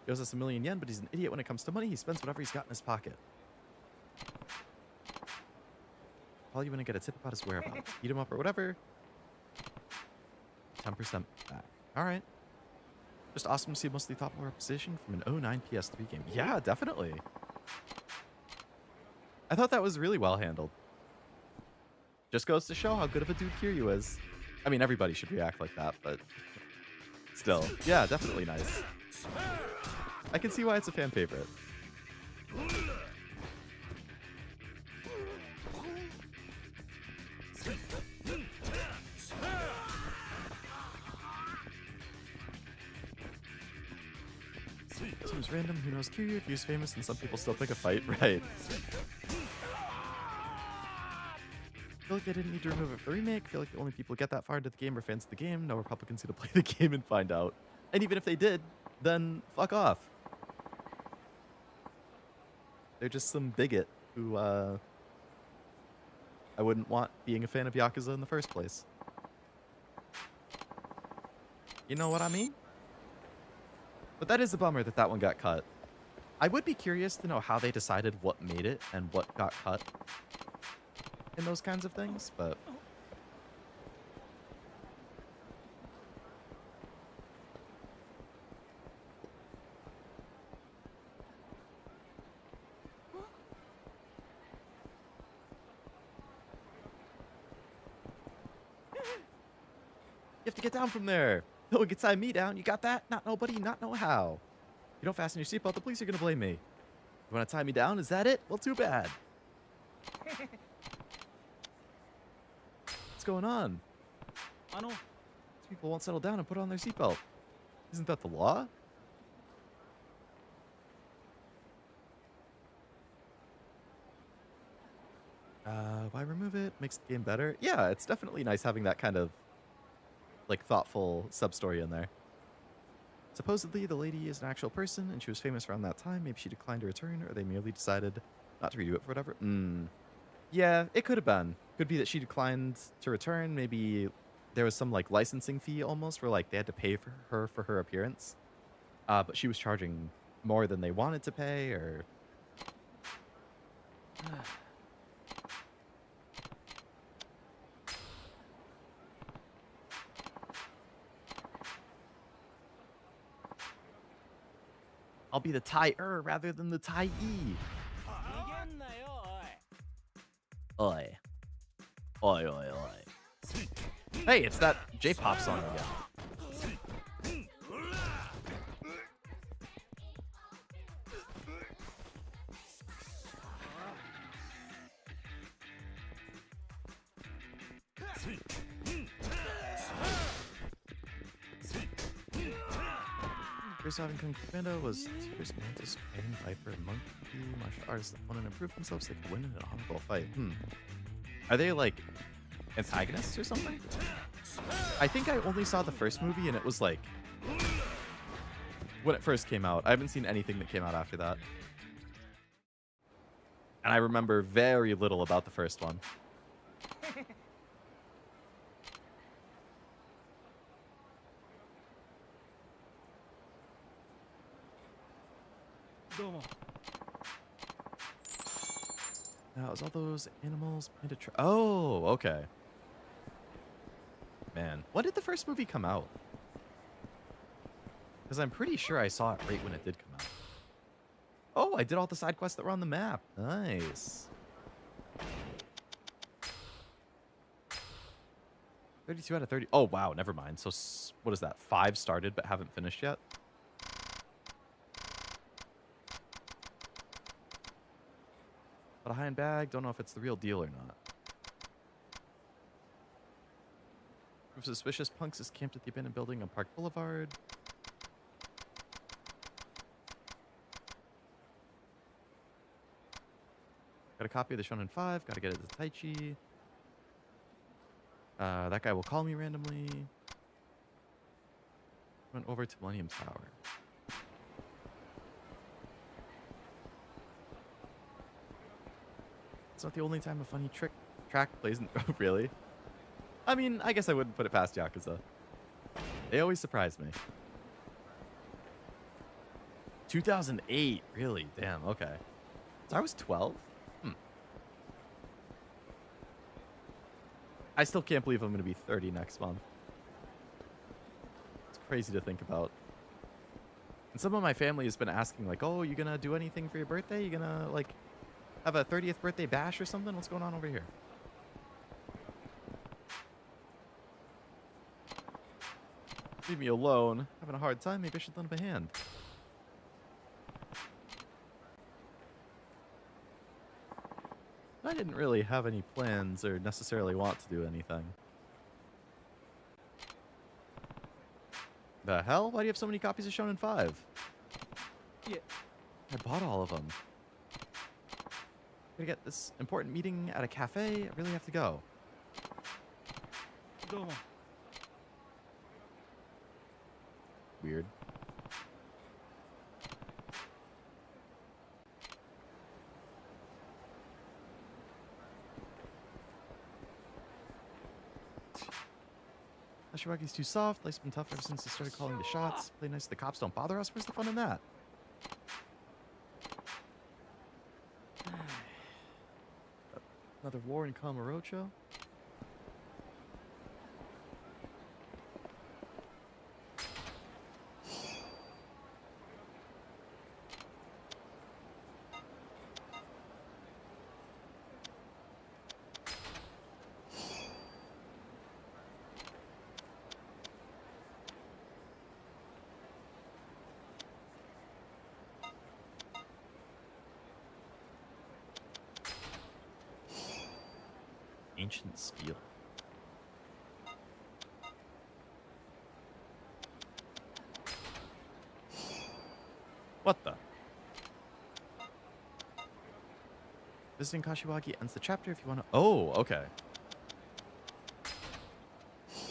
He owes us 1,000,000 yen, but he's an idiot when it comes to money. He spends whatever he's got in his pocket. Call you when I get a tip about his whereabouts. Beat him up or whatever. 10% back. Alright. Just awesome to see a mostly thoughtful representation from an 09 PS3 game. Yeah, definitely. I thought that was really well handled. Just goes to show how good of a dude Kiryu is. I mean, everybody should react like that, but still. Yeah, definitely nice. I can see why it's a fan favorite. Seems random. Who knows Kiryu? If he's famous, and some people still pick a fight. Right. I feel like they didn't need to remove it for the remake. I feel like the only people who get that far into the game are fans of the game. No Republicans need to play the game and find out. And even if they did, then fuck off. They're just some bigot who I wouldn't want being a fan of Yakuza in the first place. You know what I mean? But that is a bummer that that one got cut. I would be curious to know how they decided what made it and what got cut in those kinds of things, but... You have to get down from there. No one can tie me down. You got that? Not nobody, not know how. If you don't fasten your seatbelt, the police are gonna blame me. You wanna tie me down? Is that it? Well, too bad. What's going on? These people won't settle down and put on their seatbelt. Isn't that the law? Why remove it? Makes the game better. Yeah, it's definitely nice having that kind of like thoughtful sub-story in there. Supposedly, the lady is an actual person, and she was famous around that time. Maybe she declined to return, or they merely decided not to redo it for whatever. Yeah, it could have been. Could be that she declined to return. Maybe there was some like licensing fee almost, where like they had to pay for her appearance, but she was charging more than they wanted to pay, or. I'll be the tie-er rather than the tie-e. Oi. Oi, oi, oi. Hey, it's that J-pop song again. First out in Kung Fu Panda was Tiger's Mantis, Crane, Viper, Monkey, martial artists that want to improve themselves so they can win in an honorable fight. Are they like antagonists or something? I think I only saw the first movie and it was like when it first came out. I haven't seen anything that came out after that. And I remember very little about the first one. Now, is all those animals planted? Oh, okay. Man, when did the first movie come out? Because I'm pretty sure I saw it right when it did come out. Oh, I did all the side quests that were on the map. Nice. 32 out of 30. Oh, wow. Never mind. So, what is that? 5 started but haven't finished yet? But a high-end bag. Don't know if it's the real deal or not. Group of suspicious punks is camped at the abandoned building on Park Boulevard. Got a copy of the Shonen 5. Got to get it to Taichi. That guy will call me randomly. Went over to Millennium Tower. It's not the only time a funny track plays in... Oh, really? I mean, I guess I wouldn't put it past Yakuza. They always surprise me. 2008. Really? Damn, okay. So I was 12? I still can't believe I'm going to be 30 next month. It's crazy to think about. And some of my family has been asking, like, oh, you going to do anything for your birthday? You going to, like, have a 30th birthday bash or something? What's going on over here? Leave me alone. Having a hard time. Maybe I should lend him a hand. I didn't really have any plans or necessarily want to do anything. The hell? Why do you have so many copies of Shonen 5? Yeah. I bought all of them. Gotta get this important meeting at a cafe. I really have to go. Weird. Ashiwagi's too soft. Life's been tough ever since he started calling the shots. Play nice. The cops don't bother us. Where's the fun in that? Another war in Kamurocho? Ancient steel. What the? Visiting Kashiwagi ends the chapter if you want to... Oh, okay.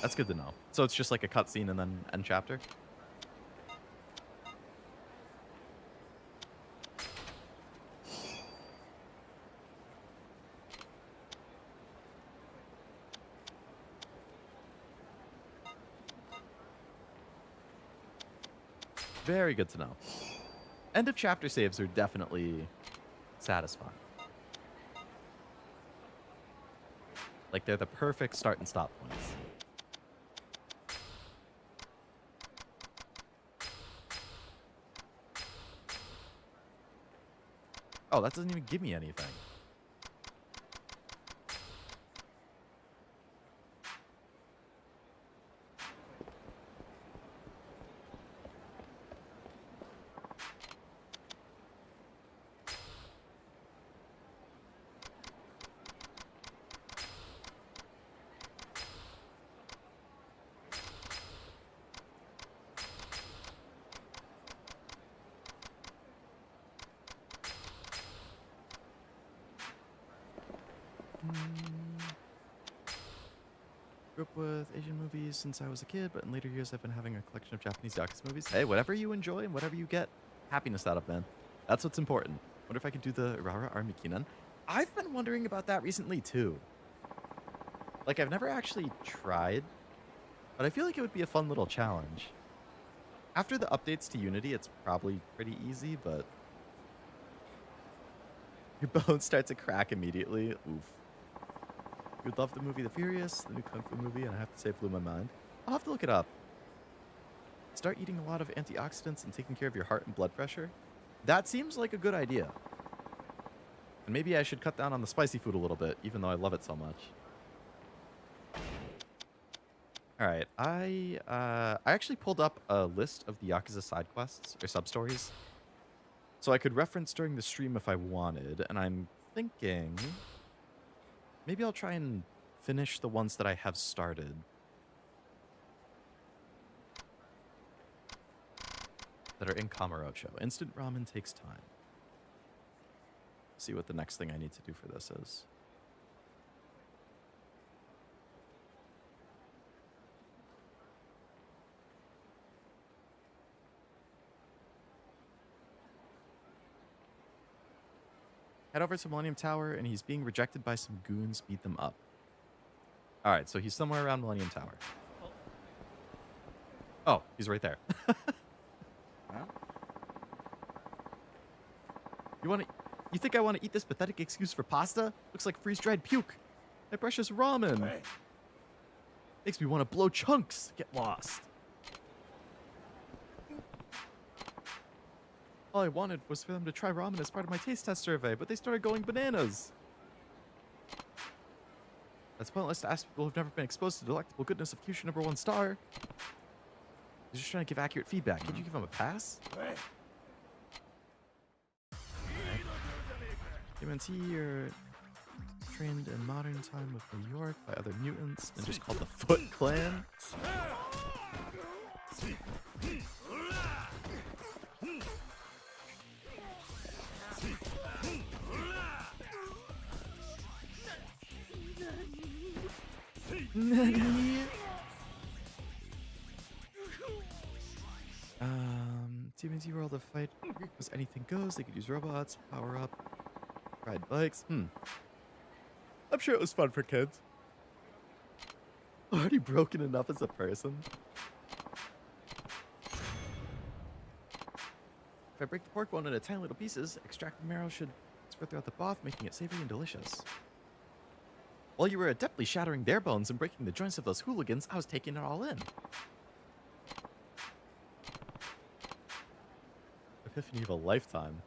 That's good to know. So it's just like a cutscene and then end chapter? Very good to know. End of chapter saves are definitely satisfying. Like they're the perfect start and stop points. Oh, that doesn't even give me anything. Grew up with Asian movies since I was a kid, but in later years I've been having a collection of Japanese Yakuza movies. Hey, whatever you enjoy and whatever you get happiness out of, man. That's what's important. Wonder if I could do the Urara Army Kinan. I've been wondering about that recently, too. Like, I've never actually tried, but I feel like it would be a fun little challenge. After the updates to Unity, it's probably pretty easy, but your bone starts to crack immediately. Oof. You'd love the movie The Furious, the new Kung Fu movie, and I have to say it blew my mind. I'll have to look it up. Start eating a lot of antioxidants and taking care of your heart and blood pressure. That seems like a good idea. And maybe I should cut down on the spicy food a little bit, even though I love it so much. All right, I actually pulled up a list of the Yakuza side quests or sub-stories, so I could reference during the stream if I wanted, and I'm thinking maybe I'll try and finish the ones that I have started. That are in Kamurocho. Instant ramen takes time. See what the next thing I need to do for this is. Head over to Millennium Tower, and he's being rejected by some goons. Beat them up. All right, so he's somewhere around Millennium Tower. Oh, he's right there. Huh? You think I want to eat this pathetic excuse for pasta? Looks like freeze-dried puke. My precious ramen. Hey. Makes me want to blow chunks. Get lost. All I wanted was for them to try ramen as part of my taste test survey, but they started going bananas. That's pointless to ask people who've never been exposed to the delectable goodness of Kyushu #1 star. He's just trying to give accurate feedback. Could you give him a pass? Hey. MNT are trained in modern time with New York by other mutants and just called the Foot Clan. Nani? TMNT World of Fight was anything goes. They could use robots, power up, ride bikes. I'm sure it was fun for kids. Already broken enough as a person. If I break the pork bone into tiny little pieces, extract the marrow should spread throughout the broth, making it savory and delicious. While you were adeptly shattering their bones and breaking the joints of those hooligans, I was taking it all in. Epiphany of a lifetime.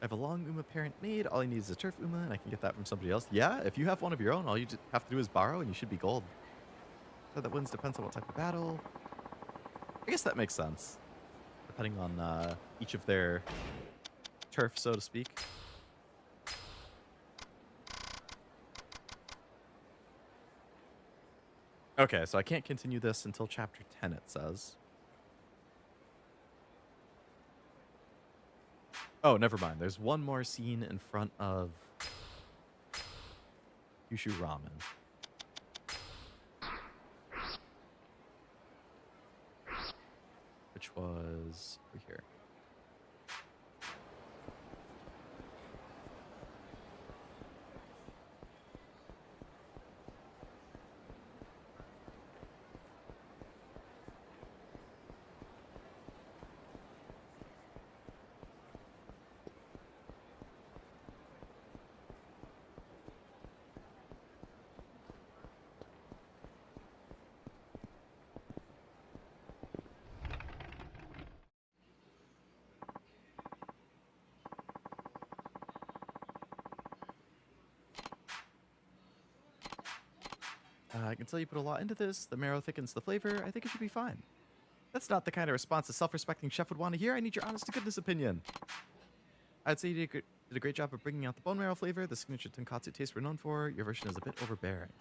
I have a long Uma parent made. All I need is a turf Uma, and I can get that from somebody else. Yeah, if you have one of your own, all you just have to do is borrow, and you should be gold. So that wins depends on what type of battle. I guess that makes sense. Depending on each of their turf, so to speak. Okay, so I can't continue this until chapter 10, it says. Oh, never mind. There's one more scene in front of Kyushu Ramen. Which was over here. I can tell you put a lot into this. The marrow thickens the flavor. I think it should be fine. That's not the kind of response a self-respecting chef would want to hear. I need your honest-to-goodness opinion. I'd say you did a great job of bringing out the bone marrow flavor, the signature tonkatsu taste we're known for. Your version is a bit overbearing.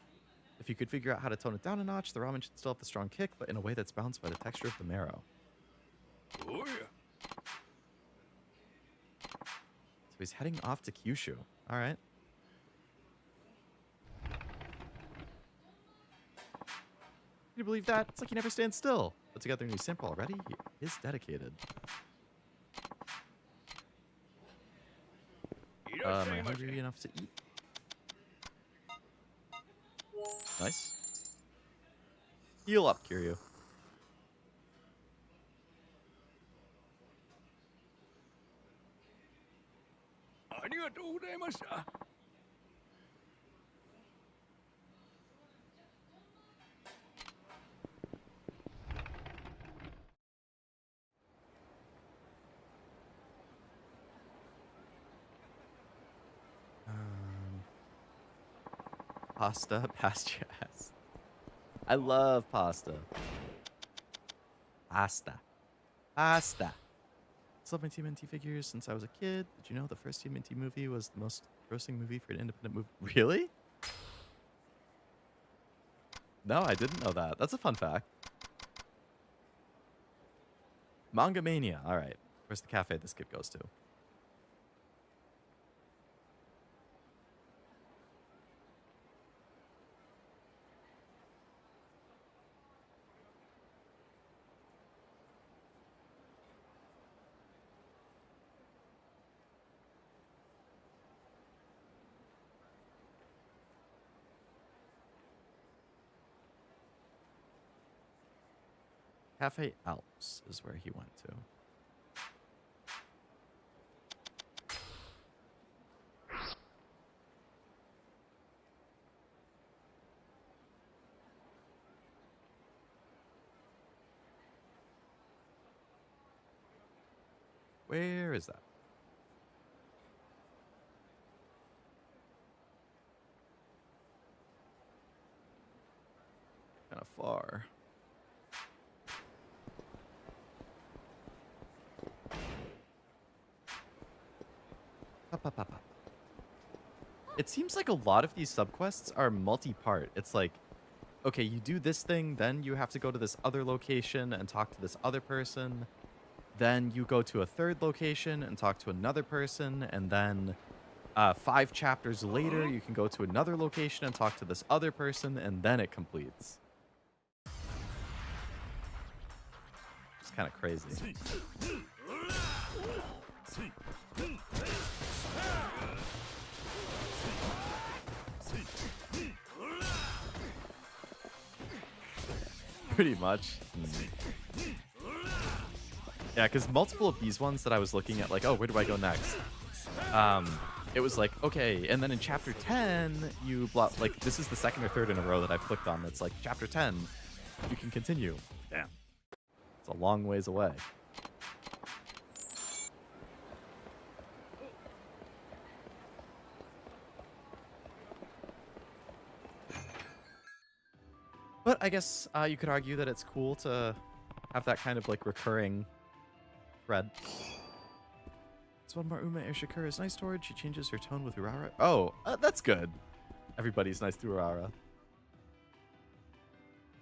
If you could figure out how to tone it down a notch, the ramen should still have the strong kick, but in a way that's balanced by the texture of the marrow. Oh yeah. So he's heading off to Kyushu. All right. you believe that? It's like he never stands still. Put together a new sample already? He is dedicated. Am I hungry enough to eat? Nice. Heal up, Kiryu. Pasta, past your ass. I love pasta. Pasta. Pasta. I love my TMNT figures since I was a kid. Did you know the first TMNT movie was the most grossing movie for an independent movie? Really? No, I didn't know that. That's a fun fact. Manga Mania. All right. Where's the cafe this kid goes to? Cafe Alps is where he went to. Where is that? Kind of far. It seems like a lot of these subquests are multi-part. It's like, okay, you do this thing, then you have to go to this other location and talk to this other person. Then you go to a third location and talk to another person. And then 5 chapters later, you can go to another location and talk to this other person. And then it completes. It's kind of crazy. Pretty much. Yeah, because multiple of these ones that I was looking at, like, oh, where do I go next? It was like, okay, and then in chapter 10, you block, like, this is the second or third in a row that I've clicked on that's like, chapter 10, you can continue. Damn. It's a long ways away. But I guess you could argue that it's cool to have that kind of like recurring thread. It's one more Uma Shakura's nice toward. She changes her tone with Urara. Oh, that's good. Everybody's nice to Urara.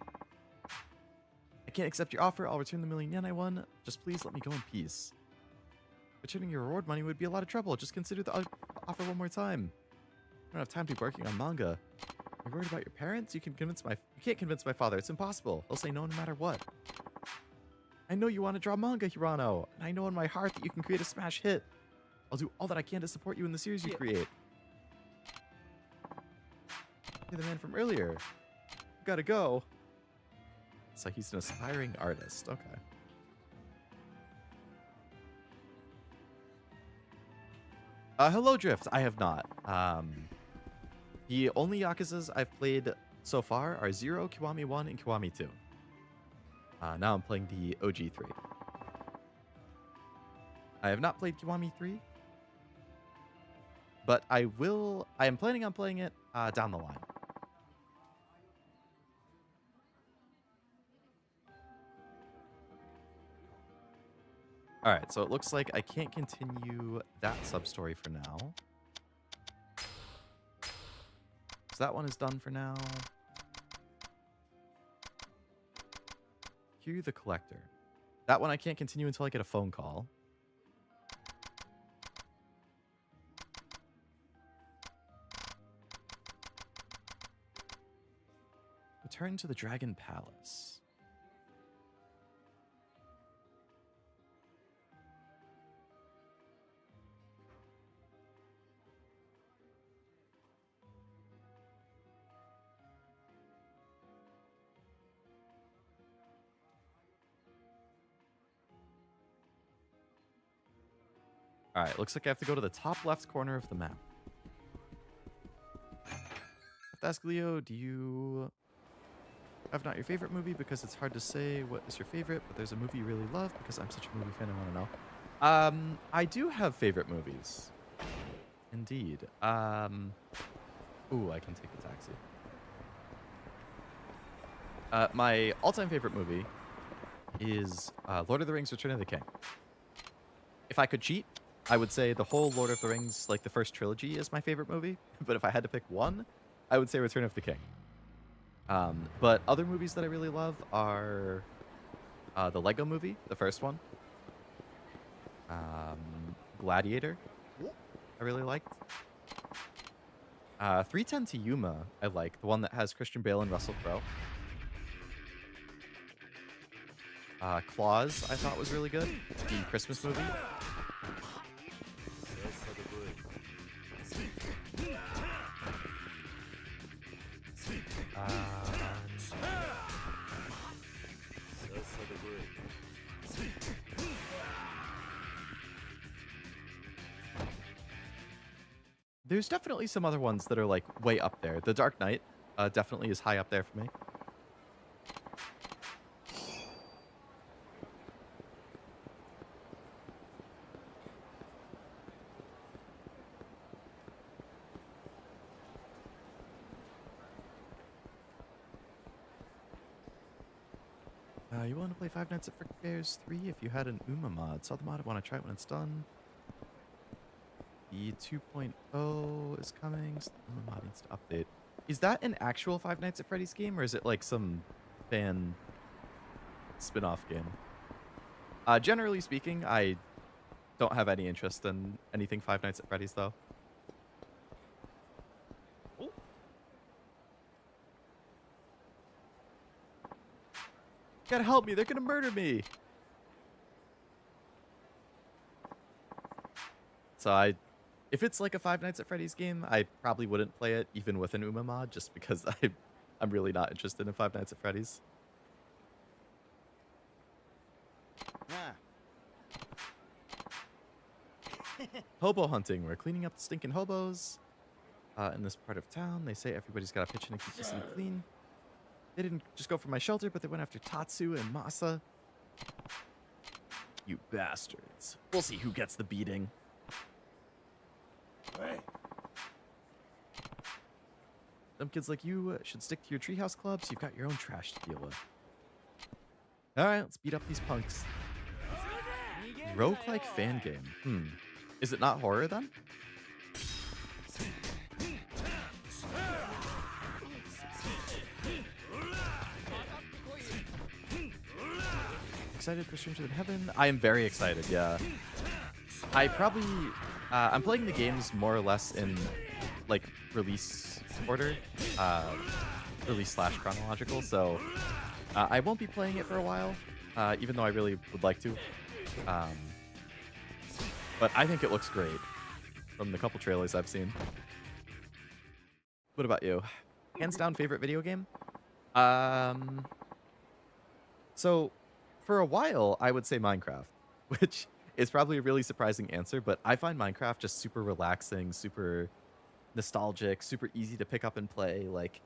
I can't accept your offer. I'll return the 1,000,000 yen I won. Just please let me go in peace. Returning your reward money would be a lot of trouble. Just consider the offer one more time. I don't have time to be working on manga. Are you worried about your parents? You can't convince my father. It's impossible. He'll say no matter what. I know you want to draw manga, Hirano, and I know in my heart that you can create a smash hit. I'll do all that I can to support you in the series you create. You're the man from earlier. You gotta go. So he's an aspiring artist. Okay. Hello, Drift. I have not. The only Yakuzas I've played so far are 0, Kiwami 1, and Kiwami 2. Now I'm playing the OG 3. I have not played Kiwami 3, but I am planning on playing it down the line. Alright, so it looks like I can't continue that sub-story for now. So that one is done for now. Kiryu the Collector. That one I can't continue until I get a phone call. Return to the Dragon Palace. All right, looks like I have to go to the top left corner of the map. I have to ask Leo, do you have not your favorite movie? Because it's hard to say what is your favorite, but there's a movie you really love because I'm such a movie fan, I want to know. I do have favorite movies. Indeed. Ooh, I can take the taxi. My all-time favorite movie is Lord of the Rings: Return of the King. If I could cheat, I would say the whole Lord of the Rings, like the first trilogy, is my favorite movie. But if I had to pick one, I would say Return of the King. But other movies that I really love are the Lego Movie, the first one. Gladiator, I really liked. 310 to Yuma, I like. The one that has Christian Bale and Russell Crowe. Claus, I thought was really good. The Christmas movie. There's definitely some other ones that are like way up there. The Dark Knight definitely is high up there for me. You want to play Five Nights at Freddy's 3 if you had an UMA mod? Saw the mod, I want to try it when it's done. The 2.0 is coming, so the UMA mod needs to update. Is that an actual Five Nights at Freddy's game, or is it like some fan spin-off game? Generally speaking, I don't have any interest in anything Five Nights at Freddy's, though. Gotta help me, they're gonna murder me! So if it's like a Five Nights at Freddy's game, I probably wouldn't play it even with an UMA mod, just because I'm really not interested in Five Nights at Freddy's. Hobo hunting. We're cleaning up the stinking hobos in this part of town. They say everybody's got to pitch in to keep the city clean. They didn't just go for my shelter, but they went after Tatsu and Masa. You bastards. We'll see who gets the beating. Them kids like you should stick to your treehouse clubs. You've got your own trash to deal with. Alright, let's beat up these punks. Roguelike fan game. Is it not horror then? Excited for Stranger Than Heaven? I am very excited, yeah. I probably... I'm playing the games more or less in, like, release order. Release/chronological, so... I won't be playing it for a while, even though I really would like to. But I think it looks great from the couple trailers I've seen. What about you? Hands down favorite video game? So, for a while, I would say Minecraft, which is probably a really surprising answer, but I find Minecraft just super relaxing, super nostalgic, super easy to pick up and play. Like,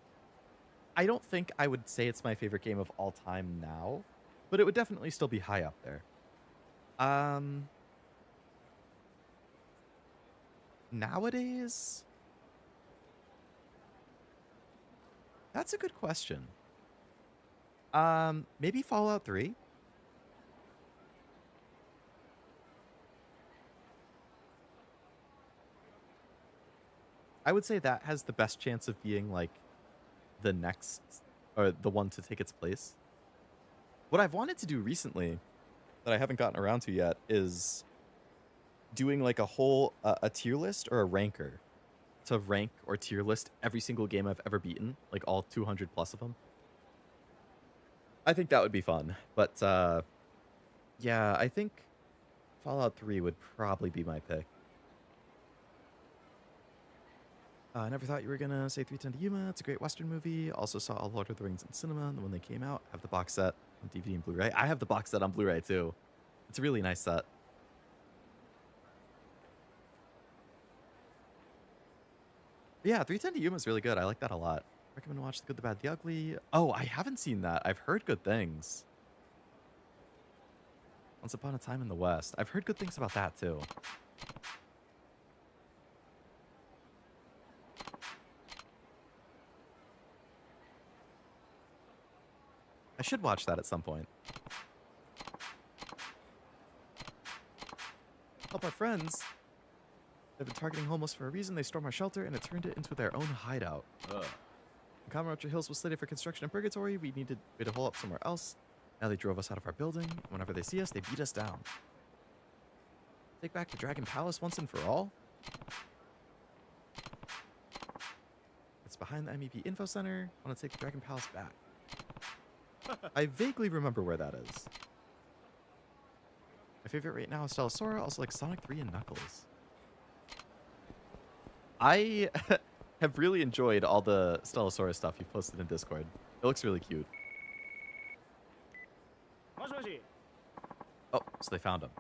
I don't think I would say it's my favorite game of all time now, but it would definitely still be high up there. Nowadays? That's a good question. Maybe Fallout 3? I would say that has the best chance of being, like, the next, or the one to take its place. What I've wanted to do recently, that I haven't gotten around to yet, is doing, like, a whole, a tier list or a ranker to rank or tier list every single game I've ever beaten, like all 200 plus of them. I think that would be fun. But, yeah, I think Fallout 3 would probably be my pick. I never thought you were gonna say 310 to Yuma. It's a great Western movie. Also saw all Lord of the Rings in cinema when they came out. Have the box set on DVD and Blu-ray. I have the box set on Blu-ray too. It's a really nice set. But yeah, 310 to Yuma is really good. I like that a lot. Recommend watch The Good, the Bad, the Ugly. Oh, I haven't seen that. I've heard good things. Once Upon a Time in the West. I've heard good things about that too. I should watch that at some point. Help our friends. They've been targeting homeless for a reason. They stormed our shelter and it turned it into their own hideout. Kamurocho Hills was slated for construction and purgatory. We needed to hole up somewhere else. Now they drove us out of our building. Whenever they see us, they beat us down. Take back the Dragon Palace once and for all. It's behind the MEP Info Center. I want to take the Dragon Palace back. I vaguely remember where that is. My favorite right now is Stellasora, also like Sonic 3 and Knuckles. I have really enjoyed all the Stellasora stuff you've posted in Discord. It looks really cute. Oh, so they found him.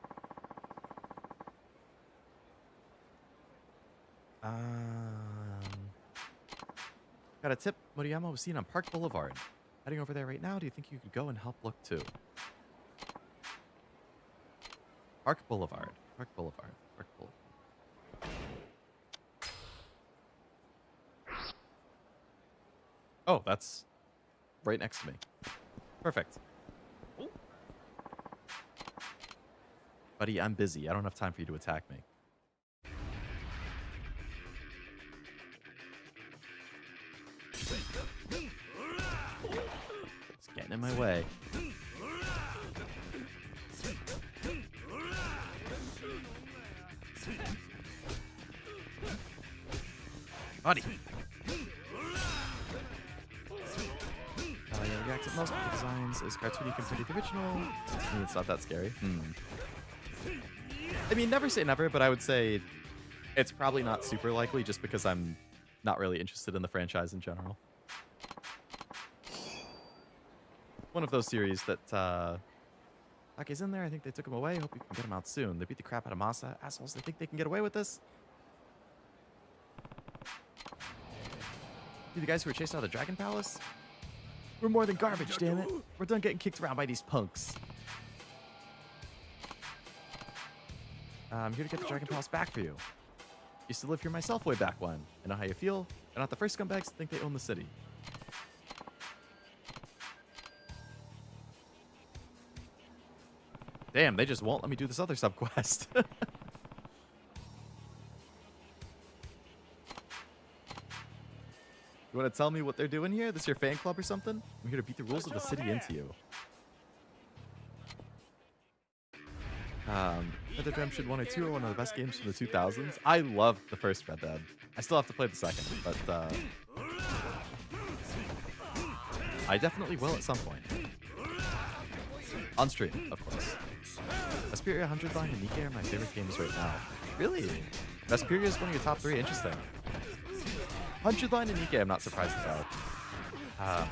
Got a tip. Moriyama was seen on Park Boulevard. Heading over there right now. Do you think you could go and help look too? Park Boulevard. Park Boulevard. Park Boulevard. Oh, that's right next to me. Perfect. Buddy, I'm busy. I don't have time for you to attack me. It's getting in my way. Buddy. Yeah, reacts at most of the designs is cartoony compared to the original. To me, it's not that scary. I mean, never say never, but I would say it's probably not super likely just because I'm not really interested in the franchise in general. One of those series that Take's in there. I think they took him away. Hope you can get him out soon. They beat the crap out of Masa. Assholes, they think they can get away with this? You the guys who were chased out of the Dragon Palace? We're more than garbage, damn it. We're done getting kicked around by these punks. I'm here to get the Dragon Palace back for you. Used to live here myself way back when. I know how you feel. They're not the first scumbags to think they own the city. Damn, they just won't let me do this other subquest. You want to tell me what they're doing here? This your fan club or something? I'm here to beat the rules of the city into you. Red Dead Redemption 1 or 2 are one of the best games from the 2000s. I loved the first Red Dead. I still have to play the second, but I definitely will at some point. On stream, of course. Vesperia, 100 Line, and Nikkei are my favorite games right now. Really? Vesperia is one of your top 3? Interesting. 100 Line and Nikkei I'm not surprised about.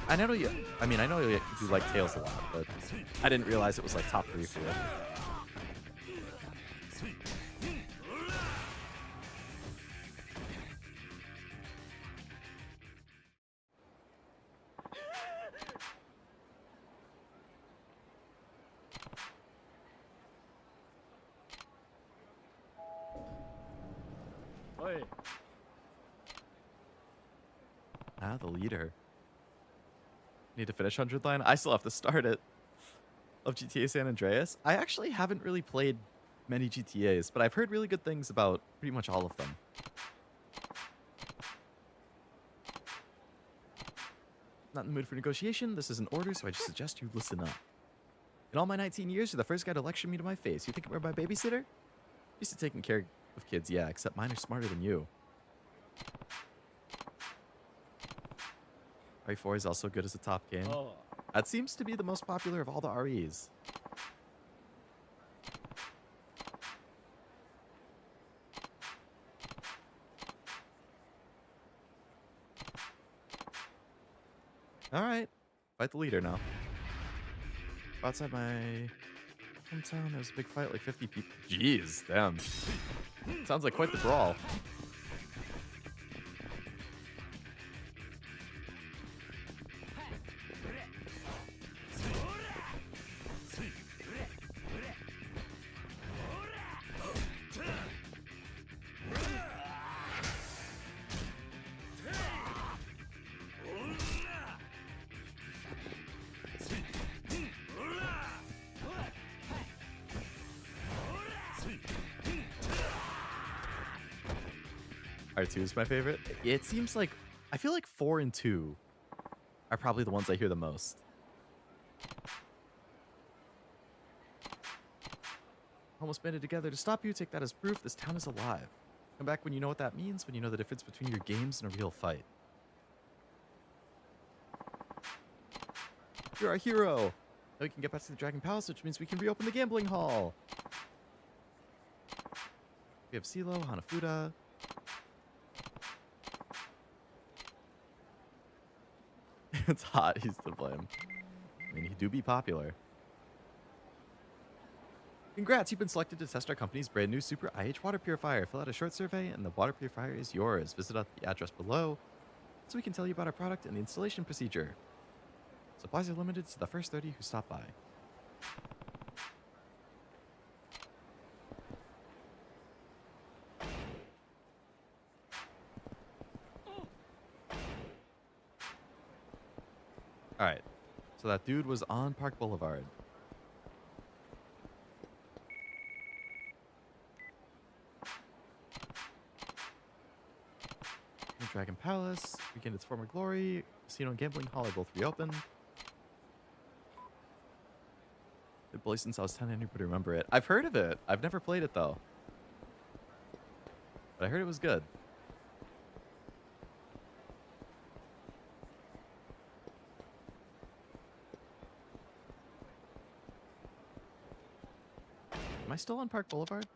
I know you like Tales a lot, but I didn't realize it was like top 3 for you. The leader. Need to finish 100 Line? I still have to start it. Of GTA San Andreas. I actually haven't really played many GTAs, but I've heard really good things about pretty much all of them. Not in the mood for negotiation. This is an order, so I just suggest you listen up. In all my 19 years, you're the first guy to lecture me to my face. You think I'm my babysitter? Used to taking care of kids, yeah, except mine are smarter than you. RE4 is also good as a top game. That seems to be the most popular of all the REs. All right. Fight the leader now. Outside my hometown, there's a big fight, like 50 people. Jeez, damn. Sounds like quite the brawl. R2 is my favorite. It seems like, I feel like 4 and 2 are probably the ones I hear the most. Almost banded together to stop you. Take that as proof. This town is alive. Come back when you know what that means, when you know the difference between your games and a real fight. You're our hero. Now we can get back to the Dragon Palace, which means we can reopen the gambling hall. We have Silo, Hanafuda. It's hot, he's to blame. I mean, he do be popular. Congrats, you've been selected to test our company's brand new Super IH water purifier. Fill out a short survey and the water purifier is yours. Visit us at the address below so we can tell you about our product and the installation procedure. Supplies are limited to the first 30 who stop by. Alright, so that dude was on Park Boulevard. Dragon Palace, regained its former glory. Casino and Gambling Hall are both reopened. Been bully since I was 10, anybody remember it? I've heard of it. I've never played it though. But I heard it was good. Am I still on Park Boulevard?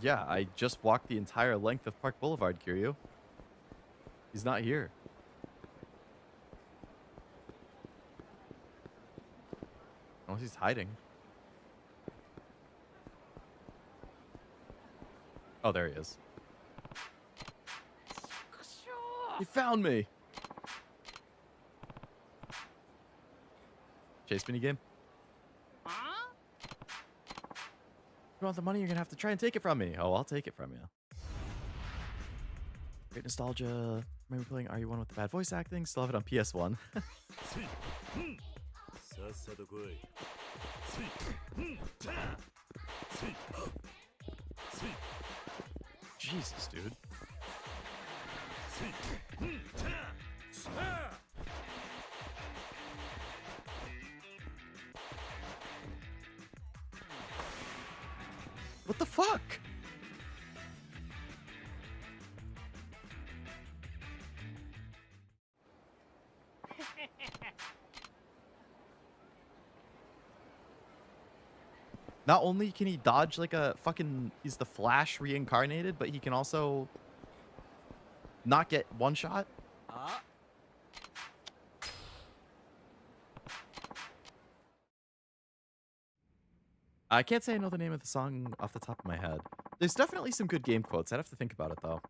Yeah, I just walked the entire length of Park Boulevard, Kiryu. He's not here. Unless he's hiding. Oh, there he is. He found me! Chase minigame? You want the money, you're gonna have to try and take it from me. Oh, I'll take it from you. Great nostalgia. Remember playing RE1 with the bad voice acting? Still have it on PS1. Jesus, dude. What the fuck? Not only can he dodge like a fucking, he's the Flash reincarnated, but he can also not get one shot. I can't say I know the name of the song off the top of my head. There's definitely some good game quotes. I'd have to think about it though.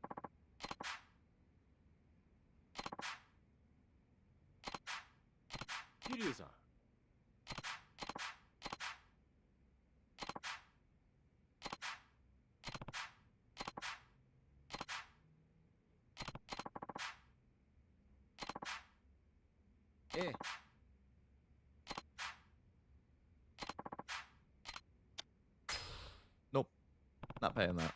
Kiryu-san. Nope. Not paying that.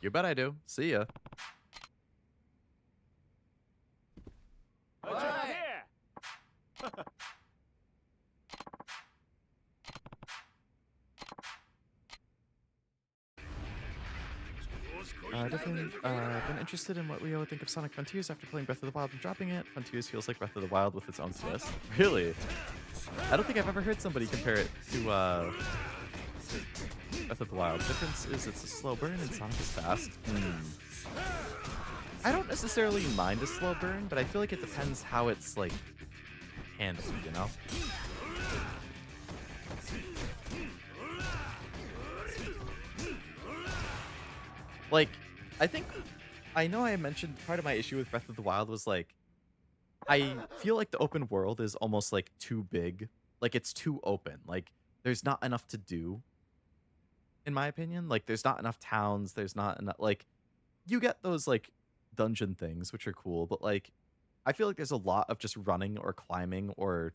You bet I do. See ya. Definitely been interested in what Leo would think of Sonic Frontiers after playing Breath of the Wild and dropping it. Frontiers feels like Breath of the Wild with its own twist. Really? I don't think I've ever heard somebody compare it to Breath of the Wild. The difference is it's a slow burn and Sonic is fast. I don't necessarily mind a slow burn, but I feel like it depends how it's like handled, you know? Like, I know I mentioned part of my issue with Breath of the Wild was like, I feel like the open world is almost like too big. Like it's too open. Like there's not enough to do, in my opinion. Like there's not enough towns. There's not enough, like, you get those like dungeon things, which are cool, but like, I feel like there's a lot of just running or climbing or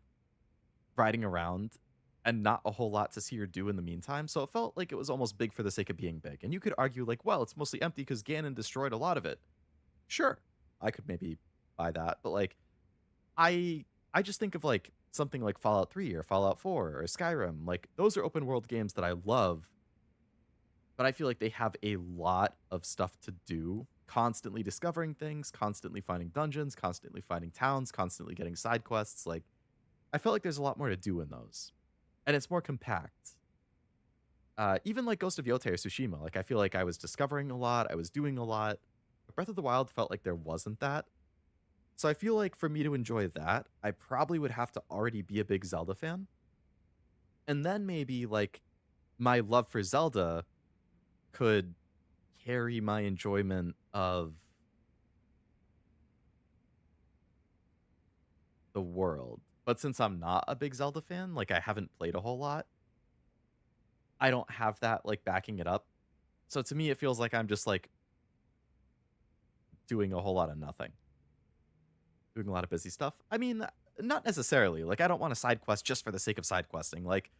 riding around and not a whole lot to see or do in the meantime. So it felt like it was almost big for the sake of being big. And you could argue like, well, it's mostly empty because Ganon destroyed a lot of it. Sure, I could maybe buy that, but like, I just think of like something like Fallout 3 or Fallout 4 or Skyrim. Like those are open world games that I love, but I feel like they have a lot of stuff to do, constantly discovering things, constantly finding dungeons, constantly finding towns, constantly getting side quests. Like I felt like there's a lot more to do in those. And it's more compact. Even like Ghost of Yotei or Tsushima, like I feel like I was discovering a lot, I was doing a lot. But Breath of the Wild felt like there wasn't that. So I feel like for me to enjoy that, I probably would have to already be a big Zelda fan. And then maybe like my love for Zelda could carry my enjoyment of the world. But since I'm not a big Zelda fan, like I haven't played a whole lot, I don't have that like backing it up. So to me, it feels like I'm just like doing a whole lot of nothing. Doing a lot of busy stuff. I mean, not necessarily. Like I don't want a side quest just for the sake of side questing. Like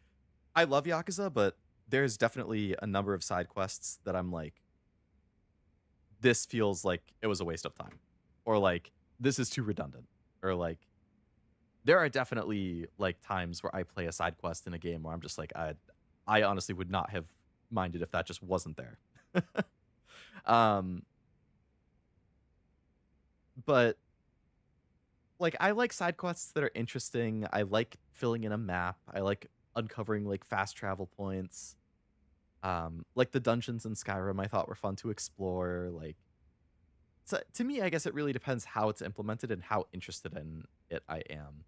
I love Yakuza, but there's definitely a number of side quests that I'm like, this feels like it was a waste of time. Or like, this is too redundant. Or like, there are definitely like times where I play a side quest in a game where I'm just like, I honestly would not have minded if that just wasn't there. But like I like side quests that are interesting. I like filling in a map. I like uncovering like fast travel points. Like the dungeons in Skyrim I thought were fun to explore. Like, so to me, I guess it really depends how it's implemented and how interested in it I am.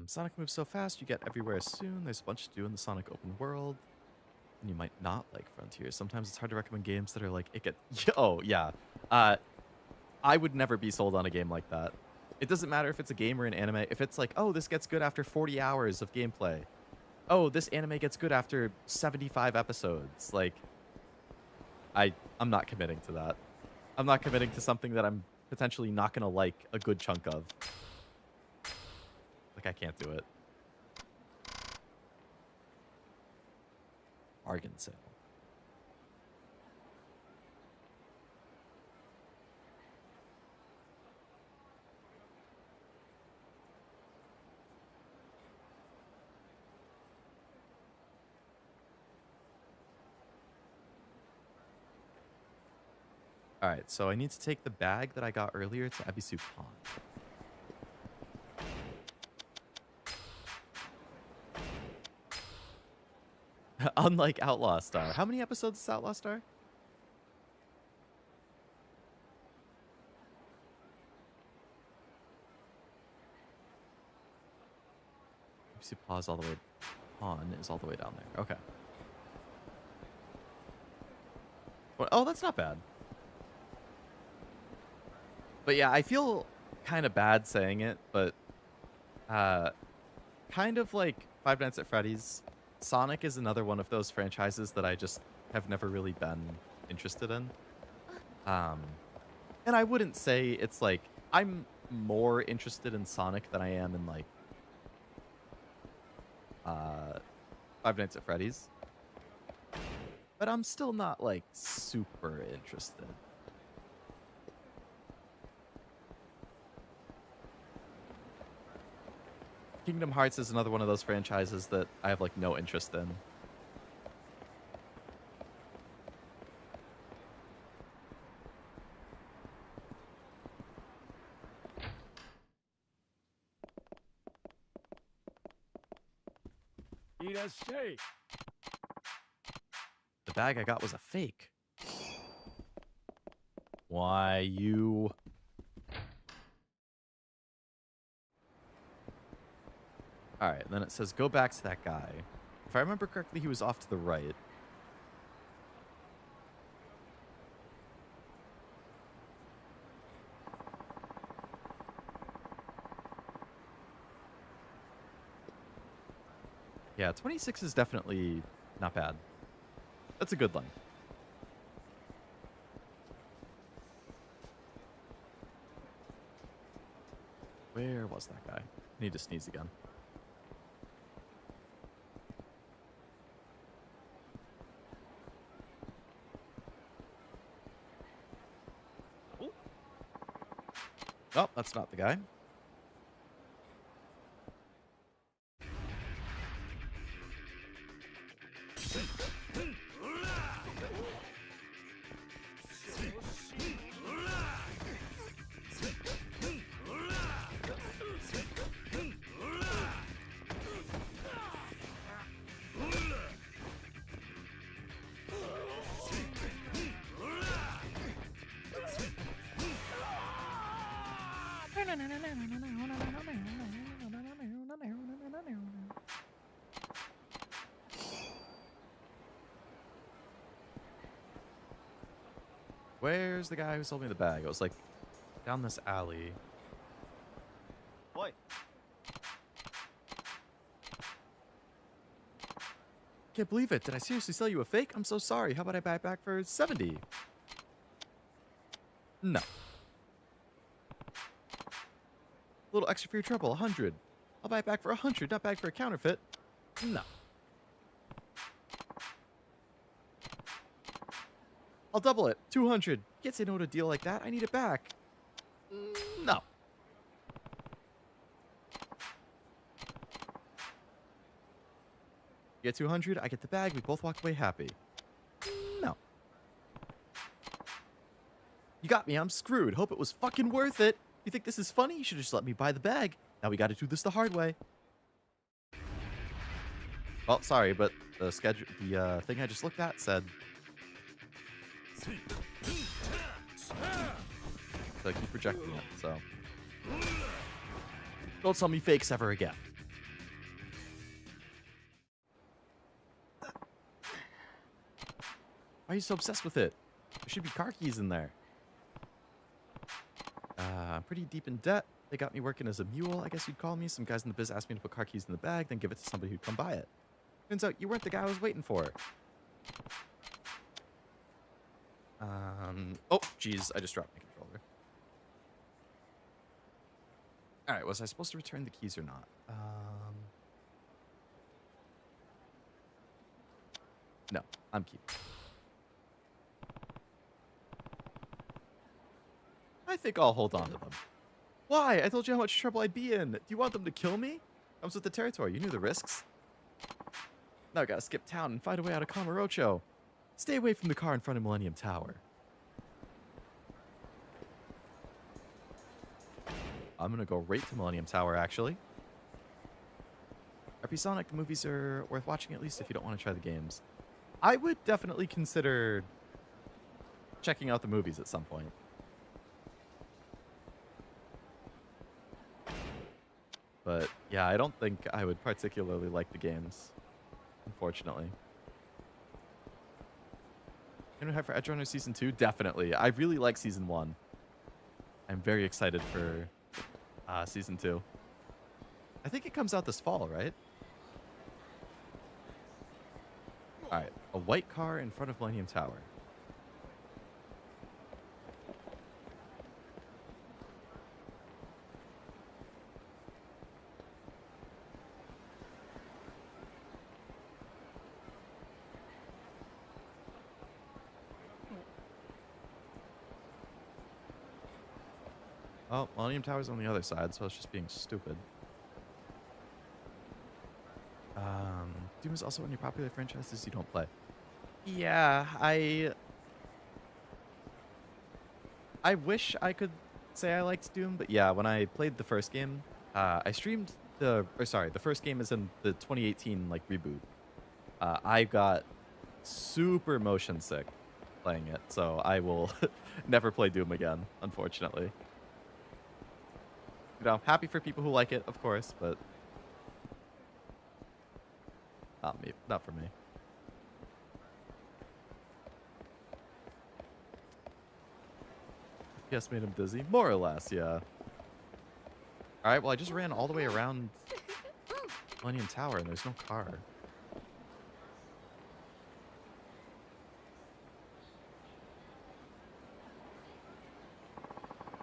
Sonic moves so fast, you get everywhere soon. There's a bunch to do in the Sonic open world. And you might not like Frontiers. Sometimes it's hard to recommend games that are like, oh, yeah. I would never be sold on a game like that. It doesn't matter if it's a game or an anime. If it's like, oh, this gets good after 40 hours of gameplay. Oh, this anime gets good after 75 episodes. Like, I'm not committing to that. I'm not committing to something that I'm potentially not going to like a good chunk of. Like, I can't do it. Bargain sale. All right, so I need to take the bag that I got earlier to Ebisu Pond. Unlike Outlaw Star. How many episodes is Outlaw Star? Ebisu Pause all the way. Pond is all the way down there. Okay. Oh, that's not bad. But yeah, I feel kind of bad saying it, but kind of like Five Nights at Freddy's Sonic is another one of those franchises that I just have never really been interested in. And I wouldn't say it's like I'm more interested in Sonic than I am in like Five Nights at Freddy's. But I'm still not like super interested. Kingdom Hearts is another one of those franchises that I have like no interest in. The bag I got was a fake. Why, you... Alright, then it says go back to that guy. If I remember correctly, he was off to the right. Yeah, 26 is definitely not bad. That's a good length. Where was that guy? I need to sneeze again. Oh, that's not the guy. Where's the guy who sold me the bag? It was like down this alley. Boy. Can't believe it. Did I seriously sell you a fake? I'm so sorry. How about I buy it back for 70? No. A little extra for your trouble, 100. I'll buy it back for 100, not back for a counterfeit. No. I'll double it, 200. You can't say no to a deal like that. I need it back. No. You get 200, I get the bag, we both walk away happy. No. You got me, I'm screwed. Hope it was fucking worth it. You think this is funny? You should just let me buy the bag. Now we gotta do this the hard way. Well, sorry, but the schedule, the thing I just looked at said... So I keep rejecting it, so... Don't sell me fakes ever again. Why are you so obsessed with it? There should be car keys in there. I'm pretty deep in debt. They got me working as a mule, I guess you'd call me. Some guys in the biz asked me to put car keys in the bag, then give it to somebody who'd come buy it. Turns out you weren't the guy I was waiting for. Oh, jeez, I just dropped my controller. Alright, was I supposed to return the keys or not? No, I'm keeping. I think I'll hold on to them. Why? I told you how much trouble I'd be in. Do you want them to kill me? Comes with the territory. You knew the risks. Now I gotta skip town and find a way out of Kamurocho. Stay away from the car in front of Millennium Tower. I'm gonna go right to Millennium Tower, actually. RP Sonic, the movies are worth watching, at least if you don't want to try the games. I would definitely consider checking out the movies at some point. But yeah, I don't think I would particularly like the games, unfortunately. Can we have for Edge Runner Season 2? Definitely. I really like Season 1. I'm very excited for Season 2. I think it comes out this fall, right? Alright, a white car in front of Millennium Tower. Oh, Millennium Tower's on the other side, so it's just being stupid. Doom is also one of your popular franchises you don't play. Yeah, I wish I could say I liked Doom, but yeah, when I played the first game, I streamed the first game is in the 2018 like reboot. I got super motion sick playing it, so I will never play Doom again, unfortunately. You know, happy for people who like it, of course, but not for me. FPS made him dizzy, more or less, yeah. All right, well, I just ran all the way around Millennium Tower, and there's no car.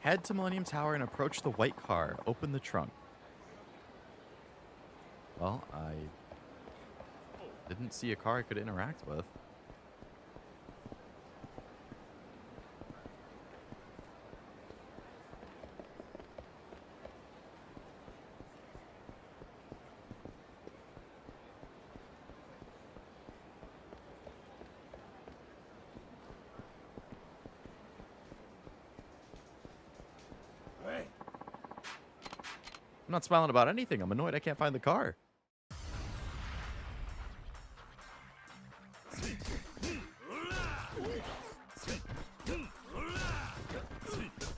Head to Millennium Tower and approach the white car. Open the trunk. Well, I didn't see a car I could interact with. I'm not smiling about anything. I'm annoyed I can't find the car.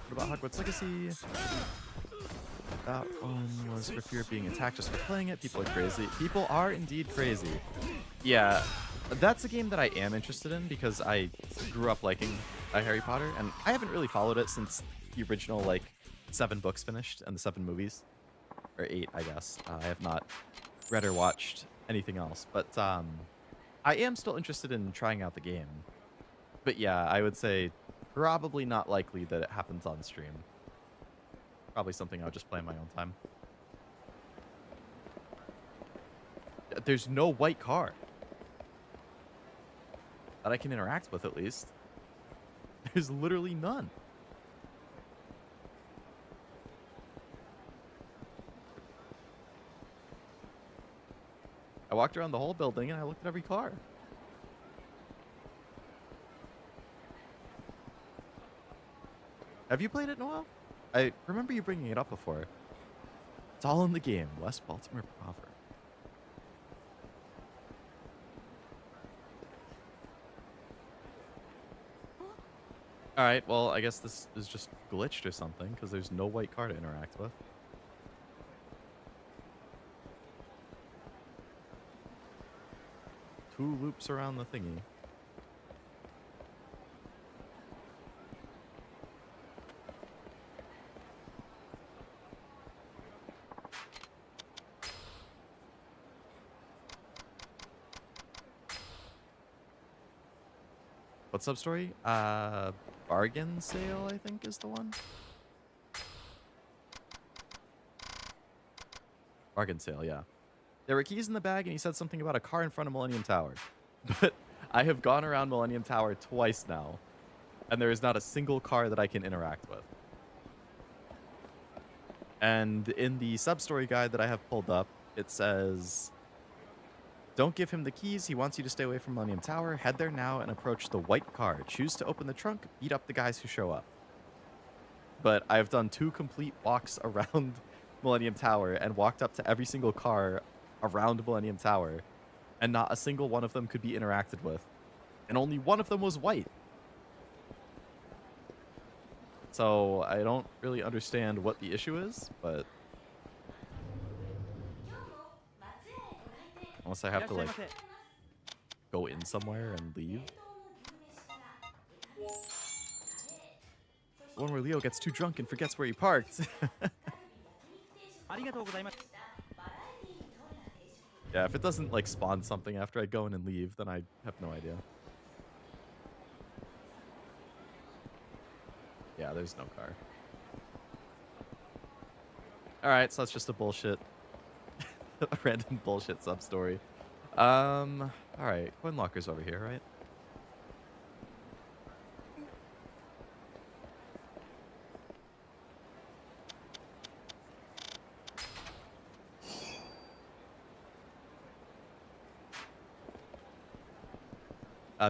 What about Hogwarts Legacy? That one was for fear of being attacked just for playing it. People are crazy. People are indeed crazy. Yeah, that's a game that I am interested in because I grew up liking Harry Potter, and I haven't really followed it since the original, like, 7 books finished and the 7 movies. Or 8, I guess. I have not read or watched anything else, but I am still interested in trying out the game. But yeah, I would say probably not likely that it happens on stream. Probably something I'll just play in my own time. There's no white car that I can interact with, at least. There's literally none. I walked around the whole building and I looked at every car. Have you played it in a while? I remember you bringing it up before. It's all in the game. West Baltimore proper. Alright, well, I guess this is just glitched or something, because there's no white car to interact with. Two loops around the thingy. What sub-story? Bargain sale, I think, is the one. Bargain sale, yeah. There were keys in the bag, and he said something about a car in front of Millennium Tower. But I have gone around Millennium Tower twice now, and there is not a single car that I can interact with. And in the sub-story guide that I have pulled up, it says, don't give him the keys. He wants you to stay away from Millennium Tower. Head there now and approach the white car. Choose to open the trunk. Beat up the guys who show up. But I've done 2 complete walks around Millennium Tower and walked up to every single car around Millennium Tower, and not a single one of them could be interacted with. And only one of them was white. So I don't really understand what the issue is, but unless I have to, like, go in somewhere and leave. The one where Leo gets too drunk and forgets where he parked. Yeah, if it doesn't like spawn something after I go in and leave, then I have no idea. Yeah, there's no car. All right, so that's just a bullshit, a random bullshit sub story. All right, coin locker's over here, right?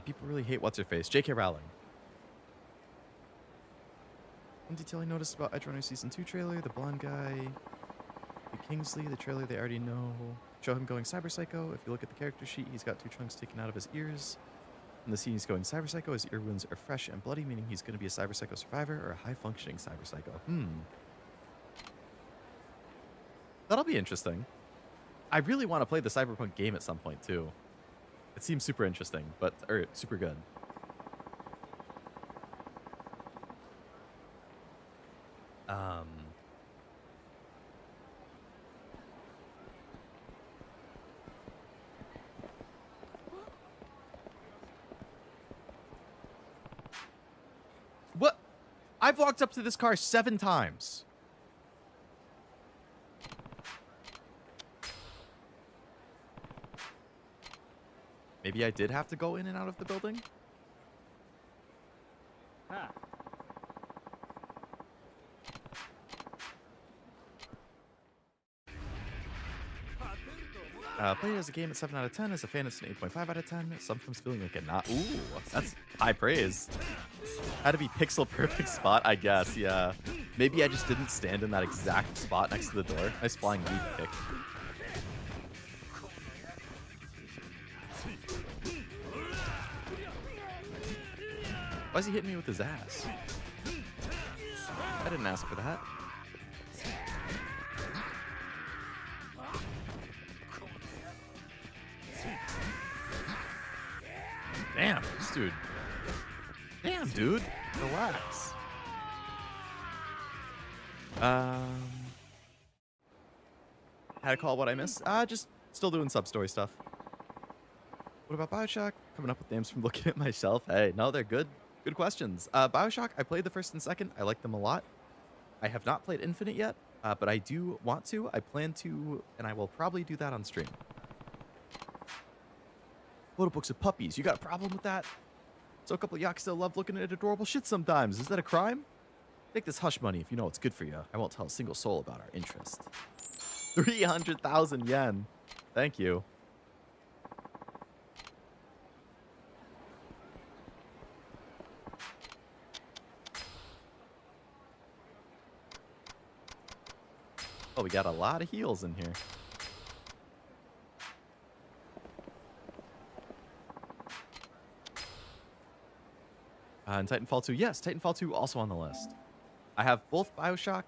People really hate what's her face, J.K. Rowling. One detail I noticed about Edge Runner Season 2 trailer, the blonde guy, the Kingsley, the trailer they already know. Show him going Cyber Psycho. If you look at the character sheet, he's got 2 chunks taken out of his ears. In the scene he's going Cyber Psycho, his ear wounds are fresh and bloody, meaning he's going to be a Cyber Psycho survivor or a high-functioning Cyber Psycho. That'll be interesting. I really want to play the Cyberpunk game at some point, too. It seems super interesting, or super good. What? I've walked up to this car 7 times. Maybe I did have to go in and out of the building? Played as a game at 7 out of 10. As a fan, it's an 8.5 out of 10. Sometimes feeling like a not. Ooh, that's high praise. Had to be pixel perfect spot, I guess. Yeah. Maybe I just didn't stand in that exact spot next to the door. Nice flying leap kick. Why is he hitting me with his ass? I didn't ask for that. Damn, this dude. Damn, dude. Relax. Had to call what I missed. Just still doing sub-story stuff. What about BioShock? Coming up with names from looking at my shelf. Hey, no, they're good. Good questions. BioShock, I played the first and second. I like them a lot. I have not played Infinite yet, but I do want to. I plan to, and I will probably do that on stream. Photo books of puppies. You got a problem with that? So a couple of Yakuza love looking at adorable shit sometimes. Is that a crime? Take this hush money if you know what's good for you. I won't tell a single soul about our interest. 300,000 yen. Thank you. Oh, we got a lot of heals in here. And Titanfall 2. Yes, Titanfall 2 also on the list. I have both BioShock,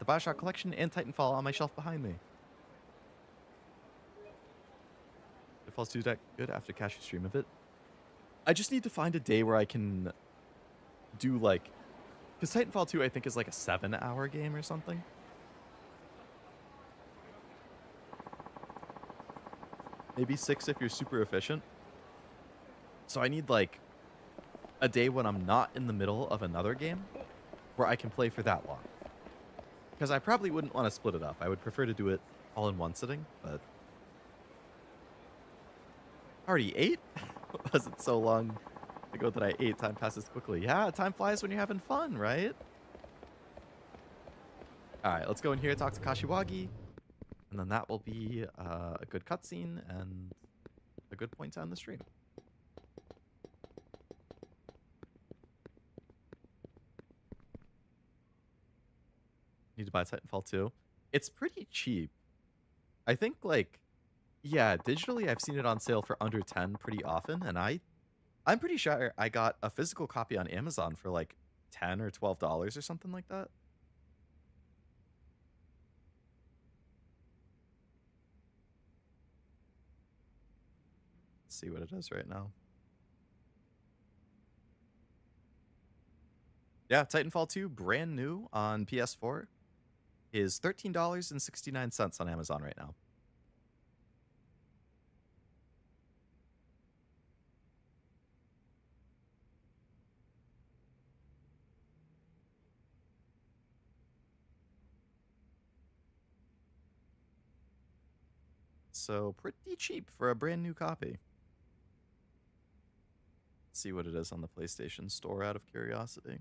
the BioShock collection, and Titanfall on my shelf behind me. Titanfall's 2 deck good after Cashew stream of it. I just need to find a day where I can do like... Because Titanfall 2 I think is like a 7-hour game or something. Maybe 6 if you're super efficient. So I need like a day when I'm not in the middle of another game where I can play for that long. Because I probably wouldn't want to split it up. I would prefer to do it all in one sitting, but... Already 8? Was it so long ago that I ate? Time passes quickly. Yeah, time flies when you're having fun, right? Alright, let's go in here, talk to Kashiwagi. And then that will be a good cutscene and a good point to end the stream. Need to buy Titanfall 2. It's pretty cheap. I think, like, yeah, digitally I've seen it on sale for under 10 pretty often. And I'm pretty sure I got a physical copy on Amazon for like $10 or $12 or something like that. See what it is right now. Yeah, Titanfall 2, brand new on PS4, is $13.69 on Amazon right now. so pretty cheap for a brand new copy. Let's see what it is on the PlayStation Store out of curiosity.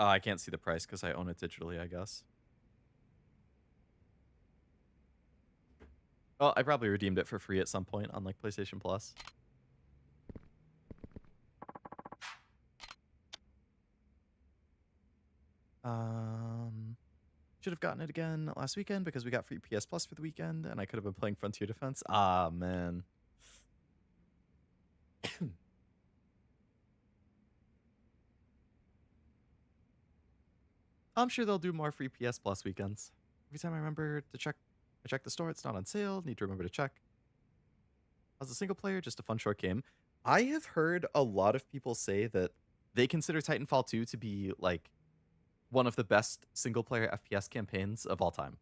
I can't see the price because I own it digitally, I guess. Well, I probably redeemed it for free at some point on like PlayStation Plus. Should have gotten it again last weekend because we got free PS Plus for the weekend and I could have been playing Frontier Defense. Ah, man. I'm sure they'll do more free PS Plus weekends. Every time I remember to check, I check the store, it's not on sale. Need to remember to check. As a single player, just a fun short game. I have heard a lot of people say that they consider Titanfall 2 to be like one of the best single player FPS campaigns of all time.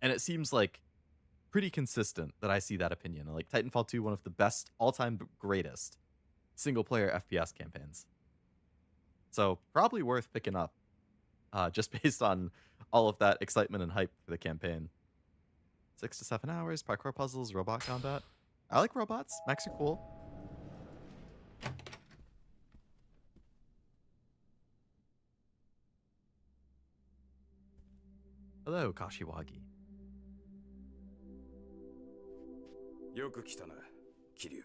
And it seems like pretty consistent that I see that opinion. Like Titanfall 2, one of the best all-time greatest single player FPS campaigns. So probably worth picking up, just based on all of that excitement and hype for the campaign. 6 to 7 hours, parkour puzzles, robot combat. I like robots. Mechs are cool. Hello, Kashiwagi. よく来たな、桐生。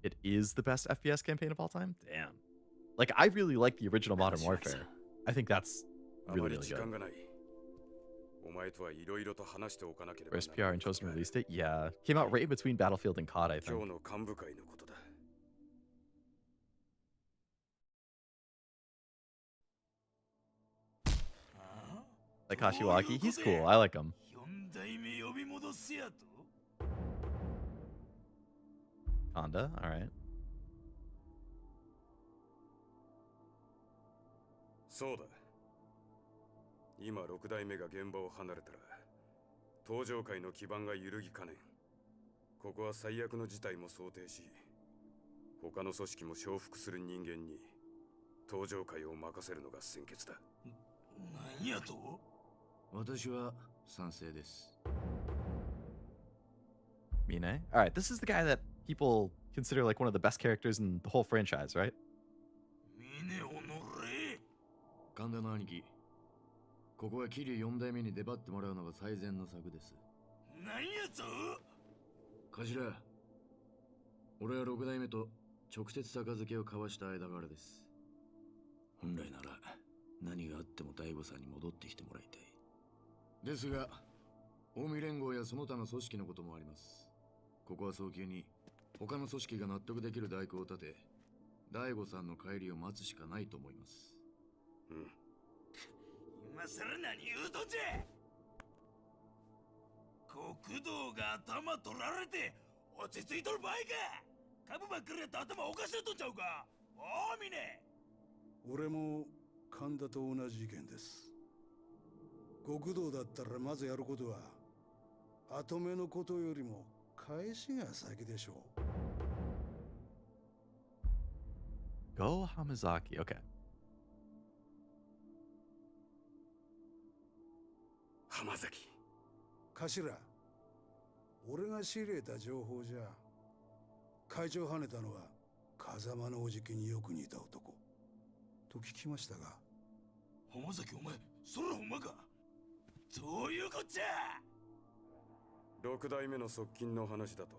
It is the best FPS campaign of all time? Damn. Like, I really like the original Modern Warfare. I think that's really, really good. Where's PR and Chosen released it? Yeah. Came out right in between Battlefield and COD, I think. Like Kashiwagi, he's cool. I like him. Honda, alright. そうだ。今6代目が現場を離れたら、登場界の基盤が揺るぎかねん。ここは最悪の事態も想定し、他の組織も承服する人間に登場界を任せるのが先決だ。何やと？私は賛成です。Mine? Alright, this is the guy that people consider like one of the best characters in the whole franchise, right? 神田の兄貴、ここは桐生4代目に出張ってもらうのが最善の策です。何やと？頭、俺は6代目と直接杯を交わした間柄です。本来なら何があっても大悟さんに戻ってきてもらいたい。ですが、近江連合やその他の組織のこともあります。ここは早急に他の組織が納得できる代行を立て、大悟さんの帰りを待つしかないと思います。うん。今さら何言うとんじゃ。国道が頭取られて落ち着いとる場合か。株ばっかりやったら頭おかしいとんちゃうか。おお、みね。俺も神田と同じ意見です。極道だったらまずやることは後目のことよりも返しが先でしょう。Go Hamazaki, okay. 浜崎。頭、俺が仕入れた情報じゃ、会長跳ねたのは風間のおじきによく似た男と聞きましたが。浜崎、お前それほんまか。どういうこっちゃ。6代目の側近の話だと、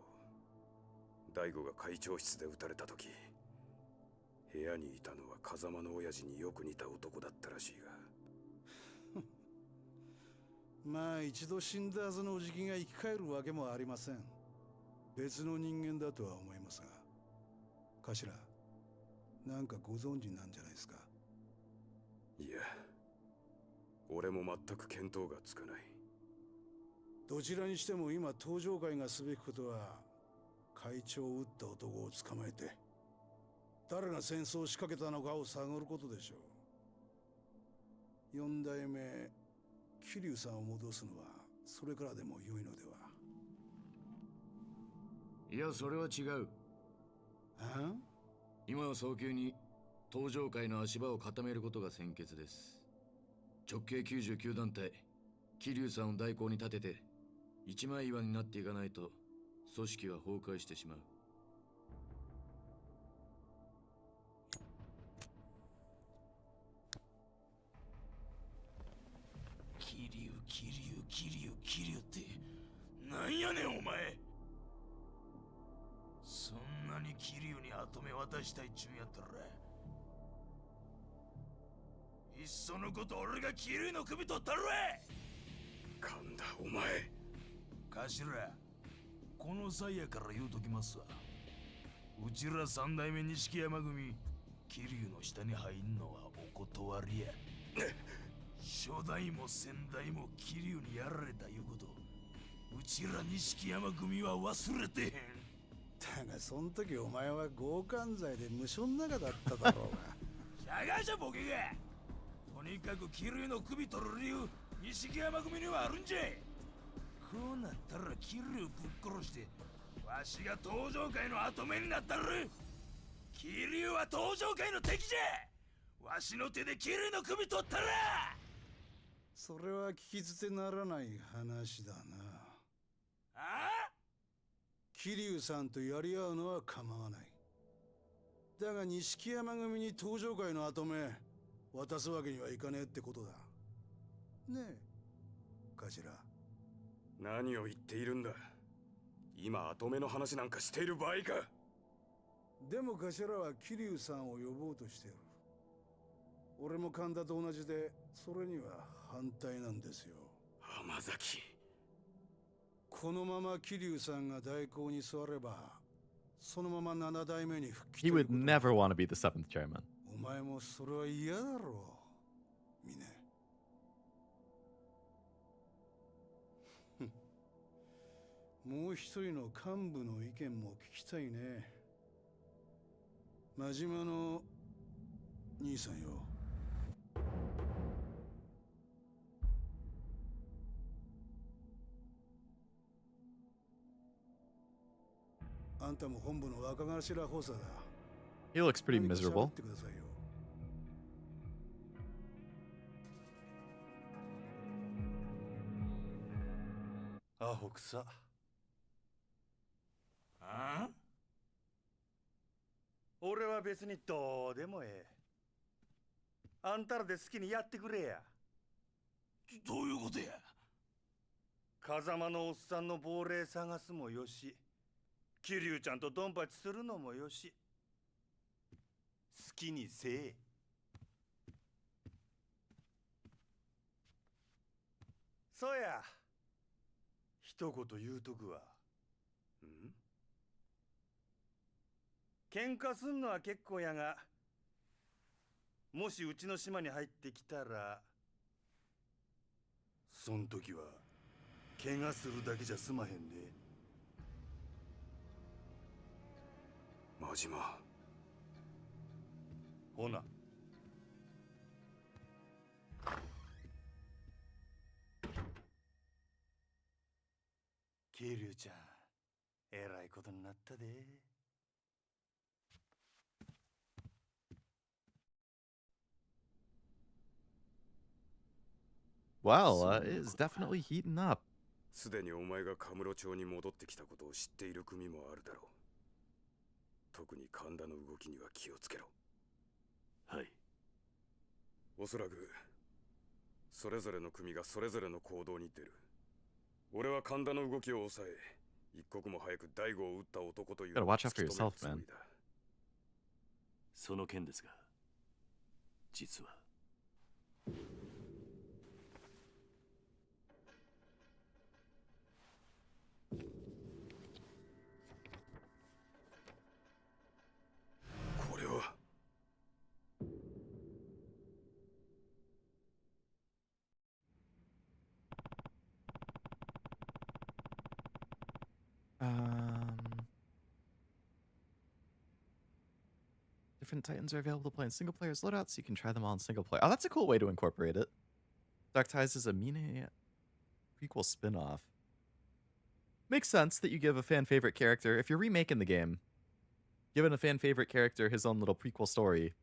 大悟が会長室で撃たれた時、部屋にいたのは風間の親父によく似た男だったらしいが。まあ一度死んだはずのおじきが生き返るわけもありません。別の人間だとは思いますが。頭、なんかご存知なんじゃないですか。いや、俺も全く見当がつかない。どちらにしても今登場会がすべきことは、会長を撃った男を捕まえて誰が戦争を仕掛けたのかを探ることでしょう。4代目桐生さんを戻すのはそれからでも良いのでは。いや、それは違う。今は早急に登場界の足場を固めることが先決です。直径99団体、桐生さんを代行に立てて一枚岩になっていかないと組織は崩壊してしまう。桐生ってなんやねんお前。そんなに桐生に跡目渡したいっちゅうんやったらいっそのこと俺が桐生の首取ったるわ。神田お前。頭、この際やから言うときますわ。うちら三代目錦山組、桐生の下に入んのはお断りや。初代も先代も桐生にやられたいうこと、うちら錦山組は忘れてへん。だがそん時お前は強姦罪で無所の中だっただろうが。じゃがじゃボケが。とにかく桐生の首取る理由、錦山組にはあるんじゃ。こうなったら桐生ぶっ殺してわしが登場界の跡目になったる。桐生は登場界の敵じゃ。わしの手で桐生の首取ったら。それは聞き捨てならない話だな。あ？桐生さんとやり合うのは構わない。だが錦山組に登場界の跡目渡すわけにはいかねえってことだ。ねえ、頭。何を言っているんだ。今跡目の話なんかしている場合か。でも頭は桐生さんを呼ぼうとしている。俺も神田と同じでそれには反対なんですよ。浜崎。このまま桐生さんが代行に座ればそのまま7代目に復帰。 He would never want to be the 7th chairman. お前もそれは嫌だろう、ミネ。もう一人の幹部の意見も聞きたいね。真島の兄さんよ。あんたも本部の若頭補佐だ。 He looks pretty miserable. ってくださいよ。アホくさ。あ？俺は別にどうでもええ。あんたらで好きにやってくれや。どういうことや。風間のおっさんの亡霊探すもよし、桐生ちゃんとドンパチするのもよし、好きにせえ。そうや、一言言うとくわ。喧嘩すんのは結構やが、もしうちの島に入ってきたら、そん時は怪我するだけじゃ済まへんで。真島。ほな。桐生ちゃん、えらいことになったで。Well, it is definitely heating up. すでにお前がカムロ町に戻ってきたことを知っている組もあるだろう。特に神田の動きには気をつけろ。はい。おそらくそれぞれの組がそれぞれの行動に出る。俺は神田の動きを抑え、一刻も早く大悟を撃った男という Gotta watch out for yourself, man. その件ですが、実はこれはdifferent Titans are available to play in single players loadouts, so you can try them all in single player. Oh, that's a cool way to incorporate it. Dark Ties is a Mine prequel spin-off. Makes sense that you give a fan favorite character, if you're remaking the game, giving a fan favorite character his own little prequel story,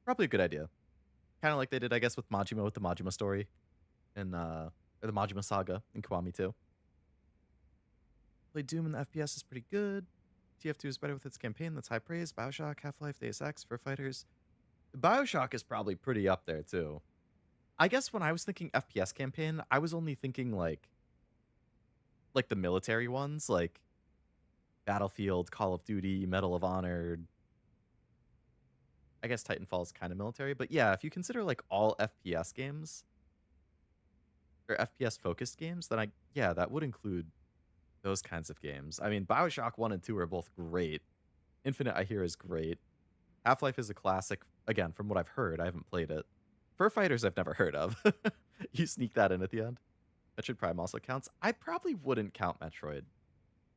probably a good idea. Kind of like they did, I guess, with Majima with the Majima story, and or the Majima saga in Kiwami 2. Play Doom in the FPS is pretty good. TF2 is better with its campaign that's high praise. Bioshock, Half-Life, Deus Ex, Fur Fighters. Bioshock is probably pretty up there too. I guess when I was thinking FPS campaign, I was only thinking like the military ones, like Battlefield, Call of Duty, Medal of Honor. I guess Titanfall is kind of military, but yeah, if you consider like all FPS games or FPS focused games, then that would include those kinds of games. I mean, Bioshock 1 and 2 are both great. Infinite, I hear, is great. Half-Life is a classic. Again, from what I've heard, I haven't played it. Fur Fighters, I've never heard of. You sneak that in at the end. Metroid Prime also counts. I probably wouldn't count Metroid.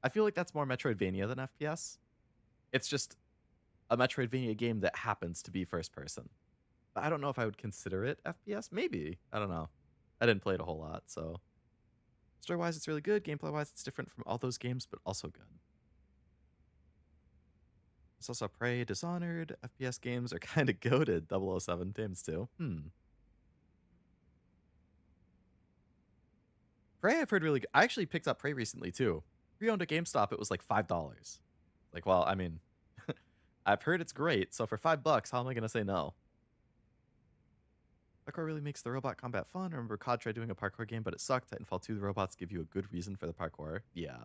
I feel like that's more Metroidvania than FPS. It's just a Metroidvania game that happens to be first person. But I don't know if I would consider it FPS. Maybe. I don't know. I didn't play it a whole lot, so. Story-wise, it's really good. Gameplay-wise, it's different from all those games, but also good. It's also Prey, Dishonored. FPS games are kind of goated. 007 games too. Prey, I've heard really good. I actually picked up Prey recently too. Pre-owned at GameStop, it was like $5. Like, well, I mean, I've heard it's great, so for $5, how am I going to say no? Parkour really makes the robot combat fun. I remember COD tried doing a parkour game, but it sucked. Titanfall 2, the robots give you a good reason for the parkour. Yeah.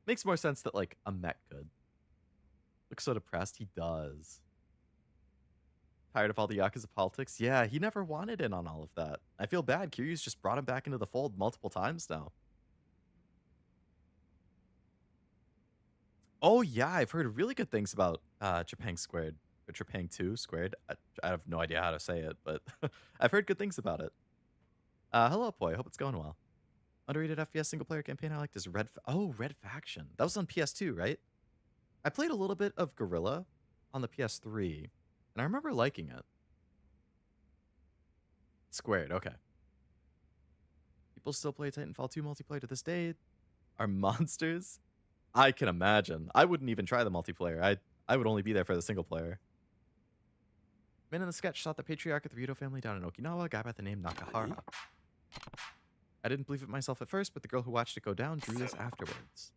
Makes more sense that, like, a mech could. Looks so depressed. He does. Tired of all the Yakuza politics? Yeah, he never wanted in on all of that. I feel bad. Kiryu's just brought him back into the fold multiple times now. Oh, yeah, I've heard really good things about Japan Squared. Or Trepang 2 Squared. I have no idea how to say it, but I've heard good things about it. Hello, Poi. Hope it's going well. Underrated FPS single-player campaign I liked is Red Faction. That was on PS2, right? I played a little bit of Guerrilla on the PS3, and I remember liking it. Squared, okay. People still play Titanfall 2 multiplayer to this day. Are monsters? I can imagine. I wouldn't even try the multiplayer. I would only be there for the single player. Man in the sketch shot the patriarch of the Ryudo family down in Okinawa, a guy by the name Nakahara. I didn't believe it myself at first, but the girl who watched it go down drew this afterwards.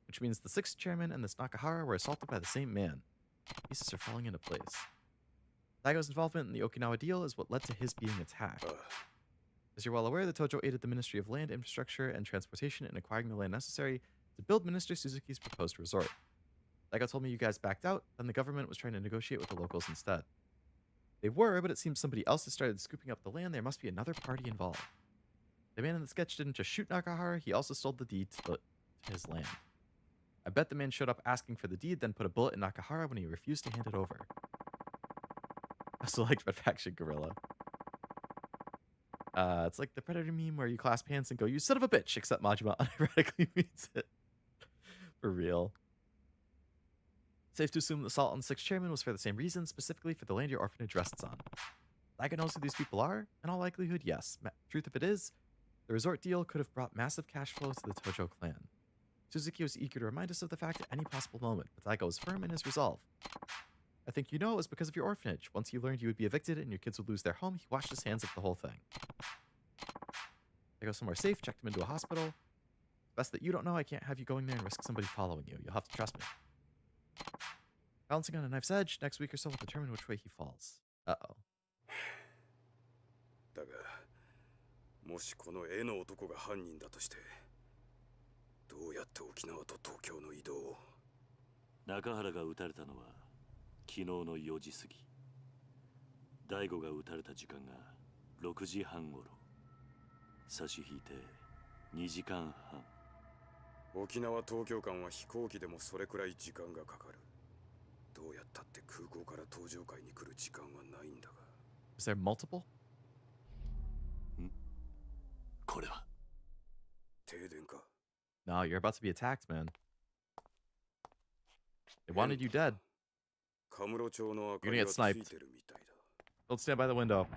Which means the 6th chairman and this Nakahara were assaulted by the same man. Pieces are falling into place. Daigo's involvement in the Okinawa deal is what led to his being attacked. As you're well aware, the Tojo aided the Ministry of Land, Infrastructure, and Transportation in acquiring the land necessary to build Minister Suzuki's proposed resort. Daigo told me you guys backed out, and the government was trying to negotiate with the locals instead. They were, but it seems somebody else has started scooping up the land. There must be another party involved. The man in the sketch didn't just shoot Nakahara, he also stole the deed to his land. I bet the man showed up asking for the deed, then put a bullet in Nakahara when he refused to hand it over. I also liked Red Faction Gorilla. It's like the Predator meme where you clasp hands and go, "You son of a bitch," except Majima unironically means it. For real. Safe to assume the assault on the 6th chairman was for the same reason, specifically for the land your orphanage rests on. Daigo knows who these people are? In all likelihood, yes. Truth of it is, the resort deal could have brought massive cash flow to the Tojo clan. Suzuki was eager to remind us of the fact at any possible moment, but Daigo was firm in his resolve. I think you know it was because of your orphanage. Once he learned you would be evicted and your kids would lose their home, he washed his hands of the whole thing. Daigo somewhere safe, checked him into a hospital. It's best that you don't know. I can't have you going there and risk somebody following you. You'll have to trust me. Balancing on a knife's edge, next week or so will determine which way he falls. Uh-oh. だが、もしこの絵の男が犯人だとして、どうやって沖縄と東京の移動を？中原が撃たれたのは昨日の4時過ぎ。大悟が撃たれた時間が6時半頃。差し引いて2時間半。沖縄東京間は飛行機でもそれくらい時間がかかる。どうやったって空港から東上海に来る時間はないんだが。Is there multiple? これは停電か？ No, you're about to be attacked, man. They wanted you dead. Kamurochoの明か You're り gonna は get つ sniped. いてるみたいだ。Don't stand by the window.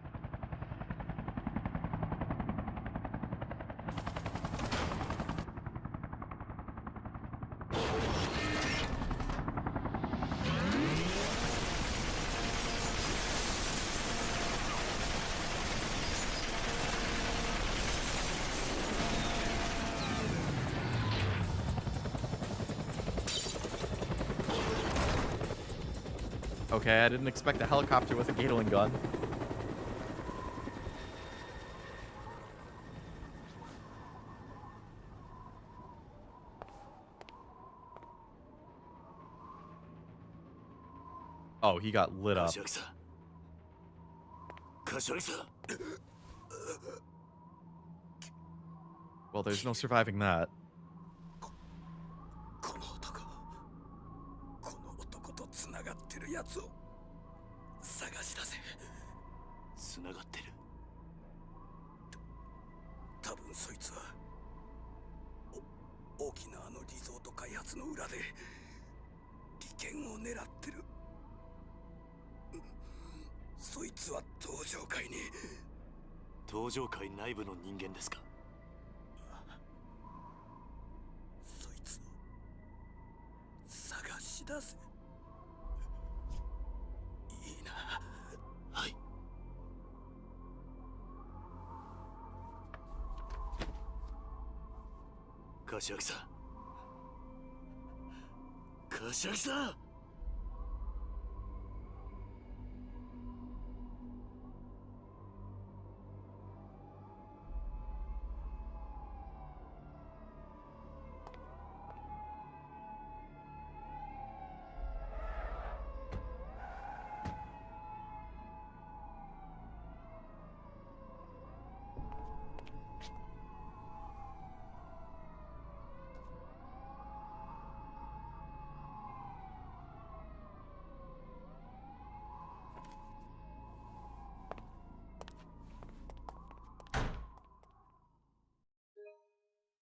Okay, I didn't expect a helicopter with a Gatling gun. Oh, he got lit up. Well, there's no surviving that. この男とつながってるやつを探し出せ。つながってる。多分そいつは沖縄のリゾート開発の裏で利権を狙ってる。そいつは登場会に。登場会内部の人間ですか。そいつを探し出せ。いいな。はい。柏木さん。柏木さん。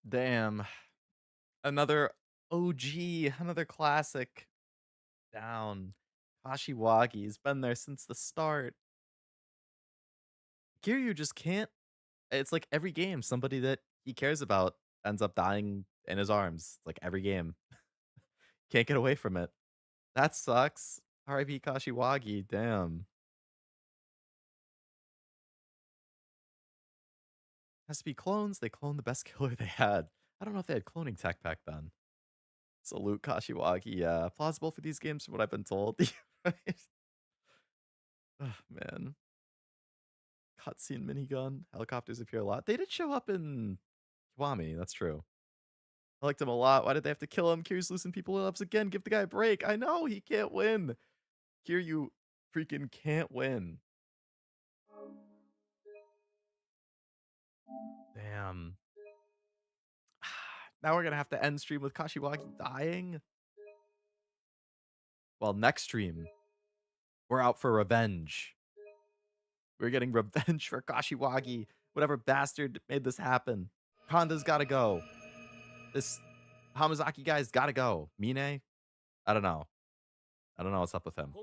Damn. Another OG, another classic. Down. Kashiwagi's been there since the start. Kiryu just can't. It's like every game, somebody that he cares about ends up dying in his arms. Like every game. Can't get away from it. That sucks. R.I.P. Kashiwagi. Damn. Has to be clones. They cloned the best killer they had. I don't know if they had cloning tech back then. Salute Kashiwagi. Yeah, plausible for these games from what I've been told. Right? Oh, man. Cutscene minigun. Helicopters appear a lot. They did show up in Kiwami. That's true. I liked him a lot. Why did they have to kill him? Kiryu's losing people he loves again. Give the guy a break. I know he can't win. Kiryu freaking can't win. Damn. Now we're gonna have to end stream with Kashiwagi dying. Well, next stream, we're out for revenge. We're getting revenge for Kashiwagi. Whatever bastard made this happen. Honda's gotta go. This Hamazaki guy's gotta go. Mine? I don't know. I don't know what's up with him.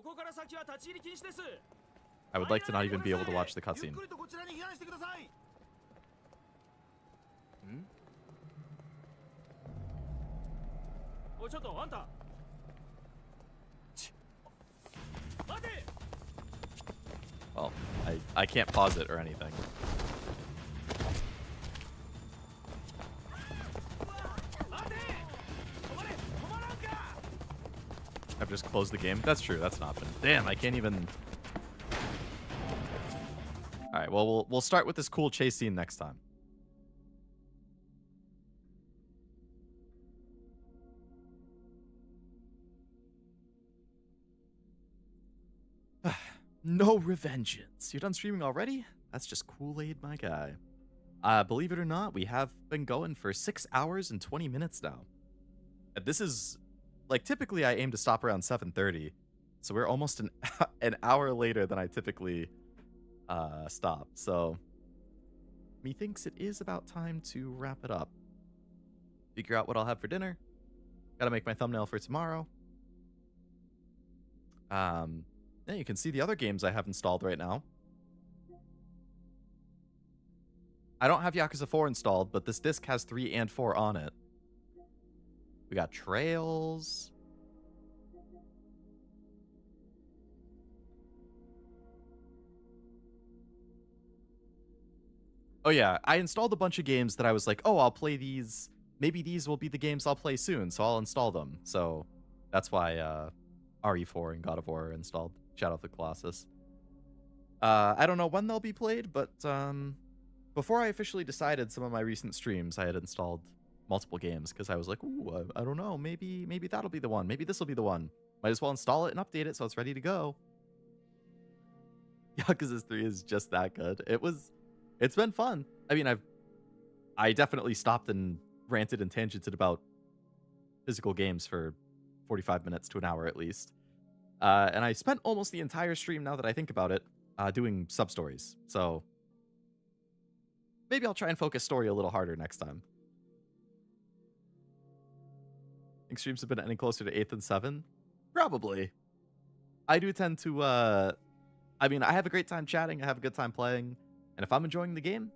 I would like to not even be able to watch the cutscene. Well, I can't pause it or anything. I've just closed the game. That's true. That's an option. Damn, I can't even. All right. Well, we'll start with this cool chase scene next time. No revengeance. You're done streaming already? That's just Kool-Aid, my guy. Believe it or not, we have been going for 6 hours and 20 minutes now. This is, like, typically I aim to stop around 7:30. So we're almost an hour later than I typically stop. So, methinks it is about time to wrap it up. Figure out what I'll have for dinner. Gotta make my thumbnail for tomorrow. Yeah, you can see the other games I have installed right now. I don't have Yakuza 4 installed, but this disc has 3 and 4 on it. We got Trails. Oh yeah, I installed a bunch of games that I was like, oh, I'll play these. Maybe these will be the games I'll play soon, so I'll install them. So that's why RE4 and God of War installed Shadow of the Colossus. I don't know when they'll be played, but before I officially decided some of my recent streams, I had installed multiple games because I was like, ooh, I don't know, maybe that'll be the one. Maybe this will be the one. Might as well install it and update it so it's ready to go. Yakuza 3 is just that good. It's been fun. I mean, I definitely stopped and ranted and tangented about physical games for 45 minutes to an hour at least. And I spent almost the entire stream, now that I think about it, doing sub-stories. So maybe I'll try and focus story a little harder next time. Think streams have been ending closer to 8th and 7? Probably. I do tend to, I mean, I have a great time chatting, I have a good time playing, and if I'm enjoying the game,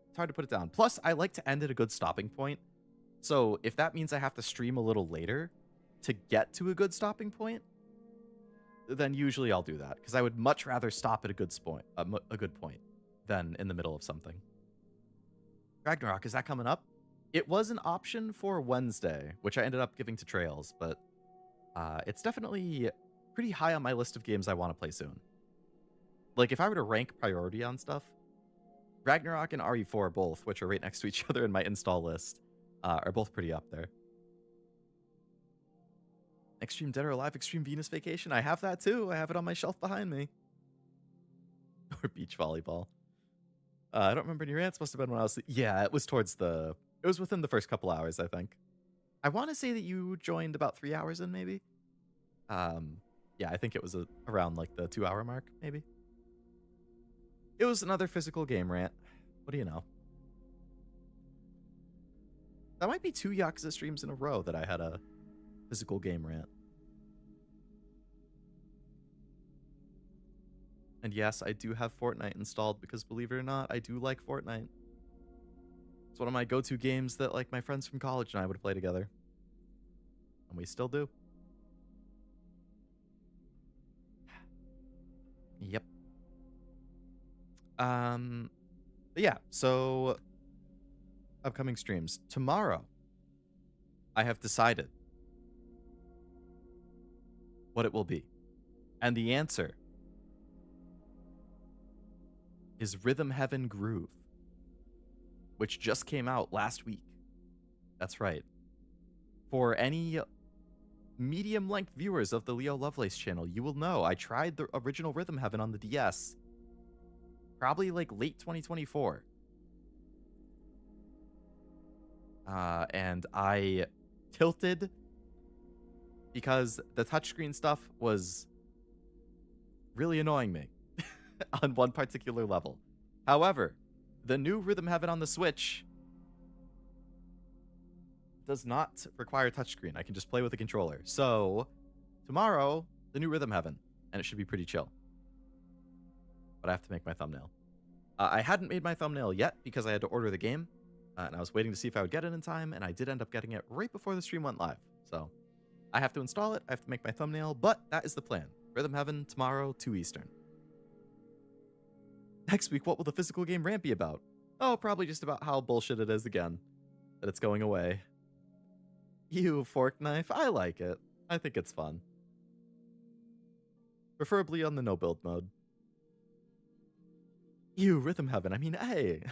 it's hard to put it down. Plus, I like to end at a good stopping point. So if that means I have to stream a little later to get to a good stopping point, then usually I'll do that, because I would much rather stop at a good point than in the middle of something. Ragnarok, is that coming up? It was an option for Wednesday, which I ended up giving to Trails, but it's definitely pretty high on my list of games I want to play soon. Like, if I were to rank priority on stuff, Ragnarok and RE4 both, which are right next to each other in my install list, are both pretty up there. Extreme Dead or Alive, Extreme Venus Vacation. I have that too. I have it on my shelf behind me. Or beach volleyball. I don't remember any rants. Must have been when I was... Yeah, it was towards the... It was within the first couple hours, I think. I want to say that you joined about 3 hours in, maybe? Yeah, I think it was around like the 2 hour mark, maybe. It was another physical game rant. What do you know? That might be 2 Yakuza streams in a row that I had a physical game rant. And yes, I do have Fortnite installed because, believe it or not, I do like Fortnite. It's one of my go-to games that, like, my friends from college and I would play together. And we still do. Yep. But yeah, so upcoming streams. Tomorrow, I have decided what it will be. And the answer is Rhythm Heaven Groove, which just came out last week. That's right. For any medium-length viewers of the Leo Lovelace channel, you will know I tried the original Rhythm Heaven on the DS probably like late 2024. And I tilted because the touchscreen stuff was really annoying me on one particular level. However, the new Rhythm Heaven on the Switch does not require touchscreen. I can just play with a controller. So, tomorrow, the new Rhythm Heaven, and it should be pretty chill. But I have to make my thumbnail. I hadn't made my thumbnail yet because I had to order the game, and I was waiting to see if I would get it in time, and I did end up getting it right before the stream went live. So, I have to install it, I have to make my thumbnail, but that is the plan. Rhythm Heaven tomorrow, 2 Eastern. Next week, what will the physical game rant be about? Oh, probably just about how bullshit it is again. That it's going away. You, Fork Knife, I like it. I think it's fun. Preferably on the no build mode. You, Rhythm Heaven, I mean, hey.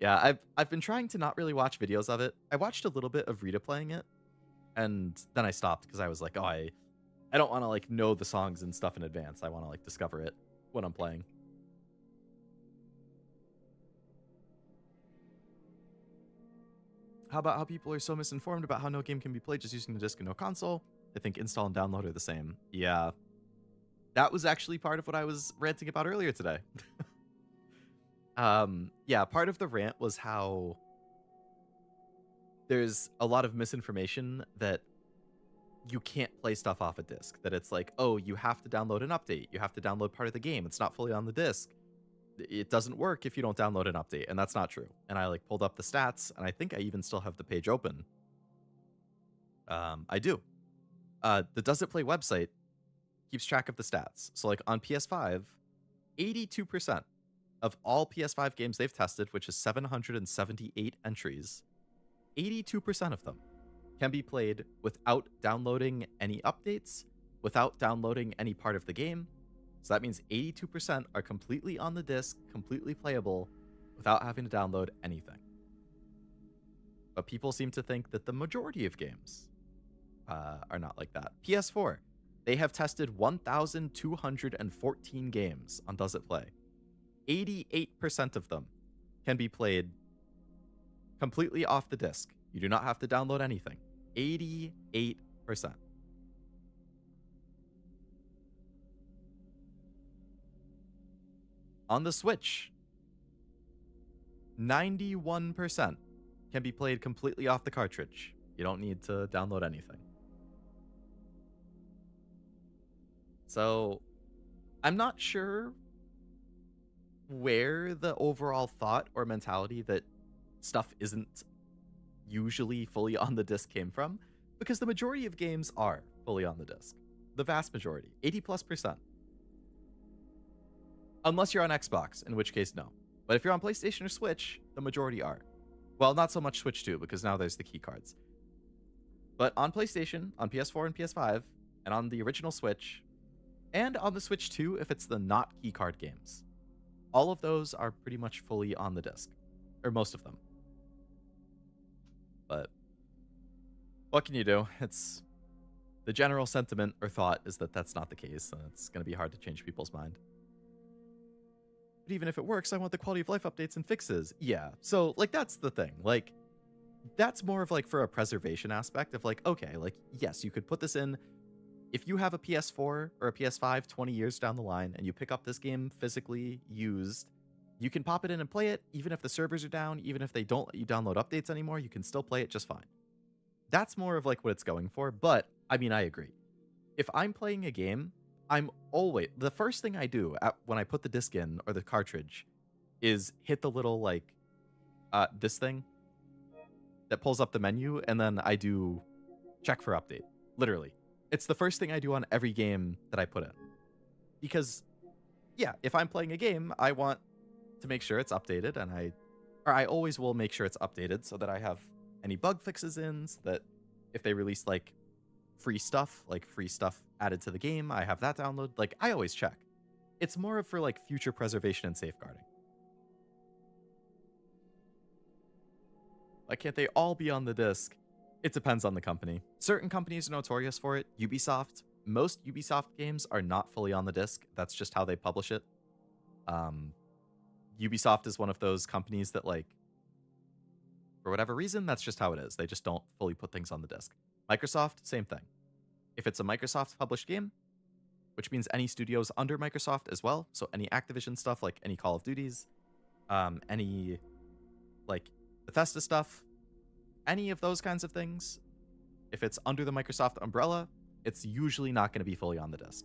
Yeah, I've been trying to not really watch videos of it. I watched a little bit of Rita playing it, and then I stopped because I was like, oh, I don't want to like know the songs and stuff in advance. I want to like discover it when I'm playing. How about how people are so misinformed about how no game can be played just using the disc and no console? I think install and download are the same. Yeah. That was actually part of what I was ranting about earlier today. Yeah, part of the rant was how there's a lot of misinformation that you can't play stuff off a disc. That it's like, oh, you have to download an update. You have to download part of the game. It's not fully on the disc. It doesn't work if you don't download an update, and that's not true. And I like pulled up the stats, and I think I even still have the page open. I do. The Does It Play website keeps track of the stats. So like on PS5, 82% of all PS5 games they've tested, which is 778 entries, 82% of them can be played without downloading any updates, without downloading any part of the game. So that means 82% are completely on the disc, completely playable, without having to download anything. But people seem to think that the majority of games are not like that. PS4, they have tested 1,214 games on Does It Play. 88% of them can be played completely off the disc. You do not have to download anything. 88%. On the Switch, 91% can be played completely off the cartridge. You don't need to download anything. So, I'm not sure where the overall thought or mentality that stuff isn't usually fully on the disc came from, because the majority of games are fully on the disc. The vast majority, 80+%. Unless you're on Xbox, in which case, no. But if you're on PlayStation or Switch, the majority are. Well, not so much Switch 2, because now there's the key cards. But on PlayStation, on PS4 and PS5, and on the original Switch, and on the Switch 2 if it's the not keycard games, all of those are pretty much fully on the disc. Or most of them. But what can you do? It's the general sentiment or thought is that that's not the case, and it's going to be hard to change people's mind. But even if it works, I want the quality of life updates and fixes. Yeah, so, like, that's the thing. Like, that's more of, like, for a preservation aspect of, like, okay, like, yes, you could put this in. If you have a PS4 or a PS5 20 years down the line, and you pick up this game physically used, you can pop it in and play it, even if the servers are down, even if they don't let you download updates anymore, you can still play it just fine. That's more of, like, what it's going for, but, I mean, I agree. If I'm playing a game, the first thing I do when I put the disc in, or the cartridge, is hit the little, like, this thing that pulls up the menu, and then I do check for update. Literally. It's the first thing I do on every game that I put in. Because, yeah, if I'm playing a game, I want to make sure it's updated, and I always will make sure it's updated so that I have any bug fixes in, so that if they release, like, free stuff added to the game, I have that download. Like, I always check. It's more of for, like, future preservation and safeguarding. Why can't they all be on the disc? It depends on the company. Certain companies are notorious for it. Ubisoft. Most Ubisoft games are not fully on the disc. That's just how they publish it. Ubisoft is one of those companies that, like, for whatever reason, that's just how it is. They just don't fully put things on the disc. Microsoft, same thing. If it's a Microsoft published game, which means any studios under Microsoft as well, so any Activision stuff, like any Call of Duties, any, like, Bethesda stuff, any of those kinds of things, if it's under the Microsoft umbrella, it's usually not going to be fully on the disc.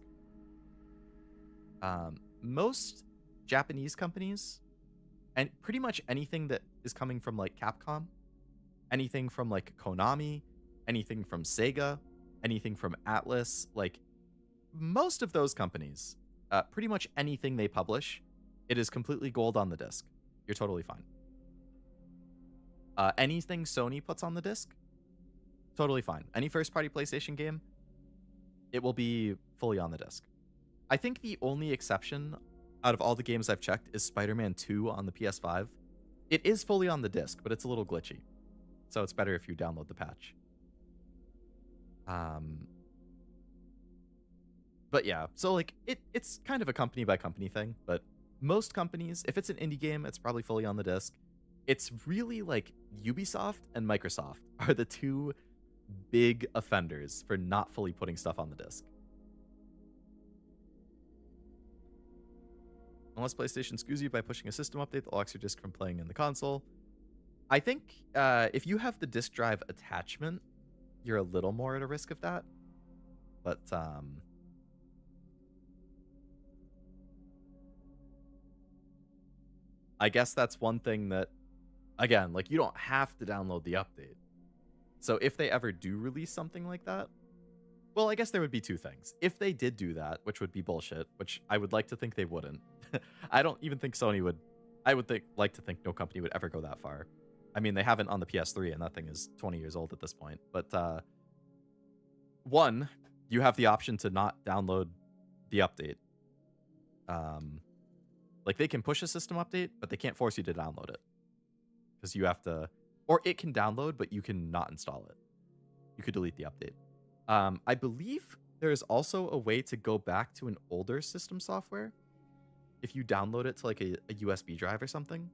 Most Japanese companies, and pretty much anything that is coming from, like, Capcom, anything from, like, Konami, anything from Sega, anything from Atlas, like, most of those companies, pretty much anything they publish, it is completely gold on the disc. You're totally fine. Anything Sony puts on the disc, totally fine. Any first-party PlayStation game, it will be fully on the disc. I think the only exception out of all the games I've checked is Spider-Man 2 on the PS5. It is fully on the disc, but it's a little glitchy. So it's better if you download the patch. But yeah, so, like, it's kind of a company by company thing, but most companies, if it's an indie game, it's probably fully on the disc. It's really, like, Ubisoft and Microsoft are the two big offenders for not fully putting stuff on the disc. Unless PlayStation screws you by pushing a system update that locks your disc from playing in the console. I think if you have the disc drive attachment, you're a little more at a risk of that. But I guess that's one thing that, again, like, you don't have to download the update. So if they ever do release something like that, well, I guess there would be two things. If they did do that, which would be bullshit, which I would like to think they wouldn't. I don't even think Sony would. I would like to think no company would ever go that far. I mean, they haven't on the PS3, and that thing is 20 years old at this point. But one, you have the option to not download the update. Like they can push a system update, but they can't force you to download it because you have to, or it can download, but you can not install it. You could delete the update. I believe there is also a way to go back to an older system software if you download it to like a USB drive or something.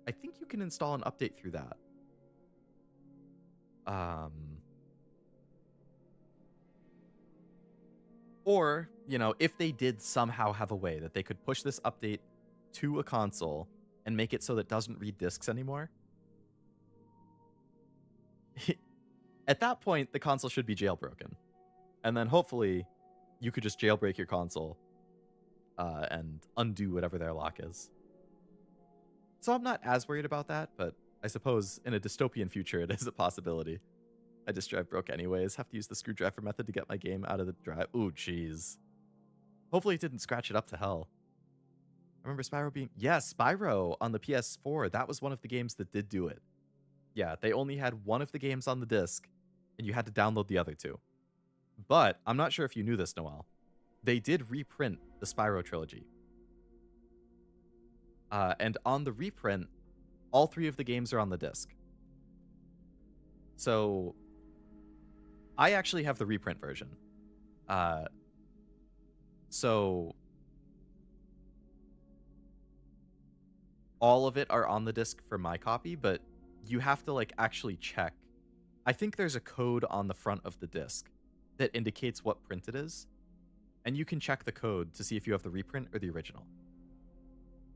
I think you can install an update through that. Or, you know, if they did somehow have a way that they could push this update to a console and make it so that it doesn't read discs anymore, at that point, the console should be jailbroken. And then hopefully you could just jailbreak your console and undo whatever their lock is. So I'm not as worried about that, but I suppose in a dystopian future, it is a possibility. My disk drive broke anyways. Have to use the screwdriver method to get my game out of the drive. Ooh, jeez. Hopefully it didn't scratch it up to hell. I remember Spyro being... Yeah, Spyro on the PS4. That was one of the games that did do it. Yeah, they only had one of the games on the disc, and you had to download the other two. But I'm not sure if you knew this, Noel. They did reprint the Spyro trilogy. And on the reprint, all three of the games are on the disc. So I actually have the reprint version. So all of it are on the disc for my copy, but you have to like actually check. I think there's a code on the front of the disc that indicates what print it is, and you can check the code to see if you have the reprint or the original.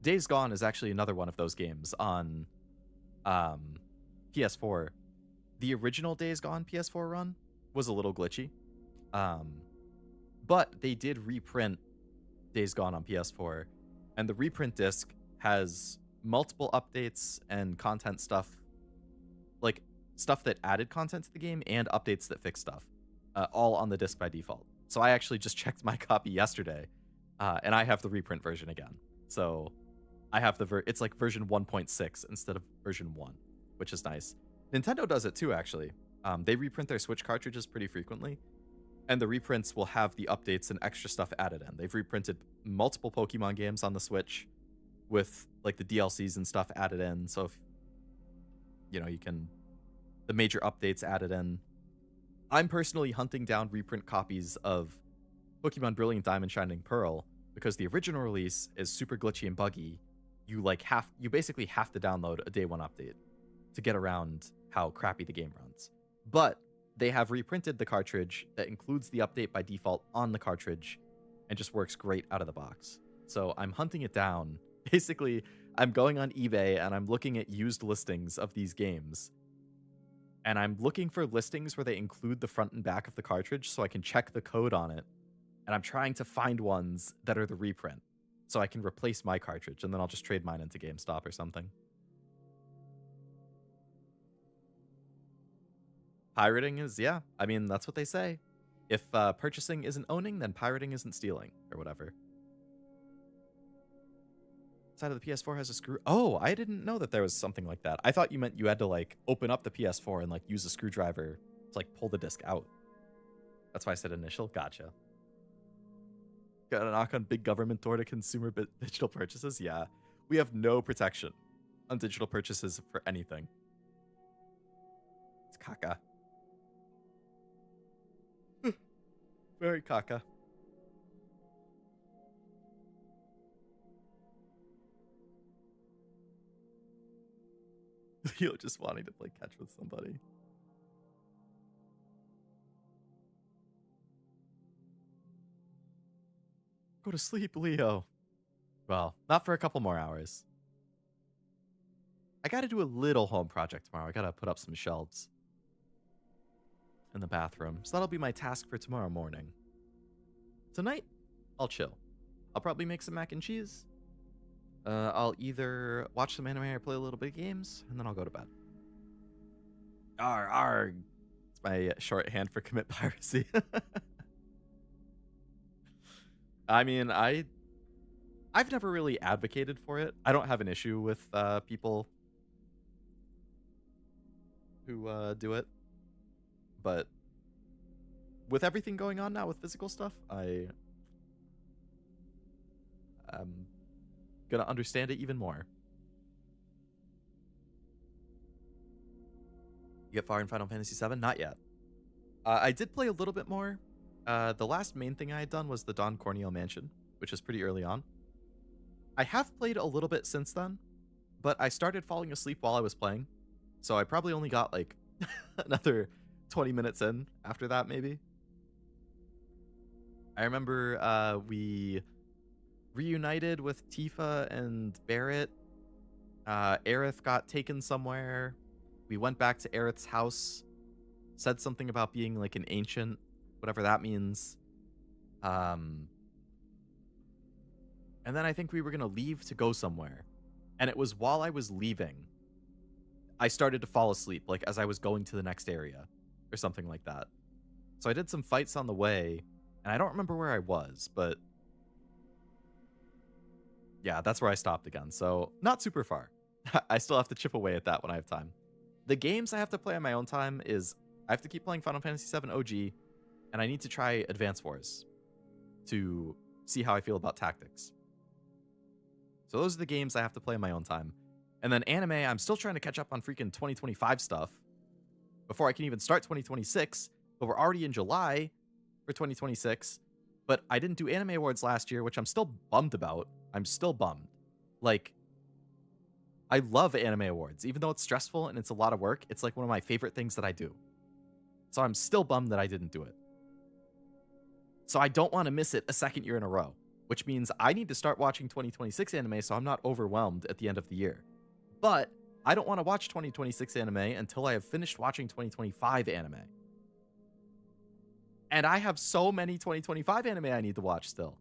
Days Gone is actually another one of those games on PS4. The original Days Gone PS4 run was a little glitchy, but they did reprint Days Gone on PS4, and the reprint disc has multiple updates and content stuff, like stuff that added content to the game and updates that fix stuff, all on the disc by default. So I actually just checked my copy yesterday, and I have the reprint version again. So I have it's like version 1.6 instead of version 1, which is nice. Nintendo does it too, actually. They reprint their Switch cartridges pretty frequently, and the reprints will have the updates and extra stuff added in. They've reprinted multiple Pokemon games on the Switch with like the DLCs and stuff added in. So if you know, you can, the major updates added in. I'm personally hunting down reprint copies of Pokemon Brilliant Diamond Shining Pearl because the original release is super glitchy and buggy. You basically have to download a day one update to get around how crappy the game runs. But they have reprinted the cartridge that includes the update by default on the cartridge and just works great out of the box. So I'm hunting it down. Basically, I'm going on eBay and I'm looking at used listings of these games. And I'm looking for listings where they include the front and back of the cartridge so I can check the code on it. And I'm trying to find ones that are the reprint so I can replace my cartridge, and then I'll just trade mine into GameStop or something. Pirating is, yeah, I mean, that's what they say. If purchasing isn't owning, then pirating isn't stealing, or whatever. Side of the PS4 has a screw. Oh, I didn't know that there was something like that. I thought you meant you had to like open up the PS4 and like use a screwdriver to like pull the disc out. That's why I said initial. Gotcha. Got a knock on big government door to consumer digital purchases? Yeah. We have no protection on digital purchases for anything. It's caca. Very caca. Leo just wanting to play catch with somebody. Go to sleep, Leo. Well, not for a couple more hours. I gotta do a little home project tomorrow. I gotta put up some shelves in the bathroom. So that'll be my task for tomorrow morning. Tonight, I'll chill. I'll probably make some mac and cheese. I'll either watch some anime or play a little bit of games, and then I'll go to bed. Arg. It's my shorthand for commit piracy. I mean, I've never really advocated for it. I don't have an issue with people who do it. But with everything going on now with physical stuff, I'm gonna understand it even more. You get far in Final Fantasy VII? Not yet. I did play a little bit more. The last main thing I had done was the Don Corneo Mansion, which is pretty early on. I have played a little bit since then, but I started falling asleep while I was playing, so I probably only got like another 20 minutes in after that, maybe. I remember we reunited with Tifa and Barrett. Aerith got taken somewhere. We went back to Aerith's house, said something about being like an ancient, whatever that means. And then I think we were going to leave to go somewhere. And it was while I was leaving, I started to fall asleep, like as I was going to the next area or something like that. So I did some fights on the way, and I don't remember where I was, but yeah, that's where I stopped again. So not super far. I still have to chip away at that when I have time. The games I have to play on my own time is I have to keep playing Final Fantasy VII OG, and I need to try Advance Wars to see how I feel about tactics. So those are the games I have to play on my own time. And then anime, I'm still trying to catch up on freaking 2025 stuff before I can even start 2026, but we're already in July for 2026. But I didn't do Anime Awards last year, which I'm still bummed about. I'm still bummed. Like, I love Anime Awards. Even though it's stressful and it's a lot of work, it's like one of my favorite things that I do. So I'm still bummed that I didn't do it. So I don't want to miss it a second year in a row, which means I need to start watching 2026 anime so I'm not overwhelmed at the end of the year. But I don't want to watch 2026 anime until I have finished watching 2025 anime. And I have so many 2025 anime I need to watch still.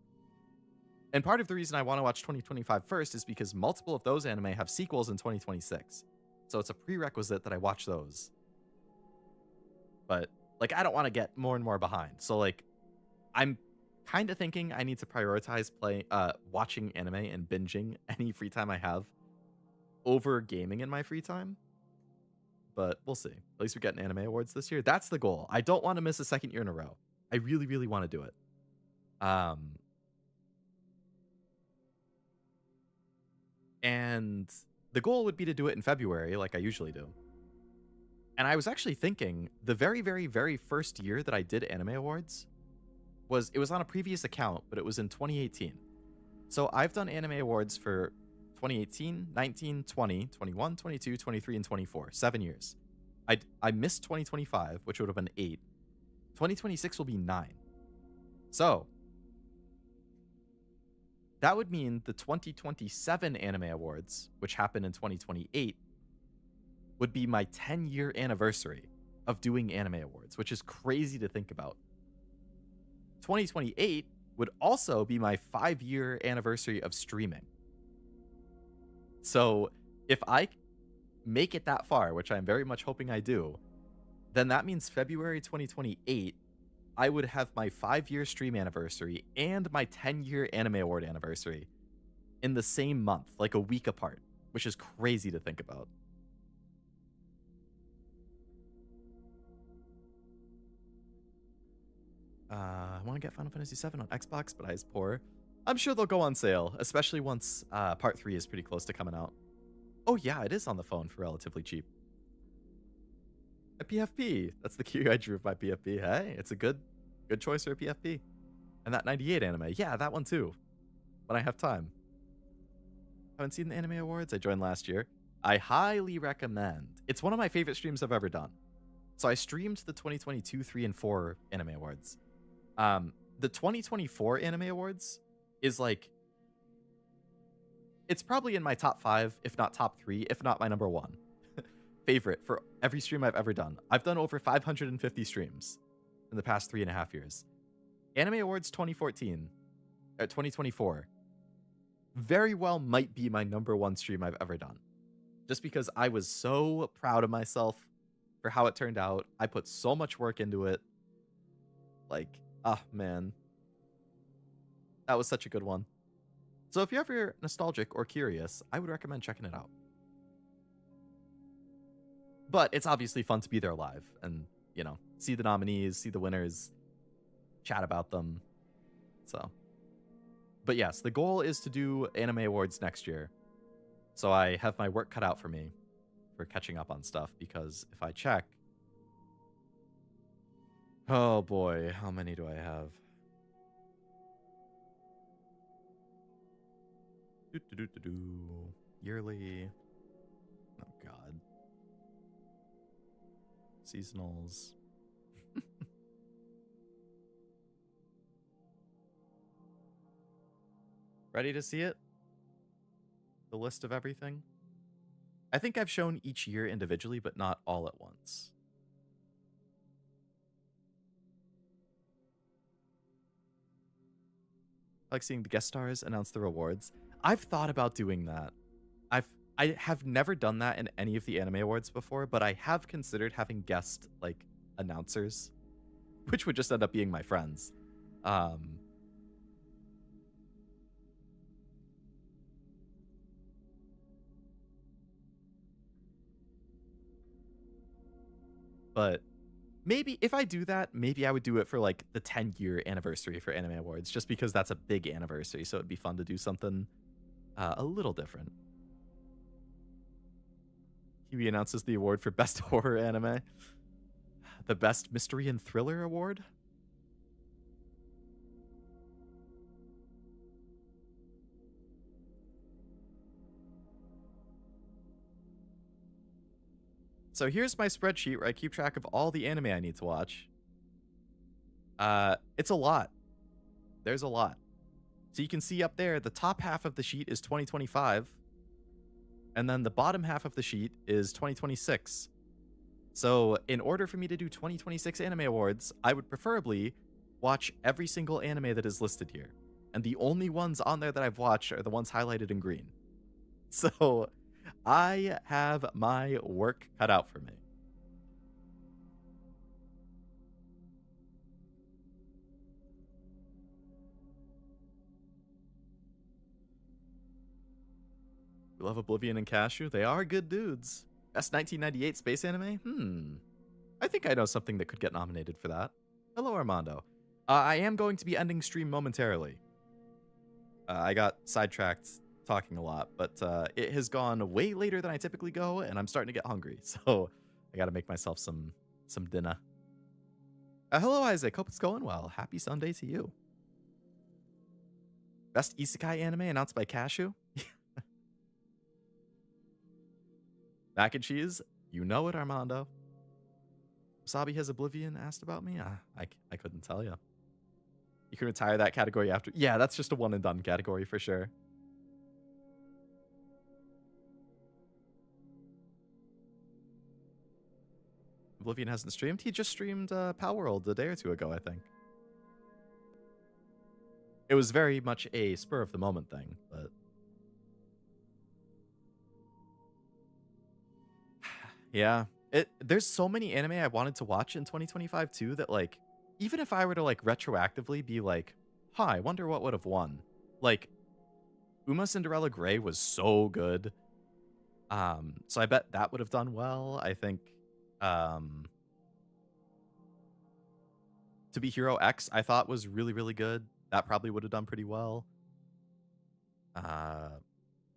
And part of the reason I want to watch 2025 first is because multiple of those anime have sequels in 2026. So it's a prerequisite that I watch those. But, like, I don't want to get more and more behind. So, like, I'm kind of thinking I need to prioritize watching anime and binging any free time I have over gaming in my free time. But we'll see. At least we get an Anime Awards this year. That's the goal. I don't want to miss a second year in a row. I really, really want to do it. And the goal would be to do it in February, like I usually do. And I was actually thinking the very, very, very first year that I did Anime Awards it was on a previous account, but it was in 2018. So I've done Anime Awards for 2018, 19, 20, 21, 22, 23, and 24. 7 years. I missed 2025, which would have been 8. 2026 will be 9. So that would mean the 2027 Anime Awards, which happen in 2028, would be my 10-year anniversary of doing Anime Awards, which is crazy to think about. 2028 would also be my 5-year anniversary of streaming. So if I make it that far, which I'm very much hoping I do, then that means February 2028, I would have my 5-year stream anniversary and my 10-year Anime Award anniversary in the same month, like a week apart, which is crazy to think about. I want to get Final Fantasy VII on Xbox, but I is poor. I'm sure they'll go on sale, especially once Part 3 is pretty close to coming out. Oh yeah, it is on the phone for relatively cheap. A PFP. That's the cue I drew of my PFP. Hey, it's a good choice for a PFP. And that 98 anime. Yeah, that one too. When I have time. Haven't seen the Anime Awards. I joined last year. I highly recommend. It's one of my favorite streams I've ever done. So I streamed the 2022, 3, and 4 Anime Awards. The 2024 Anime Awards is like, it's probably in my top 5, if not top 3, if not my number 1 favorite for every stream I've ever done. I've done over 550 streams in the past 3.5 years. Anime Awards 2024 very well might be my number 1 stream I've ever done. Just because I was so proud of myself for how it turned out. I put so much work into it. Like, man. That was such a good one. So if you're ever nostalgic or curious, I would recommend checking it out. But it's obviously fun to be there live and, you know, see the nominees, see the winners, chat about them. So, but yes, the goal is to do anime awards next year. So I have my work cut out for me for catching up on stuff, because if I check, oh boy, how many do I have? Yearly. Oh god. Seasonals. Ready to see it? The list of everything? I think I've shown each year individually, but not all at once. I like seeing the guest stars announce the rewards. I've thought about doing that. I have never done that in any of the anime awards before, but I have considered having guest like announcers, which would just end up being my friends. But maybe if I do that, maybe I would do it for like the 10-year anniversary for anime awards, just because that's a big anniversary. So it'd be fun to do something a little different. Kiwi announces the award for best horror anime, the best mystery and thriller award. So here's my spreadsheet where I keep track of all the anime I need to watch. It's a lot. There's a lot. So you can see up there, the top half of the sheet is 2025. And then the bottom half of the sheet is 2026. So in order for me to do 2026 anime awards, I would preferably watch every single anime that is listed here. And the only ones on there that I've watched are the ones highlighted in green. So I have my work cut out for me. We love Oblivion and Cashew. They are good dudes. Best 1998 space anime? I think I know something that could get nominated for that. Hello, Armando. I am going to be ending stream momentarily. I got sidetracked talking a lot, but it has gone way later than I typically go, and I'm starting to get hungry, so I gotta make myself some dinner. Hello, Isaac. Hope it's going well. Happy Sunday to you. Best isekai anime announced by Cashew? Mac and cheese? You know it, Armando. Wasabi has Oblivion asked about me? I couldn't tell you. You can retire that category after. Yeah, that's just a one and done category for sure. Oblivion hasn't streamed. He just streamed Power World a day or two ago, I think. It was very much a spur of the moment thing, but yeah. There's so many anime I wanted to watch in 2025 too that like even if I were to like retroactively be like, huh, I wonder what would have won. Like Uma Cinderella Grey was so good. So I bet that would have done well. I think To Be Hero X I thought was really, really good. That probably would have done pretty well.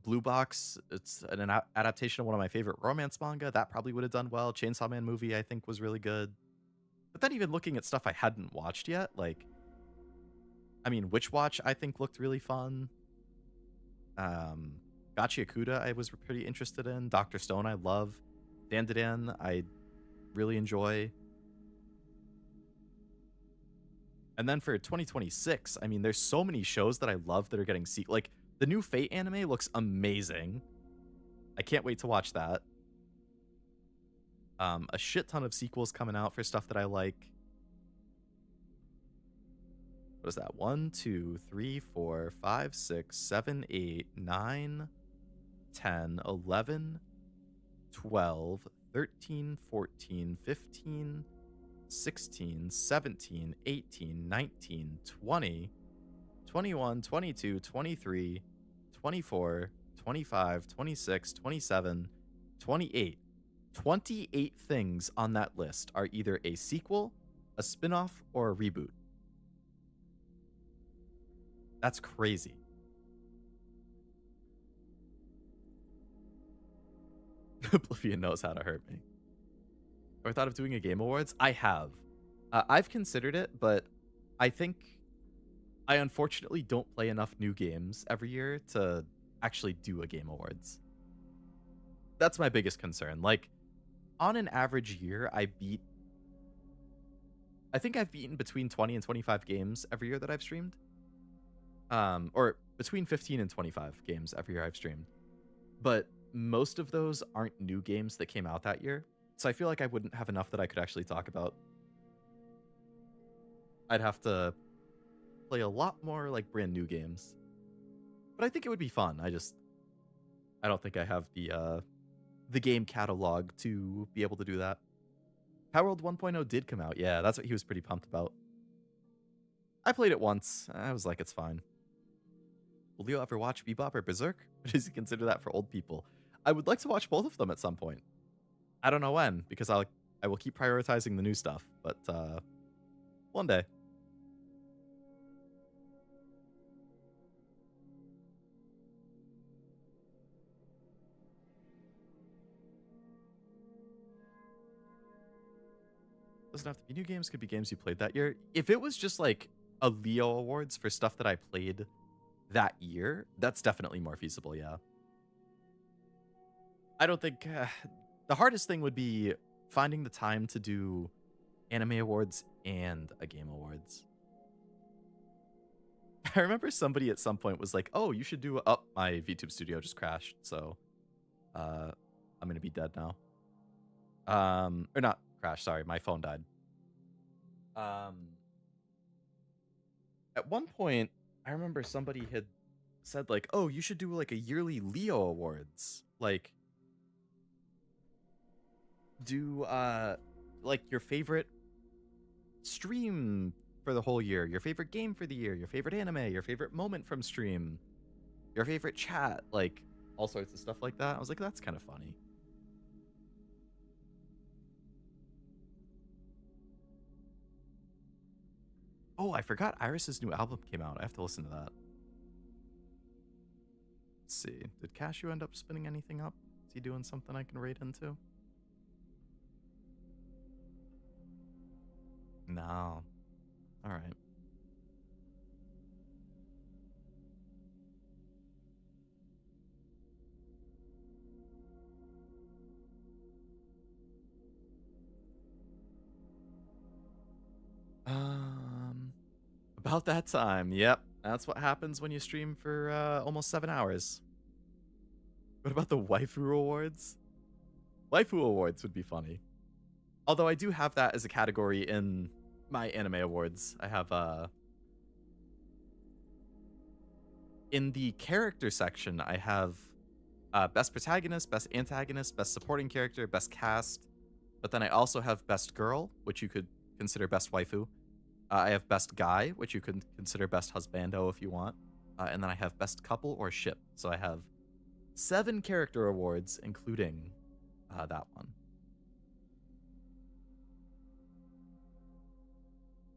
Blue Box, it's an adaptation of one of my favorite romance manga. That probably would have done well. Chainsaw Man movie, I think, was really good. But then even looking at stuff I hadn't watched yet, like, I mean, Witch Watch, I think, looked really fun. Gachi Akuda, I was pretty interested in. Dr. Stone, I love. Dandadan, I really enjoy. And then for 2026, I mean, there's so many shows that I love that are getting like, the new Fate anime looks amazing. I can't wait to watch that. A shit ton of sequels coming out for stuff that I like. What is that? 1, 2, 3, 4, 5, 6, 7, 8, 9, 10, 11, 12, 13, 14, 15, 16, 17, 18, 19, 20, 21, 22, 23, 24, 25, 26, 27, 28. 28 things on that list are either a sequel, a spin-off, or a reboot. That's crazy. Oblivion knows how to hurt me. Ever thought of doing a Game Awards? I have. I've considered it, but I think I unfortunately don't play enough new games every year to actually do a Game Awards. That's my biggest concern. Like, on an average year, I think I've beaten between 20 and 25 games every year that I've streamed. Or between 15 and 25 games every year I've streamed. But most of those aren't new games that came out that year. So I feel like I wouldn't have enough that I could actually talk about. I'd have to play a lot more like brand new games. But I think it would be fun. I don't think I have the game catalog to be able to do that. Power World 1.0 did come out. Yeah, that's what he was pretty pumped about. I played it once. I was like, it's fine. Will Leo ever watch Bebop or Berserk? Or does he consider that for old people? I would like to watch both of them at some point. I don't know when, because I will keep prioritizing the new stuff, but one day. Doesn't have to be new games, could be games you played that year. If it was just like a Leo Awards for stuff that I played that year, that's definitely more feasible, yeah. I don't think the hardest thing would be finding the time to do anime awards and a game awards. I remember somebody at some point was like, "Oh, you should do my VTube studio just crashed, so I'm gonna be dead now." Or not crashed, sorry, my phone died. At one point, I remember somebody had said like, "Oh, you should do like a yearly Leo Awards, like." Do like your favorite stream for the whole year, your favorite game for the year, your favorite anime, your favorite moment from stream, your favorite chat, like all sorts of stuff like that. I was like, that's kind of funny. Oh, I forgot Iris's new album came out. I have to listen to that. Let's see. Did Cashew end up spinning anything up? Is he doing something I can raid into? No. All right. About that time. Yep. That's what happens when you stream for almost 7 hours. What about the Waifu Awards? Waifu Awards would be funny. Although I do have that as a category in my anime awards. I have in the character section, I have best protagonist, best antagonist, best supporting character, best cast. But then I also have best girl, which you could consider best waifu. I have best guy, which you could consider best husbando if you want. And then I have best couple or ship. So I have 7 character awards, including that one.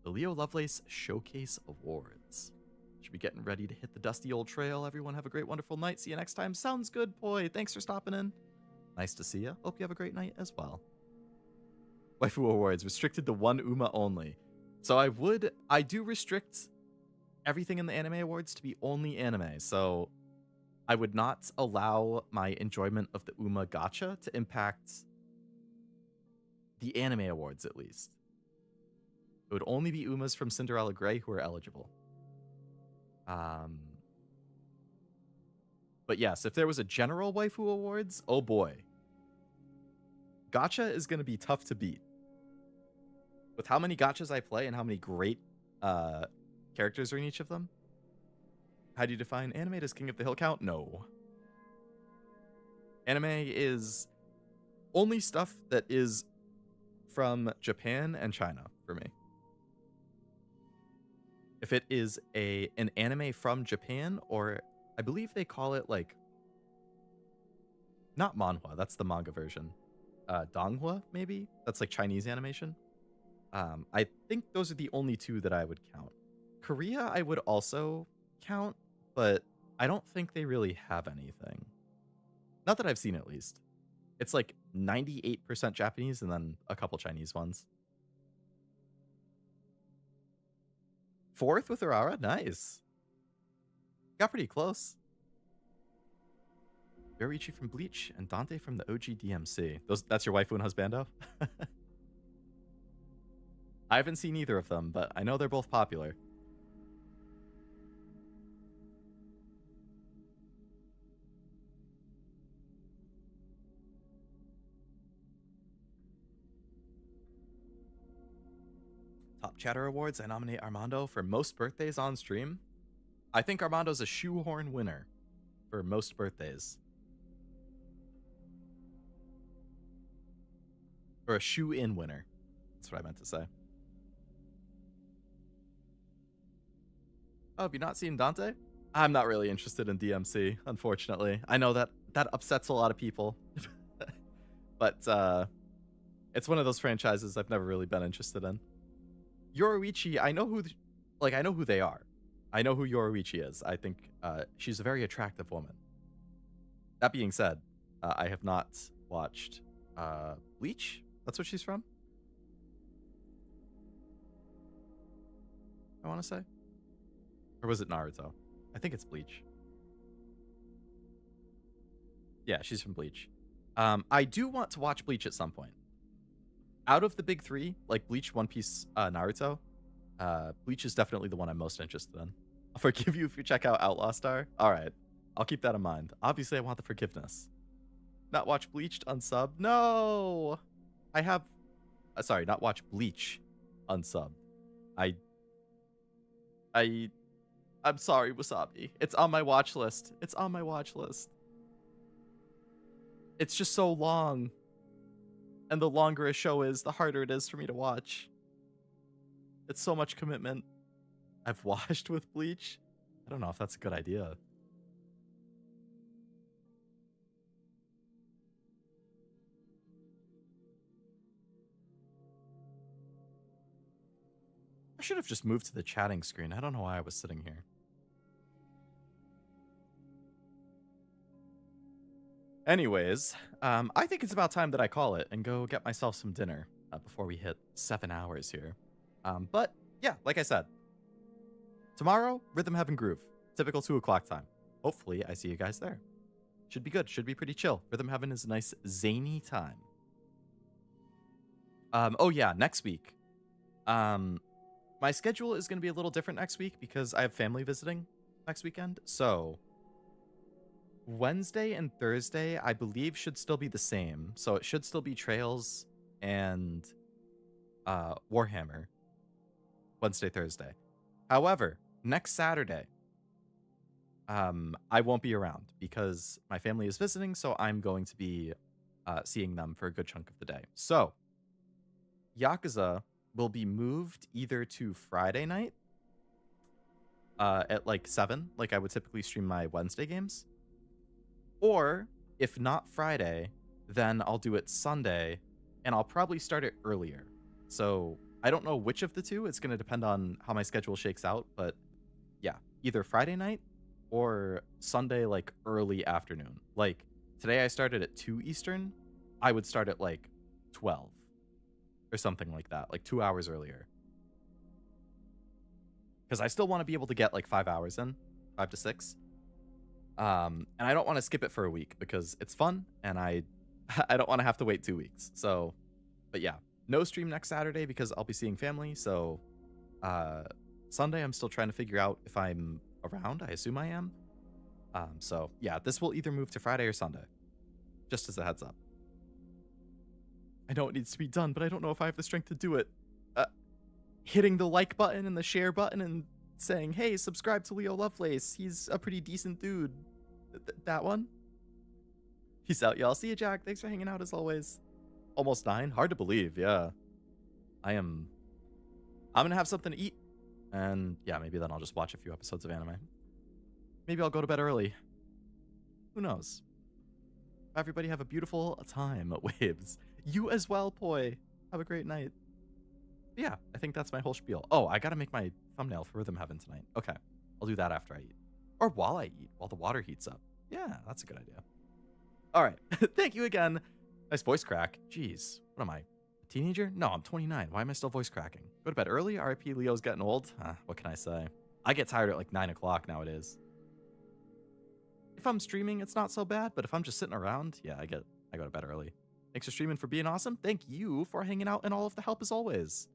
The Leo Lovelace Showcase Awards. Should be getting ready to hit the dusty old trail. Everyone have a great, wonderful night. See you next time. Sounds good, boy. Thanks for stopping in. Nice to see you. Hope you have a great night as well. Waifu Awards, restricted to one UMA only. So I do restrict everything in the anime awards to be only anime. So I would not allow my enjoyment of the UMA gacha to impact the anime awards, at least. It would only be UMAs from Cinderella Grey who are eligible. But yes, if there was a general waifu awards, oh boy. Gacha is going to be tough to beat. With how many gachas I play and how many great characters are in each of them. How do you define anime? Does King of the Hill count? No. Anime is only stuff that is from Japan and China for me. If it is an anime from Japan, or I believe they call it like, not manhwa, that's the manga version. Donghua, maybe? That's like Chinese animation. I think those are the only two that I would count. Korea, I would also count, but I don't think they really have anything. Not that I've seen, at least. It's like 98% Japanese and then a couple Chinese ones. Fourth with Urara? Nice. Got pretty close. Yoriichi from Bleach and Dante from the OG DMC. That's your waifu and husbando? I haven't seen either of them, but I know they're both popular. Top Chatter Awards, I nominate Armando for most birthdays on stream. I think Armando's a shoehorn winner for most birthdays. Or a shoe-in winner. That's what I meant to say. Oh, have you not seen Dante? I'm not really interested in DMC, unfortunately. I know that upsets a lot of people. But it's one of those franchises I've never really been interested in. Yoriichi, I know who they are. I know who Yoriichi is. I think she's a very attractive woman. That being said, I have not watched Bleach. That's what she's from? I want to say. Or was it Naruto? I think it's Bleach. Yeah, she's from Bleach. I do want to watch Bleach at some point. Out of the big three, like Bleach, One Piece, Naruto, Bleach is definitely the one I'm most interested in. I'll forgive you if you check out Outlaw Star. All right, I'll keep that in mind. Obviously, I want the forgiveness. Not watch Bleached unsub. No, I have. Sorry, not watch Bleach unsub. I'm sorry, Wasabi. It's on my watch list. It's on my watch list. It's just so long. And the longer a show is, the harder it is for me to watch. It's so much commitment. I've watched with Bleach. I don't know if that's a good idea. I should have just moved to the chatting screen. I don't know why I was sitting here. Anyways, I think it's about time that I call it and go get myself some dinner before we hit 7 hours here. But yeah, like I said, tomorrow, Rhythm Heaven Groove, typical 2 o'clock time. Hopefully, I see you guys there. Should be good. Should be pretty chill. Rhythm Heaven is a nice zany time. Oh yeah, next week. My schedule is going to be a little different next week because I have family visiting next weekend. So Wednesday and Thursday, I believe, should still be the same. So it should still be Trails and Warhammer. Wednesday, Thursday. However, next Saturday, I won't be around because my family is visiting. So I'm going to be seeing them for a good chunk of the day. So Yakuza will be moved either to Friday night at like 7, like I would typically stream my Wednesday games. Or if not Friday, then I'll do it Sunday and I'll probably start it earlier. So I don't know which of the two. It's going to depend on how my schedule shakes out. But yeah, either Friday night or Sunday, like early afternoon. Like today I started at 2 Eastern. I would start at like 12 or something like that, like 2 hours earlier. Because I still want to be able to get like 5 hours in, 5 to 6. And I don't want to skip it for a week because it's fun and I don't want to have to wait 2 weeks. So, but yeah, no stream next Saturday because I'll be seeing family. So, Sunday, I'm still trying to figure out if I'm around. I assume I am. So yeah, this will either move to Friday or Sunday, just as a heads up. I know it needs to be done, but I don't know if I have the strength to do it. Hitting the like button and the share button and saying, hey, subscribe to Leo Lovelace. He's a pretty decent dude. That one? Peace out, y'all. See you, Jack. Thanks for hanging out as always. Almost 9. Hard to believe, yeah. I'm gonna have something to eat. And yeah, maybe then I'll just watch a few episodes of anime. Maybe I'll go to bed early. Who knows? Everybody have a beautiful time at Waves. You as well, Poi. Have a great night. But yeah, I think that's my whole spiel. Oh, I gotta make my thumbnail for Rhythm Heaven tonight. Okay, I'll do that after I eat. Or while I eat, while the water heats up. Yeah, that's a good idea. All right, thank you again. Nice voice crack. Jeez, what am I, a teenager? No, I'm 29. Why am I still voice cracking? Go to bed early? RIP Leo's getting old? What can I say? I get tired at like 9 o'clock nowadays. If I'm streaming, it's not so bad, but if I'm just sitting around, yeah, I go to bed early. Thanks for streaming, for being awesome. Thank you for hanging out and all of the help as always.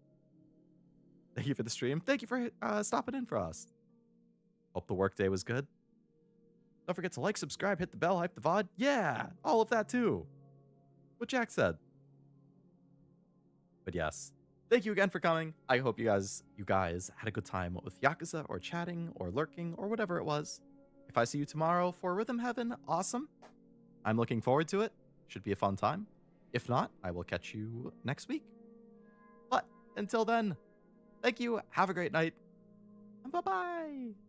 Thank you for the stream. Thank you for stopping in for us. Hope the workday was good. Don't forget to like, subscribe, hit the bell, hype the VOD. Yeah, all of that too. What Jack said. But yes, thank you again for coming. I hope you guys had a good time with Yakuza or chatting or lurking or whatever it was. If I see you tomorrow for Rhythm Heaven, awesome. I'm looking forward to it. Should be a fun time. If not, I will catch you next week. But until then, thank you. Have a great night. And bye-bye.